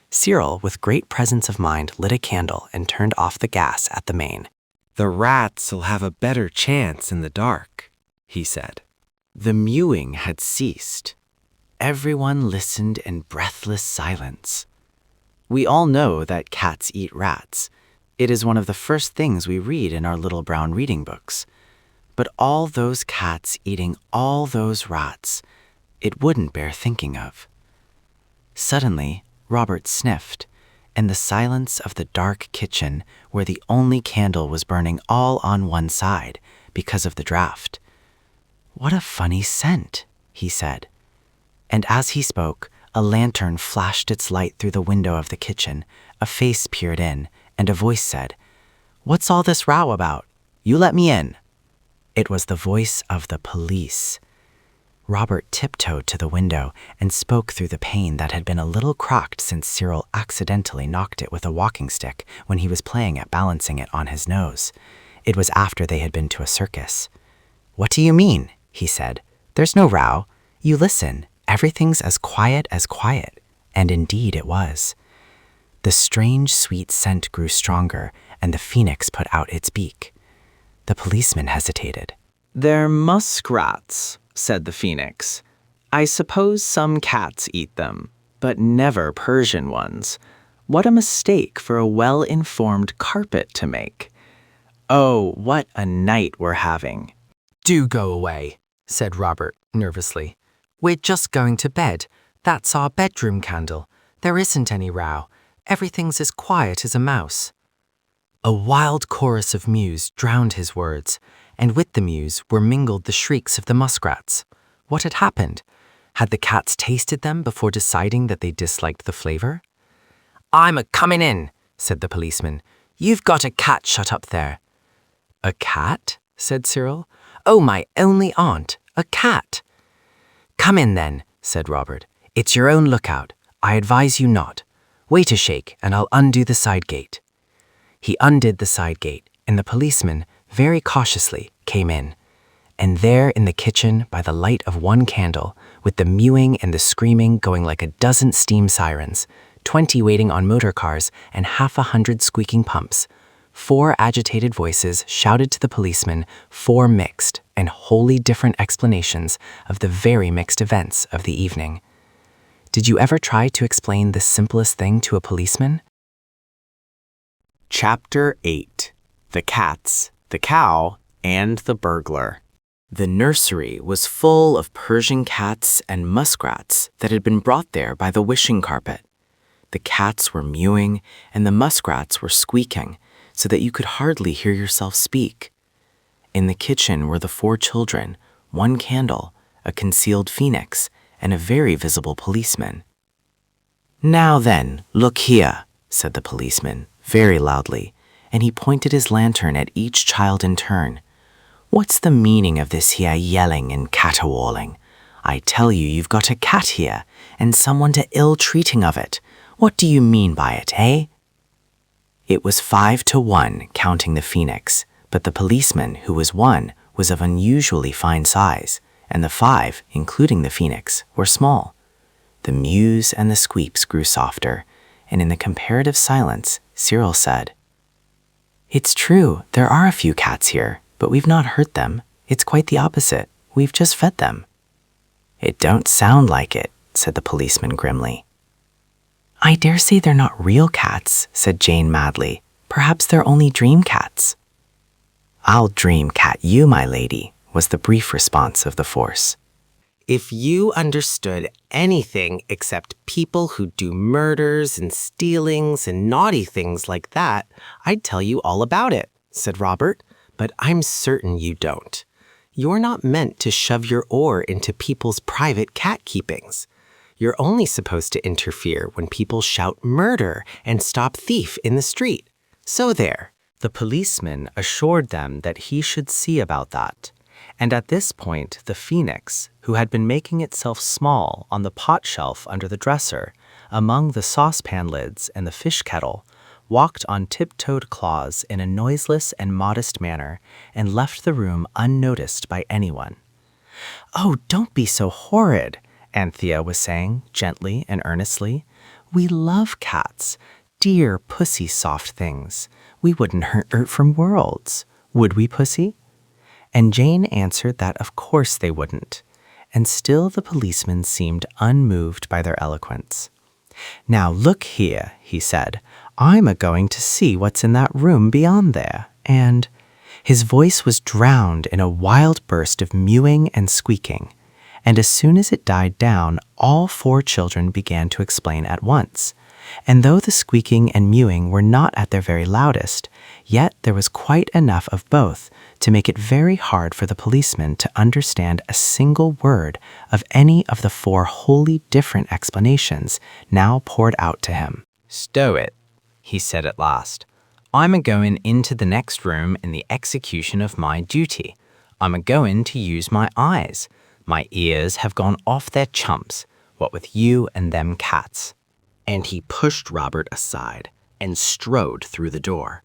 Cyril, with great presence of mind, lit a candle and turned off the gas at the main. "The rats'll have a better chance in the dark," he said. The mewing had ceased. Everyone listened in breathless silence. We all know that cats eat rats. It is one of the first things we read in our little brown reading books. But all those cats eating all those rats, it wouldn't bear thinking of. Suddenly, Robert sniffed, and the silence of the dark kitchen, where the only candle was burning all on one side because of the draught. "What a funny scent," he said. And as he spoke, a lantern flashed its light through the window of the kitchen, a face peered in, and a voice said, "What's all this row about? You let me in." It was the voice of the police. Robert tiptoed to the window and spoke through the pane that had been a little crocked since Cyril accidentally knocked it with a walking stick when he was playing at balancing it on his nose. It was after they had been to a circus. "What do you mean?" he said. "There's no row. You listen. Everything's as quiet as quiet." And indeed it was. The strange sweet scent grew stronger, and the phoenix put out its beak. The policeman hesitated. "They're muskrats," said the phoenix. "I suppose some cats eat them, but never Persian ones. What a mistake for a well-informed carpet to make. Oh, what a night we're having." "Do go away," said Robert nervously. "We're just going to bed. That's our bedroom candle. There isn't any row. Everything's as quiet as a mouse." A wild chorus of mews drowned his words, and with the mews were mingled the shrieks of the muskrats. What had happened? Had the cats tasted them before deciding that they disliked the flavor? "I'm a-comin' in," said the policeman. "You've got a cat shut up there." "A cat?" said Cyril. "Oh, my only aunt, a cat." "Come in then," said Robert. "It's your own lookout. I advise you not. Wait a shake, and I'll undo the side gate." He undid the side gate, and the policeman, very cautiously, came in. And there in the kitchen, by the light of one candle, with the mewing and the screaming going like a dozen steam sirens, 20 waiting on motor cars, and 100 squeaking pumps, 4 agitated voices shouted to the policeman 4 mixed and wholly different explanations of the very mixed events of the evening. Did you ever try to explain the simplest thing to a policeman? Chapter 8. The Cats, the Cow, and the Burglar. The nursery was full of Persian cats and muskrats that had been brought there by the wishing carpet. The cats were mewing and the muskrats were squeaking so that you could hardly hear yourself speak. In the kitchen were the 4 children, 1 candle, a concealed phoenix, and a very visible policeman. "Now then, look here," said the policeman, very loudly, and he pointed his lantern at each child in turn. What's the meaning of this here yelling and caterwauling? I tell you, you've got a cat here, and someone to ill-treating of it. What do you mean by it, eh?" It was 5-1, counting the phoenix, but the policeman, who was 1, was of unusually fine size, and the 5, including the phoenix, were small. The mews and the squeaks grew softer, and in the comparative silence, Cyril said, "It's true, there are a few cats here, but we've not hurt them. It's quite the opposite. We've just fed them." "It don't sound like it," said the policeman grimly. "I dare say they're not real cats," said Jane madly. "Perhaps they're only dream cats." "I'll dream cat you, my lady," was the brief response of the force. If you understood anything except people who do murders and stealings and naughty things like that, I'd tell you all about it, said Robert, but I'm certain you don't. You're not meant to shove your oar into people's private cat keepings. You're only supposed to interfere when people shout murder and stop thief in the street. So there. The policeman assured them that he should see about that. And at this point, the phoenix, who had been making itself small on the pot shelf under the dresser, among the saucepan lids and the fish kettle, walked on tiptoed claws in a noiseless and modest manner and left the room unnoticed by anyone. "Oh, don't be so horrid," Anthea was saying, gently and earnestly. "We love cats. Dear pussy soft things. We wouldn't hurt from worlds. Would we, pussy?" And Jane answered that of course they wouldn't. And still the policeman seemed unmoved by their eloquence. "Now look here," he said. "I'm a-going to see what's in that room beyond there, and—" His voice was drowned in a wild burst of mewing and squeaking, and as soon as it died down, all 4 children began to explain at once. And though the squeaking and mewing were not at their very loudest, yet there was quite enough of both to make it very hard for the policeman to understand a single word of any of the 4 wholly different explanations now poured out to him. "Stow it," he said at last. "I'm a-going into the next room in the execution of my duty. I'm a-going to use my eyes. My ears have gone off their chumps, what with you and them cats." And he pushed Robert aside and strode through the door.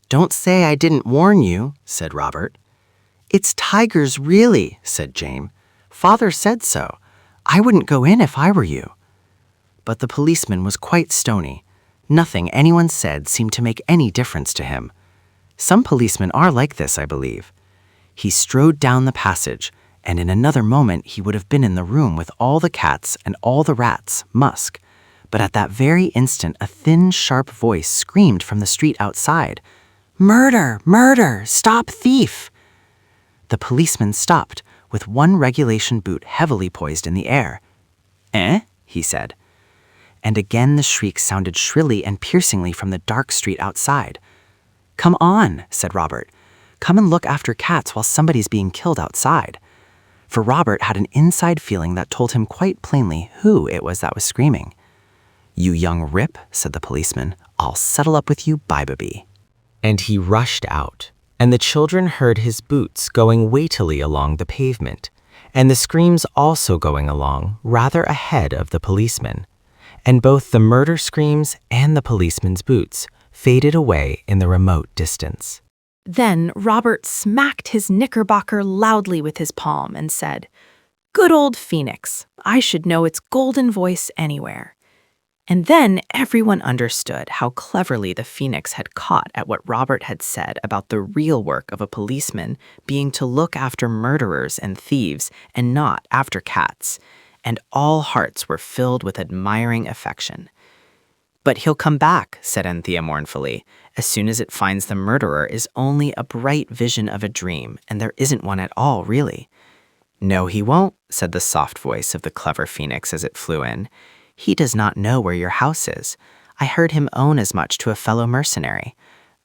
"Don't say I didn't warn you," said Robert. "It's tigers, really," said Jane. "Father said so. I wouldn't go in if I were you." But the policeman was quite stony. Nothing anyone said seemed to make any difference to him. Some policemen are like this, I believe. He strode down the passage, and in another moment he would have been in the room with all the cats and all the rats, musk. But at that very instant a thin, sharp voice screamed from the street outside, "Murder! Murder! Stop thief!" The policeman stopped, with one regulation boot heavily poised in the air. "Eh?" he said. And again the shriek sounded shrilly and piercingly from the dark street outside. "Come on," said Robert. "Come and look after cats while somebody's being killed outside." For Robert had an inside feeling that told him quite plainly who it was that was screaming. "You young rip," said the policeman, "I'll settle up with you by-baby." And he rushed out, and the children heard his boots going weightily along the pavement, and the screams also going along rather ahead of the policeman. And both the murder screams and the policeman's boots faded away in the remote distance. Then Robert smacked his knickerbocker loudly with his palm and said, "Good old Phoenix, I should know its golden voice anywhere." And then everyone understood how cleverly the phoenix had caught at what Robert had said about the real work of a policeman being to look after murderers and thieves and not after cats, and all hearts were filled with admiring affection. "But he'll come back," said Anthea mournfully, "as soon as it finds the murderer is only a bright vision of a dream, and there isn't one at all, really." "No, he won't," said the soft voice of the clever phoenix as it flew in. "He does not know where your house is. I heard him own as much to a fellow mercenary.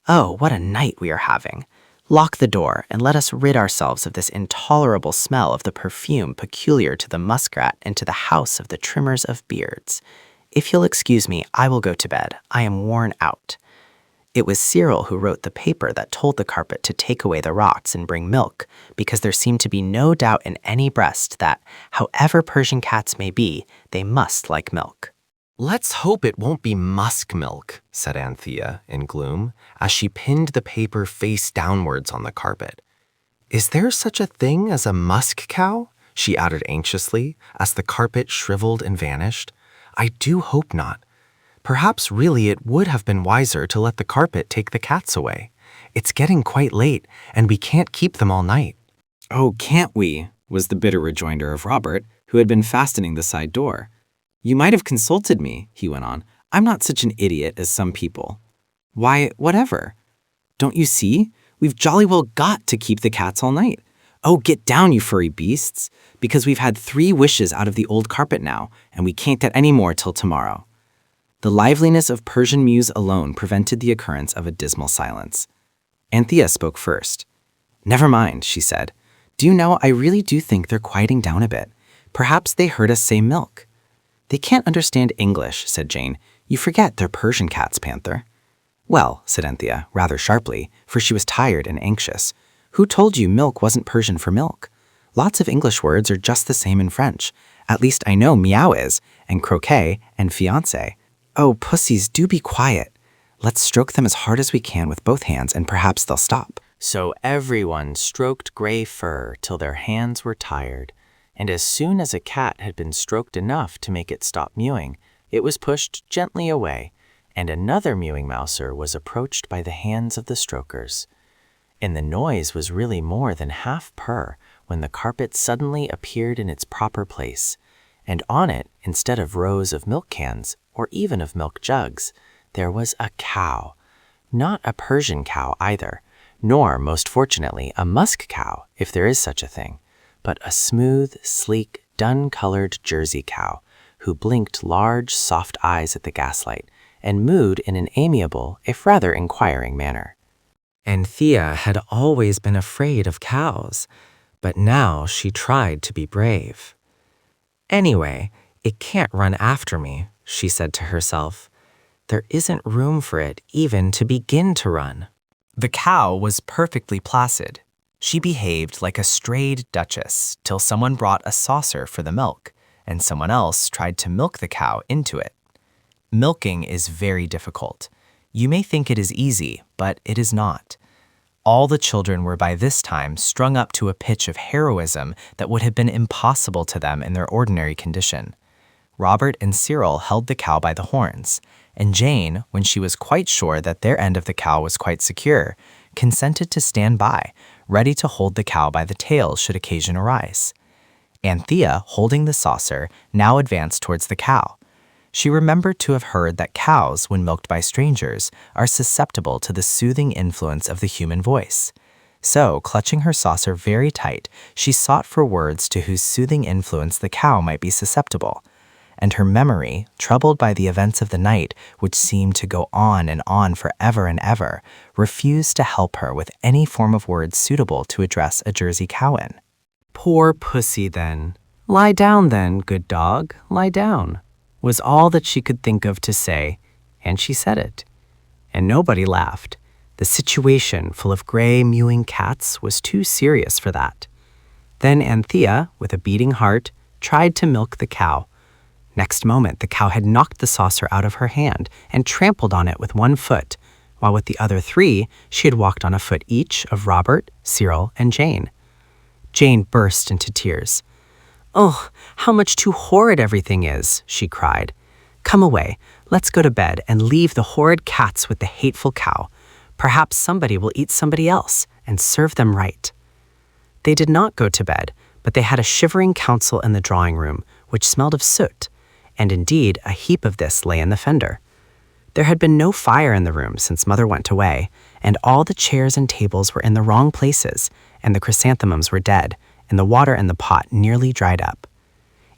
Oh, what a night we are having. Lock the door and let us rid ourselves of this intolerable smell of the perfume peculiar to the muskrat and to the house of the trimmers of beards. If you'll excuse me, I will go to bed. I am worn out." It was Cyril who wrote the paper that told the carpet to take away the rocks and bring milk, because there seemed to be no doubt in any breast that, however Persian cats may be, they must like milk. Let's hope it won't be musk milk, said Anthea in gloom, as she pinned the paper face downwards on the carpet. Is there such a thing as a musk cow? She added anxiously, as the carpet shriveled and vanished. I do hope not. Perhaps really it would have been wiser to let the carpet take the cats away. It's getting quite late, and we can't keep them all night. Oh, can't we? Was the bitter rejoinder of Robert, who had been fastening the side door. You might have consulted me, he went on. I'm not such an idiot as some people. Why, whatever. Don't you see? We've jolly well got to keep the cats all night. Oh, get down, you furry beasts, because we've had 3 wishes out of the old carpet now, and we can't get any more till tomorrow. The liveliness of Persian MEWS alone prevented the occurrence of a dismal silence. Anthea spoke first. Never mind, she said. Do you know, I really do think they're quieting down a bit. Perhaps they heard us say milk. They can't understand English, said Jane. You forget they're Persian cats, Panther. Well, said Anthea, rather sharply, for she was tired and anxious. Who told you milk wasn't Persian for milk? Lots of English words are just the same in French. At least I know meow is, and croquet, and fiancé. Oh, pussies, do be quiet. Let's stroke them as hard as we can with both hands, and perhaps they'll stop. So everyone stroked gray fur till their hands were tired, and as soon as a cat had been stroked enough to make it stop mewing, it was pushed gently away, and another mewing mouser was approached by the hands of the strokers. And the noise was really more than half purr when the carpet suddenly appeared in its proper place, and on it, instead of rows of milk cans, or even of milk jugs, there was a cow. Not a Persian cow either, nor, most fortunately, a musk cow, if there is such a thing, but a smooth, sleek, dun-colored Jersey cow, who blinked large, soft eyes at the gaslight, and mooed in an amiable, if rather inquiring manner. Anthea had always been afraid of cows, but now she tried to be brave. Anyway, it can't run after me, she said to herself. There isn't room for it even to begin to run. The cow was perfectly placid. She behaved like a strayed duchess till someone brought a saucer for the milk, and someone else tried to milk the cow into it. Milking is very difficult. You may think it is easy, but it is not. All the children were by this time strung up to a pitch of heroism that would have been impossible to them in their ordinary condition. Robert and Cyril held the cow by the horns, and Jane, when she was quite sure that their end of the cow was quite secure, consented to stand by, ready to hold the cow by the tail should occasion arise. Anthea, holding the saucer, now advanced towards the cow. She remembered to have heard that cows, when milked by strangers, are susceptible to the soothing influence of the human voice. So, clutching her saucer very tight, she sought for words to whose soothing influence the cow might be susceptible. And her memory, troubled by the events of the night, which seemed to go on for ever and ever, refused to help her with any form of words suitable to address a Jersey cow in. Poor pussy, then. Lie down, then, good dog, lie down, was all that she could think of to say, and she said it. And nobody laughed. The situation, full of gray, mewing cats, was too serious for that. Then Anthea, with a beating heart, tried to milk the cow. Next moment, the cow had knocked the saucer out of her hand and trampled on it with one foot, while with the other 3, she had walked on a foot each of Robert, Cyril, and Jane. Jane burst into tears. Oh, how much too horrid everything is, she cried. Come away, let's go to bed and leave the horrid cats with the hateful cow. Perhaps somebody will eat somebody else and serve them right. They did not go to bed, but they had a shivering council in the drawing room, which smelled of soot, and indeed a heap of this lay in the fender. There had been no fire in the room since Mother went away, and all the chairs and tables were in the wrong places, and the chrysanthemums were dead, and the water in the pot nearly dried up.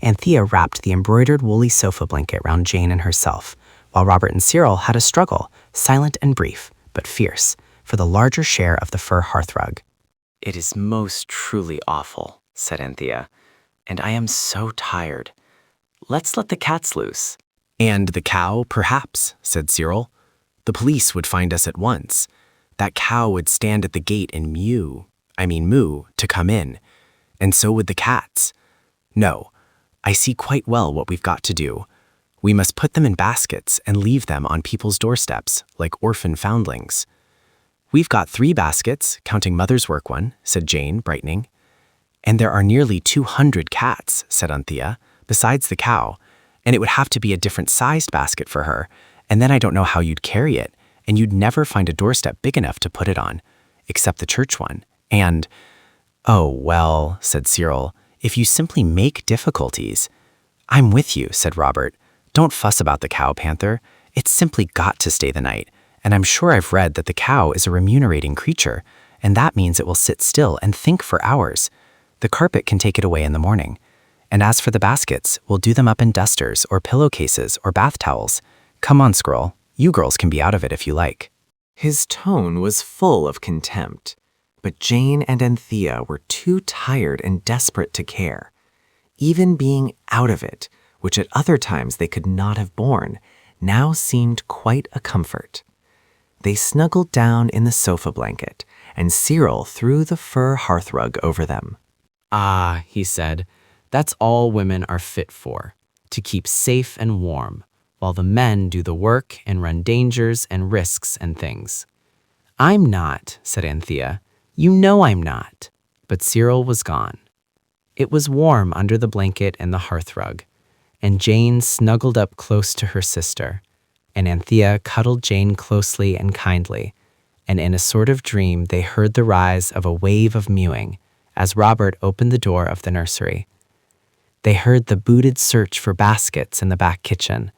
Anthea wrapped the embroidered woolly sofa blanket round Jane and herself, while Robert and Cyril had a struggle, silent and brief, but fierce, for the larger share of the fur hearthrug. It is most truly awful, said Anthea, and I am so tired. Let's let the cats loose. And the cow, perhaps, said Cyril. The police would find us at once. That cow would stand at the gate and moo to come in. And so would the cats. No, I see quite well what we've got to do. We must put them in baskets and leave them on people's doorsteps, like orphan foundlings. We've got 3 baskets, counting Mother's work one, said Jane, brightening. And there are nearly 200 cats, said Anthea, besides the cow, and it would have to be a different sized basket for her, and then I don't know how you'd carry it, and you'd never find a doorstep big enough to put it on, except the church one. And, oh, well, said Cyril, if you simply make difficulties. I'm with you, said Robert. Don't fuss about the cow, Panther. It's simply got to stay the night, and I'm sure I've read that the cow is a remunerating creature, and that means it will sit still and think for hours. The carpet can take it away in the morning. And as for the baskets, we'll do them up in dusters or pillowcases or bath towels. Come on, Squirrel. You girls can be out of it if you like. His tone was full of contempt, but Jane and Anthea were too tired and desperate to care. Even being out of it, which at other times they could not have borne, now seemed quite a comfort. They snuggled down in the sofa blanket, and Cyril threw the fur hearthrug over them. Ah, he said, that's all women are fit for, to keep safe and warm, while the men do the work and run dangers and risks and things. I'm not, said Anthea. You know I'm not. But Cyril was gone. It was warm under the blanket and the hearthrug, and Jane snuggled up close to her sister, and Anthea cuddled Jane closely and kindly, and in a sort of dream they heard the rise of a wave of mewing as Robert opened the door of the nursery. They heard the booted search for baskets in the back kitchen.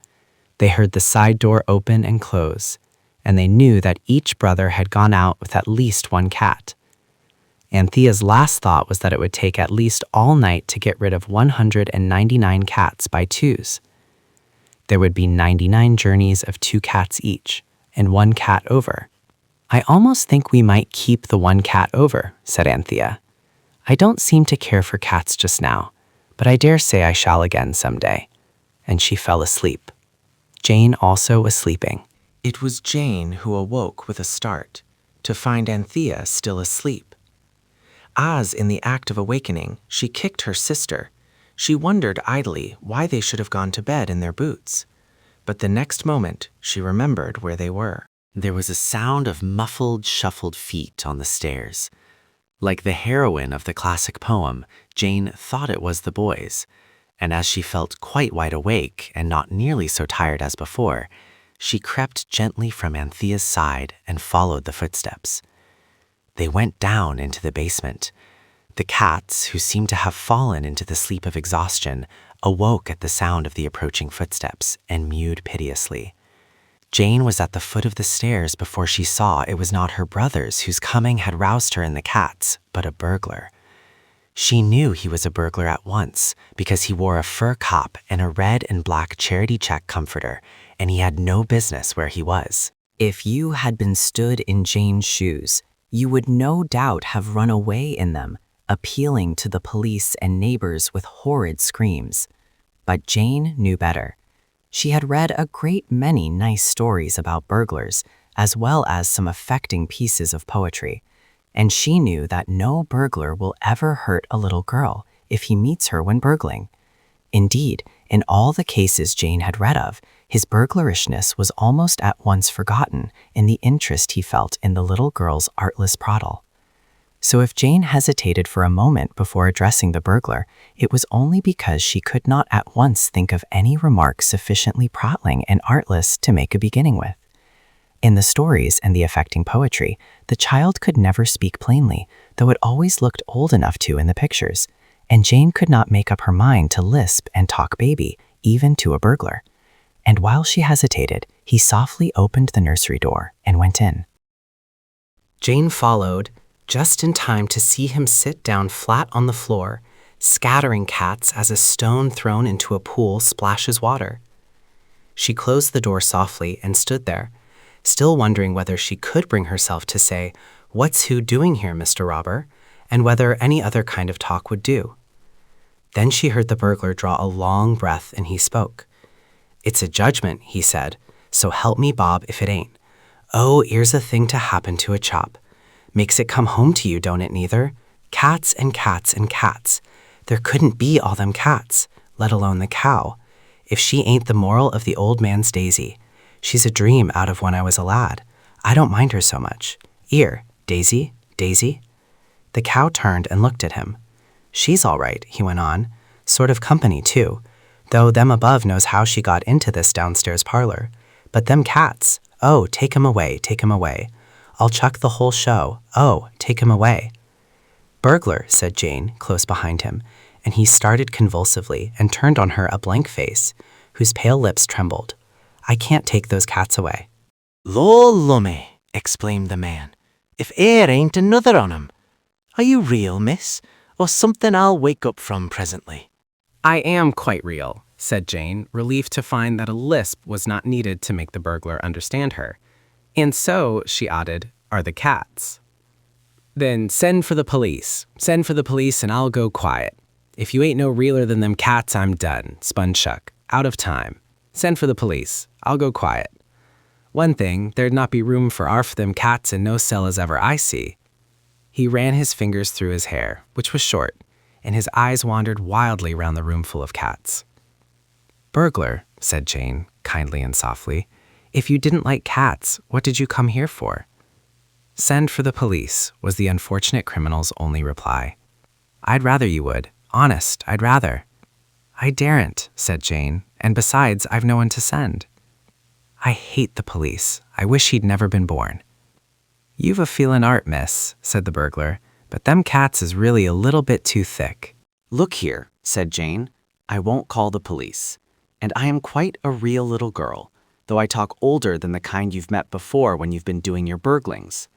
They heard the side door open and close, and they knew that each brother had gone out with at least one cat. Anthea's last thought was that it would take at least all night to get rid of 199 cats by twos. There would be 99 journeys of 2 cats each, and 1 cat over. I almost think we might keep the 1 cat over, said Anthea. I don't seem to care for cats just now, but I dare say I shall again some day. And she fell asleep. Jane also was sleeping. It was Jane who awoke with a start, to find Anthea still asleep. As in the act of awakening, she kicked her sister. She wondered idly why they should have gone to bed in their boots. But the next moment, she remembered where they were. There was a sound of muffled, shuffled feet on the stairs. Like the heroine of the classic poem, Jane thought it was the boys, and as she felt quite wide awake and not nearly so tired as before, she crept gently from Anthea's side and followed the footsteps. They went down into the basement. The cats, who seemed to have fallen into the sleep of exhaustion, awoke at the sound of the approaching footsteps and mewed piteously. Jane was at the foot of the stairs before she saw it was not her brothers whose coming had roused her and the cats, but a burglar. She knew he was a burglar at once because he wore a fur cap and a red and black charity check comforter, and he had no business where he was. If you had been stood in Jane's shoes, you would no doubt have run away in them, appealing to the police and neighbors with horrid screams. But Jane knew better. She had read a great many nice stories about burglars, as well as some affecting pieces of poetry, and she knew that no burglar will ever hurt a little girl if he meets her when burgling. Indeed, in all the cases Jane had read of, his burglarishness was almost at once forgotten in the interest he felt in the little girl's artless prattle. So if Jane hesitated for a moment before addressing the burglar, it was only because she could not at once think of any remark sufficiently prattling and artless to make a beginning with. In the stories and the affecting poetry, the child could never speak plainly, though it always looked old enough to in the pictures, and Jane could not make up her mind to lisp and talk baby, even to a burglar. And while she hesitated, he softly opened the nursery door and went in. Jane followed, just in time to see him sit down flat on the floor, scattering cats as a stone thrown into a pool splashes water. She closed the door softly and stood there, still wondering whether she could bring herself to say, "What's who doing here, Mr. Robber?" and whether any other kind of talk would do. Then she heard the burglar draw a long breath and he spoke. "It's a judgment," he said, "so help me Bob if it ain't. Oh, here's a thing to happen to a chop. Makes it come home to you, don't it, neither? Cats and cats and cats. There couldn't be all them cats, let alone the cow, if she ain't the moral of the old man's Daisy. She's a dream out of when I was a lad. I don't mind her so much. 'Ere, Daisy, Daisy. The cow turned and looked at him. She's all right, he went on. Sort of company, too, though them above knows how she got into this downstairs parlor. But them cats, oh, take 'em away, take 'em away. I'll chuck the whole show. Oh, take 'em away. Burglar, said Jane, close behind him, and he started convulsively and turned on her a blank face, whose pale lips trembled. I can't take those cats away. Lor lummy, exclaimed the man, if here ain't another on 'em. Are you real, miss, or something I'll wake up from presently? I am quite real, said Jane, relieved to find that a lisp was not needed to make the burglar understand her. And so, she added, are the cats. Then send for the police. Send for the police and I'll go quiet. If you ain't no realer than them cats, I'm done. Sponge-shuck. Out of time. Send for the police. I'll go quiet. One thing, there'd not be room for arf them cats in no cell as ever I see. He ran his fingers through his hair, which was short, and his eyes wandered wildly round the room full of cats. Burglar, said Jane, kindly and softly, if you didn't like cats, what did you come here for? Send for the police, was the unfortunate criminal's only reply. I'd rather you would. Honest, I'd rather. I daren't, said Jane, and besides, I've no one to send. I hate the police. I wish he'd never been born. You've a feelin' art, miss, said the burglar, but them cats is really a little bit too thick. Look here, said Jane. I won't call the police. And I am quite a real little girl, though I talk older than the kind you've met before when you've been doing your burglings.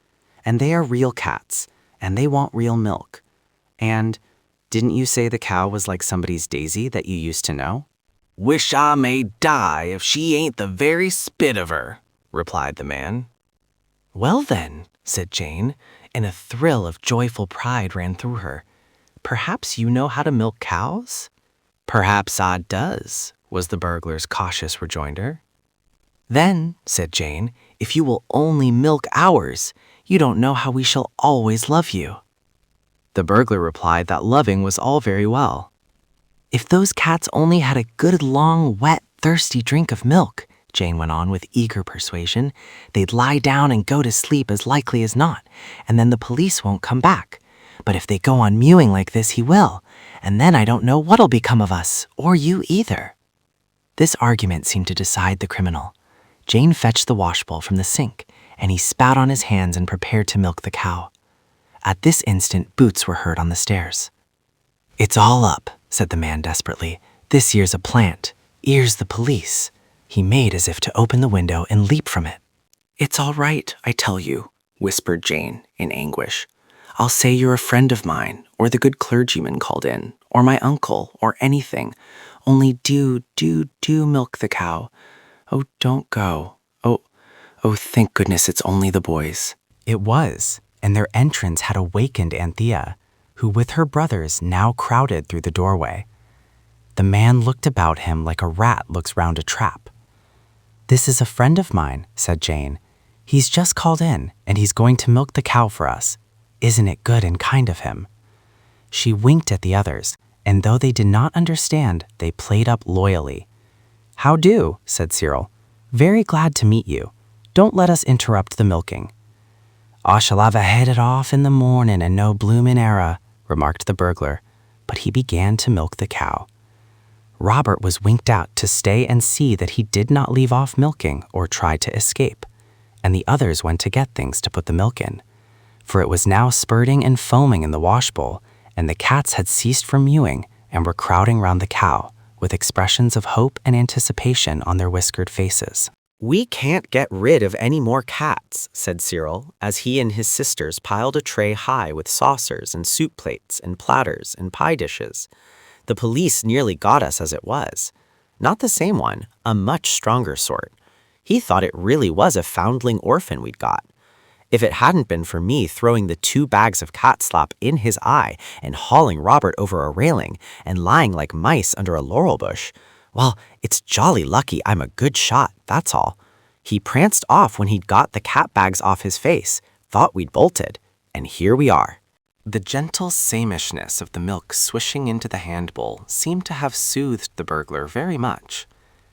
And they are real cats, and they want real milk. And didn't you say the cow was like somebody's Daisy that you used to know? Wish I may die if she ain't the very spit of her, replied the man. Well then, said Jane, and a thrill of joyful pride ran through her. Perhaps you know how to milk cows? Perhaps I does, was the burglar's cautious rejoinder. Then, said Jane, if you will only milk ours, you don't know how we shall always love you. The burglar replied that loving was all very well. If those cats only had a good long, wet, thirsty drink of milk, Jane went on with eager persuasion, they'd lie down and go to sleep as likely as not, and then the police won't come back. But if they go on mewing like this, he will, and then I don't know what'll become of us, or you either. This argument seemed to decide the criminal. Jane fetched the washbowl from the sink, and he spat on his hands and prepared to milk the cow. At this instant, boots were heard on the stairs. It's all up, said the man desperately. This year's a plant. Here's the police. He made as if to open the window and leap from it. It's all right, I tell you, whispered Jane in anguish. I'll say you're a friend of mine, or the good clergyman called in, or my uncle, or anything. Only do milk the cow. Oh, don't go. Oh, thank goodness it's only the boys. It was, and their entrance had awakened Anthea, who with her brothers now crowded through the doorway. The man looked about him like a rat looks round a trap. This is a friend of mine, said Jane. He's just called in, and he's going to milk the cow for us. Isn't it good and kind of him? She winked at the others, and though they did not understand, they played up loyally. How do, said Cyril. Very glad to meet you. Don't let us interrupt the milking. I shall have a headed off in the morning and no bloomin' era, remarked the burglar, but he began to milk the cow. Robert was winked out to stay and see that he did not leave off milking or try to escape, and the others went to get things to put the milk in, for it was now spurting and foaming in the washbowl, and the cats had ceased from mewing and were crowding round the cow, with expressions of hope and anticipation on their whiskered faces. We can't get rid of any more cats, said Cyril, as he and his sisters piled a tray high with saucers and soup plates and platters and pie dishes. The police nearly got us as it was. Not the same one, a much stronger sort. He thought it really was a foundling orphan we'd got. If it hadn't been for me throwing the 2 bags of cat slop in his eye and hauling Robert over a railing and lying like mice under a laurel bush, well, it's jolly lucky I'm a good shot, that's all. He pranced off when he'd got the cat bags off his face, thought we'd bolted, and here we are. The gentle samishness of the milk swishing into the hand bowl seemed to have soothed the burglar very much.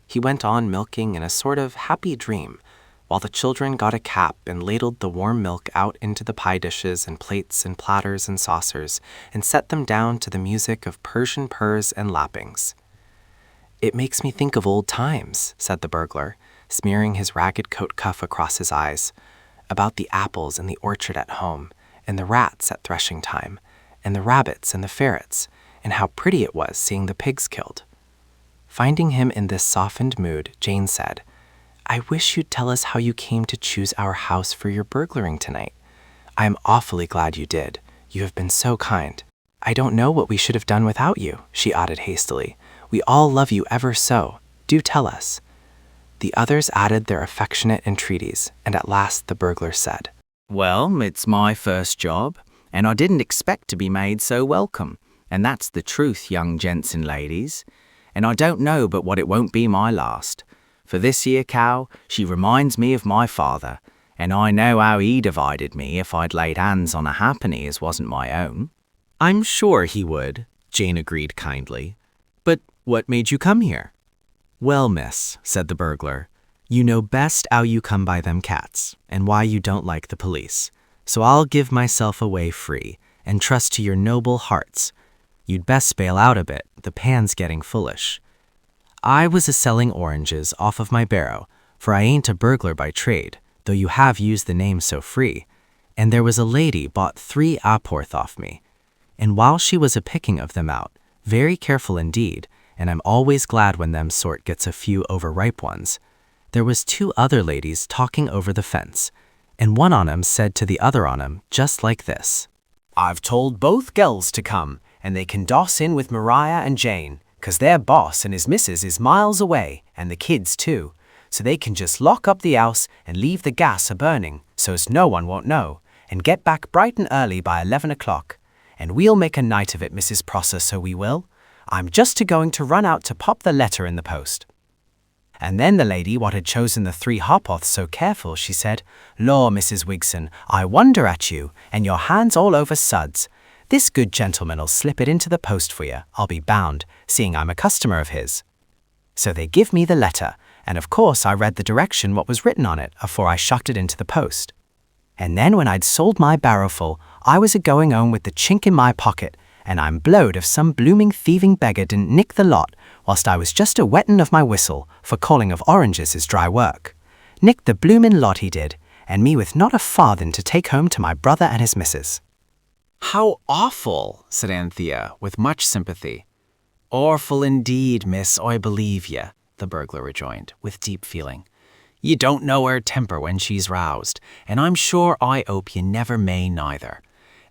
He went on milking in a sort of happy dream, while the children got a cap and ladled the warm milk out into the pie dishes and plates and platters and saucers and set them down to the music of Persian purrs and lappings. "It makes me think of old times," said the burglar, smearing his ragged coat cuff across his eyes, "about the apples in the orchard at home, and the rats at threshing time, and the rabbits and the ferrets, and how pretty it was seeing the pigs killed." Finding him in this softened mood, Jane said, "I wish you'd tell us how you came to choose our house for your burglaring tonight. I am awfully glad you did. You have been so kind. I don't know what we should have done without you," she added hastily. "We all love you ever so. Do tell us." The others added their affectionate entreaties, and at last the burglar said, Well, it's my first job, and I didn't expect to be made so welcome. And that's the truth, young gents and ladies. And I don't know but what it won't be my last. For this here cow, she reminds me of my father, and I know how he divided me if I'd laid hands on a halfpenny as wasn't my own. "I'm sure he would," Jane agreed kindly. "But what made you come here?" "Well, miss," said the burglar, "you know best how you come by them cats, and why you don't like the police. So I'll give myself away free, and trust to your noble hearts. You'd best bail out a bit, the pan's getting foolish. I was a-selling oranges off of my barrow, for I ain't a burglar by trade, though you have used the name so free, and there was a lady bought 3 aporth off me. And while she was a-picking of them out, very careful indeed, and I'm always glad when them sort gets a few overripe ones, there was 2 other ladies talking over the fence, and one on 'em said to the other on 'em just like this. I've told both gells to come, and they can doss in with Mariah and Jane, 'cause their boss and his missus is miles away, and the kids too, so they can just lock up the house and leave the gas a-burning, so's no one won't know, and get back bright and early by 11 o'clock. And we'll make a night of it, Mrs. Prosser, so we will. I'm just going to run out to pop the letter in the post." And then the lady what had chosen the 3 ha'porths so careful, she said, "Law, Mrs. Wigson, I wonder at you, and your hands all over suds. This good gentleman'll slip it into the post for you, I'll be bound, seeing I'm a customer of his." So they give me the letter, and of course I read the direction what was written on it afore I shucked it into the post. And then when I'd sold my barrowful, I was a-going home with the chink in my pocket, and I'm blowed if some blooming thieving beggar didn't nick the lot, whilst I was just a-wetting of my whistle, for calling of oranges is dry work. Nicked the bloomin' lot he did, and me with not a farthing to take home to my brother and his missus. "How awful," said Anthea, with much sympathy. "Awful indeed, miss, I believe ye," the burglar rejoined, with deep feeling. "You don't know her temper when she's roused, and I'm sure I hope you never may neither.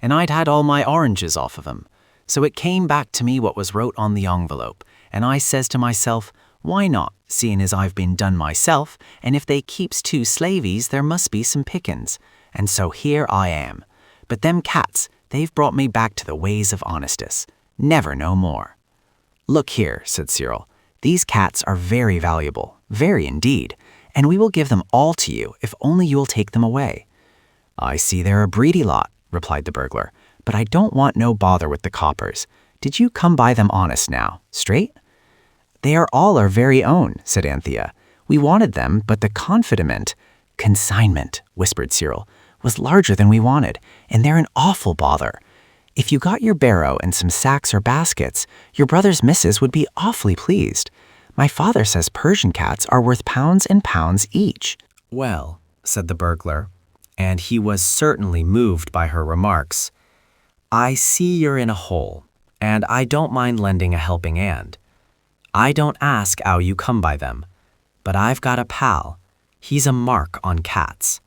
And I'd had all my oranges off of 'em. So it came back to me what was wrote on the envelope, and I says to myself, why not, seeing as I've been done myself, and if they keeps 2 slaveys there must be some pickin's, and so here I am. But them cats, they've brought me back to the ways of honestus. Never no more." "Look here," said Cyril, "these cats are very valuable, very indeed, and we will give them all to you if only you'll take them away." "I see they're a breedy lot," replied the burglar, "but I don't want no bother with the coppers. Did you come by them honest now, straight?" "They are all our very own," said Anthea. "We wanted them, but the consignment, whispered Cyril, was larger than we wanted, and they're an awful bother. If you got your barrow and some sacks or baskets, your brother's missus would be awfully pleased. My father says Persian cats are worth pounds and pounds each." "Well," said the burglar, and he was certainly moved by her remarks, "I see you're in a hole, and I don't mind lending a helping hand. I don't ask how you come by them, but I've got a pal. He's a mark on cats.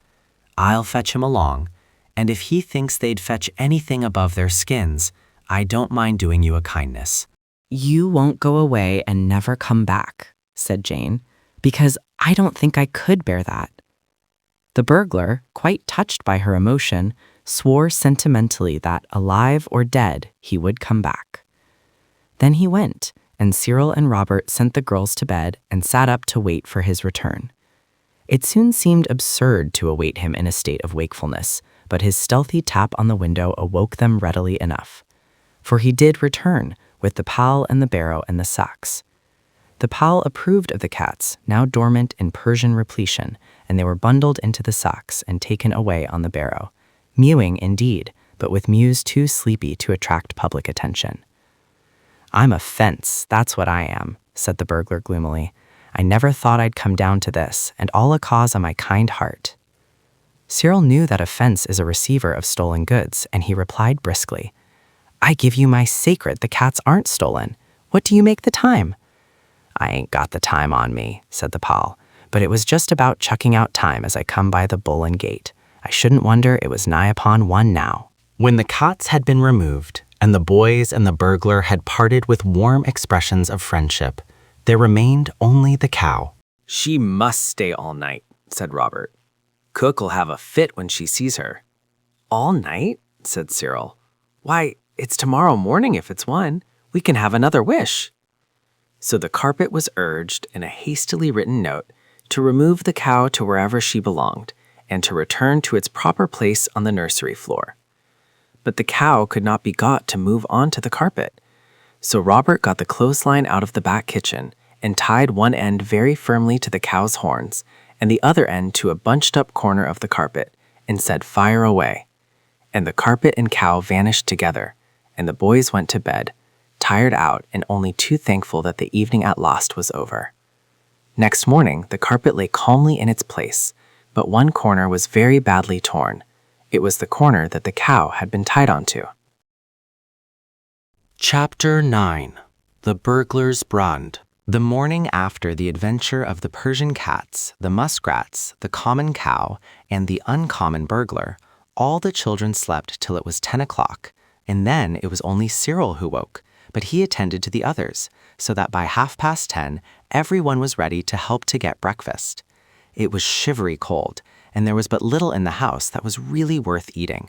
I'll fetch him along, and if he thinks they'd fetch anything above their skins, I don't mind doing you a kindness." "You won't go away and never come back," said Jane, "because I don't think I could bear that." The burglar, quite touched by her emotion, swore sentimentally that, alive or dead, he would come back. Then he went, and Cyril and Robert sent the girls to bed and sat up to wait for his return. It soon seemed absurd to await him in a state of wakefulness, but his stealthy tap on the window awoke them readily enough. For he did return, with the pal and the barrow and the sacks. The pal approved of the cats, now dormant in Persian repletion, and they were bundled into the sacks and taken away on the barrow, mewing indeed, but with mews too sleepy to attract public attention. "I'm a fence, that's what I am," said the burglar gloomily. "I never thought I'd come down to this, and all a cause of my kind heart." Cyril knew that a fence is a receiver of stolen goods, and he replied briskly, "I give you my sacred, the cats aren't stolen. What do you make the time?" "I ain't got the time on me," said the pal, "but it was just about chucking out time as I come by the Bull and Gate. I shouldn't wonder it was nigh upon one now." When the cots had been removed, and the boys and the burglar had parted with warm expressions of friendship, there remained only the cow. "She must stay all night," said Robert. "Cook'll have a fit when she sees her." "All night?" said Cyril. "Why, it's tomorrow morning if it's one. We can have another wish." So the carpet was urged in a hastily written note to remove the cow to wherever she belonged and to return to its proper place on the nursery floor. But the cow could not be got to move onto the carpet. So Robert got the clothesline out of the back kitchen and tied one end very firmly to the cow's horns and the other end to a bunched-up corner of the carpet and said, "Fire away." And the carpet and cow vanished together, and the boys went to bed, tired out and only too thankful that the evening at last was over. Next morning, the carpet lay calmly in its place, but one corner was very badly torn. It was the corner that the cow had been tied onto. Chapter 9. The Burglar's Brand. The morning after the adventure of the Persian cats, the muskrats, the common cow, and the uncommon burglar, all the children slept till it was 10 o'clock, and then it was only Cyril who woke, but he attended to the others, so that by 10:30, everyone was ready to help to get breakfast. It was shivery cold, and there was but little in the house that was really worth eating.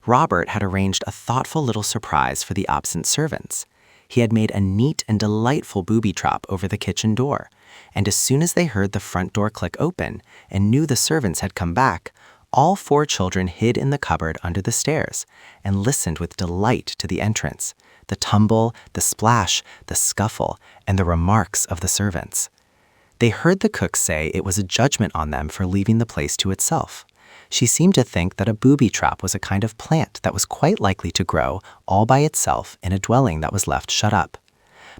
Robert had arranged a thoughtful little surprise for the absent servants. He had made a neat and delightful booby trap over the kitchen door, and as soon as they heard the front door click open and knew the servants had come back, all 4 children hid in the cupboard under the stairs and listened with delight to the entrance, the tumble, the splash, the scuffle, and the remarks of the servants. They heard the cook say it was a judgment on them for leaving the place to itself. She seemed to think that a booby trap was a kind of plant that was quite likely to grow all by itself in a dwelling that was left shut up.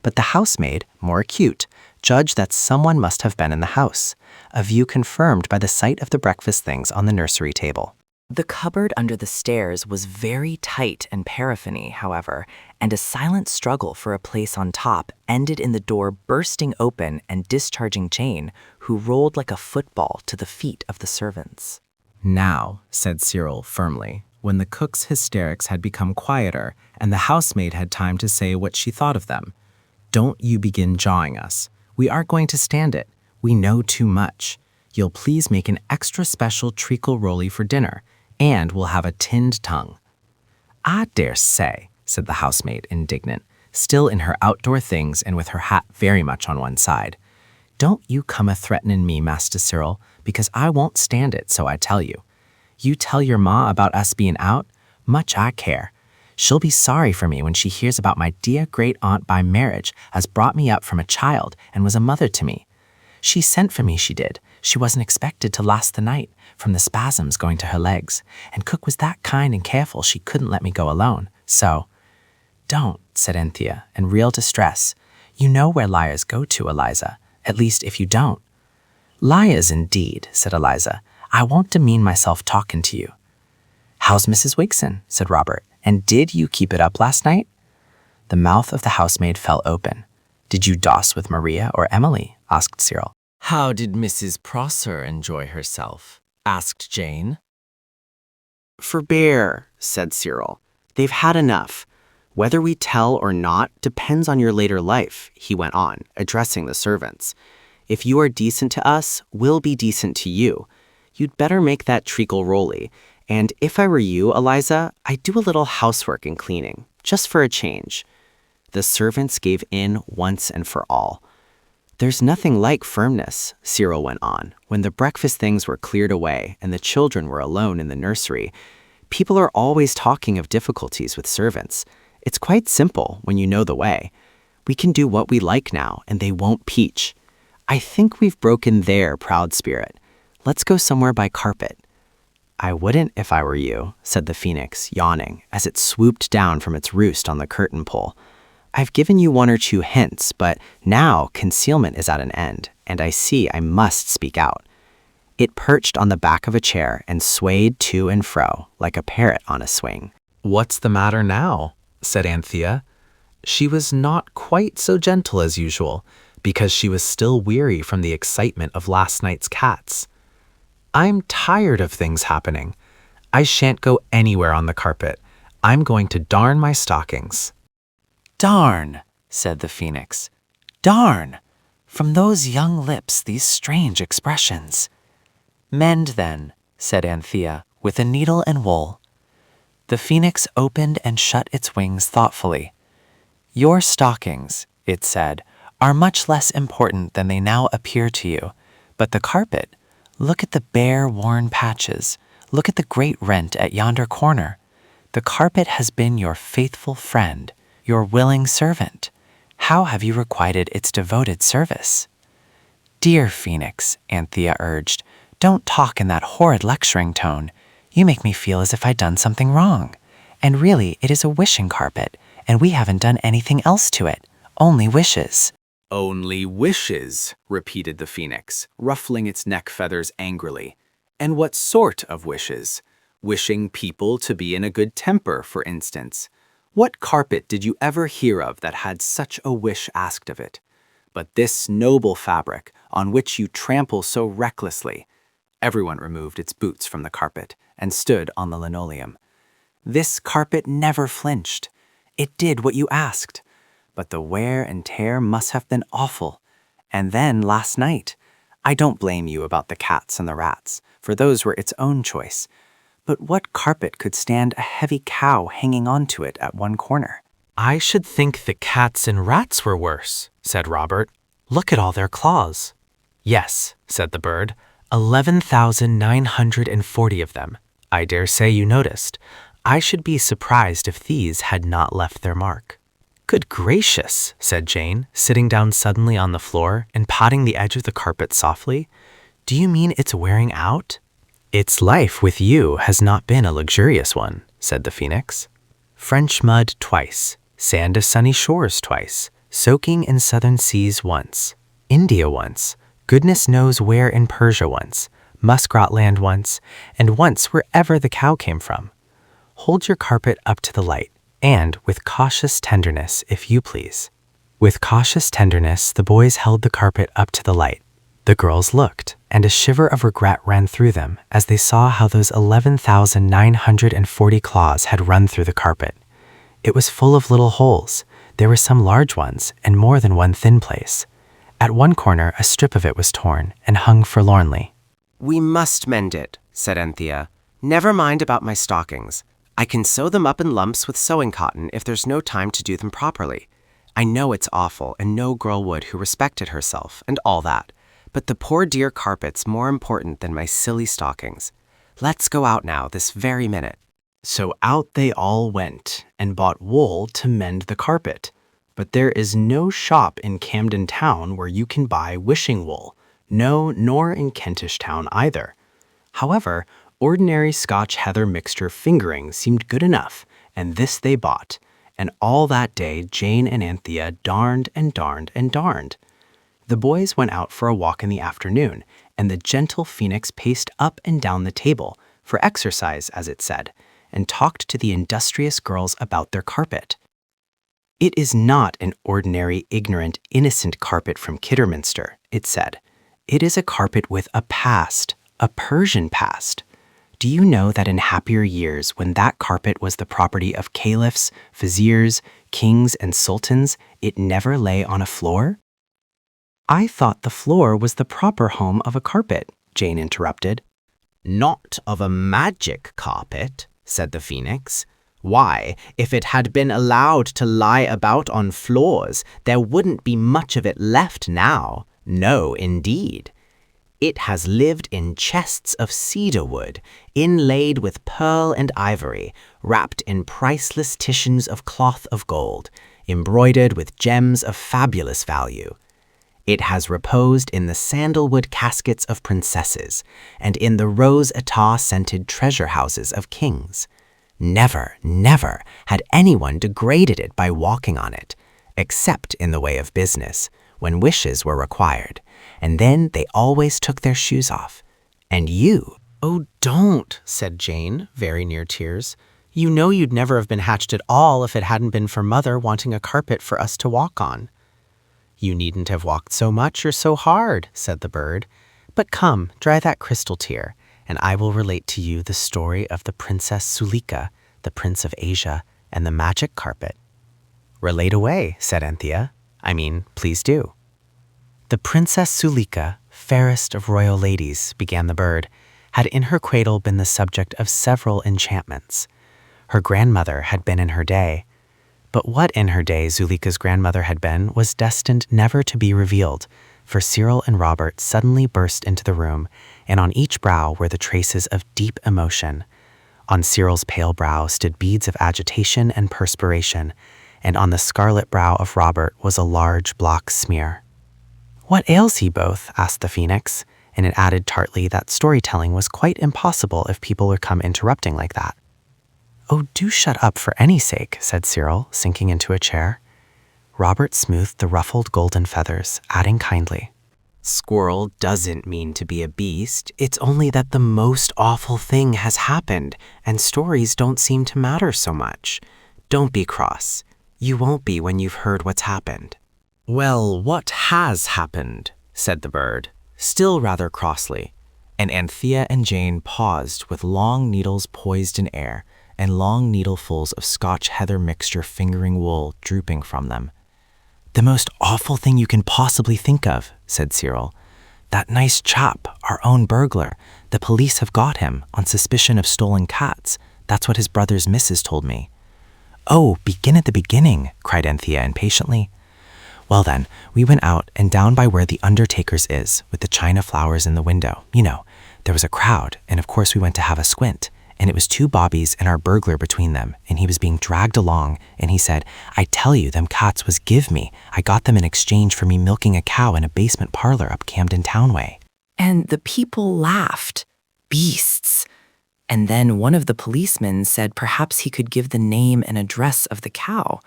But the housemaid, more acute, judged that someone must have been in the house, a view confirmed by the sight of the breakfast things on the nursery table. The cupboard under the stairs was very tight and paraffiny, however, and a silent struggle for a place on top ended in the door bursting open and discharging Jane, who rolled like a football to the feet of the servants. "Now," said Cyril firmly, when the cook's hysterics had become quieter and the housemaid had time to say what she thought of them, "don't you begin jawing us. We aren't going to stand it. We know too much. You'll please make an extra special treacle rolly for dinner, and we'll have a tinned tongue." "I dare say," said the housemaid, indignant, still in her outdoor things and with her hat very much on one side. "Don't you come a-threatening me, Master Cyril, because I won't stand it, so I tell you. You tell your ma about us being out? Much I care. She'll be sorry for me when she hears about my dear great-aunt by marriage as brought me up from a child and was a mother to me. She sent for me, she did. She wasn't expected to last the night, from the spasms going to her legs, and cook was that kind and careful she couldn't let me go alone. So—" "Don't," said Anthea, in real distress. "You know where liars go to, Eliza. At least, if you don't." "Liars, indeed," said Eliza. "I won't demean myself talking to you." "How's Mrs. Wigson?" said Robert. "And did you keep it up last night?" The mouth of the housemaid fell open. "Did you doss with Maria or Emily?" asked Cyril. "How did Mrs. Prosser enjoy herself?" asked Jane. "Forbear," said Cyril. "They've had enough. Whether we tell or not depends on your later life," he went on, addressing the servants. "If you are decent to us, we'll be decent to you. You'd better make that treacle rolly. And if I were you, Eliza, I'd do a little housework and cleaning, just for a change." The servants gave in once and for all. There's nothing like firmness, Cyril went on, when the breakfast things were cleared away and the children were alone in the nursery. People are always talking of difficulties with servants. It's quite simple when you know the way. We can do what we like now, and they won't peach. I think we've broken their proud spirit. Let's go somewhere by carpet. I wouldn't if I were you, said the phoenix, yawning, as it swooped down from its roost on the curtain pole. I've given you one or two hints, but now concealment is at an end, and I see I must speak out. It perched on the back of a chair and swayed to and fro like a parrot on a swing. What's the matter now? Said Anthea. She was not quite so gentle as usual, because she was still weary from the excitement of last night's cats. I'm tired of things happening. I shan't go anywhere on the carpet. I'm going to darn my stockings. Darn, said the phoenix. Darn! From those young lips these strange expressions. Mend then, said Anthea, with a needle and wool. The phoenix opened and shut its wings thoughtfully. Your stockings, it said, are much less important than they now appear to you, but the carpet, look at the bare, worn patches, look at the great rent at yonder corner. The carpet has been your faithful friend, your willing servant. How have you requited its devoted service? Dear Phoenix, Anthea urged, don't talk in that horrid lecturing tone. You make me feel as if I'd done something wrong. And really, it is a wishing carpet, and we haven't done anything else to it, only wishes. Only wishes, repeated the phoenix, ruffling its neck feathers angrily. And what sort of wishes? Wishing people to be in a good temper, for instance. What carpet did you ever hear of that had such a wish asked of it? But this noble fabric, on which you trample so recklessly. Everyone removed its boots from the carpet and stood on the linoleum. This carpet never flinched. It did what you asked. But the wear and tear must have been awful. And then last night, I don't blame you about the cats and the rats, for those were its own choice. But what carpet could stand a heavy cow hanging onto it at one corner? I should think the cats and rats were worse, said Robert. Look at all their claws. Yes, said the bird, 11,940 of them. I dare say you noticed. I should be surprised if these had not left their mark. Good gracious, said Jane, sitting down suddenly on the floor and patting the edge of the carpet softly. Do you mean it's wearing out? Its life with you has not been a luxurious one, said the phoenix. French mud twice, sand of sunny shores twice, soaking in southern seas once, India once, goodness knows where in Persia once, muskrat land once, and once wherever the cow came from. Hold your carpet up to the light, and with cautious tenderness, if you please. With cautious tenderness, the boys held the carpet up to the light. The girls looked, and a shiver of regret ran through them as they saw how those 11,940 claws had run through the carpet. It was full of little holes. There were some large ones, and more than one thin place. At one corner, a strip of it was torn and hung forlornly. We must mend it, said Anthea. Never mind about my stockings. I can sew them up in lumps with sewing cotton if there's no time to do them properly. I know it's awful, and no girl would who respected herself, and all that. But the poor dear carpet's more important than my silly stockings. Let's go out now, this very minute. So out they all went and bought wool to mend the carpet. But there is no shop in Camden Town where you can buy wishing wool. No, nor in Kentish Town either. However, ordinary Scotch heather mixture fingering seemed good enough, and this they bought. And all that day Jane and Anthea darned and darned and darned. The boys went out for a walk in the afternoon, and the gentle phoenix paced up and down the table, for exercise, as it said, and talked to the industrious girls about their carpet. It is not an ordinary, ignorant, innocent carpet from Kidderminster, it said. It is a carpet with a past, a Persian past. Do you know that in happier years, when that carpet was the property of caliphs, viziers, kings, and sultans, it never lay on a floor? I thought the floor was the proper home of a carpet, Jane interrupted. Not of a magic carpet, said the phoenix. Why, if it had been allowed to lie about on floors, there wouldn't be much of it left now, No, indeed. It has lived in chests of cedar wood, inlaid with pearl and ivory, wrapped in priceless tissue of cloth of gold, embroidered with gems of fabulous value. It has reposed in the sandalwood caskets of princesses, and in the rose attar-scented treasure houses of kings. Never, never had anyone degraded it by walking on it, except in the way of business, when wishes were required, and then they always took their shoes off. And you— "Oh, don't," said Jane, very near tears. "You know you'd never have been hatched at all if it hadn't been for Mother wanting a carpet for us to walk on." "You needn't have walked so much or so hard," said the bird. "But come, dry that crystal tear, and I will relate to you the story of the Princess Sulika, the Prince of Asia, and the magic carpet." "Relate away," said Anthea. Please do." "The Princess Sulika, fairest of royal ladies," began the bird, "had in her cradle been the subject of several enchantments. Her grandmother had been in her day. But what in her day Zulika's grandmother had been was destined never to be revealed, for Cyril and Robert suddenly burst into the room, and on each brow were the traces of deep emotion. On Cyril's pale brow stood beads of agitation and perspiration, and on the scarlet brow of Robert was a large block smear. "What ails ye both?" asked the phoenix, and it added tartly that storytelling was quite impossible if people would come interrupting like that. "Oh, do shut up for any sake," said Cyril, sinking into a chair. Robert smoothed the ruffled golden feathers, adding kindly, "Squirrel doesn't mean to be a beast. It's only that the most awful thing has happened, and stories don't seem to matter so much. Don't be cross. You won't be when you've heard what's happened." "Well, what has happened?" said the bird, still rather crossly, and Anthea and Jane paused with long needles poised in air, and long needlefuls of Scotch heather mixture fingering wool drooping from them. "The most awful thing you can possibly think of," said Cyril. "That nice chap, our own burglar. The police have got him on suspicion of stolen cats. That's what his brother's missus told me." "Oh, begin at the beginning," cried Anthea impatiently. "Well then, we went out and down by where the undertaker's is, with the china flowers in the window. You know, there was a crowd, and of course we went to have a squint. And it was two bobbies and our burglar between them, and he was being dragged along, and he said, 'I tell you, them cats was give me. I got them in exchange for me milking a cow in a basement parlor up Camden Town way.'" And the people laughed. Beasts. And then one of the policemen said perhaps he could give the name and address of the cow.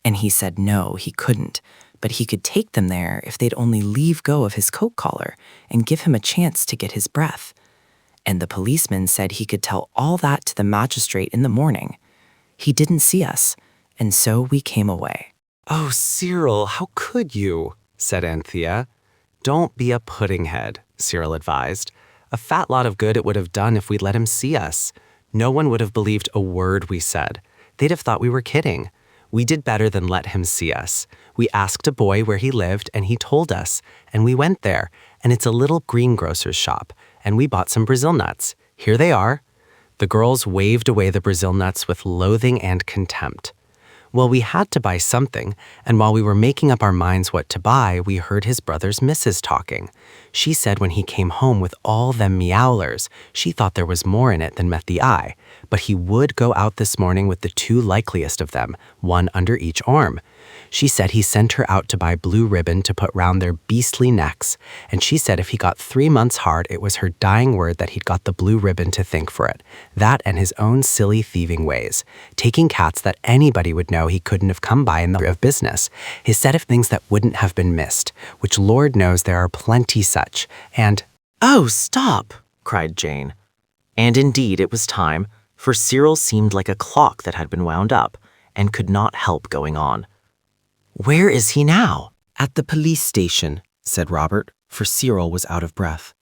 And he said no, he couldn't, but he could take them there if they'd only leave go of his coat collar and give him a chance to get his breath. And the policeman said he could tell all that to the magistrate in the morning. He didn't see us, and so we came away. "Oh, Cyril, how could you?" said Anthea. "Don't be a puddinghead," Cyril advised. "A fat lot of good it would have done if we'd let him see us. No one would have believed a word we said. They'd have thought we were kidding. We did better than let him see us. We asked a boy where he lived, and he told us, and we went there, and it's a little greengrocer's shop, and we bought some Brazil nuts. Here they are." The girls waved away the Brazil nuts with loathing and contempt. "Well, we had to buy something, and while we were making up our minds what to buy, we heard his brother's missus talking. She said when he came home with all them meowlers, she thought there was more in it than met the eye, but he would go out this morning with the two likeliest of them, one under each arm. She said he sent her out to buy blue ribbon to put round their beastly necks, and she said if he got 3 months hard, it was her dying word that he'd got the blue ribbon to thank for it. That and his own silly thieving ways, taking cats that anybody would know he couldn't have come by in the of business, his set of things that wouldn't have been missed, which Lord knows there are plenty such, and—" "Oh, stop!" cried Jane. And indeed it was time, for Cyril seemed like a clock that had been wound up, and could not help going on. "Where is he now?" "At the police station," said Robert, for Cyril was out of breath.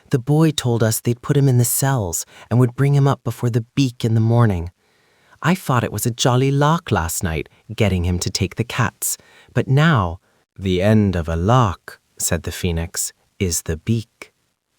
"The boy told us they'd put him in the cells and would bring him up before the beak in the morning. I thought it was a jolly lark last night, getting him to take the cats, but now—" "The end of a lark," said the phoenix, "is the beak."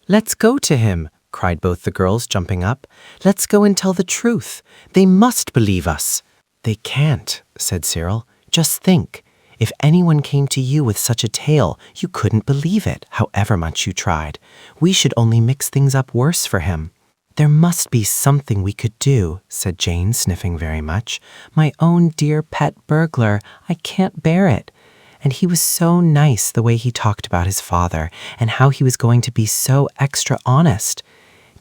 "Let's go to him," cried both the girls, jumping up. "Let's go and tell the truth. They must believe us." "They can't," said Cyril. "Just think. If anyone came to you with such a tale, you couldn't believe it, however much you tried. We should only mix things up worse for him." "There must be something we could do," said Jane, sniffing very much. "My own dear pet burglar, I can't bear it. And he was so nice the way he talked about his father and how he was going to be so extra honest.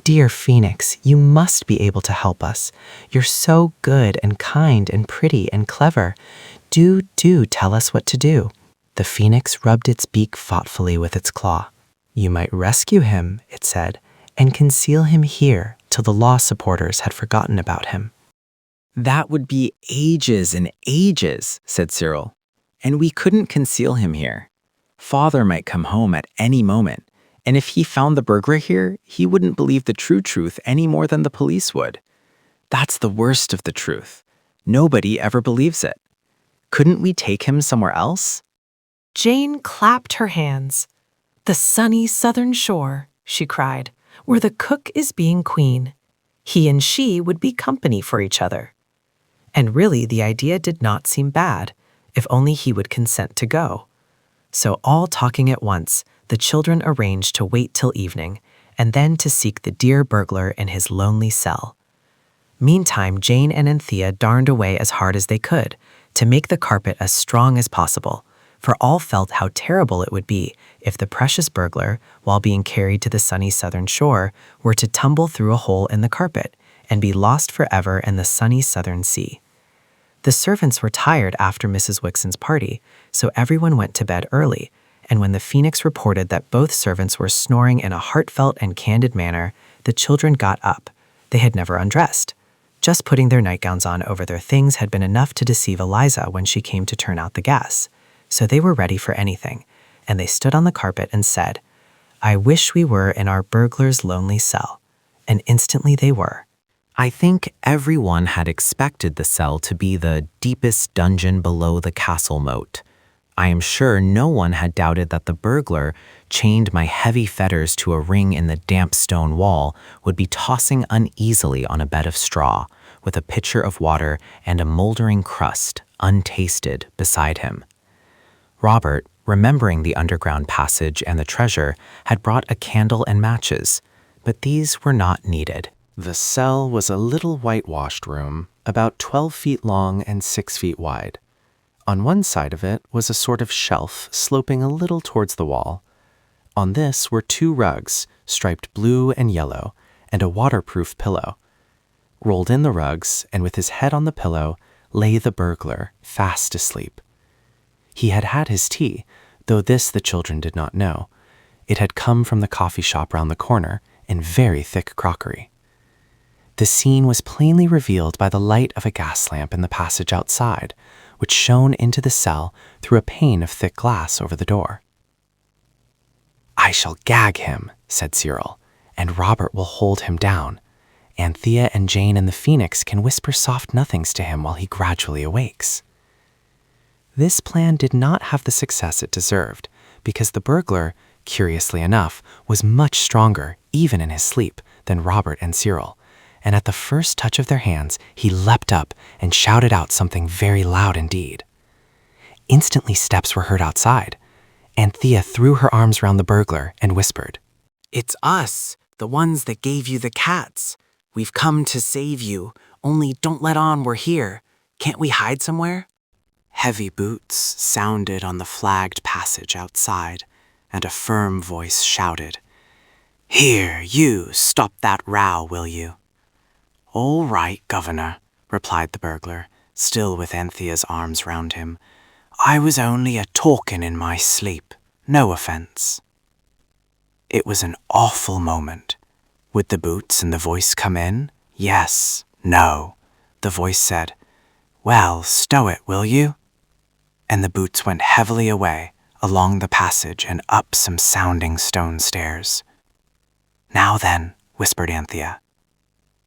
Dear Phoenix, you must be able to help us. You're so good and kind and pretty and clever. Do tell us what to do." The Phoenix rubbed its beak thoughtfully with its claw. "You might rescue him," it said, "and conceal him here till the law supporters had forgotten about him." "That would be ages and ages," said Cyril. "And we couldn't conceal him here. Father might come home at any moment, and if he found the burglar here, he wouldn't believe the true truth any more than the police would. That's the worst of the truth. Nobody ever believes it. Couldn't we take him somewhere else?" Jane clapped her hands. "The sunny southern shore," she cried, "where the cook is being queen. He and she would be company for each other." And really, the idea did not seem bad, if only he would consent to go. So all talking at once, the children arranged to wait till evening, and then to seek the dear burglar in his lonely cell. Meantime, Jane and Anthea darned away as hard as they could, to make the carpet as strong as possible, for all felt how terrible it would be if the precious burglar, while being carried to the sunny southern shore, were to tumble through a hole in the carpet and be lost forever in the sunny southern sea. The servants were tired after Mrs. Wixon's party, so everyone went to bed early, and when the Phoenix reported that both servants were snoring in a heartfelt and candid manner, the children got up. They had never undressed. Just putting their nightgowns on over their things had been enough to deceive Eliza when she came to turn out the gas, so they were ready for anything, and they stood on the carpet and said, "I wish we were in our burglar's lonely cell," and instantly they were. I think everyone had expected the cell to be the deepest dungeon below the castle moat. I am sure no one had doubted that the burglar, chained my heavy fetters to a ring in the damp stone wall, would be tossing uneasily on a bed of straw, with a pitcher of water and a moldering crust, untasted, beside him. Robert, remembering the underground passage and the treasure, had brought a candle and matches, but these were not needed. The cell was a little whitewashed room, about 12 feet long and 6 feet wide. On one side of it was a sort of shelf sloping a little towards the wall. On this were 2 rugs, striped blue and yellow, and a waterproof pillow. Rolled in the rugs, and with his head on the pillow, lay the burglar, fast asleep. He had had his tea, though this the children did not know. It had come from the coffee shop round the corner, in very thick crockery. The scene was plainly revealed by the light of a gas lamp in the passage outside, which shone into the cell through a pane of thick glass over the door. "I shall gag him," said Cyril, "and Robert will hold him down. Anthea and Jane and the Phoenix can whisper soft nothings to him while he gradually awakes." This plan did not have the success it deserved, because the burglar, curiously enough, was much stronger, even in his sleep, than Robert and Cyril, and at the first touch of their hands, he leapt up and shouted out something very loud indeed. Instantly steps were heard outside. Anthea threw her arms round the burglar and whispered, "It's us, the ones that gave you the cats. We've come to save you, only don't let on we're here. Can't we hide somewhere?" Heavy boots sounded on the flagged passage outside, and a firm voice shouted, "Here, you, stop that row, will you?" "All right, Governor," replied the burglar, still with Anthea's arms round him. "I was only a-talkin' in my sleep. No offence." It was an awful moment. Would the boots and the voice come in? Yes, no. The voice said, "Well, stow it, will you?" And the boots went heavily away, along the passage and up some sounding stone stairs. "Now then," whispered Anthea.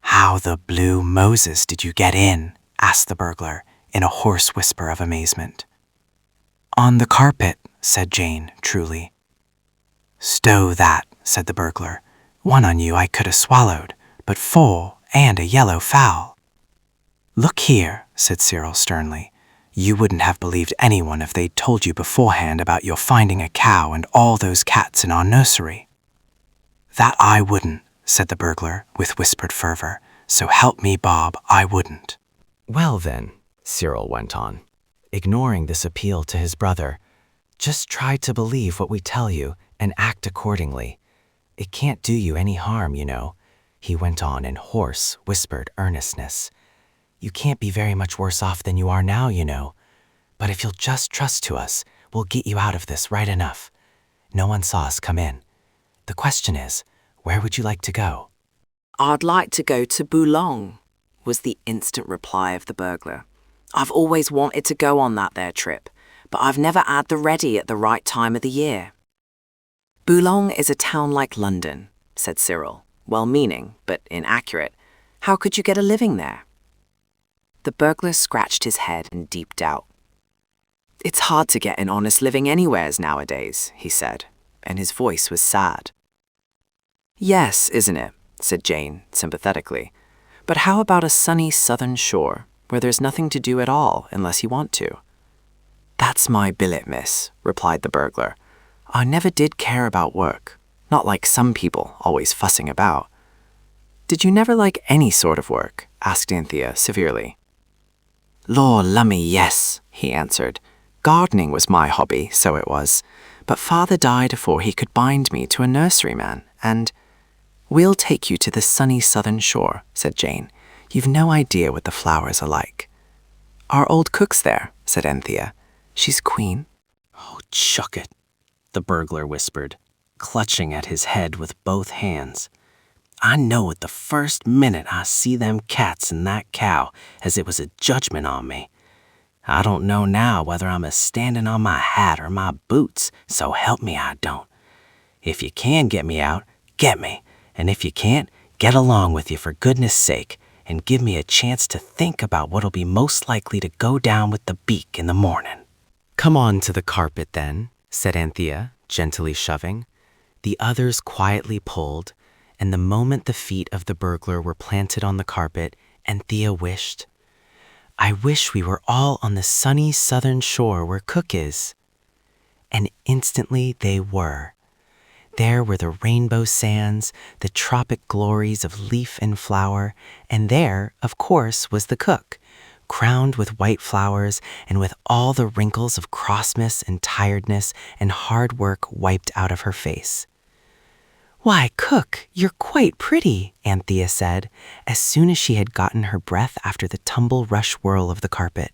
"How the blue Moses did you get in?" asked the burglar, in a hoarse whisper of amazement. "On the carpet," said Jane, truly. "Stow that," said the burglar. "One on you I could have swallowed, but 4 and a yellow fowl." "Look here," said Cyril sternly. You wouldn't have believed anyone if they'd told you beforehand about your finding a cow and all those cats in our nursery. That I wouldn't, said the burglar with whispered fervor. So help me, Bob, I wouldn't. Well then, Cyril went on, ignoring this appeal to his brother, just try to believe what we tell you and act accordingly. It can't do you any harm, you know, he went on in hoarse, whispered earnestness. You can't be very much worse off than you are now, you know. But if you'll just trust to us, we'll get you out of this right enough. No one saw us come in. The question is, where would you like to go? I'd like to go to Boulogne, was the instant reply of the burglar. I've always wanted to go on that there trip, but I've never had the ready at the right time of the year. Boulogne is a town like London, said Cyril, well-meaning, but inaccurate. How could you get a living there? The burglar scratched his head in deep doubt. It's hard to get an honest living anywheres nowadays, he said, and his voice was sad. Yes, isn't it? Said Jane, sympathetically. But how about a sunny southern shore, where there's nothing to do at all unless you want to? That's my billet, miss, replied the burglar. I never did care about work, not like some people always fussing about. Did you never like any sort of work? Asked Anthea severely. Lor' lummy, yes, he answered. Gardening was my hobby, so it was. But father died afore he could bind me to a nurseryman, and... We'll take you to the sunny southern shore, said Jane. You've no idea what the flowers are like. Our old cook's there, said Anthea. She's queen. Oh, chuck it, the burglar whispered, clutching at his head with both hands. I know it the first minute I see them cats and that cow as it was a judgment on me. I don't know now whether I'm a-standing on my hat or my boots, so help me I don't. If you can get me out, get me, and if you can't, get along with you for goodness sake, and give me a chance to think about what'll be most likely to go down with the beak in the morning. Come on to the carpet then, said Anthea, gently shoving. The others quietly pulled, and the moment the feet of the burglar were planted on the carpet, Anthea wished, I wish we were all on the sunny southern shore where Cook is. And instantly they were. There were the rainbow sands, the tropic glories of leaf and flower, and there, of course, was the cook, crowned with white flowers and with all the wrinkles of crossness and tiredness and hard work wiped out of her face. Why, Cook, you're quite pretty, Anthea said, as soon as she had gotten her breath after the tumble-rush whirl of the carpet.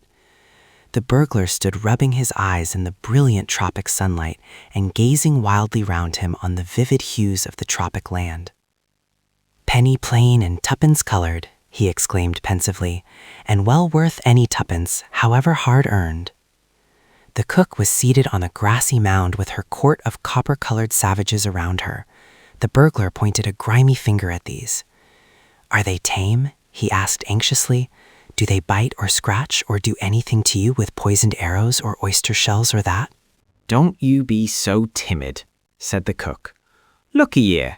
The burglar stood rubbing his eyes in the brilliant tropic sunlight and gazing wildly round him on the vivid hues of the tropic land. Penny plain and tuppence colored, he exclaimed pensively, and well worth any tuppence, however hard earned. The cook was seated on a grassy mound with her court of copper-colored savages around her. The burglar pointed a grimy finger at these. Are they tame? He asked anxiously. Do they bite or scratch or do anything to you with poisoned arrows or oyster shells or that? Don't you be so timid, said the cook. Look ye,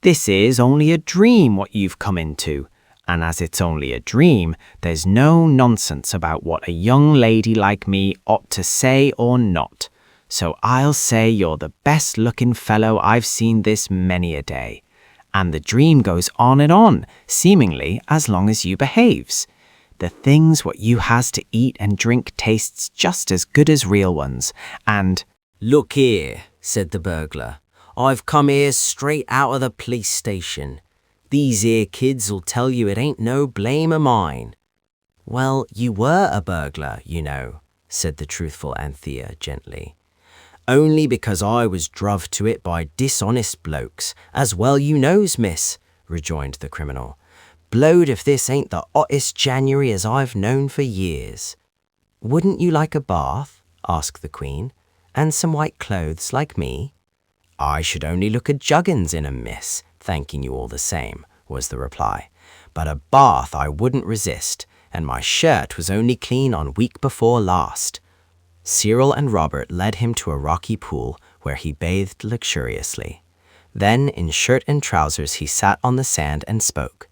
this is only a dream what you've come into, and as it's only a dream, there's no nonsense about what a young lady like me ought to say or not. So I'll say you're the best-looking fellow I've seen this many a day. And the dream goes on, seemingly as long as you behaves. The things what you has to eat and drink tastes just as good as real ones, and... Look here, said the burglar. I've come here straight out of the police station. These here kids'll tell you it ain't no blame of mine. Well, you were a burglar, you know, said the truthful Anthea gently. Only because I was druv to it by dishonest blokes, as well you knows, miss, rejoined the criminal. Blowed if this ain't the hottest January as I've known for years. Wouldn't you like a bath? Asked the Queen, and some white clothes like me? I should only look a juggins in 'em, miss, thanking you all the same, was the reply. But a bath I wouldn't resist, and my shirt was only clean on week before last. Cyril and Robert led him to a rocky pool where he bathed luxuriously. Then, in shirt and trousers, he sat on the sand and spoke.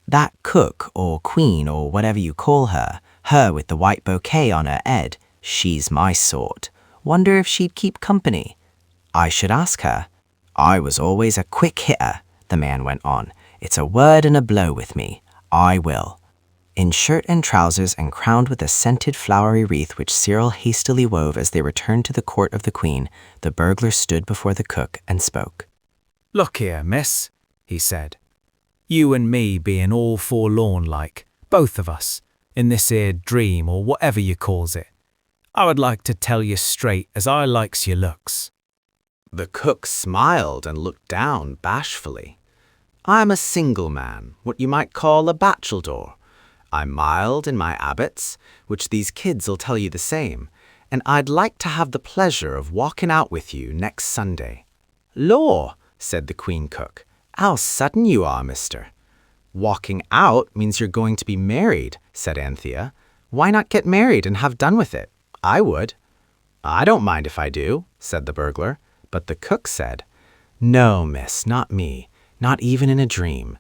That cook, or queen, or whatever you call her, Her with the white bouquet on her head, she's my sort. Wonder if she'd keep company. I should ask her. I was always a quick hitter, the man went on. It's a word and a blow with me. I will. In shirt and trousers and crowned with a scented flowery wreath which Cyril hastily wove as they returned to the court of the Queen, the burglar stood before the cook and spoke. Look here, miss, he said. You and me being all forlorn like, both of us, in this here dream or whatever you calls it. I would like to tell you straight as I likes your looks. The cook smiled and looked down bashfully. I'm a single man, what you might call a bachelor. I'm mild in my habits, which these kids'll tell you the same, and I'd like to have the pleasure of walking out with you next Sunday. Law, said the Queen Cook, how sudden you are, mister. Walking out means you're going to be married, said Anthea. Why not get married and have done with it? I would. I don't mind if I do, said the burglar, but the cook said, No, miss, not me, not even in a dream.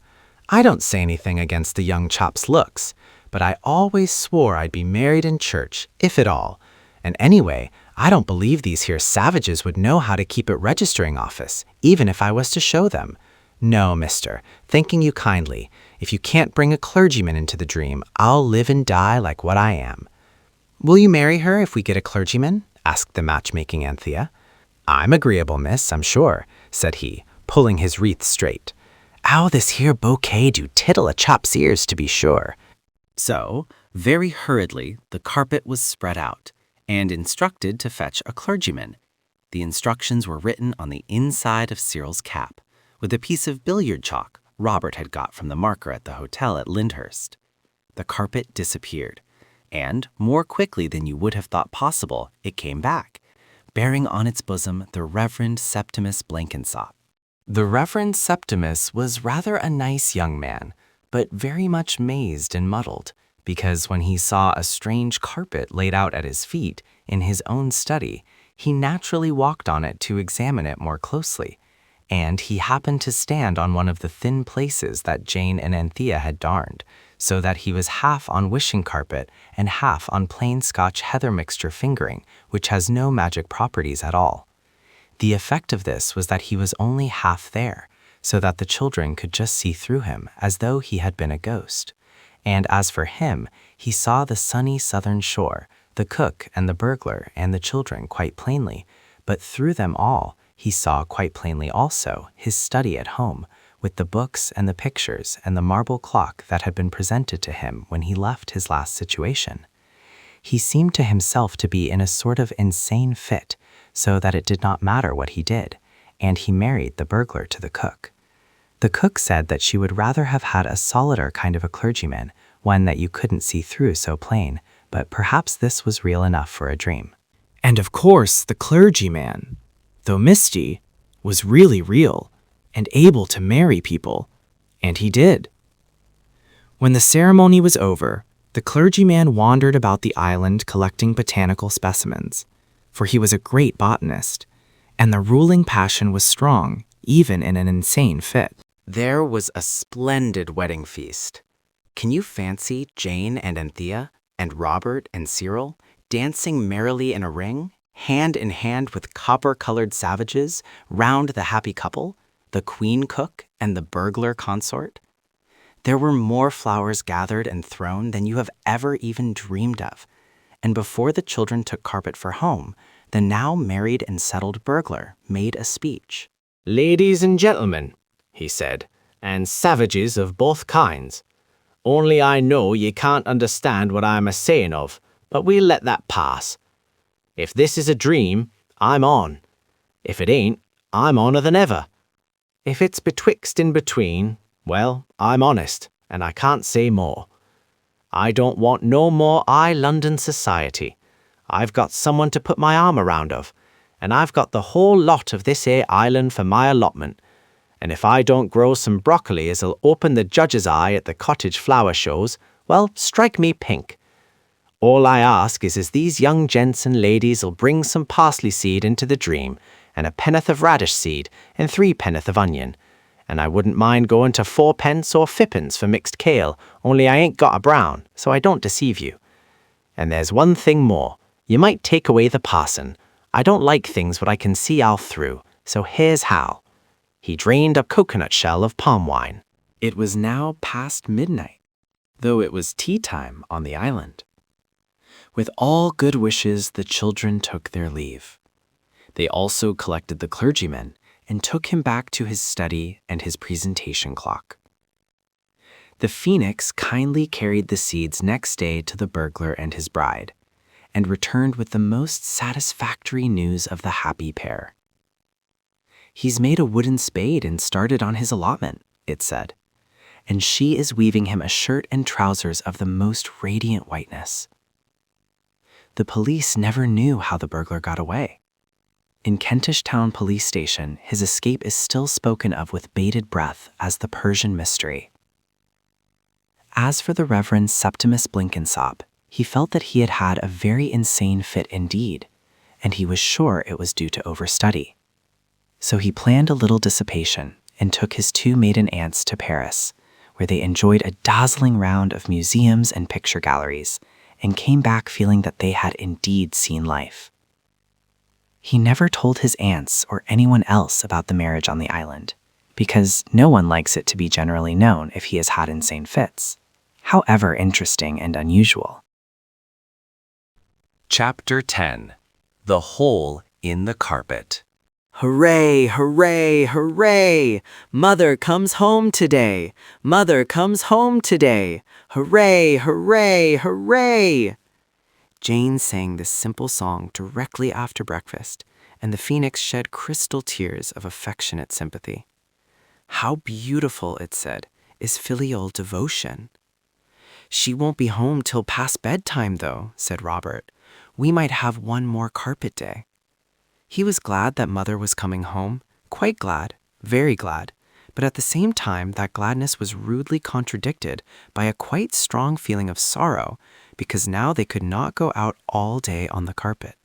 I don't say anything against the young chap's looks, but I always swore I'd be married in church, if at all. And anyway, I don't believe these here savages would know how to keep a registering office, even if I was to show them. No, mister, thanking you kindly, if you can't bring a clergyman into the dream, I'll live and die like what I am. Will you marry her if we get a clergyman? Asked the matchmaking Anthea. I'm agreeable, miss, I'm sure, said he, pulling his wreath straight. Ow, this here bouquet do tittle a chap's ears, to be sure. So, very hurriedly, the carpet was spread out and instructed to fetch a clergyman. The instructions were written on the inside of Cyril's cap, with a piece of billiard chalk Robert had got from the marker at the hotel at Lyndhurst. The carpet disappeared, and, more quickly than you would have thought possible, it came back, bearing on its bosom the Reverend Septimus Blenkinsop. The Reverend Septimus was rather a nice young man, but very much mazed and muddled, because when he saw a strange carpet laid out at his feet in his own study, he naturally walked on it to examine it more closely, and he happened to stand on one of the thin places that Jane and Anthea had darned, so that he was half on wishing carpet and half on plain Scotch heather mixture fingering, which has no magic properties at all. The effect of this was that he was only half there, so that the children could just see through him as though he had been a ghost. And as for him, he saw the sunny southern shore, the cook and the burglar and the children quite plainly, but through them all he saw quite plainly also his study at home, with the books and the pictures and the marble clock that had been presented to him when he left his last situation. He seemed to himself to be in a sort of insane fit, so that it did not matter what he did, and he married the burglar to the cook. The cook said that she would rather have had a solider kind of a clergyman, one that you couldn't see through so plain, but perhaps this was real enough for a dream. And of course the clergyman, though misty, was really real and able to marry people, and he did. When the ceremony was over, the clergyman wandered about the island collecting botanical specimens, for he was a great botanist, and the ruling passion was strong, even in an insane fit. There was a splendid wedding feast. Can you fancy Jane and Anthea, and Robert and Cyril, dancing merrily in a ring, hand in hand with copper-colored savages, round the happy couple, the queen cook and the burglar consort? There were more flowers gathered and thrown than you have ever even dreamed of, and before the children took carpet for home, the now married and settled burglar made a speech. Ladies and gentlemen, he said, and savages of both kinds. Only I know ye can't understand what I'm a-saying of, but we'll let that pass. If this is a dream, I'm on. If it ain't, I'm oner than ever. If it's betwixt in between, well, I'm honest, and I can't say more. I don't want no more London society. I've got someone to put my arm around of, and I've got the whole lot of this here island for my allotment. And if I don't grow some broccoli as'll open the judge's eye at the cottage flower shows, well, strike me pink. All I ask is as these young gents and ladies'll bring some parsley seed into the dream, and a penn'orth of radish seed, and 3 penn'orth of onion. And I wouldn't mind going to 4 pence or 5 pence for mixed kale, only I ain't got a brown, so I don't deceive you. And there's one thing more. You might take away the parson. I don't like things what I can see all through, so here's how. He drained a coconut shell of palm wine. It was now past midnight, though it was tea time on the island. With all good wishes, the children took their leave. They also collected the clergyman and took him back to his study and his presentation clock. The phoenix kindly carried the seeds next day to the burglar and his bride, and returned with the most satisfactory news of the happy pair. "He's made a wooden spade and started on his allotment," it said, "and she is weaving him a shirt and trousers of the most radiant whiteness." The police never knew how the burglar got away. In Kentish Town Police Station, his escape is still spoken of with bated breath as the Persian mystery. As for the Reverend Septimus Blenkinsop, he felt that he had had a very insane fit indeed, and he was sure it was due to overstudy. So he planned a little dissipation and took his 2 maiden aunts to Paris, where they enjoyed a dazzling round of museums and picture galleries, and came back feeling that they had indeed seen life. He never told his aunts or anyone else about the marriage on the island, because no one likes it to be generally known if he has had insane fits, however interesting and unusual. Chapter 10. The Hole in the Carpet. Hooray, hooray, hooray! Mother comes home today! Mother comes home today! Hooray, hooray, hooray! Jane sang this simple song directly after breakfast, and the phoenix shed crystal tears of affectionate sympathy. "How beautiful," it said, "is filial devotion." "She won't be home till past bedtime, though," said Robert. "We might have one more carpet day." He was glad that Mother was coming home, quite glad, very glad, but at the same time that gladness was rudely contradicted by a quite strong feeling of sorrow, because now they could not go out all day on the carpet.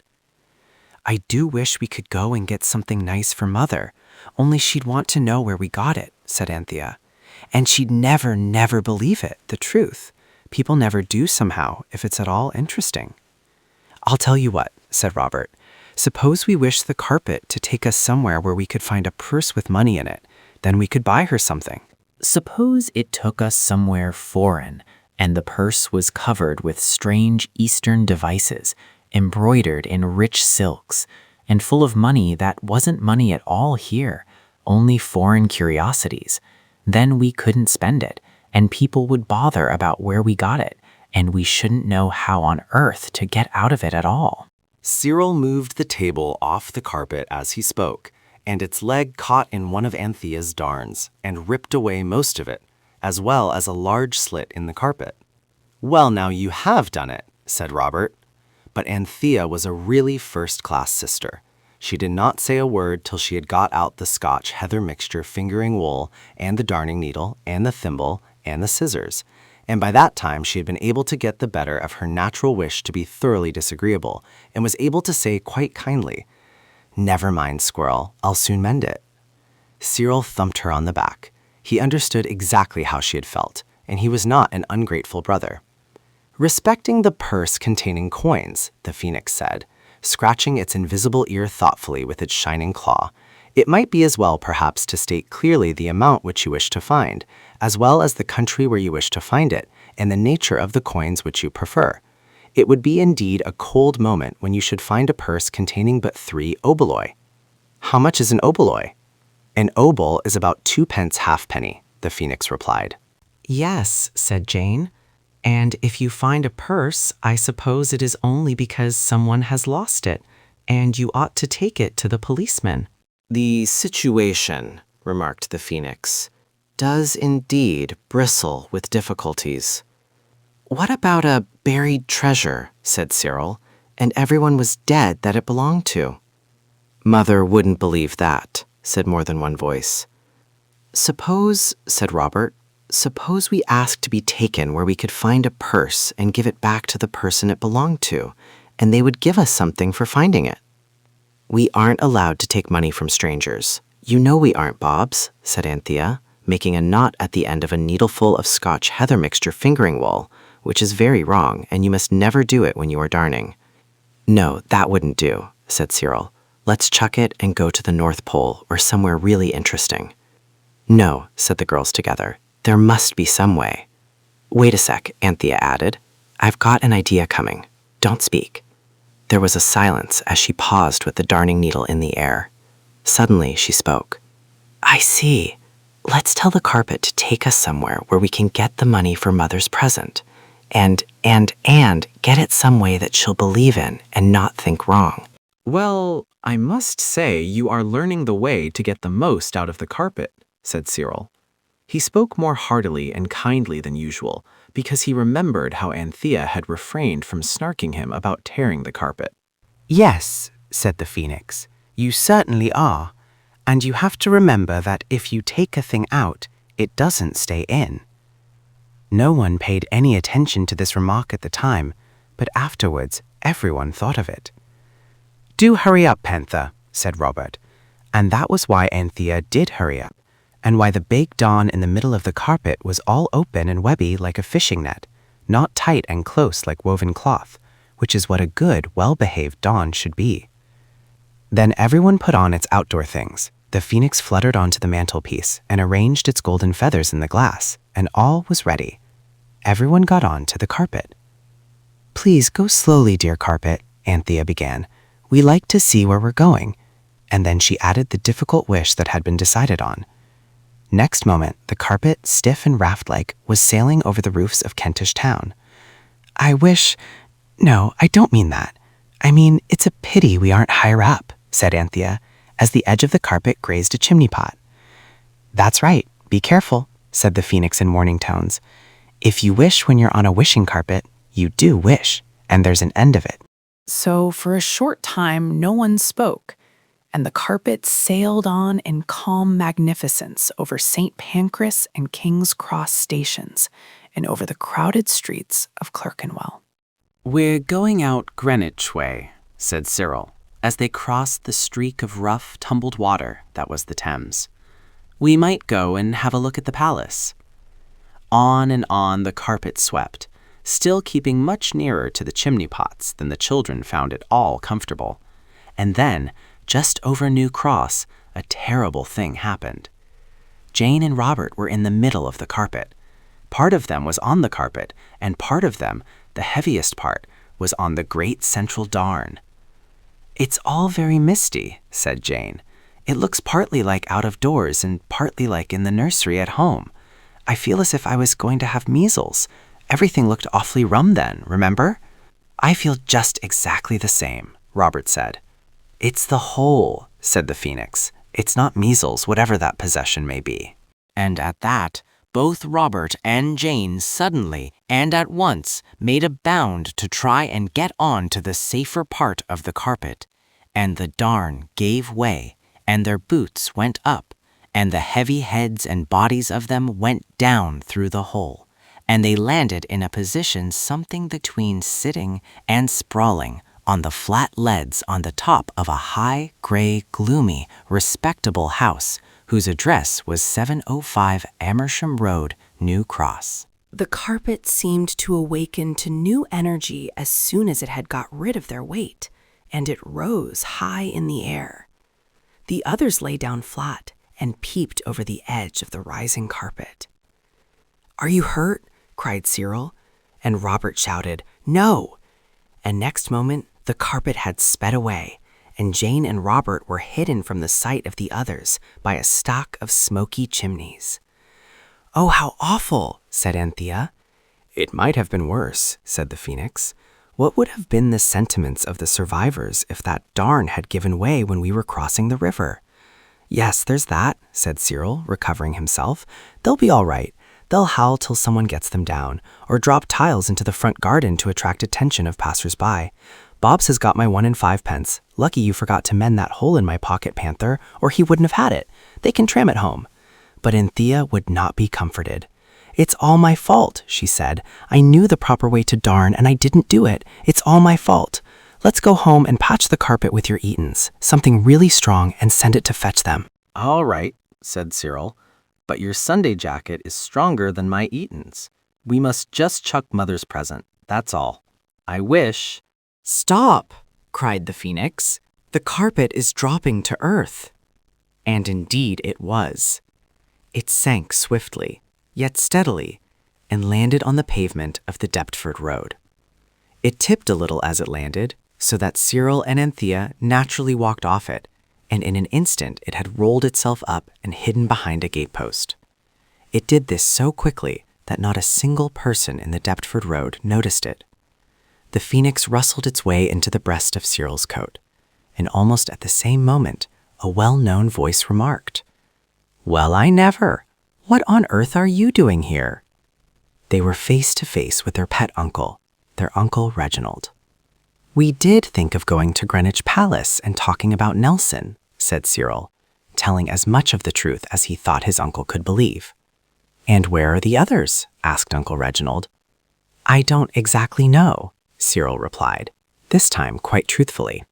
"I do wish we could go and get something nice for Mother, only she'd want to know where we got it," said Anthea. "And she'd never, never believe it, the truth. People never do somehow, if it's at all interesting." "I'll tell you what," said Robert. "Suppose we wish the carpet to take us somewhere where we could find a purse with money in it. Then we could buy her something." Suppose it took us somewhere foreign, and the purse was covered with strange Eastern devices, embroidered in rich silks, and full of money that wasn't money at all here, only foreign curiosities. Then we couldn't spend it, and people would bother about where we got it, and we shouldn't know how on earth to get out of it at all. Cyril moved the table off the carpet as he spoke, and its leg caught in one of Anthea's darns and ripped away most of it, as well as a large slit in the carpet. "Well, now you have done it," said Robert. But Anthea was a really first-class sister. She did not say a word till she had got out the Scotch heather mixture fingering wool and the darning needle and the thimble and the scissors, and by that time she had been able to get the better of her natural wish to be thoroughly disagreeable, and was able to say quite kindly, "Never mind, Squirrel, I'll soon mend it." Cyril thumped her on the back. He understood exactly how she had felt, and he was not an ungrateful brother. "Respecting the purse containing coins," the phoenix said, scratching its invisible ear thoughtfully with its shining claw, "it might be as well perhaps to state clearly the amount which you wish to find, as well as the country where you wish to find it, and the nature of the coins which you prefer. It would be indeed a cold moment when you should find a purse containing but 3 oboloi." "How much is an oboloi?" "An obol is about 2 pence halfpenny," the phoenix replied. "Yes," said Jane. "And if you find a purse, I suppose it is only because someone has lost it, and you ought to take it to the policeman." "The situation," remarked the phoenix, "does indeed bristle with difficulties." "What about a buried treasure," said Cyril, "and everyone was dead that it belonged to?" "Mother wouldn't believe that," said more than one voice. "Suppose," said Robert, "suppose we ask to be taken where we could find a purse and give it back to the person it belonged to, and they would give us something for finding it." "We aren't allowed to take money from strangers. You know we aren't, Bobs," said Anthea, making a knot at the end of a needleful of Scotch heather mixture fingering wool, which is very wrong, and you must never do it when you are darning. No, that wouldn't do, said Cyril. Let's chuck it and go to the North Pole or somewhere really interesting. No, said the girls together. There must be some way. Wait a sec, Anthea added. I've got an idea coming. Don't speak. There was a silence as she paused with the darning needle in the air. Suddenly she spoke. I see. Let's tell the carpet to take us somewhere where we can get the money for Mother's present. And get it some way that she'll believe in and not think wrong. Well, I must say you are learning the way to get the most out of the carpet, said Cyril. He spoke more heartily and kindly than usual, because he remembered how Anthea had refrained from snarking him about tearing the carpet. Yes, said the Phoenix, you certainly are. And you have to remember that if you take a thing out, it doesn't stay in. No one paid any attention to this remark at the time, but afterwards everyone thought of it. Do hurry up, Panther, said Robert. And that was why Anthea did hurry up, and why the big darn in the middle of the carpet was all open and webby like a fishing net, not tight and close like woven cloth, which is what a good, well-behaved darn should be. Then everyone put on its outdoor things. The Phoenix fluttered onto the mantelpiece and arranged its golden feathers in the glass, and all was ready. Everyone got on to the carpet. Please go slowly, dear carpet, Anthea began. We like to see where we're going. And then she added the difficult wish that had been decided on. Next moment, the carpet, stiff and raft-like, was sailing over the roofs of Kentish town. No, I don't mean that. I mean, it's a pity we aren't higher up, said Anthea, as the edge of the carpet grazed a chimney pot. That's right, be careful, said the Phoenix in warning tones. If you wish when you're on a wishing carpet, you do wish, and there's an end of it. So for a short time, no one spoke, and the carpet sailed on in calm magnificence over St. Pancras and King's Cross stations and over the crowded streets of Clerkenwell. We're going out Greenwich way, said Cyril, as they crossed the streak of rough, tumbled water that was the Thames. We might go and have a look at the palace. On and on the carpet swept, still keeping much nearer to the chimney pots than the children found it all comfortable. And then, just over New Cross, a terrible thing happened. Jane and Robert were in the middle of the carpet. Part of them was on the carpet, and part of them, the heaviest part, was on the great central darn. It's all very misty, said Jane. It looks partly like out of doors and partly like in the nursery at home. I feel as if I was going to have measles. Everything looked awfully rum then, remember? I feel just exactly the same, Robert said. It's the hole, said the Phoenix. It's not measles, whatever that possession may be. And at that, both Robert and Jane suddenly and at once made a bound to try and get on to the safer part of the carpet, and the darn gave way, and their boots went up, and the heavy heads and bodies of them went down through the hole, and they landed in a position something between sitting and sprawling on the flat leads on the top of a high, gray, gloomy, respectable house whose address was 705 Amersham Road, New Cross. The carpet seemed to awaken to new energy as soon as it had got rid of their weight, and it rose high in the air. The others lay down flat and peeped over the edge of the rising carpet. Are you hurt? Cried Cyril, and Robert shouted, No! And next moment, the carpet had sped away, and Jane and Robert were hidden from the sight of the others by a stock of smoky chimneys. Oh, how awful, said Anthea. It might have been worse, said the Phoenix. What would have been the sentiments of the survivors if that darn had given way when we were crossing the river? Yes, there's that, said Cyril, recovering himself. They'll be all right. They'll howl till someone gets them down, or drop tiles into the front garden to attract attention of passers-by. Bobs has got my 1 and 5 pence. Lucky you forgot to mend that hole in my pocket, Panther, or he wouldn't have had it. They can tram it home. But Anthea would not be comforted. It's all my fault, she said. I knew the proper way to darn, and I didn't do it. It's all my fault. Let's go home and patch the carpet with your Eatons, something really strong, and send it to fetch them. All right, said Cyril, but your Sunday jacket is stronger than my Eatons. We must just chuck Mother's present, that's all. I wish. Stop, cried the Phoenix. The carpet is dropping to earth. And indeed it was. It sank swiftly, yet steadily, and landed on the pavement of the Deptford Road. It tipped a little as it landed, so that Cyril and Anthea naturally walked off it, and in an instant it had rolled itself up and hidden behind a gatepost. It did this so quickly that not a single person in the Deptford Road noticed it. The Phoenix rustled its way into the breast of Cyril's coat, and almost at the same moment, a well-known voice remarked, "Well, I never! What on earth are you doing here?" They were face to face with their pet uncle, their Uncle Reginald. "We did think of going to Greenwich Palace and talking about Nelson," said Cyril, telling as much of the truth as he thought his uncle could believe. "And where are the others?" asked Uncle Reginald. "I don't exactly know," Cyril replied, this time quite truthfully.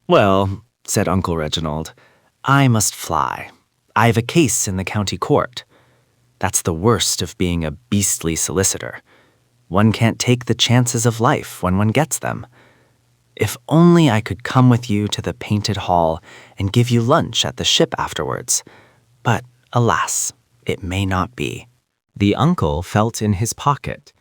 "Well," said Uncle Reginald, "I must fly. I've a case in the county court. That's the worst of being a beastly solicitor. One can't take the chances of life when one gets them. If only I could come with you to the Painted Hall and give you lunch at the ship afterwards. But alas, it may not be." The uncle felt in his pocket.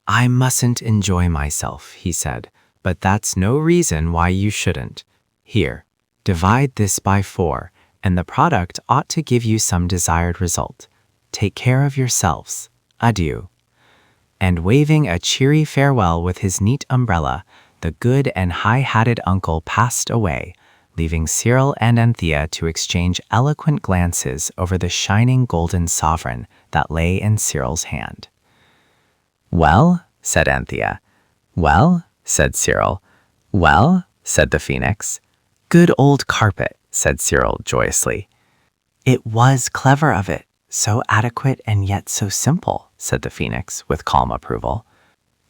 "I mustn't enjoy myself," he said, "but that's no reason why you shouldn't. Here, divide this by 4, and the product ought to give you some desired result. Take care of yourselves. Adieu." And waving a cheery farewell with his neat umbrella, the good and high-hatted uncle passed away, leaving Cyril and Anthea to exchange eloquent glances over the shining golden sovereign that lay in Cyril's hand. "Well," said Anthea. "Well," said Cyril. "Well," said the Phoenix. "Good old carpet," said Cyril joyously. "It was clever of it, so adequate and yet so simple," said the Phoenix with calm approval.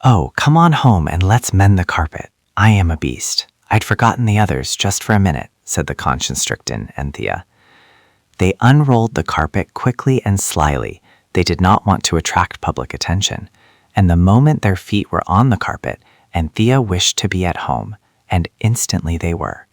"Oh, come on home and let's mend the carpet. I am a beast. I'd forgotten the others just for a minute," said the conscience-stricken Anthea. They unrolled the carpet quickly and slyly. They did not want to attract public attention, and the moment their feet were on the carpet, Anthea wished to be at home, and instantly they were.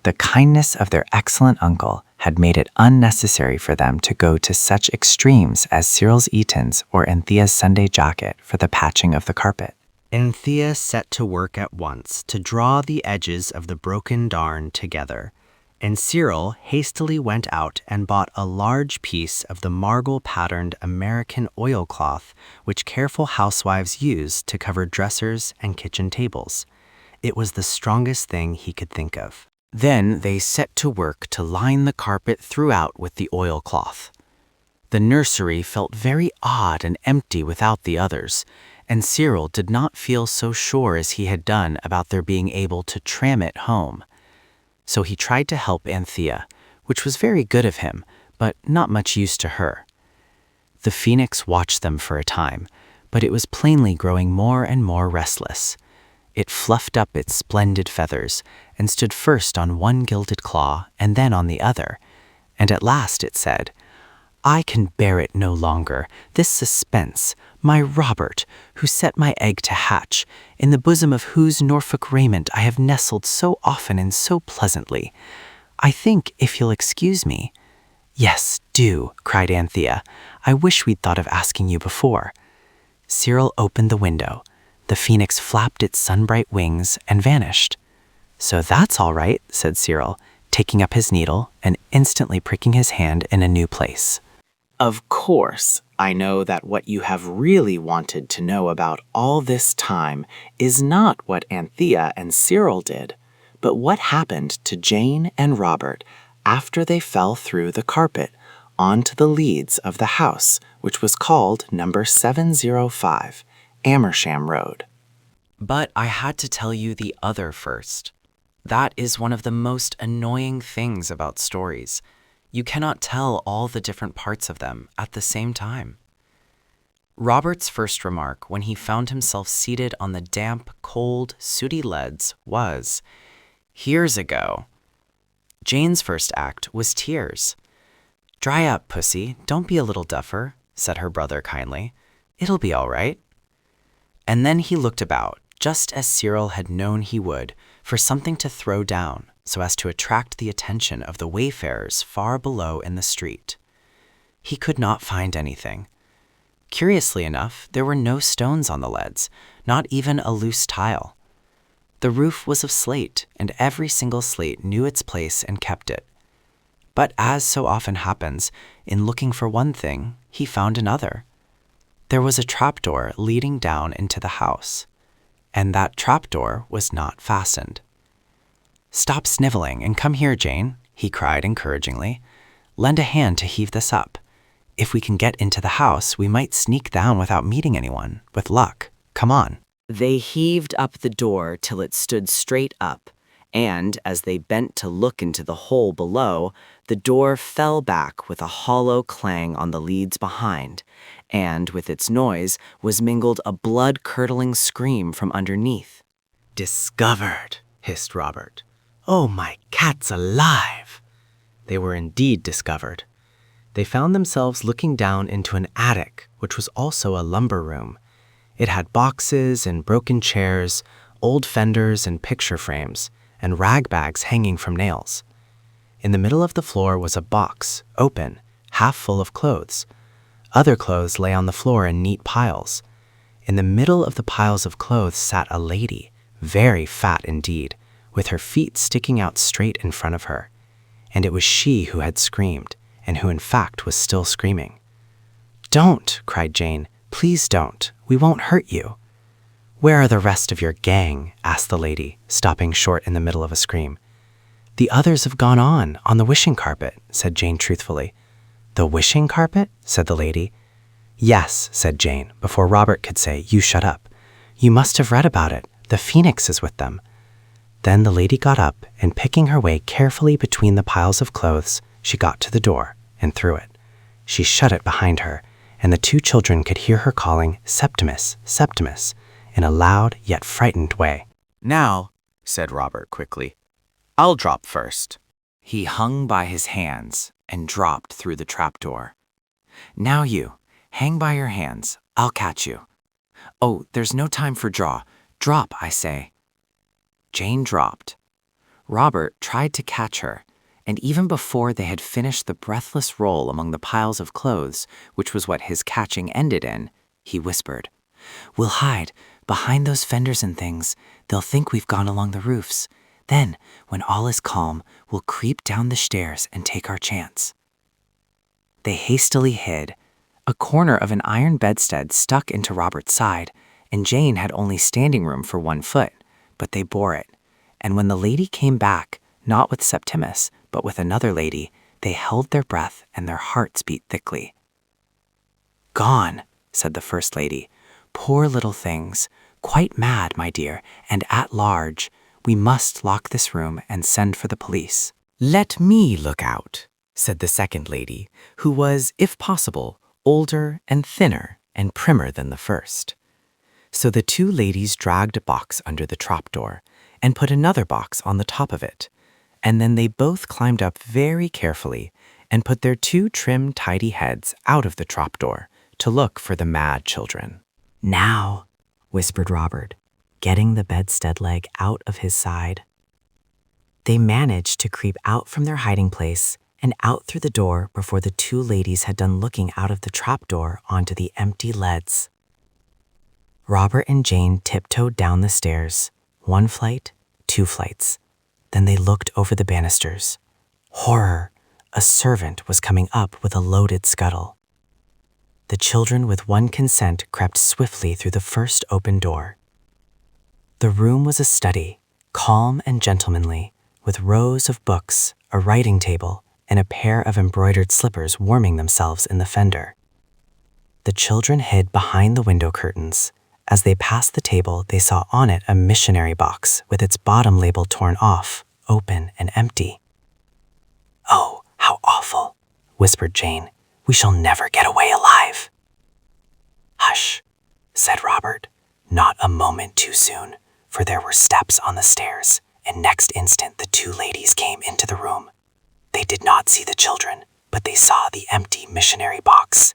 The kindness of their excellent uncle had made it unnecessary for them to go to such extremes as Cyril's Eton's or Anthea's Sunday jacket for the patching of the carpet. Anthea set to work at once to draw the edges of the broken darn together, and Cyril hastily went out and bought a large piece of the marble-patterned American oilcloth which careful housewives use to cover dressers and kitchen tables. It was the strongest thing he could think of. Then they set to work to line the carpet throughout with the oilcloth. The nursery felt very odd and empty without the others, and Cyril did not feel so sure as he had done about their being able to tram it home. So he tried to help Anthea, which was very good of him, but not much use to her. The Phoenix watched them for a time, but it was plainly growing more and more restless. It fluffed up its splendid feathers and stood first on one gilded claw and then on the other, and at last it said, "I can bear it no longer, this suspense, my Robert, who set my egg to hatch, in the bosom of whose Norfolk raiment I have nestled so often and so pleasantly. I think, if you'll excuse me—" "Yes, do," cried Anthea. "I wish we'd thought of asking you before." Cyril opened the window. The Phoenix flapped its sun-bright wings and vanished. "So that's all right," said Cyril, taking up his needle and instantly pricking his hand in a new place. Of course, I know that what you have really wanted to know about all this time is not what Anthea and Cyril did, but what happened to Jane and Robert after they fell through the carpet onto the leads of the house, which was called number 705, Amersham Road. But I had to tell you the other first. That is one of the most annoying things about stories. You cannot tell all the different parts of them at the same time. Robert's first remark when he found himself seated on the damp, cold, sooty leads was, "Here's a go." Jane's first act was tears. "Dry up, pussy, don't be a little duffer," said her brother kindly. "It'll be all right." And then he looked about, just as Cyril had known he would, for something to throw down so as to attract the attention of the wayfarers far below in the street. He could not find anything. Curiously enough, there were no stones on the leads, not even a loose tile. The roof was of slate, and every single slate knew its place and kept it. But as so often happens, in looking for one thing, he found another. There was a trapdoor leading down into the house, and that trapdoor was not fastened. "Stop sniveling and come here, Jane," he cried encouragingly. "Lend a hand to heave this up. If we can get into the house, we might sneak down without meeting anyone, with luck. Come on." They heaved up the door till it stood straight up, and as they bent to look into the hole below, the door fell back with a hollow clang on the leads behind, and with its noise was mingled a blood-curdling scream from underneath. "Discovered," hissed Robert. "Oh, my cat's alive!" They were indeed discovered. They found themselves looking down into an attic, which was also a lumber room. It had boxes and broken chairs, old fenders and picture frames, and rag bags hanging from nails. In the middle of the floor was a box, open, half full of clothes. Other clothes lay on the floor in neat piles. In the middle of the piles of clothes sat a lady, very fat indeed, with her feet sticking out straight in front of her. And it was she who had screamed, and who in fact was still screaming. "Don't," cried Jane. "Please don't. We won't hurt you." "Where are the rest of your gang?" asked the lady, stopping short in the middle of a scream. "The others have gone on the wishing carpet," said Jane truthfully. "The wishing carpet?" said the lady. "Yes," said Jane, before Robert could say, "You shut up. You must have read about it. The phoenix is with them." Then the lady got up, and picking her way carefully between the piles of clothes, she got to the door and through it. She shut it behind her, and the two children could hear her calling Septimus, Septimus, in a loud yet frightened way. "Now," said Robert quickly, "I'll drop first." He hung by his hands and dropped through the trapdoor. "Now you, hang by your hands. I'll catch you. Oh, there's no time for draw. Drop, I say." Jane dropped. Robert tried to catch her, and even before they had finished the breathless roll among the piles of clothes, which was what his catching ended in, he whispered, "We'll hide behind those fenders and things. They'll think we've gone along the roofs. Then, when all is calm, we'll creep down the stairs and take our chance." They hastily hid. A corner of an iron bedstead stuck into Robert's side, and Jane had only standing room for 1 foot, but they bore it. And when the lady came back, not with Septimus, but with another lady, they held their breath and their hearts beat thickly. "Gone," said the first lady. "Poor little things. Quite mad, my dear, and at large. We must lock this room and send for the police." "Let me look out," said the second lady, who was, if possible, older and thinner and primmer than the first. So the two ladies dragged a box under the trapdoor and put another box on the top of it, and then they both climbed up very carefully and put their two trim, tidy heads out of the trapdoor to look for the mad children. "Now," whispered Robert, getting the bedstead leg out of his side. They managed to creep out from their hiding place and out through the door before the two ladies had done looking out of the trapdoor onto the empty leads. Robert and Jane tiptoed down the stairs, 1 flight, 2 flights. Then they looked over the banisters. Horror! A servant was coming up with a loaded scuttle. The children with one consent crept swiftly through the first open door. The room was a study, calm and gentlemanly, with rows of books, a writing table, and a pair of embroidered slippers warming themselves in the fender. The children hid behind the window curtains. As they passed the table, they saw on it a missionary box with its bottom label torn off, open and empty. "Oh, how awful," whispered Jane. "We shall never get away alive." "Hush," said Robert, not a moment too soon, for there were steps on the stairs, and next instant the two ladies came into the room. They did not see the children, but they saw the empty missionary box.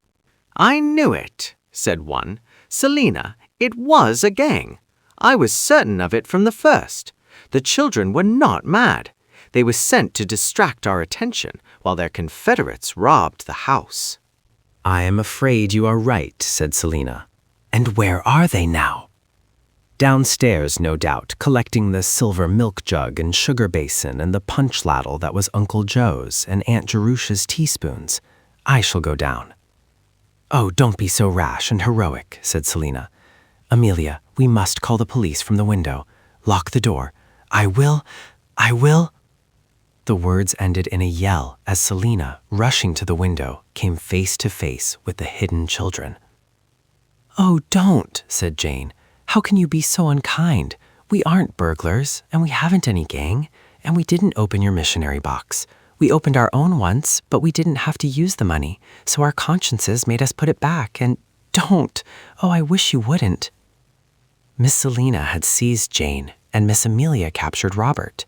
"I knew it," said one, Selina, it was a gang. I was certain of it from the first. The children were not mad. They were sent to distract our attention while their confederates robbed the house. I am afraid you are right, said Selina. And where are they now? Downstairs, no doubt, collecting the silver milk jug and sugar basin and the punch ladle that was Uncle Joe's and Aunt Jerusha's teaspoons. I shall go down. Oh, don't be so rash and heroic, said Selina. Amelia, we must call the police from the window. Lock the door. I will. The words ended in a yell as Selina, rushing to the window, came face to face with the hidden children. Oh, don't, said Jane. How can you be so unkind? We aren't burglars, and we haven't any gang, and we didn't open your missionary box. We opened our own once, but we didn't have to use the money, so our consciences made us put it back, and don't. Oh, I wish you wouldn't. Miss Selina had seized Jane, and Miss Amelia captured Robert.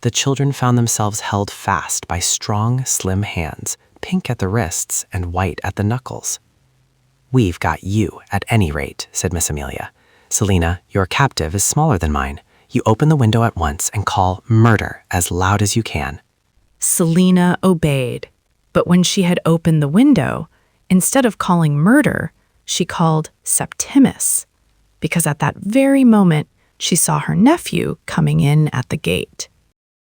The children found themselves held fast by strong, slim hands, pink at the wrists and white at the knuckles. We've got you, at any rate, said Miss Amelia. Selina, your captive is smaller than mine. You open the window at once and call murder as loud as you can. Selina obeyed, but when she had opened the window, instead of calling murder, she called Septimus, because at that very moment she saw her nephew coming in at the gate.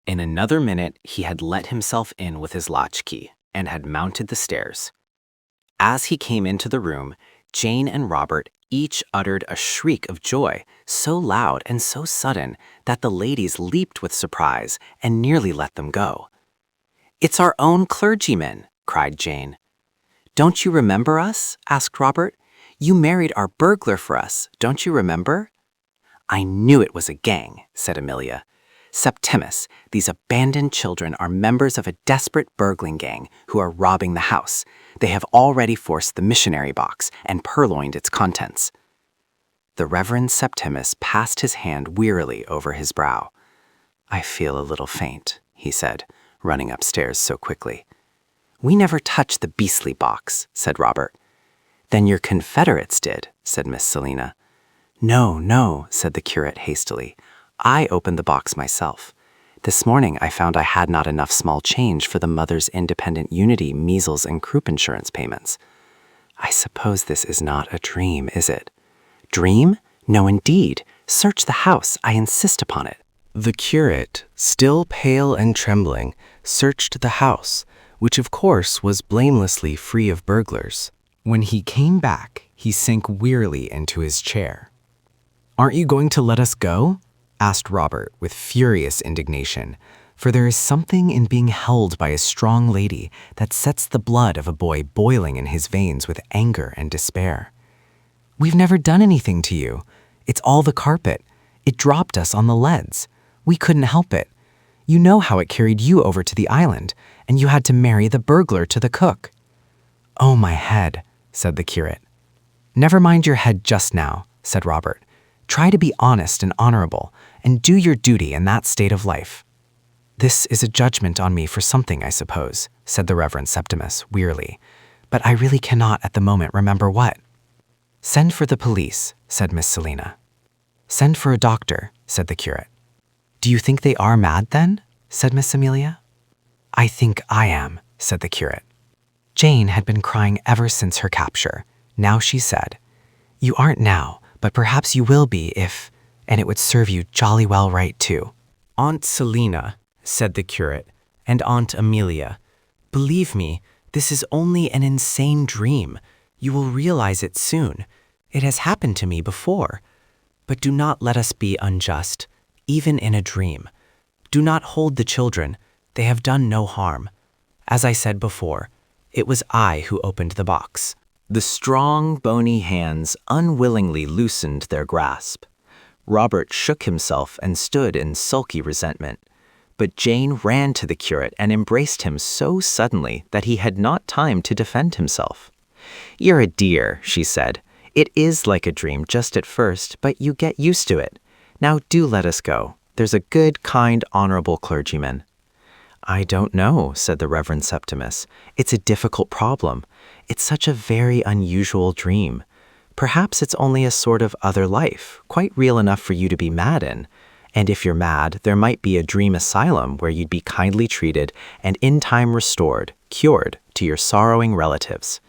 In another minute, he had let himself in with his latchkey and had mounted the stairs. As he came into the room, Jane and Robert each uttered a shriek of joy, so loud and so sudden that the ladies leaped with surprise and nearly let them go. It's our own clergyman, cried Jane. Don't you remember us? Asked Robert. You married our burglar for us, don't you remember? I knew it was a gang, said Amelia. Septimus, these abandoned children are members of a desperate burgling gang who are robbing the house. They have already forced the missionary box and purloined its contents. The Reverend Septimus passed his hand wearily over his brow. I feel a little faint, he said, running upstairs so quickly. We never touched the beastly box, said Robert. Then your confederates did, said Miss Selina. No, said the curate hastily. I opened the box myself. This morning I found I had not enough small change for the Mother's Independent Unity, measles, and croup insurance payments. I suppose this is not a dream, is it? Dream? No, indeed. Search the house. I insist upon it. The curate, still pale and trembling, searched the house, which of course was blamelessly free of burglars. When he came back, he sank wearily into his chair. Aren't you going to let us go? Asked Robert with furious indignation, for there is something in being held by a strong lady that sets the blood of a boy boiling in his veins with anger and despair. We've never done anything to you. It's all the carpet. It dropped us on the leads. We couldn't help it. You know how it carried you over to the island, and you had to marry the burglar to the cook. Oh, my head, said the curate. Never mind your head just now, said Robert. Try to be honest and honorable, and do your duty in that state of life. This is a judgment on me for something, I suppose, said the Reverend Septimus wearily, but I really cannot at the moment remember what. Send for the police, said Miss Selina. Send for a doctor, said the curate. Do you think they are mad then? Said Miss Amelia. I think I am, said the curate. Jane had been crying ever since her capture. Now she said, You aren't now, but perhaps you will be if, and it would serve you jolly well right too. Aunt Selina, said the curate, and Aunt Amelia, believe me, this is only an insane dream. You will realize it soon. It has happened to me before. But do not let us be unjust, even in a dream. Do not hold the children. They have done no harm. As I said before, it was I who opened the box. The strong, bony hands unwillingly loosened their grasp. Robert shook himself and stood in sulky resentment. But Jane ran to the curate and embraced him so suddenly that he had not time to defend himself. You're a dear, she said. It is like a dream just at first, but you get used to it. Now do let us go. There's a good, kind, honorable clergyman. I don't know, said the Reverend Septimus. It's a difficult problem. It's such a very unusual dream. Perhaps it's only a sort of other life, quite real enough for you to be mad in. And if you're mad, there might be a dream asylum where you'd be kindly treated and in time restored, cured, to your sorrowing relatives.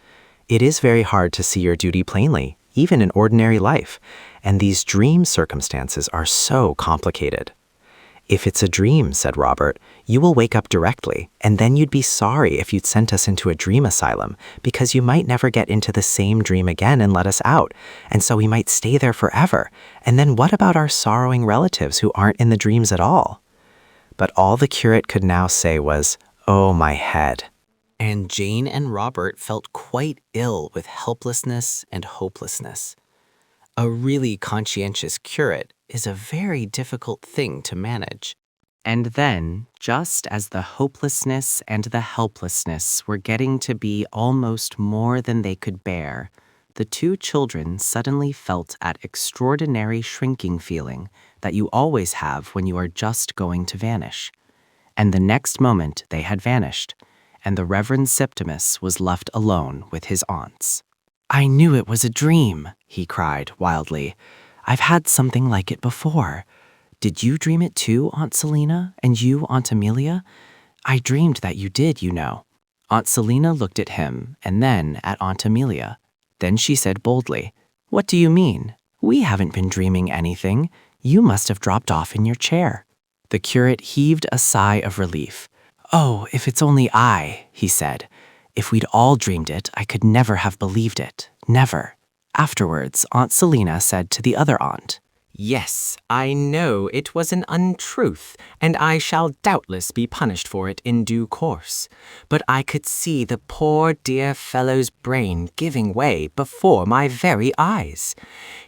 It is very hard to see your duty plainly, even in ordinary life, and these dream circumstances are so complicated. If it's a dream, said Robert, you will wake up directly, and then you'd be sorry if you'd sent us into a dream asylum, because you might never get into the same dream again and let us out, and so we might stay there forever. And then what about our sorrowing relatives who aren't in the dreams at all? But all the curate could now say was, "Oh, my head." And Jane and Robert felt quite ill with helplessness and hopelessness. A really conscientious curate is a very difficult thing to manage. And then, just as the hopelessness and the helplessness were getting to be almost more than they could bear, the two children suddenly felt that extraordinary shrinking feeling that you always have when you are just going to vanish. And the next moment they had vanished, and the Reverend Septimus was left alone with his aunts. "I knew it was a dream," he cried wildly. "I've had something like it before. Did you dream it too, Aunt Selina, and you, Aunt Amelia? I dreamed that you did, you know." Aunt Selina looked at him and then at Aunt Amelia. Then she said boldly, "What do you mean? We haven't been dreaming anything. You must have dropped off in your chair." The curate heaved a sigh of relief. "Oh, if it's only I," he said. "If we'd all dreamed it, I could never have believed it. Never." Afterwards, Aunt Selina said to the other aunt, "Yes, I know it was an untruth, and I shall doubtless be punished for it in due course. But I could see the poor dear fellow's brain giving way before my very eyes.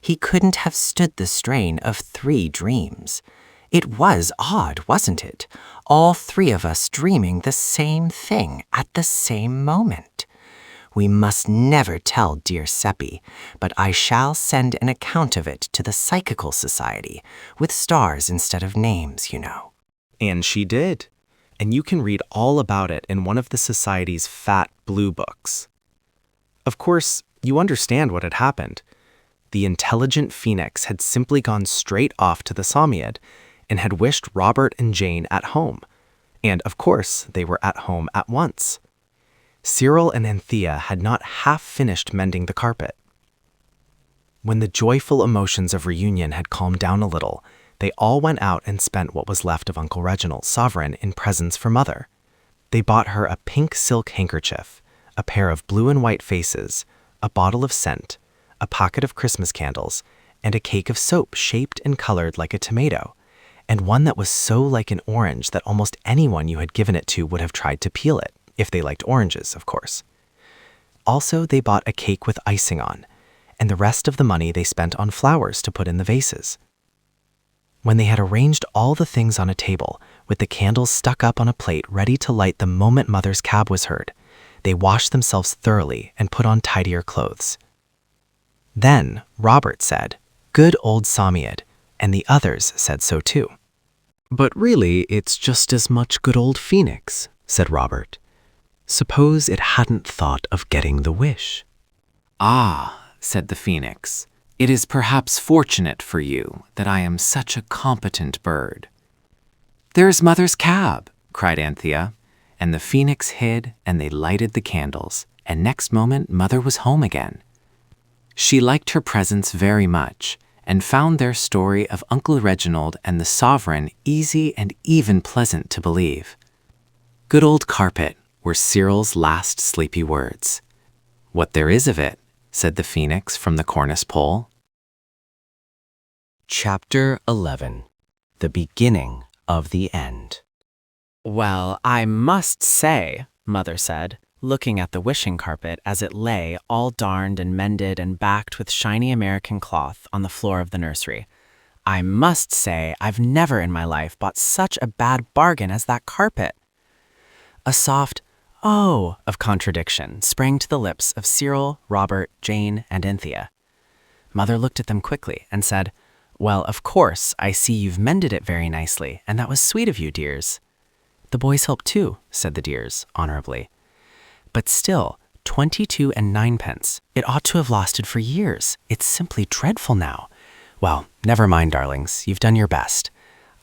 He couldn't have stood the strain of 3 dreams. It was odd, wasn't it? All 3 of us dreaming the same thing at the same moment. We must never tell dear Seppi, but I shall send an account of it to the Psychical Society, with stars instead of names, you know." And she did. And you can read all about it in one of the Society's fat blue books. Of course, you understand what had happened. The intelligent phoenix had simply gone straight off to the Psammead and had wished Robert and Jane at home. And of course, they were at home at once. Cyril and Anthea had not half finished mending the carpet. When the joyful emotions of reunion had calmed down a little, they all went out and spent what was left of Uncle Reginald's sovereign in presents for Mother. They bought her a pink silk handkerchief, a pair of blue and white faces, a bottle of scent, a pocket of Christmas candles, and a cake of soap shaped and colored like a tomato, and one that was so like an orange that almost anyone you had given it to would have tried to peel it. If they liked oranges, of course. Also, they bought a cake with icing on, and the rest of the money they spent on flowers to put in the vases. When they had arranged all the things on a table, with the candles stuck up on a plate ready to light the moment Mother's cab was heard, they washed themselves thoroughly and put on tidier clothes. Then Robert said, "Good old Psammead," and the others said so too. "But really, it's just as much good old Phoenix," said Robert. "Suppose it hadn't thought of getting the wish." "Ah," said the phoenix, "it is perhaps fortunate for you that I am such a competent bird." "There's Mother's cab," cried Anthea, and the phoenix hid and they lighted the candles, and next moment Mother was home again. She liked her presents very much and found their story of Uncle Reginald and the sovereign easy and even pleasant to believe. "Good old carpet," were Cyril's last sleepy words. "What there is of it," said the phoenix from the cornice pole. Chapter 11. The Beginning of the End. "Well, I must say," Mother said, looking at the wishing carpet as it lay all darned and mended and backed with shiny American cloth on the floor of the nursery, "I must say I've never in my life bought such a bad bargain as that carpet." A soft "oh" of contradiction sprang to the lips of Cyril, Robert, Jane, and Anthea. Mother looked at them quickly and said, "Well, of course, I see you've mended it very nicely, and that was sweet of you, dears." "The boys helped too," said the dears, honorably. "But still, 22 and 9 pence. It ought to have lasted for years. It's simply dreadful now. Well, never mind, darlings. You've done your best.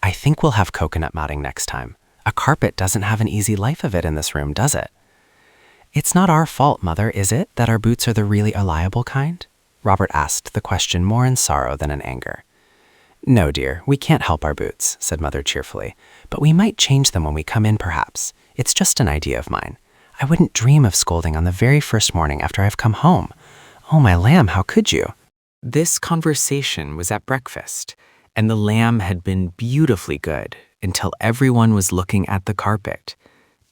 I think we'll have coconut matting next time. A carpet doesn't have an easy life of it in this room, does it? It's not our fault, Mother, is it, that our boots are the really reliable kind? Robert asked the question more in sorrow than in anger. No, dear, we can't help our boots, said Mother cheerfully, but we might change them when we come in, perhaps. It's just an idea of mine. I wouldn't dream of scolding on the very first morning after I've come home. Oh, my lamb, how could you? This conversation was at breakfast, and the lamb had been beautifully good until everyone was looking at the carpet.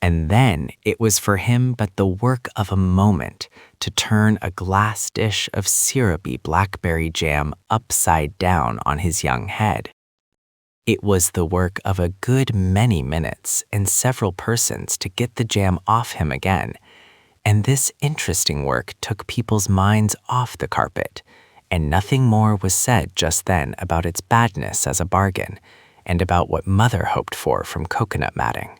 And then it was for him but the work of a moment to turn a glass dish of syrupy blackberry jam upside down on his young head. It was the work of a good many minutes and several persons to get the jam off him again, and this interesting work took people's minds off the carpet, and nothing more was said just then about its badness as a bargain, and about what Mother hoped for from coconut matting.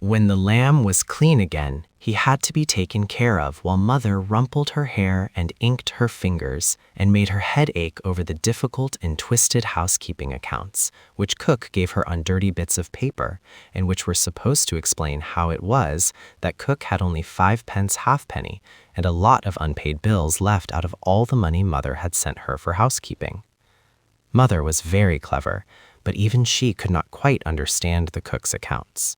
When the lamb was clean again, he had to be taken care of while Mother rumpled her hair and inked her fingers and made her head ache over the difficult and twisted housekeeping accounts, which Cook gave her on dirty bits of paper, and which were supposed to explain how it was that Cook had only 5 pence halfpenny and a lot of unpaid bills left out of all the money Mother had sent her for housekeeping. Mother was very clever, but even she could not quite understand the cook's accounts.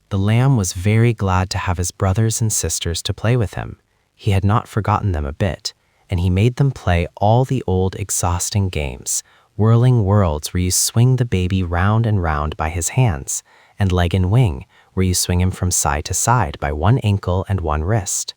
The lamb was very glad to have his brothers and sisters to play with him. He had not forgotten them a bit, and he made them play all the old exhausting games, whirling worlds where you swing the baby round and round by his hands, and leg and wing, where you swing him from side to side by one ankle and one wrist.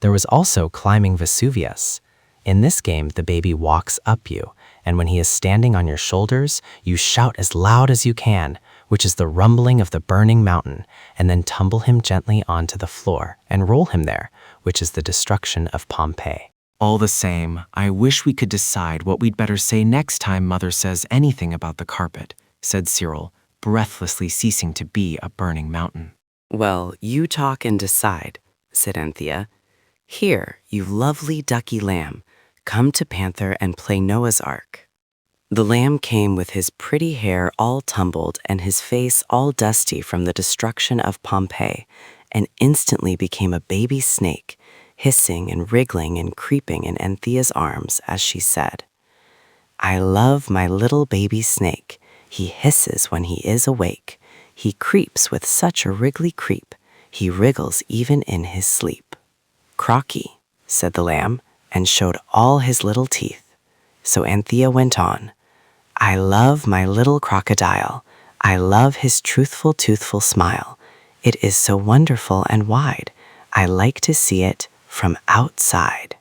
There was also climbing Vesuvius. In this game, the baby walks up you, and when he is standing on your shoulders, you shout as loud as you can, which is the rumbling of the burning mountain, and then tumble him gently onto the floor and roll him there, which is the destruction of Pompeii. All the same, I wish we could decide what we'd better say next time Mother says anything about the carpet, said Cyril, breathlessly ceasing to be a burning mountain. Well, you talk and decide, said Anthea. Here, you lovely ducky lamb, come to Panther and play Noah's Ark. The lamb came with his pretty hair all tumbled and his face all dusty from the destruction of Pompeii, and instantly became a baby snake, hissing and wriggling and creeping in Anthea's arms as she said, I love my little baby snake. He hisses when he is awake. He creeps with such a wriggly creep. He wriggles even in his sleep. Crocky, said the lamb, and showed all his little teeth. So Anthea went on, I love my little crocodile. I love his truthful, toothful smile. It is so wonderful and wide. I like to see it from outside.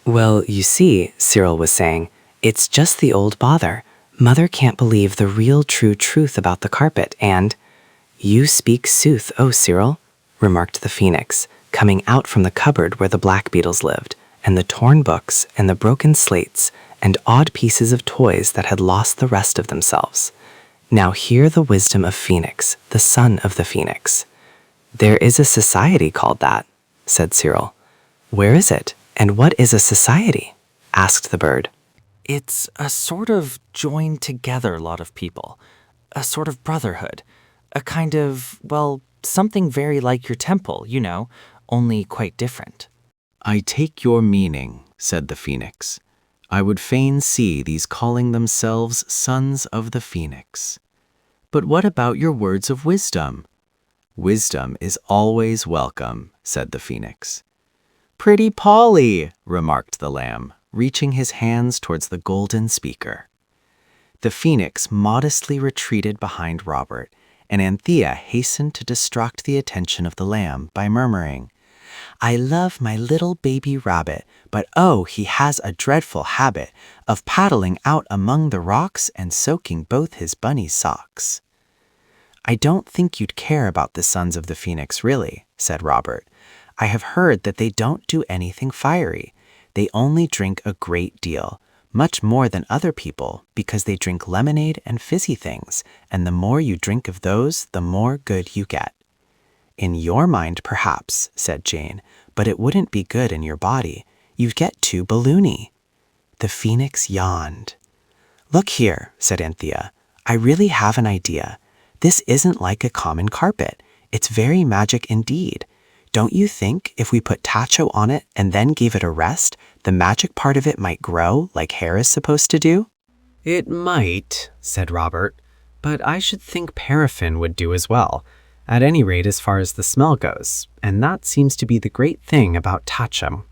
Well, you see, Cyril was saying, it's just the old bother. Mother can't believe the real true truth about the carpet, and you speak sooth, oh Cyril, remarked the phoenix, coming out from the cupboard where the black beetles lived, and the torn books and the broken slates and odd pieces of toys that had lost the rest of themselves. Now hear the wisdom of Phoenix, the son of the phoenix. There is a society called that, said Cyril. Where is it, and what is a society? Asked the bird. It's a sort of joined together lot of people, a sort of brotherhood, a kind of, well, something very like your temple, you know, only quite different. I take your meaning, said the phoenix. I would fain see these calling themselves sons of the phoenix. But what about your words of wisdom? Wisdom is always welcome, said the phoenix. Pretty Polly, remarked the lamb, reaching his hands towards the golden speaker. The phoenix modestly retreated behind Robert, and Anthea hastened to distract the attention of the lamb by murmuring, I love my little baby rabbit, but oh, he has a dreadful habit of paddling out among the rocks and soaking both his bunny socks. I don't think you'd care about the sons of the phoenix, really, said Robert. I have heard that they don't do anything fiery. They only drink a great deal, much more than other people, because they drink lemonade and fizzy things, and the more you drink of those, the more good you get. In your mind, perhaps, said Jane, but it wouldn't be good in your body. You'd get too balloony. The phoenix yawned. Look here, said Anthea. I really have an idea. This isn't like a common carpet. It's very magic indeed. Don't you think if we put tacho on it and then gave it a rest, the magic part of it might grow like hair is supposed to do? It might, said Robert, but I should think paraffin would do as well, at any rate as far as the smell goes, and that seems to be the great thing about tacho.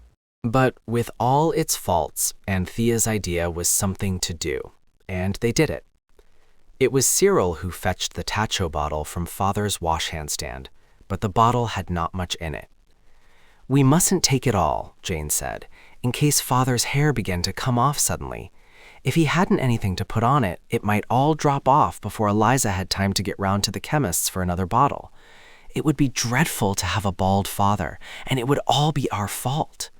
But with all its faults, Anthea's idea was something to do, and they did it. It was Cyril who fetched the tacho bottle from Father's washhand stand, but the bottle had not much in it. We mustn't take it all, Jane said, in case Father's hair began to come off suddenly. If he hadn't anything to put on it, it might all drop off before Eliza had time to get round to the chemist's for another bottle. It would be dreadful to have a bald father, and it would all be our fault.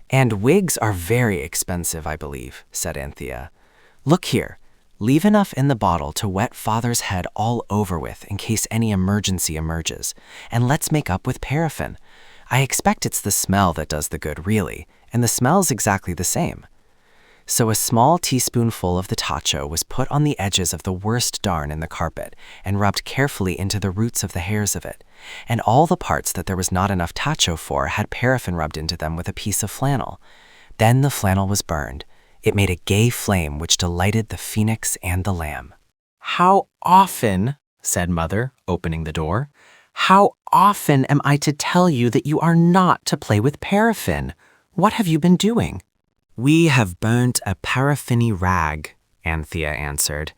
And wigs are very expensive, I believe, said Anthea. Look here. Leave enough in the bottle to wet Father's head all over with in case any emergency emerges, and let's make up with paraffin. I expect it's the smell that does the good, really, and the smell's exactly the same. So a small teaspoonful of the tacho was put on the edges of the worst darn in the carpet and rubbed carefully into the roots of the hairs of it, and all the parts that there was not enough tacho for had paraffin rubbed into them with a piece of flannel. Then the flannel was burned. It made a gay flame which delighted the phoenix and the lamb. How often, said Mother, opening the door, how often am I to tell you that you are not to play with paraffin? What have you been doing? We have burnt a paraffiny rag, Anthea answered.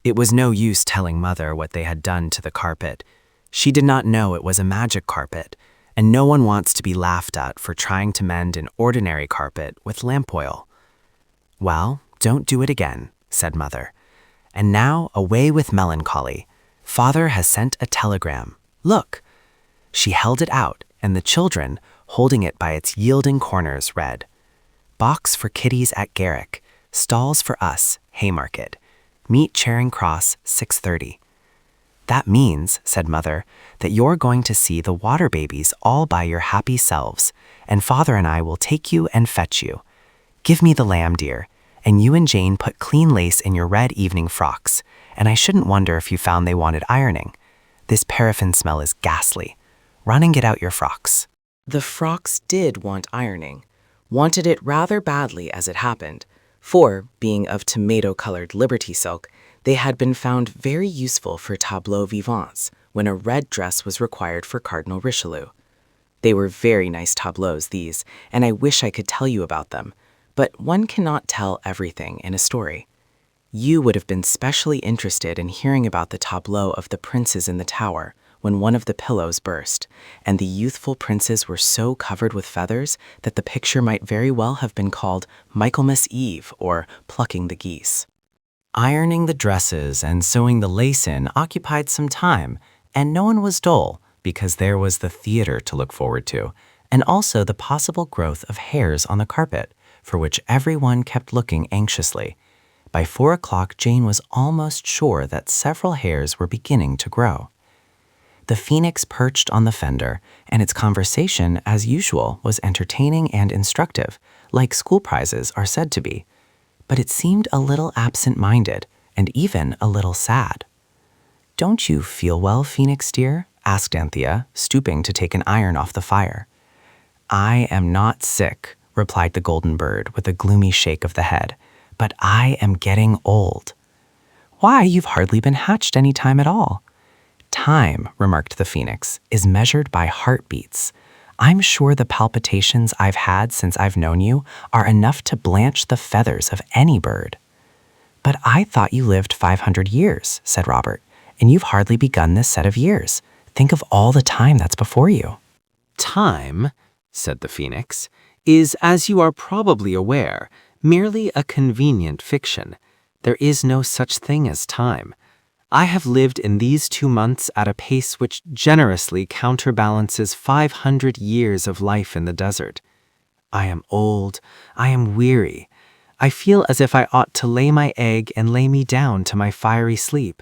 It was no use telling Mother what they had done to the carpet. She did not know it was a magic carpet, and no one wants to be laughed at for trying to mend an ordinary carpet with lamp oil. Well, don't do it again, said Mother. And now away with melancholy. Father has sent a telegram. Look. She held it out, and the children, holding it by its yielding corners, read, Box for kiddies at Garrick, stalls for us, Haymarket. Meet Charing Cross, 6:30. That means, said Mother, that you're going to see the water babies all by your happy selves, and Father and I will take you and fetch you. Give me the lamb, dear, and you and Jane put clean lace in your red evening frocks, and I shouldn't wonder if you found they wanted ironing. This paraffin smell is ghastly. Run and get out your frocks. The frocks did want ironing, wanted it rather badly as it happened, for, being of tomato-colored Liberty silk, they had been found very useful for tableaux vivants when a red dress was required for Cardinal Richelieu. They were very nice tableaux, these, and I wish I could tell you about them, but one cannot tell everything in a story. You would have been specially interested in hearing about the tableau of the princes in the tower when one of the pillows burst, and the youthful princes were so covered with feathers that the picture might very well have been called Michaelmas Eve or Plucking the Geese. Ironing the dresses and sewing the lace in occupied some time, and no one was dull because there was the theater to look forward to, and also the possible growth of hairs on the carpet, for which everyone kept looking anxiously. By 4 o'clock, Jane was almost sure that several hairs were beginning to grow. The phoenix perched on the fender, and its conversation, as usual, was entertaining and instructive, like school prizes are said to be. But it seemed a little absent-minded, and even a little sad. Don't you feel well, Phoenix dear? Asked Anthea, stooping to take an iron off the fire. I am not sick, replied the golden bird with a gloomy shake of the head, but I am getting old. Why, you've hardly been hatched any time at all. Time, remarked the phoenix, is measured by heartbeats. I'm sure the palpitations I've had since I've known you are enough to blanch the feathers of any bird. But I thought you lived 500 years, said Robert, and you've hardly begun this set of years. Think of all the time that's before you. Time, said the phoenix, is, as you are probably aware, merely a convenient fiction. There is no such thing as time. I have lived in these 2 months at a pace which generously counterbalances 500 years of life in the desert. I am old, I am weary. I feel as if I ought to lay my egg and lay me down to my fiery sleep.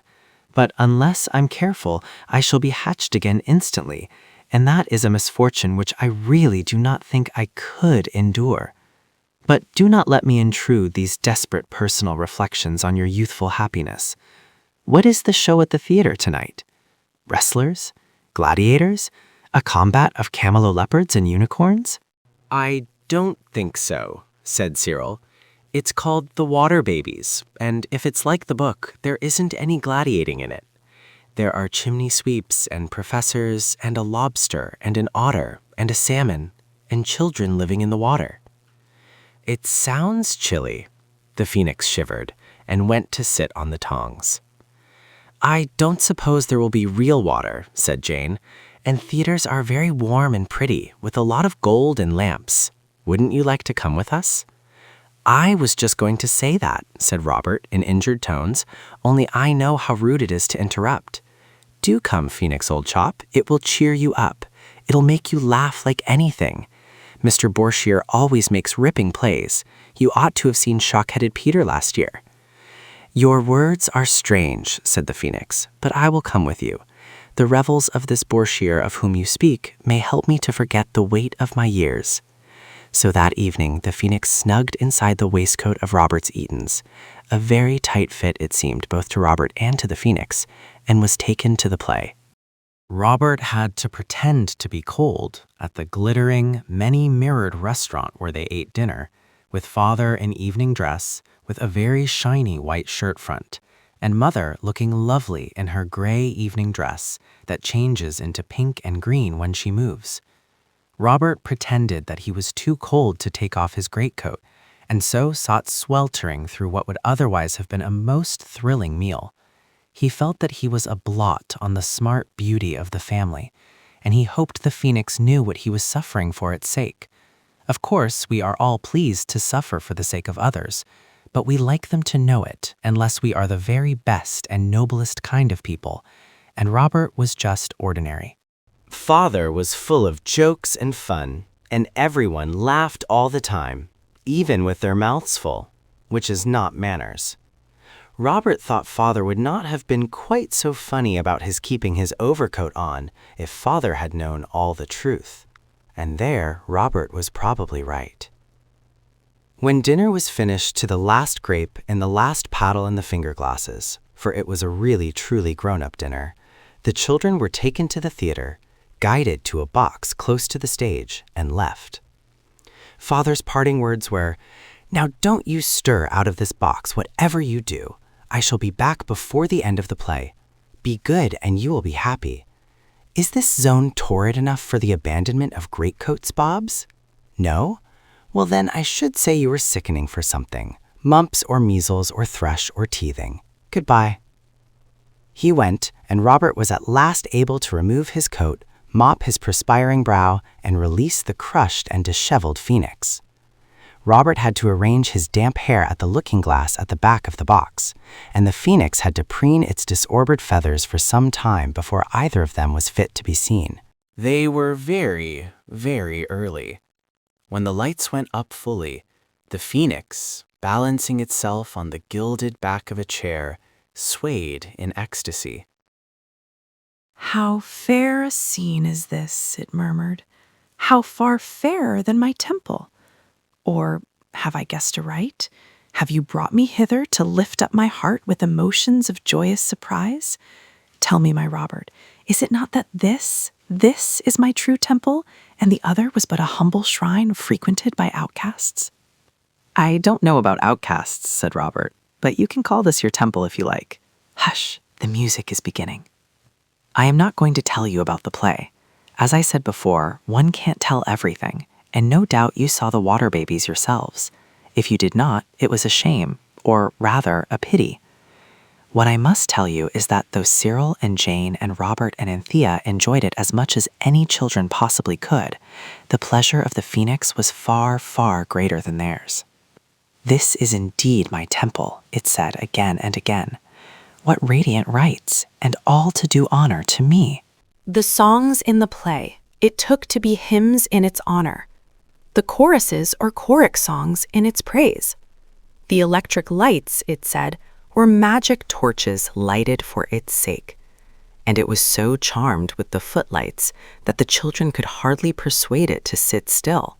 But unless I'm careful, I shall be hatched again instantly, and that is a misfortune which I really do not think I could endure. But do not let me intrude these desperate personal reflections on your youthful happiness. What is the show at the theater tonight? Wrestlers? Gladiators? A combat of camelopards and unicorns? I don't think so, said Cyril. It's called The Water Babies, and if it's like the book, there isn't any gladiating in it. There are chimney sweeps and professors and a lobster and an otter and a salmon and children living in the water. It sounds chilly. The phoenix shivered and went to sit on the tongs. I don't suppose there will be real water, said Jane, and theaters are very warm and pretty with a lot of gold and lamps. Wouldn't you like to come with us? I was just going to say that, said Robert in injured tones, only I know how rude it is to interrupt. Do come, Phoenix, old chop. It will cheer you up. It'll make you laugh like anything. Mr. Borshear always makes ripping plays. You ought to have seen Shock-Headed Peter last year. Your words are strange, said the Phoenix, but I will come with you. The revels of this Borshear of whom you speak may help me to forget the weight of my years. So that evening the Phoenix snugged inside the waistcoat of Robert's Eaton's, a very tight fit it seemed both to Robert and to the Phoenix, and was taken to the play. Robert had to pretend to be cold at the glittering, many-mirrored restaurant where they ate dinner, with father in evening dress, with a very shiny white shirt front, and mother looking lovely in her gray evening dress that changes into pink and green when she moves. Robert pretended that he was too cold to take off his greatcoat, and so sat sweltering through what would otherwise have been a most thrilling meal. He felt that he was a blot on the smart beauty of the family, and he hoped the Phoenix knew what he was suffering for its sake. Of course, we are all pleased to suffer for the sake of others, but we like them to know it unless we are the very best and noblest kind of people, and Robert was just ordinary. Father was full of jokes and fun, and everyone laughed all the time, even with their mouths full, which is not manners. Robert thought Father would not have been quite so funny about his keeping his overcoat on if Father had known all the truth. And there Robert was probably right. When dinner was finished to the last grape and the last paddle in the finger glasses, for it was a really truly grown-up dinner, the children were taken to the theater, guided to a box close to the stage, and left. Father's parting words were, "Now don't you stir out of this box, whatever you do. I shall be back before the end of the play. Be good and you will be happy. Is this zone torrid enough for the abandonment of greatcoats, Bobs? No? Well then I should say you were sickening for something, mumps or measles or thrush or teething. Goodbye." He went, and Robert was at last able to remove his coat, mop his perspiring brow, and release the crushed and disheveled Phoenix. Robert had to arrange his damp hair at the looking-glass at the back of the box, and the Phoenix had to preen its disordered feathers for some time before either of them was fit to be seen. They were very, very early. When the lights went up fully, the Phoenix, balancing itself on the gilded back of a chair, swayed in ecstasy. "How fair a scene is this," it murmured. "How far fairer than my temple. Or, have I guessed aright? Have you brought me hither to lift up my heart with emotions of joyous surprise? Tell me, my Robert, is it not that this is my true temple, and the other was but a humble shrine frequented by outcasts?" "I don't know about outcasts," said Robert, "but you can call this your temple if you like. Hush, the music is beginning. I am not going to tell you about the play. As I said before, one can't tell everything, and no doubt you saw the Water Babies yourselves. If you did not, it was a shame, or rather, a pity. What I must tell you is that though Cyril and Jane and Robert and Anthea enjoyed it as much as any children possibly could, the pleasure of the Phoenix was far, far greater than theirs. "This is indeed my temple," it said again and again. "What radiant rights, and all to do honor to me." The songs in the play it took to be hymns in its honor, the choruses or choric songs in its praise. The electric lights, it said, were magic torches lighted for its sake. and it was so charmed with the footlights that the children could hardly persuade it to sit still.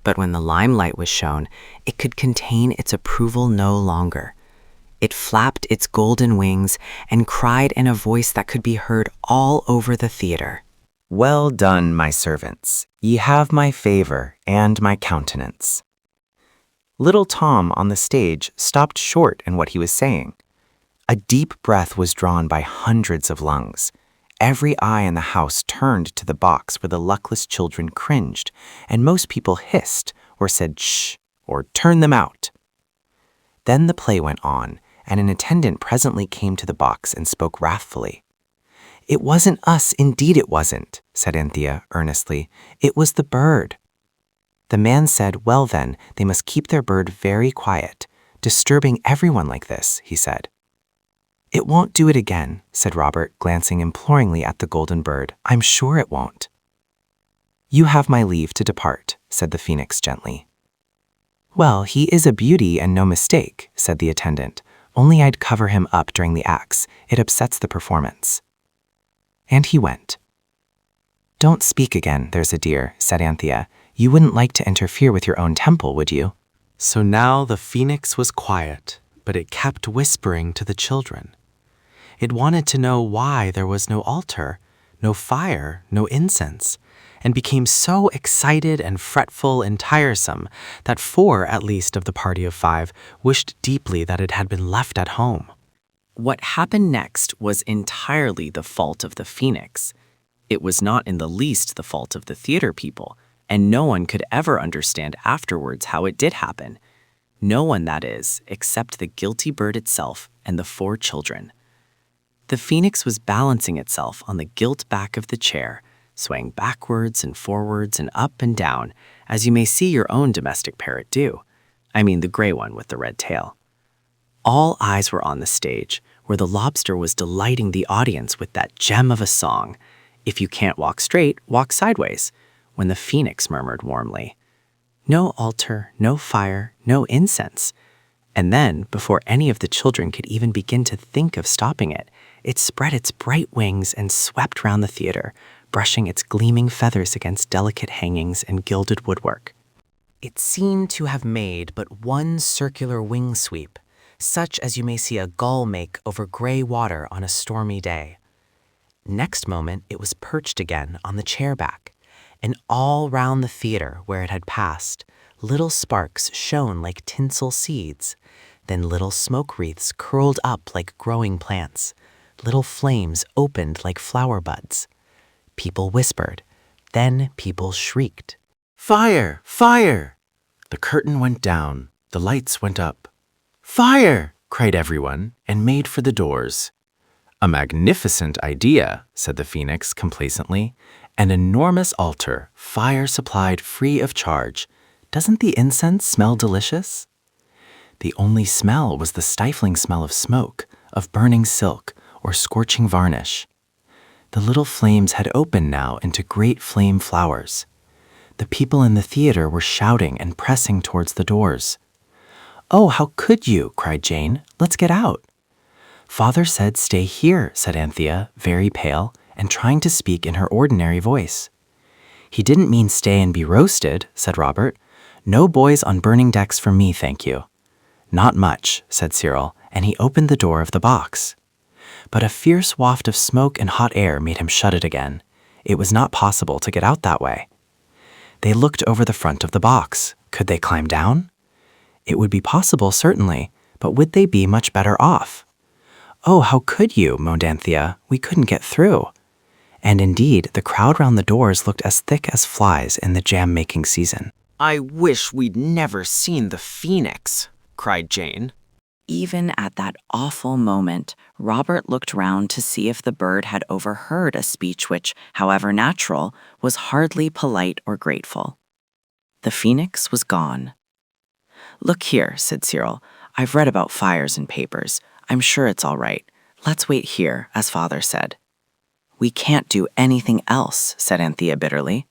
But when the limelight was shown, it could contain its approval no longer. It flapped its golden wings and cried in a voice that could be heard all over the theater. Well done, my servants. Ye have my favor and my countenance. Little Tom on the stage stopped short in what he was saying. A deep breath was drawn by hundreds of lungs. Every eye in the house turned to the box where the luckless children cringed, and most people hissed or said shh or turn them out. Then the play went on, and an attendant presently came to the box and spoke wrathfully. "It wasn't us, indeed it wasn't," said Anthea earnestly. "It was the bird." The man said, "Well then, they must keep their bird very quiet. Disturbing everyone like this," he said. "It won't do it again," said Robert, glancing imploringly at the golden bird. "I'm sure it won't." "You have my leave to depart," said the phoenix gently. "Well, he is a beauty and no mistake," said the attendant. "Only I'd cover him up during the acts. It upsets the performance." And he went. "Don't speak again, there's a dear," said Anthea. "You wouldn't like to interfere with your own temple, would you?" So now the phoenix was quiet, but it kept whispering to the children. It wanted to know why there was no altar, no fire, no incense, and became so excited and fretful and tiresome that 4 at least of the party of 5 wished deeply that it had been left at home. What happened next was entirely the fault of the phoenix. It was not in the least the fault of the theater people, and no one could ever understand afterwards how it did happen. No one, that is, except the guilty bird itself and the 4 children. The phoenix was balancing itself on the gilt back of the chair, swaying backwards and forwards and up and down, as you may see your own domestic parrot do. I mean the gray one with the red tail. All eyes were on the stage, where the lobster was delighting the audience with that gem of a song, "If you can't walk straight, walk sideways," when the phoenix murmured warmly, "No altar, no fire, no incense." And then, before any of the children could even begin to think of stopping it, it spread its bright wings and swept round the theater, brushing its gleaming feathers against delicate hangings and gilded woodwork. It seemed to have made but one circular wing sweep, such as you may see a gull make over gray water on a stormy day. Next moment it was perched again on the chair back, and all round the theater where it had passed, little sparks shone like tinsel seeds, then little smoke wreaths curled up like growing plants, little flames opened like flower buds. People whispered, then people shrieked. "Fire! Fire!" The curtain went down, the lights went up. "Fire!" cried everyone, and made for the doors. "A magnificent idea," said the phoenix complacently. "An enormous altar, fire supplied free of charge. Doesn't the incense smell delicious?" The only smell was the stifling smell of smoke, of burning silk, or scorching varnish. The little flames had opened now into great flame flowers. The people in the theater were shouting and pressing towards the doors. "Oh, how could you?" cried Jane. "Let's get out." "Father said stay here," said Anthea, very pale, and trying to speak in her ordinary voice. "He didn't mean stay and be roasted," said Robert. "No boys on burning decks for me, thank you." "Not much," said Cyril, and he opened the door of the box. But a fierce waft of smoke and hot air made him shut it again. It was not possible to get out that way. They looked over the front of the box. Could they climb down? It would be possible, certainly, but would they be much better off? "Oh, how could you?" moaned Anthea. "We couldn't get through." And indeed, the crowd round the doors looked as thick as flies in the jam-making season. "I wish we'd never seen the phoenix," cried Jane. Even at that awful moment, Robert looked round to see if the bird had overheard a speech which, however natural, was hardly polite or grateful. The phoenix was gone. "Look here," said Cyril. "I've read about fires in papers. I'm sure it's all right. Let's wait here, as Father said." "We can't do anything else," said Anthea bitterly.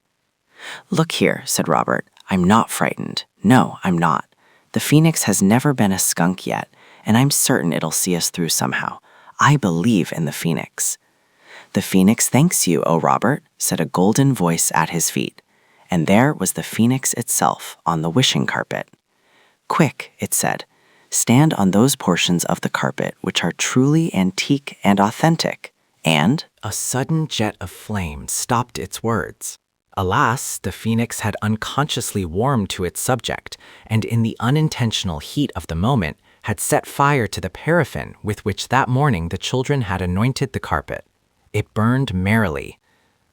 "Look here," said Robert. "I'm not frightened. No, I'm not. The phoenix has never been a skunk yet, and I'm certain it'll see us through somehow. I believe in the phoenix." "The phoenix thanks you, O Robert," said a golden voice at his feet, and there was the phoenix itself on the wishing carpet. "Quick," it said, "stand on those portions of the carpet which are truly antique and authentic," and a sudden jet of flame stopped its words. Alas, the phoenix had unconsciously warmed to its subject, and in the unintentional heat of the moment had set fire to the paraffin with which that morning the children had anointed the carpet. It burned merrily.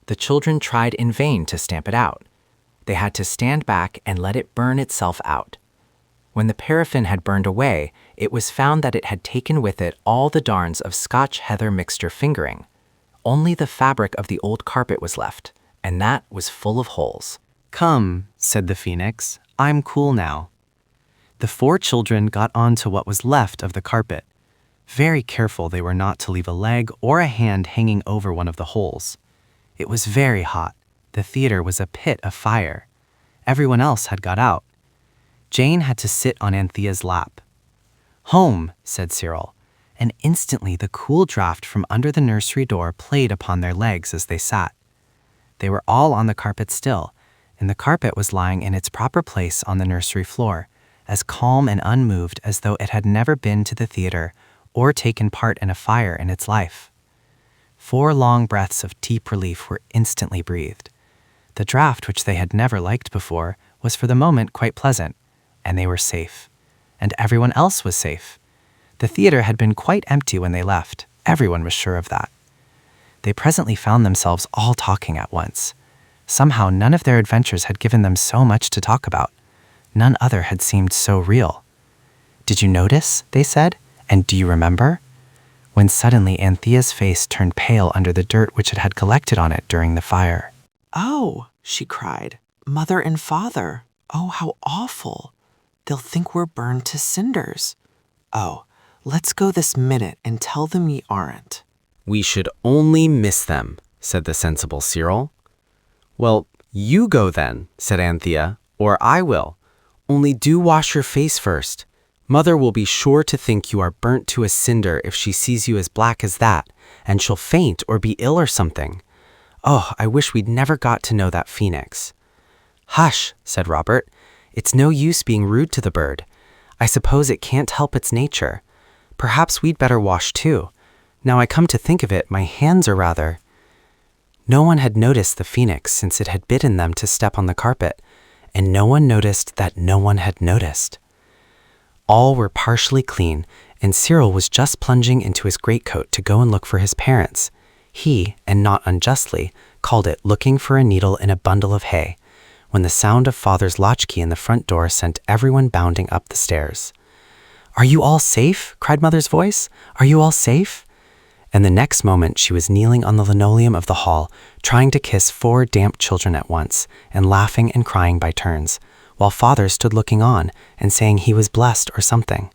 The children tried in vain to stamp it out. They had to stand back and let it burn itself out. When the paraffin had burned away, it was found that it had taken with it all the darns of Scotch heather mixture fingering. Only the fabric of the old carpet was left, and that was full of holes. "Come," said the phoenix, "I'm cool now." The 4 children got onto what was left of the carpet. Very careful they were not to leave a leg or a hand hanging over one of the holes. It was very hot. The theater was a pit of fire. Everyone else had got out. Jane had to sit on Anthea's lap. "Home," said Cyril, and instantly the cool draft from under the nursery door played upon their legs as they sat. They were all on the carpet still, and the carpet was lying in its proper place on the nursery floor, as calm and unmoved as though it had never been to the theater or taken part in a fire in its life. 4 long breaths of deep relief were instantly breathed. The draught, which they had never liked before, was for the moment quite pleasant, and they were safe. And everyone else was safe. The theater had been quite empty when they left. Everyone was sure of that. They presently found themselves all talking at once. Somehow none of their adventures had given them so much to talk about. None other had seemed so real. "Did you notice?" they said. "And do you remember?" When suddenly Anthea's face turned pale under the dirt which it had collected on it during the fire. "Oh," she cried, "Mother and Father, oh, how awful. They'll think we're burned to cinders. Oh, let's go this minute and tell them ye aren't." "We should only miss them," said the sensible Cyril. "Well, you go then," said Anthea, "or I will. Only do wash your face first. Mother will be sure to think you are burnt to a cinder if she sees you as black as that, and she'll faint or be ill or something. Oh, I wish we'd never got to know that phoenix." "Hush," said Robert. "It's no use being rude to the bird. I suppose it can't help its nature. Perhaps we'd better wash too. Now I come to think of it, my hands are rather—" No one had noticed the phoenix since it had bidden them to step on the carpet, and no one noticed that no one had noticed. All were partially clean, and Cyril was just plunging into his greatcoat to go and look for his parents. He, and not unjustly, called it looking for a needle in a bundle of hay, when the sound of Father's latchkey in the front door sent everyone bounding up the stairs. "Are you all safe?" cried Mother's voice. "Are you all safe?" And the next moment she was kneeling on the linoleum of the hall, trying to kiss 4 damp children at once, and laughing and crying by turns, while Father stood looking on and saying he was blessed or something.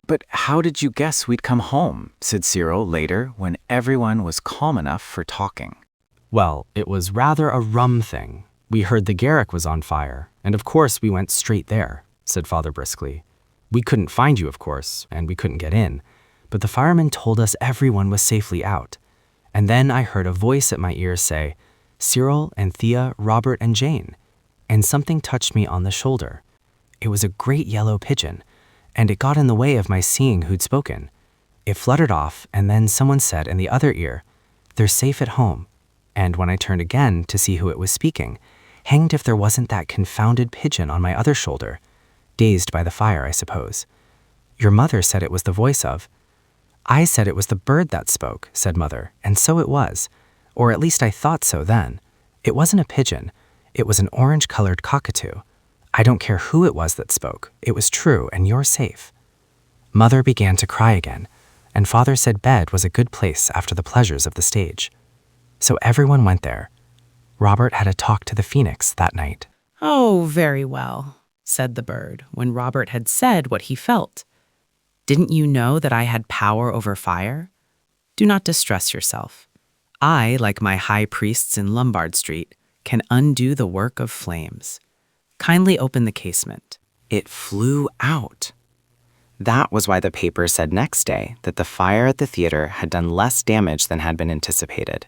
"But how did you guess we'd come home?" said Cyril later, when everyone was calm enough for talking. "Well, it was rather a rum thing. We heard the garrick was on fire, and of course we went straight there," said Father briskly. "We couldn't find you, of course, and we couldn't get in, but the firemen told us everyone was safely out. And then I heard a voice at my ear say, 'Cyril, Anthea, Robert, and Jane,' and something touched me on the shoulder. It was a great yellow pigeon, and it got in the way of my seeing who'd spoken. It fluttered off, and then someone said in the other ear, 'They're safe at home.' And when I turned again to see who it was speaking, hanged if there wasn't that confounded pigeon on my other shoulder, dazed by the fire, I suppose. Your mother said it was the voice of—" "I said it was the bird that spoke," said Mother, "and so it was. Or at least I thought so then. It wasn't a pigeon. It was an orange-colored cockatoo. I don't care who it was that spoke. It was true, and you're safe." Mother began to cry again, and Father said bed was a good place after the pleasures of the stage. So everyone went there. Robert had a talk to the phoenix that night. "Oh, very well," said the bird, when Robert had said what he felt. "Didn't you know that I had power over fire? Do not distress yourself. I, like my high priests in Lombard Street, can undo the work of flames. Kindly open the casement." It flew out. That was why the paper said next day that the fire at the theater had done less damage than had been anticipated.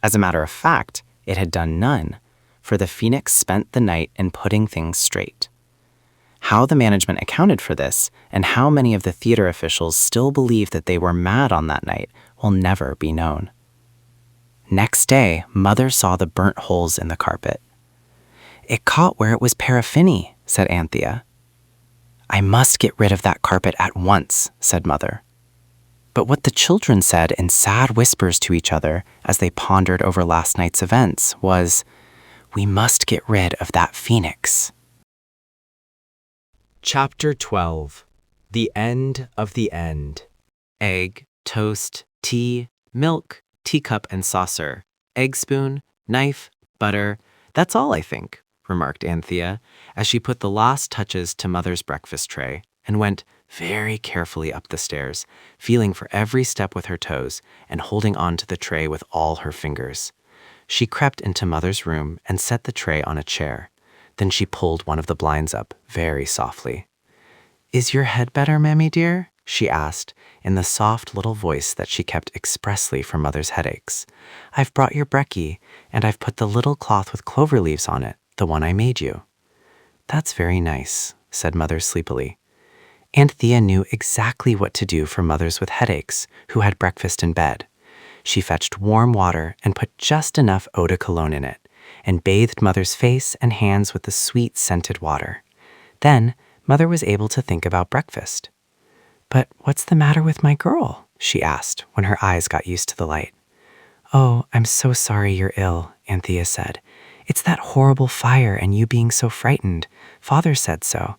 As a matter of fact, it had done none, for the Phoenix spent the night in putting things straight. How the management accounted for this, and how many of the theater officials still believe that they were mad on that night, will never be known. Next day, Mother saw the burnt holes in the carpet. "It caught where it was paraffiny," said Anthea. "I must get rid of that carpet at once," said Mother. But what the children said in sad whispers to each other as they pondered over last night's events was, "We must get rid of that Phoenix." Chapter 12. The End of the End. Egg, toast, tea, milk, teacup and saucer, egg spoon, knife, butter. That's all, I think, remarked Anthea, as she put the last touches to Mother's breakfast tray and went very carefully up the stairs, feeling for every step with her toes and holding on to the tray with all her fingers. She crept into Mother's room and set the tray on a chair. Then she pulled one of the blinds up very softly. "Is your head better, Mammy dear?" she asked, in the soft little voice that she kept expressly for Mother's headaches. "I've brought your brekkie, and I've put the little cloth with clover leaves on it, the one I made you." "That's very nice," said Mother sleepily. Anthea knew exactly what to do for mothers with headaches who had breakfast in bed. She fetched warm water and put just enough eau de cologne in it, and bathed Mother's face and hands with the sweet scented water. Then Mother was able to think about breakfast. "But what's the matter with my girl?" she asked when her eyes got used to the light. "Oh, I'm so sorry you're ill," Anthea said. "It's that horrible fire and you being so frightened. Father said so,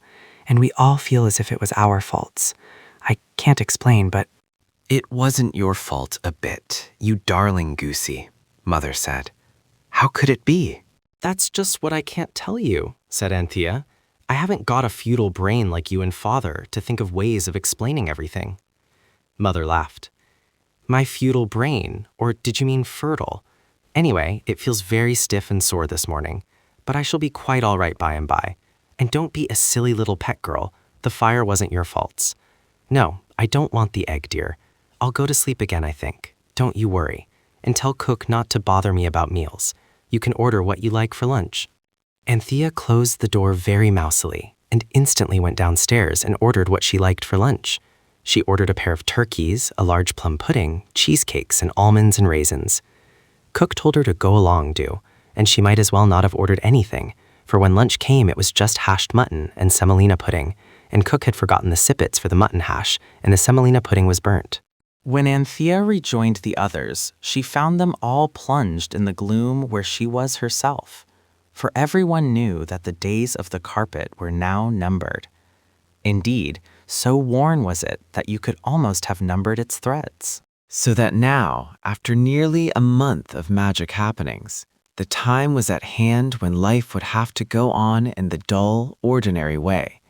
and we all feel as if it was our faults. I can't explain, but—" "It wasn't your fault a bit, you darling goosey," Mother said. "How could it be?" "That's just what I can't tell you," said Anthea. "I haven't got a feudal brain like you and Father to think of ways of explaining everything." Mother laughed. "My feudal brain, or did you mean fertile? Anyway, it feels very stiff and sore this morning, but I shall be quite all right by and by. And don't be a silly little pet girl. The fire wasn't your faults. No, I don't want the egg, dear. I'll go to sleep again, I think. Don't you worry. And tell Cook not to bother me about meals. You can order what you like for lunch." Anthea closed the door very mousily and instantly went downstairs and ordered what she liked for lunch. She ordered a pair of turkeys, a large plum pudding, cheesecakes, and almonds and raisins. Cook told her to go along, and she might as well not have ordered anything, for when lunch came it was just hashed mutton and semolina pudding, and Cook had forgotten the sippets for the mutton hash, and the semolina pudding was burnt. When Anthea rejoined the others, she found them all plunged in the gloom where she was herself, for everyone knew that the days of the carpet were now numbered. Indeed, so worn was it that you could almost have numbered its threads. So that now, after nearly a month of magic happenings, the time was at hand when life would have to go on in the dull, ordinary way,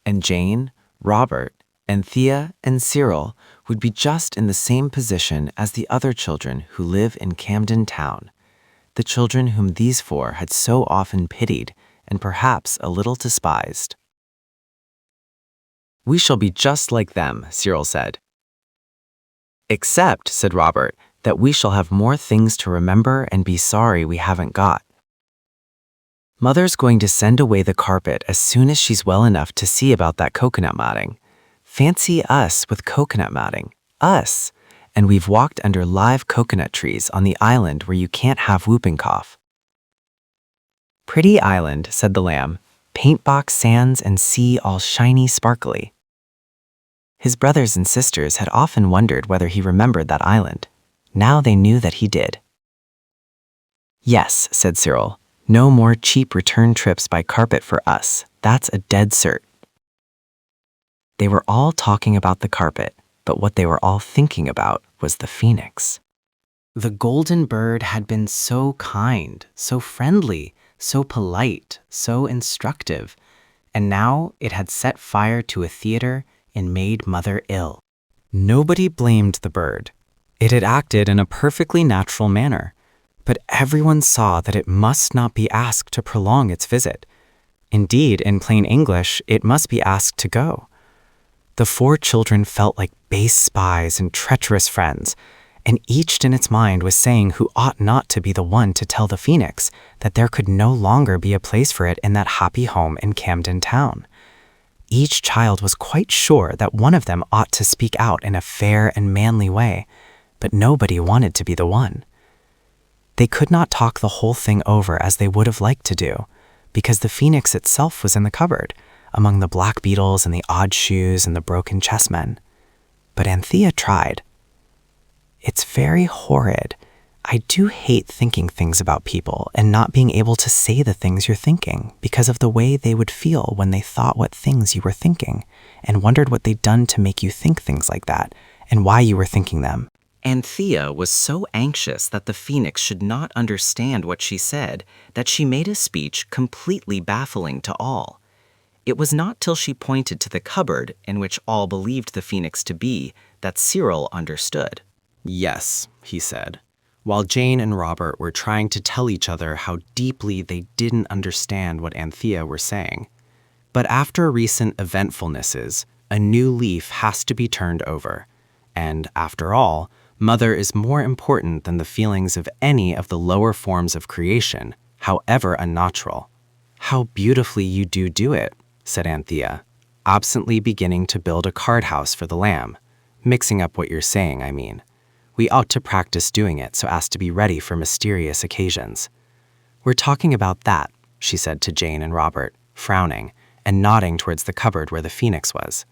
and Jane, Robert, Anthea, and Cyril would be just in the same position as the other children who live in Camden Town, the children whom these four had so often pitied and perhaps a little despised. "We shall be just like them," Cyril said. "Except," said Robert, "that we shall have more things to remember and be sorry we haven't got. Mother's going to send away the carpet as soon as she's well enough to see about that coconut matting. Fancy us with coconut matting. Us! And we've walked under live coconut trees on the island where you can't have whooping cough." "Pretty island," said the lamb. "Paint box sands and sea all shiny sparkly." His brothers and sisters had often wondered whether he remembered that island. Now they knew that he did. "Yes," said Cyril. "No more cheap return trips by carpet for us. That's a dead cert." They were all talking about the carpet, but what they were all thinking about was the Phoenix. The golden bird had been so kind, so friendly, so polite, so instructive, and now it had set fire to a theater and made Mother ill. Nobody blamed the bird. It had acted in a perfectly natural manner, but everyone saw that it must not be asked to prolong its visit. Indeed, in plain English, it must be asked to go. The four children felt like base spies and treacherous friends, and each in its mind was saying who ought not to be the one to tell the phoenix that there could no longer be a place for it in that happy home in Camden Town. Each child was quite sure that one of them ought to speak out in a fair and manly way, but nobody wanted to be the one. They could not talk the whole thing over as they would have liked to do, because the phoenix itself was in the cupboard, among the black beetles and the odd shoes and the broken chessmen. But Anthea tried. "It's very horrid. I do hate thinking things about people and not being able to say the things you're thinking because of the way they would feel when they thought what things you were thinking and wondered what they'd done to make you think things like that and why you were thinking them." Anthea was so anxious that the phoenix should not understand what she said that she made a speech completely baffling to all. It was not till she pointed to the cupboard in which all believed the phoenix to be that Cyril understood. "Yes," he said, while Jane and Robert were trying to tell each other how deeply they didn't understand what Anthea were saying. But after recent eventfulnesses, a new leaf has to be turned over. And after all, Mother is more important than the feelings of any of the lower forms of creation, however unnatural. "How beautifully you do it," said Anthea, absently beginning to build a card house for the lamb. "Mixing up what you're saying, I mean. We ought to practice doing it so as to be ready for mysterious occasions." "We're talking about that," she said to Jane and Robert, frowning, and nodding towards the cupboard where the phoenix was.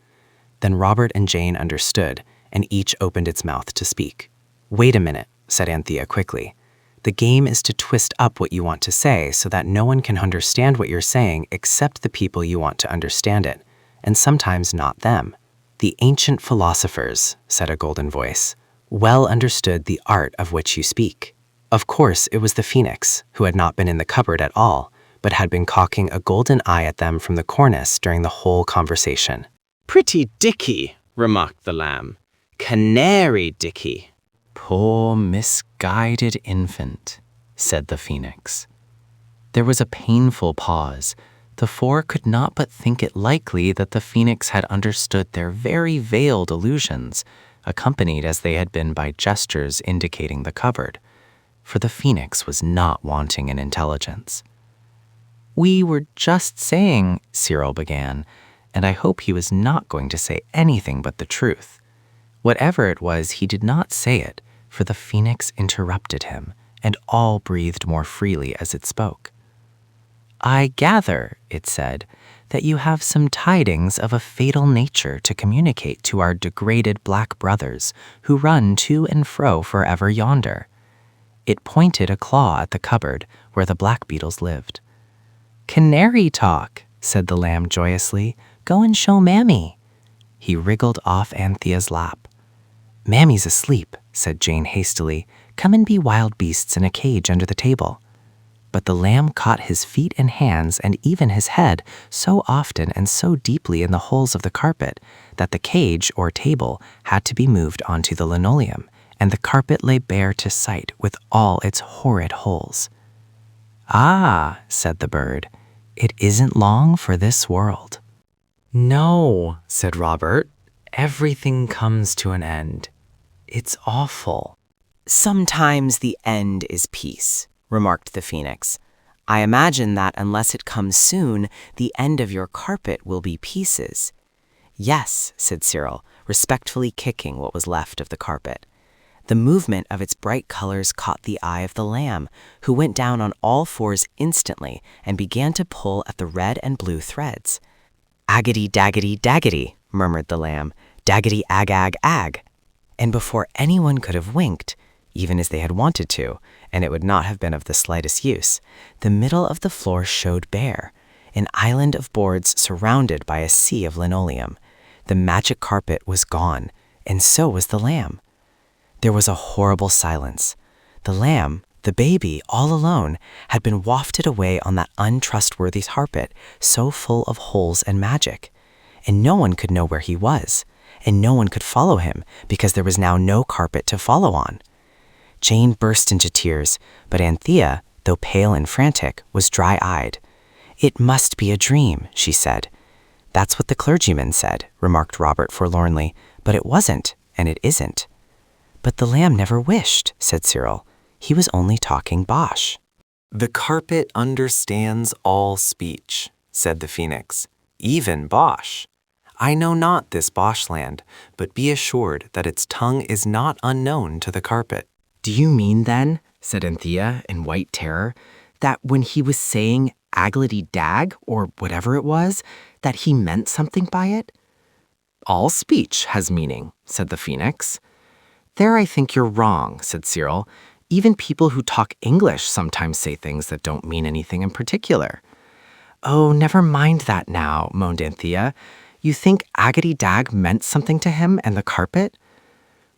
Then Robert and Jane understood, and each opened its mouth to speak. "Wait a minute," said Anthea quickly. "The game is to twist up what you want to say so that no one can understand what you're saying except the people you want to understand it, and sometimes not them. The ancient philosophers," said a golden voice, "well understood the art of which you speak." Of course, it was the phoenix, who had not been in the cupboard at all, but had been cocking a golden eye at them from the cornice during the whole conversation. "Pretty Dicky," remarked the lamb. "Canary Dicky." "Poor misguided infant," said the phoenix. There was a painful pause. The four could not but think it likely that the phoenix had understood their very veiled allusions, accompanied as they had been by gestures indicating the cupboard, for the phoenix was not wanting in intelligence. "We were just saying," Cyril began, and I hope he was not going to say anything but the truth. Whatever it was, he did not say it, for the phoenix interrupted him, and all breathed more freely as it spoke. "I gather," it said, "that you have some tidings of a fatal nature to communicate to our degraded black brothers who run to and fro forever yonder." It pointed a claw at the cupboard where the black beetles lived. "Canary talk," said the lamb joyously. "Go and show Mammy." He wriggled off Anthea's lap. "Mammy's asleep," said Jane hastily. "Come and be wild beasts in a cage under the table." But the lamb caught his feet and hands and even his head so often and so deeply in the holes of the carpet that the cage or table had to be moved onto the linoleum, and the carpet lay bare to sight with all its horrid holes. "Ah," said the bird, "it isn't long for this world." "No," said Robert. "Everything comes to an end. It's awful." "Sometimes the end is peace," remarked the phoenix. "I imagine that unless it comes soon, the end of your carpet will be pieces." "Yes," said Cyril, respectfully kicking what was left of the carpet. The movement of its bright colors caught the eye of the lamb, who went down on all fours instantly and began to pull at the red and blue threads. "Aggity, daggity, daggity," murmured the lamb. "Daggity, ag, ag, ag." And before anyone could have winked, even as they had wanted to, and it would not have been of the slightest use, the middle of the floor showed bare, an island of boards surrounded by a sea of linoleum. The magic carpet was gone, and so was the lamb. There was a horrible silence. The lamb, the baby, all alone, had been wafted away on that untrustworthy carpet, so full of holes and magic. And no one could know where he was, and no one could follow him, because there was now no carpet to follow on. Jane burst into tears, but Anthea, though pale and frantic, was dry-eyed. "It must be a dream," she said. "That's what the clergyman said," remarked Robert forlornly, "but it wasn't, and it isn't." But the lamb never wished, said Cyril. He was only talking bosh. The carpet understands all speech, said the phoenix, even bosh. I know not this boshland, but be assured that its tongue is not unknown to the carpet. Do you mean then, said Anthea in white terror, that when he was saying aggledy dag, or whatever it was, that he meant something by it? All speech has meaning, said the phoenix. There I think you're wrong, said Cyril. Even people who talk English sometimes say things that don't mean anything in particular. Oh, never mind that now, moaned Anthea. You think aggledy dag meant something to him and the carpet?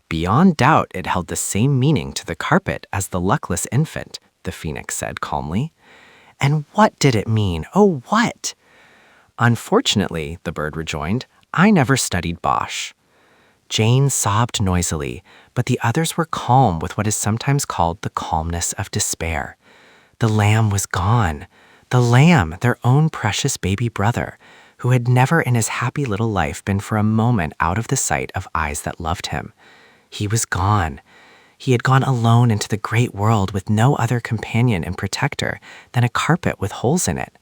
Beyond doubt it held the same meaning to the carpet as the luckless infant, the phoenix said calmly. And what did it mean? Oh, what? Unfortunately, the bird rejoined, I never studied bosh. Jane sobbed noisily, but the others were calm with what is sometimes called the calmness of despair. The lamb was gone. The lamb, their own precious baby brother, who had never in his happy little life been for a moment out of the sight of eyes that loved him. He was gone. He had gone alone into the great world with no other companion and protector than a carpet with holes in it.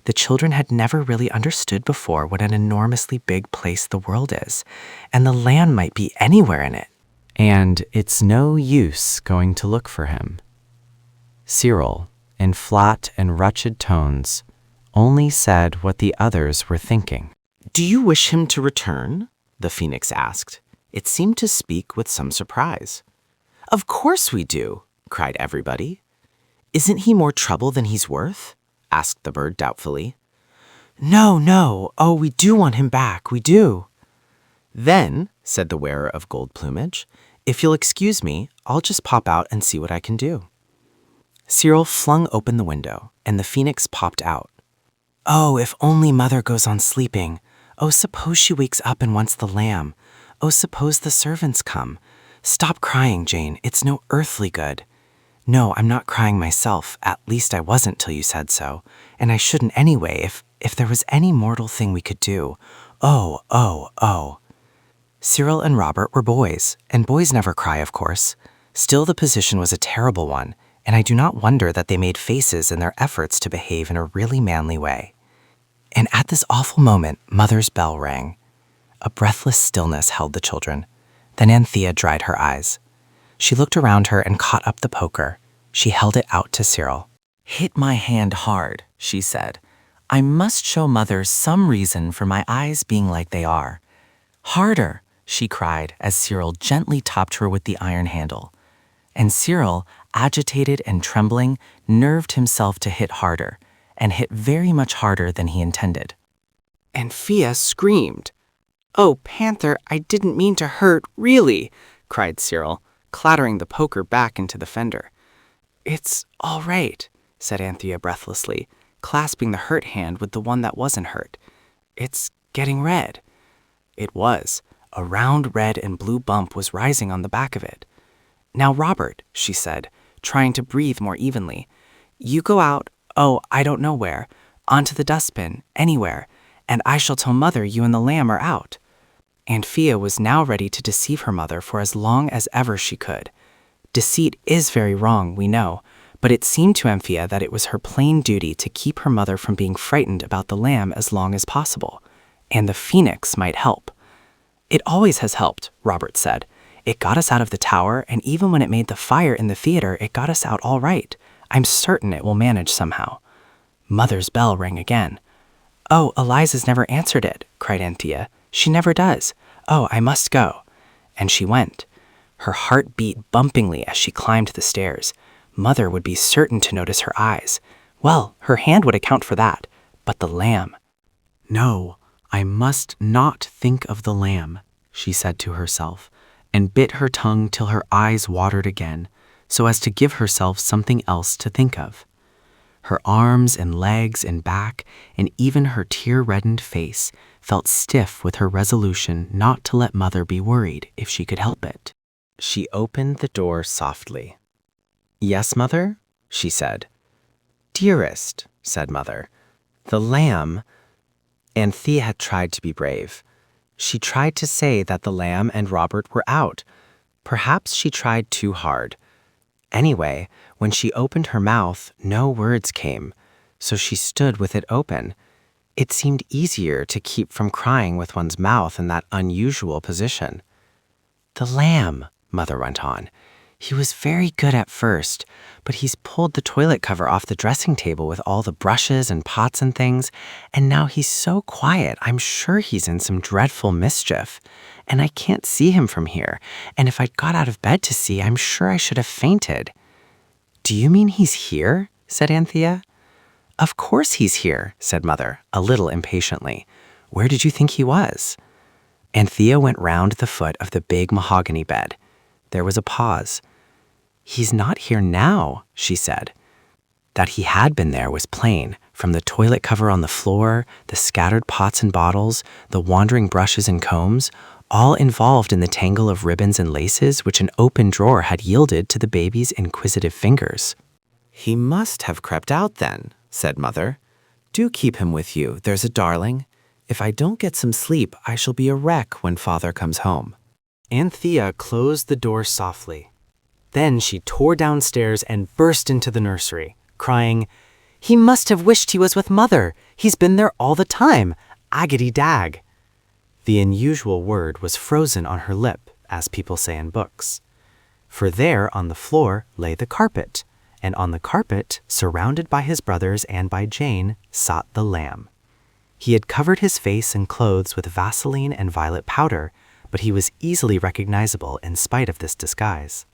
The children had never really understood before what an enormously big place the world is, and the lamb might be anywhere in it. And it's no use going to look for him. Cyril, in flat and wretched tones, only said what the others were thinking. Do you wish him to return? The phoenix asked. It seemed to speak with some surprise. Of course we do, cried everybody. Isn't he more trouble than he's worth? Asked the bird doubtfully. No, oh, we do want him back, we do. Then, said the wearer of gold plumage, if you'll excuse me, I'll just pop out and see what I can do. Cyril flung open the window, and the phoenix popped out. Oh, if only Mother goes on sleeping. Oh, suppose she wakes up and wants the lamb. Oh, suppose the servants come. Stop crying, Jane, it's no earthly good. No, I'm not crying myself, at least I wasn't till you said so, and I shouldn't anyway if there was any mortal thing we could do. Oh. Cyril and Robert were boys, and boys never cry, of course. Still, the position was a terrible one, and I do not wonder that they made faces in their efforts to behave in a really manly way. And at this awful moment, Mother's bell rang. A breathless stillness held the children. Then Anthea dried her eyes. She looked around her and caught up the poker. She held it out to Cyril. Hit my hand hard, she said. I must show Mother some reason for my eyes being like they are. Harder, she cried as Cyril gently topped her with the iron handle. And Cyril, agitated and trembling, nerved himself to hit harder, and hit very much harder than he intended. Anthea screamed. Oh, Panther, I didn't mean to hurt, really, cried Cyril, clattering the poker back into the fender. It's all right, said Anthea breathlessly, clasping the hurt hand with the one that wasn't hurt. It's getting red. It was. A round red and blue bump was rising on the back of it. Now, Robert, she said, trying to breathe more evenly, you go out, I don't know where, onto the dustbin, anywhere, and I shall tell Mother you and the lamb are out. Anthea was now ready to deceive her mother for as long as ever she could. Deceit is very wrong, we know, but it seemed to Anthea that it was her plain duty to keep her mother from being frightened about the lamb as long as possible, and the phoenix might help. It always has helped, Robert said. It got us out of the tower, and even when it made the fire in the theater, it got us out all right. I'm certain it will manage somehow. Mother's bell rang again. Oh, Eliza's never answered it, cried Anthea. She never does. Oh, I must go. And she went. Her heart beat bumpingly as she climbed the stairs. Mother would be certain to notice her eyes. Well, her hand would account for that. But the lamb. No, I must not think of the lamb, she said to herself, and bit her tongue till her eyes watered again, so as to give herself something else to think of. Her arms and legs and back, and even her tear-reddened face, felt stiff with her resolution not to let Mother be worried if she could help it. She opened the door softly. Yes, Mother, she said. Dearest, said Mother, the lamb. Anthea had tried to be brave. She tried to say that the lamb and Robert were out. Perhaps she tried too hard. Anyway, when she opened her mouth, no words came, so she stood with it open. It seemed easier to keep from crying with one's mouth in that unusual position. "The lamb," Mother went on. "He was very good at first, but he's pulled the toilet cover off the dressing table with all the brushes and pots and things, and now he's so quiet, I'm sure he's in some dreadful mischief. And I can't see him from here, and if I'd got out of bed to see, I'm sure I should have fainted." "Do you mean he's here?" said Anthea. "Of course he's here," said Mother, a little impatiently. "Where did you think he was?" Anthea went round the foot of the big mahogany bed. There was a pause. "He's not here now," she said. That he had been there was plain, from the toilet cover on the floor, the scattered pots and bottles, the wandering brushes and combs, all involved in the tangle of ribbons and laces which an open drawer had yielded to the baby's inquisitive fingers. "He must have crept out then," said Mother. "Do keep him with you, there's a darling. If I don't get some sleep, I shall be a wreck when Father comes home." Anthea closed the door softly. Then she tore downstairs and burst into the nursery, crying, "He must have wished he was with Mother. He's been there all the time. Aggity dag." The unusual word was frozen on her lip, as people say in books. For there on the floor lay the carpet, and on the carpet, surrounded by his brothers and by Jane, sat the lamb. He had covered his face and clothes with Vaseline and violet powder, but he was easily recognizable in spite of this disguise.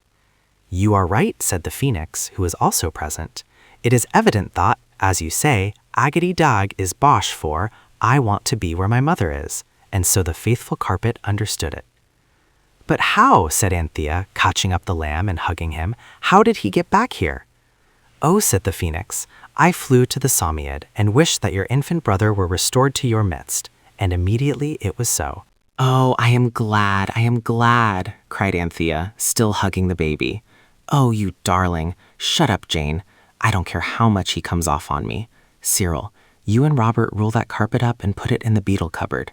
"You are right," said the phoenix, who was also present. "It is evident that, as you say, Aggity Dag is Bosh for, I want to be where my mother is," and so the faithful carpet understood it. "But how," said Anthea, catching up the lamb and hugging him, "how did he get back here?" "Oh," said the phoenix, "I flew to the Psammead and wished that your infant brother were restored to your midst, and immediately it was so." "Oh, I am glad," cried Anthea, still hugging the baby. "Oh, you darling. Shut up, Jane. I don't care how much he comes off on me. Cyril, you and Robert roll that carpet up and put it in the beetle cupboard.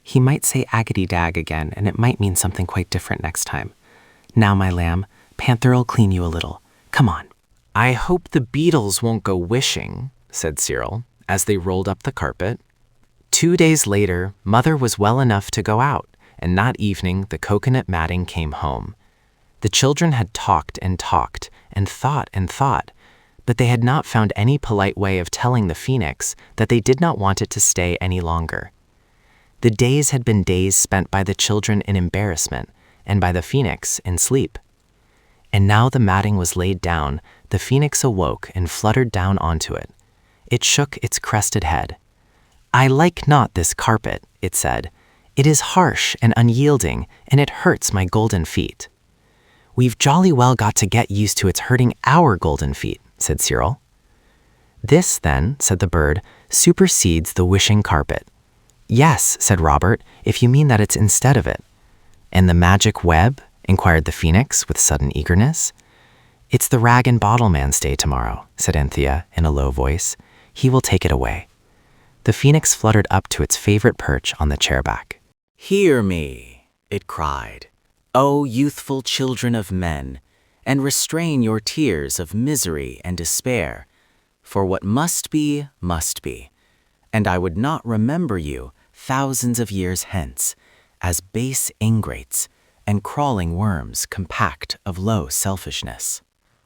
He might say Aggity Dag again, and it might mean something quite different next time. Now, my lamb, Panther'll clean you a little. Come on." "I hope the beetles won't go wishing," said Cyril, as they rolled up the carpet. 2 days later, Mother was well enough to go out, and that evening the coconut matting came home. The children had talked and thought, but they had not found any polite way of telling the phoenix that they did not want it to stay any longer. The days had been days spent by the children in embarrassment, and by the phoenix in sleep. And now the matting was laid down, the phoenix awoke and fluttered down onto it. It shook its crested head. "I like not this carpet," it said. "It is harsh and unyielding, and it hurts my golden feet." "We've jolly well got to get used to its hurting our golden feet," said Cyril. "This, then," said the bird, "supersedes the wishing carpet." "Yes," said Robert, "if you mean that it's instead of it." "And the magic web?" inquired the phoenix with sudden eagerness. "It's the rag and bottle man's day tomorrow," said Anthea in a low voice. "He will take it away." The phoenix fluttered up to its favorite perch on the chair back. "Hear me," it cried, "O youthful children of men, and restrain your tears of misery and despair, for what must be, and I would not remember you thousands of years hence as base ingrates and crawling worms compact of low selfishness."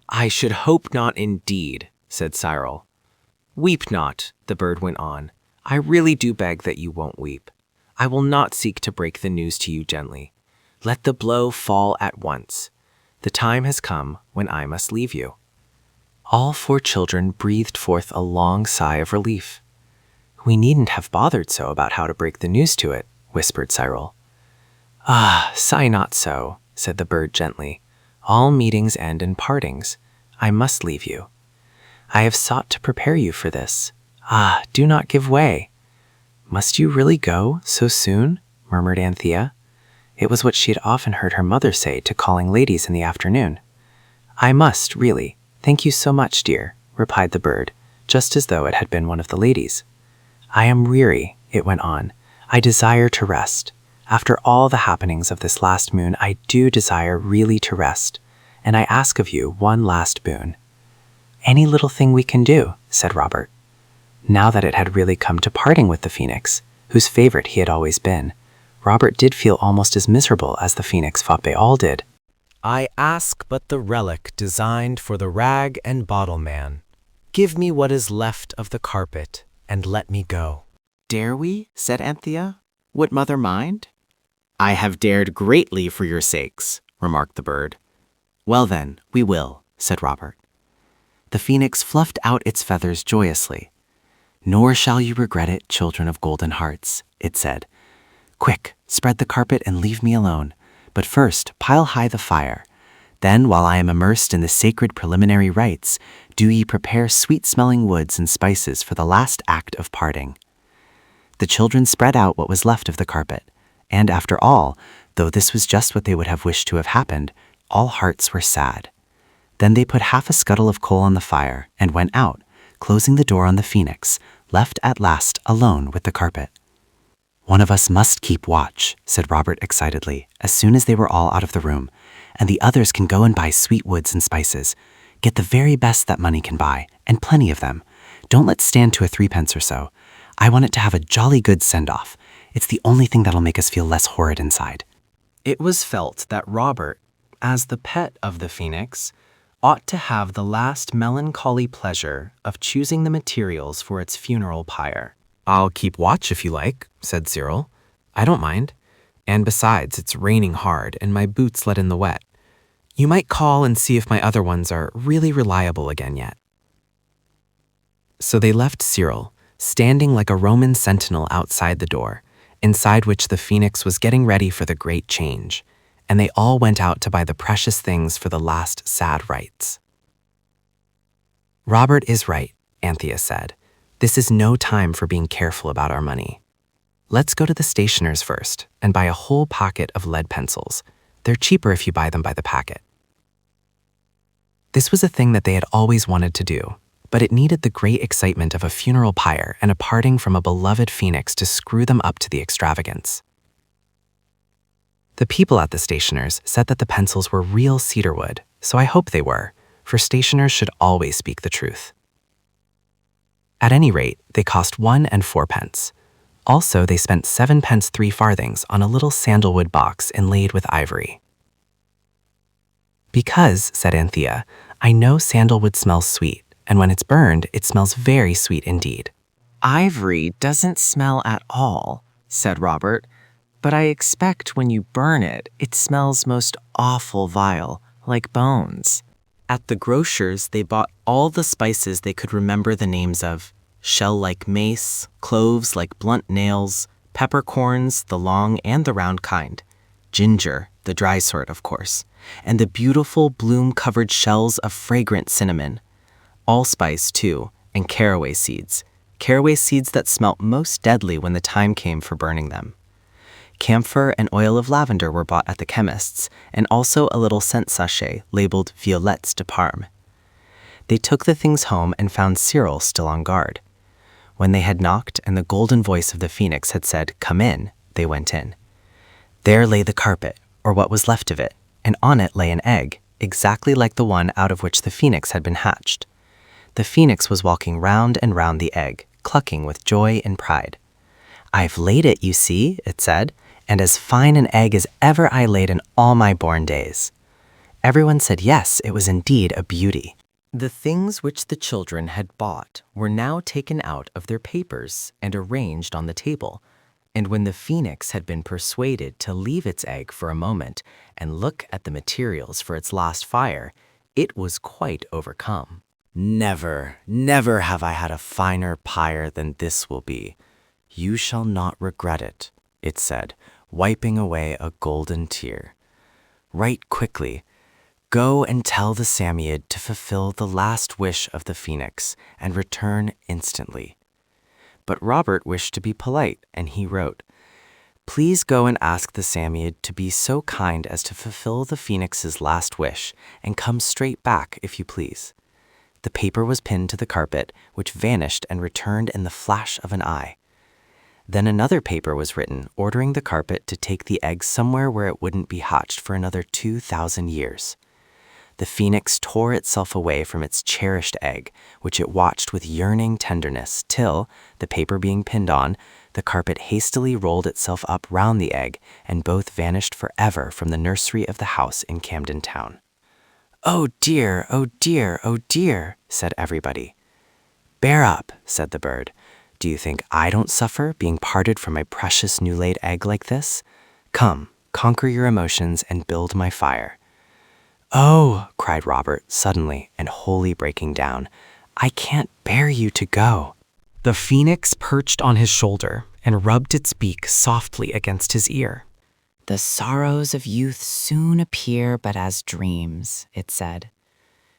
"I should hope not indeed," said Cyril. "Weep not," the bird went on. "I really do beg that you won't weep. I will not seek to break the news to you gently. Let the blow fall at once. The time has come when I must leave you." All 4 children breathed forth a long sigh of relief. "We needn't have bothered so about how to break the news to it," whispered Cyril. "Ah, sigh not so," said the bird gently. "All meetings end in partings. I must leave you. I have sought to prepare you for this. Ah, do not give way." "Must you really go so soon?" murmured Anthea. It was what she had often heard her mother say to calling ladies in the afternoon. "I must, really. Thank you so much, dear," replied the bird, just as though it had been one of the ladies. "I am weary," it went on. "I desire to rest. After all the happenings of this last moon, I do desire really to rest, and I ask of you one last boon. Any little thing we can do, said Robert. Now that it had really come to parting with the phoenix, whose favorite he had always been, Robert did feel almost as miserable as the phoenix thought they all did. I ask but the relic designed for the rag and bottle man. Give me what is left of the carpet, and let me go. Dare we? Said Anthea. Would mother mind? I have dared greatly for your sakes, remarked the bird. Well then, we will, said Robert. The phoenix fluffed out its feathers joyously. Nor shall you regret it, children of golden hearts, it said. Quick, spread the carpet and leave me alone. But first, pile high the fire. Then, while I am immersed in the sacred preliminary rites, do ye prepare sweet-smelling woods and spices for the last act of parting. The children spread out what was left of the carpet, and after all, though this was just what they would have wished to have happened, all hearts were sad. Then they put half a scuttle of coal on the fire and went out, closing the door on the phoenix, left at last alone with the carpet. One of us must keep watch, said Robert excitedly, as soon as they were all out of the room, and the others can go and buy sweet woods and spices. Get the very best that money can buy, and plenty of them. Don't let stand to a 3p or so. I want it to have a jolly good send-off. It's the only thing that'll make us feel less horrid inside. It was felt that Robert, as the pet of the phoenix, ought to have the last melancholy pleasure of choosing the materials for its funeral pyre. I'll keep watch if you like, said Cyril. I don't mind. And besides, it's raining hard and my boots let in the wet. You might call and see if my other ones are really reliable again yet. So they left Cyril, standing like a Roman sentinel outside the door, inside which the phoenix was getting ready for the great change, and they all went out to buy the precious things for the last sad rites. Robert is right, Anthea said. This is no time for being careful about our money. Let's go to the stationer's first and buy a whole pocket of lead pencils. They're cheaper if you buy them by the packet. This was a thing that they had always wanted to do, but it needed the great excitement of a funeral pyre and a parting from a beloved phoenix to screw them up to the extravagance. The people at the stationer's said that the pencils were real cedar wood, so I hope they were, for stationers should always speak the truth. At any rate, they cost 1 and 4p. Also, they spent 7p 3 farthings on a little sandalwood box inlaid with ivory. Because, said Anthea, I know sandalwood smells sweet, and when it's burned, it smells very sweet indeed. Ivory doesn't smell at all, said Robert, but I expect when you burn it, it smells most awful vile, like bones. At the grocer's, they bought all the spices they could remember the names of: shell like mace, cloves like blunt nails, peppercorns, the long and the round kind, ginger, the dry sort, of course, and the beautiful bloom-covered shells of fragrant cinnamon. Allspice, too, and caraway seeds that smelt most deadly when the time came for burning them. Camphor and oil of lavender were bought at the chemist's, and also a little scent sachet labeled Violettes de Parme. They took the things home and found Cyril still on guard. When they had knocked and the golden voice of the phoenix had said, "Come in," they went in. There lay the carpet, or what was left of it, and on it lay an egg, exactly like the one out of which the phoenix had been hatched. The phoenix was walking round and round the egg, clucking with joy and pride. "I've laid it, you see," it said, "and as fine an egg as ever I laid in all my born days." Everyone said yes, it was indeed a beauty. The things which the children had bought were now taken out of their papers and arranged on the table, and when the phoenix had been persuaded to leave its egg for a moment and look at the materials for its last fire, it was quite overcome. "Never, never have I had a finer pyre than this will be. You shall not regret it," it said, wiping away a golden tear. "Write quickly. Go and tell the Psammead to fulfill the last wish of the phoenix and return instantly." But Robert wished to be polite, and he wrote, "Please go and ask the Psammead to be so kind as to fulfill the phoenix's last wish, and come straight back, if you please." The paper was pinned to the carpet, which vanished and returned in the flash of an eye. Then another paper was written ordering the carpet to take the egg somewhere where it wouldn't be hatched for another 2,000 years. The phoenix tore itself away from its cherished egg, which it watched with yearning tenderness till, the paper being pinned on, the carpet hastily rolled itself up round the egg, and both vanished forever from the nursery of the house in Camden Town. "Oh dear, oh dear, oh dear," said everybody. "Bear up," said the bird. "Do you think I don't suffer being parted from my precious new-laid egg like this? Come, conquer your emotions and build my fire." "Oh," cried Robert suddenly and wholly breaking down, "I can't bear you to go." The phoenix perched on his shoulder and rubbed its beak softly against his ear. "The sorrows of youth soon appear but as dreams," it said.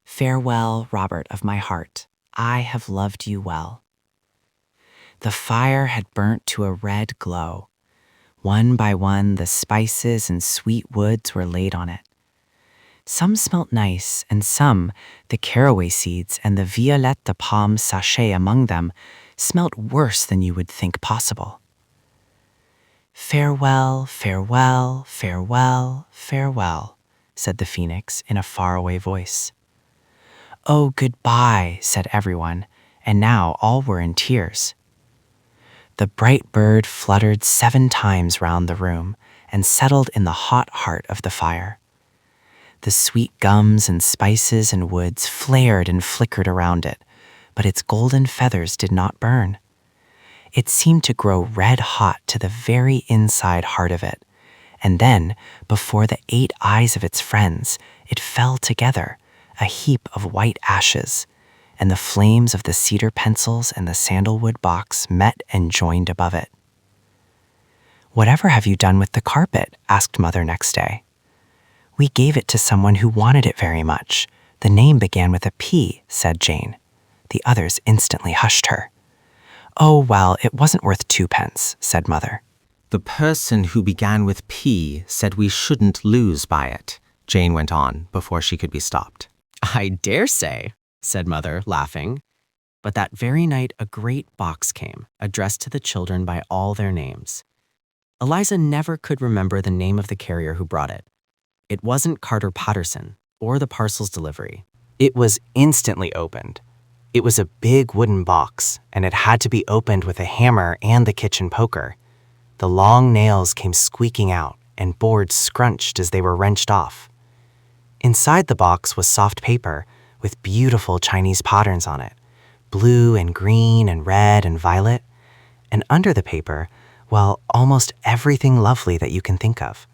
"Farewell, Robert of my heart. I have loved you well." The fire had burnt to a red glow. One by one, the spices and sweet woods were laid on it. Some smelt nice, and some, the caraway seeds and the violette de palme sachet among them, smelt worse than you would think possible. "Farewell, farewell, farewell, farewell," said the phoenix in a faraway voice. "Oh, goodbye," said everyone, and now all were in tears. The bright bird fluttered 7 times round the room and settled in the hot heart of the fire. The sweet gums and spices and woods flared and flickered around it, but its golden feathers did not burn. It seemed to grow red hot to the very inside heart of it, and then, before the 8 eyes of its friends, it fell together, a heap of white ashes, and the flames of the cedar pencils and the sandalwood box met and joined above it. "Whatever have you done with the carpet?" asked Mother next day. "We gave it to someone who wanted it very much. The name began with a P," said Jane. The others instantly hushed her. "Oh, well, it wasn't worth 2 pence," said Mother. "The person who began with P said we shouldn't lose by it," Jane went on before she could be stopped. "I dare say," said Mother, laughing. But that very night a great box came, addressed to the children by all their names. Eliza never could remember the name of the carrier who brought it. It wasn't Carter Patterson or the parcels delivery. It was instantly opened. It was a big wooden box, and it had to be opened with a hammer and the kitchen poker. The long nails came squeaking out, and boards scrunched as they were wrenched off. Inside the box was soft paper with beautiful Chinese patterns on it, blue and green and red and violet. And under the paper, well, almost everything lovely that you can think of.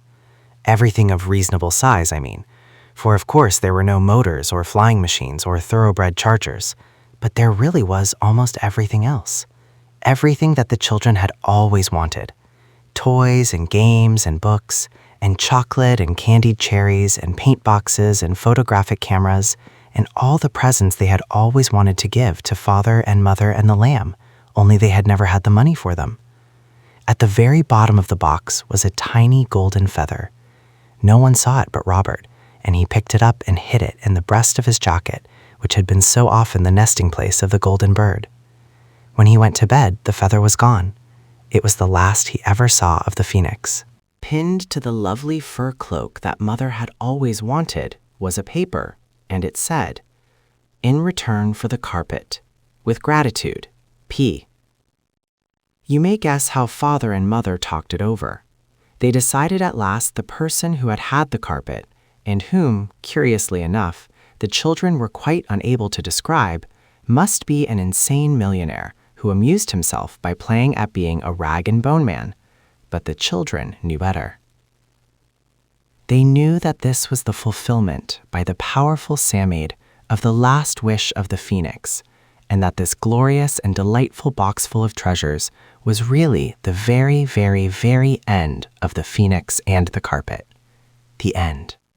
Everything of reasonable size, I mean. For of course there were no motors or flying machines or thoroughbred chargers, but there really was almost everything else. Everything that the children had always wanted. Toys and games and books, and chocolate and candied cherries and paint boxes and photographic cameras, and all the presents they had always wanted to give to Father and Mother and the lamb, only they had never had the money for them. At the very bottom of the box was a tiny golden feather. No one saw it but Robert, and he picked it up and hid it in the breast of his jacket, which had been so often the nesting place of the golden bird. When he went to bed, the feather was gone. It was the last he ever saw of the phoenix. Pinned to the lovely fur cloak that Mother had always wanted was a paper, and it said, "In return for the carpet, with gratitude, P." You may guess how Father and Mother talked it over. They decided at last the person who had the carpet, and whom, curiously enough, the children were quite unable to describe, must be an insane millionaire who amused himself by playing at being a rag and bone man. But the children knew better. They knew that this was the fulfillment by the powerful Psammead of the last wish of the phoenix, and that this glorious and delightful box full of treasures was really the very, very, very end of the phoenix and the carpet. The end.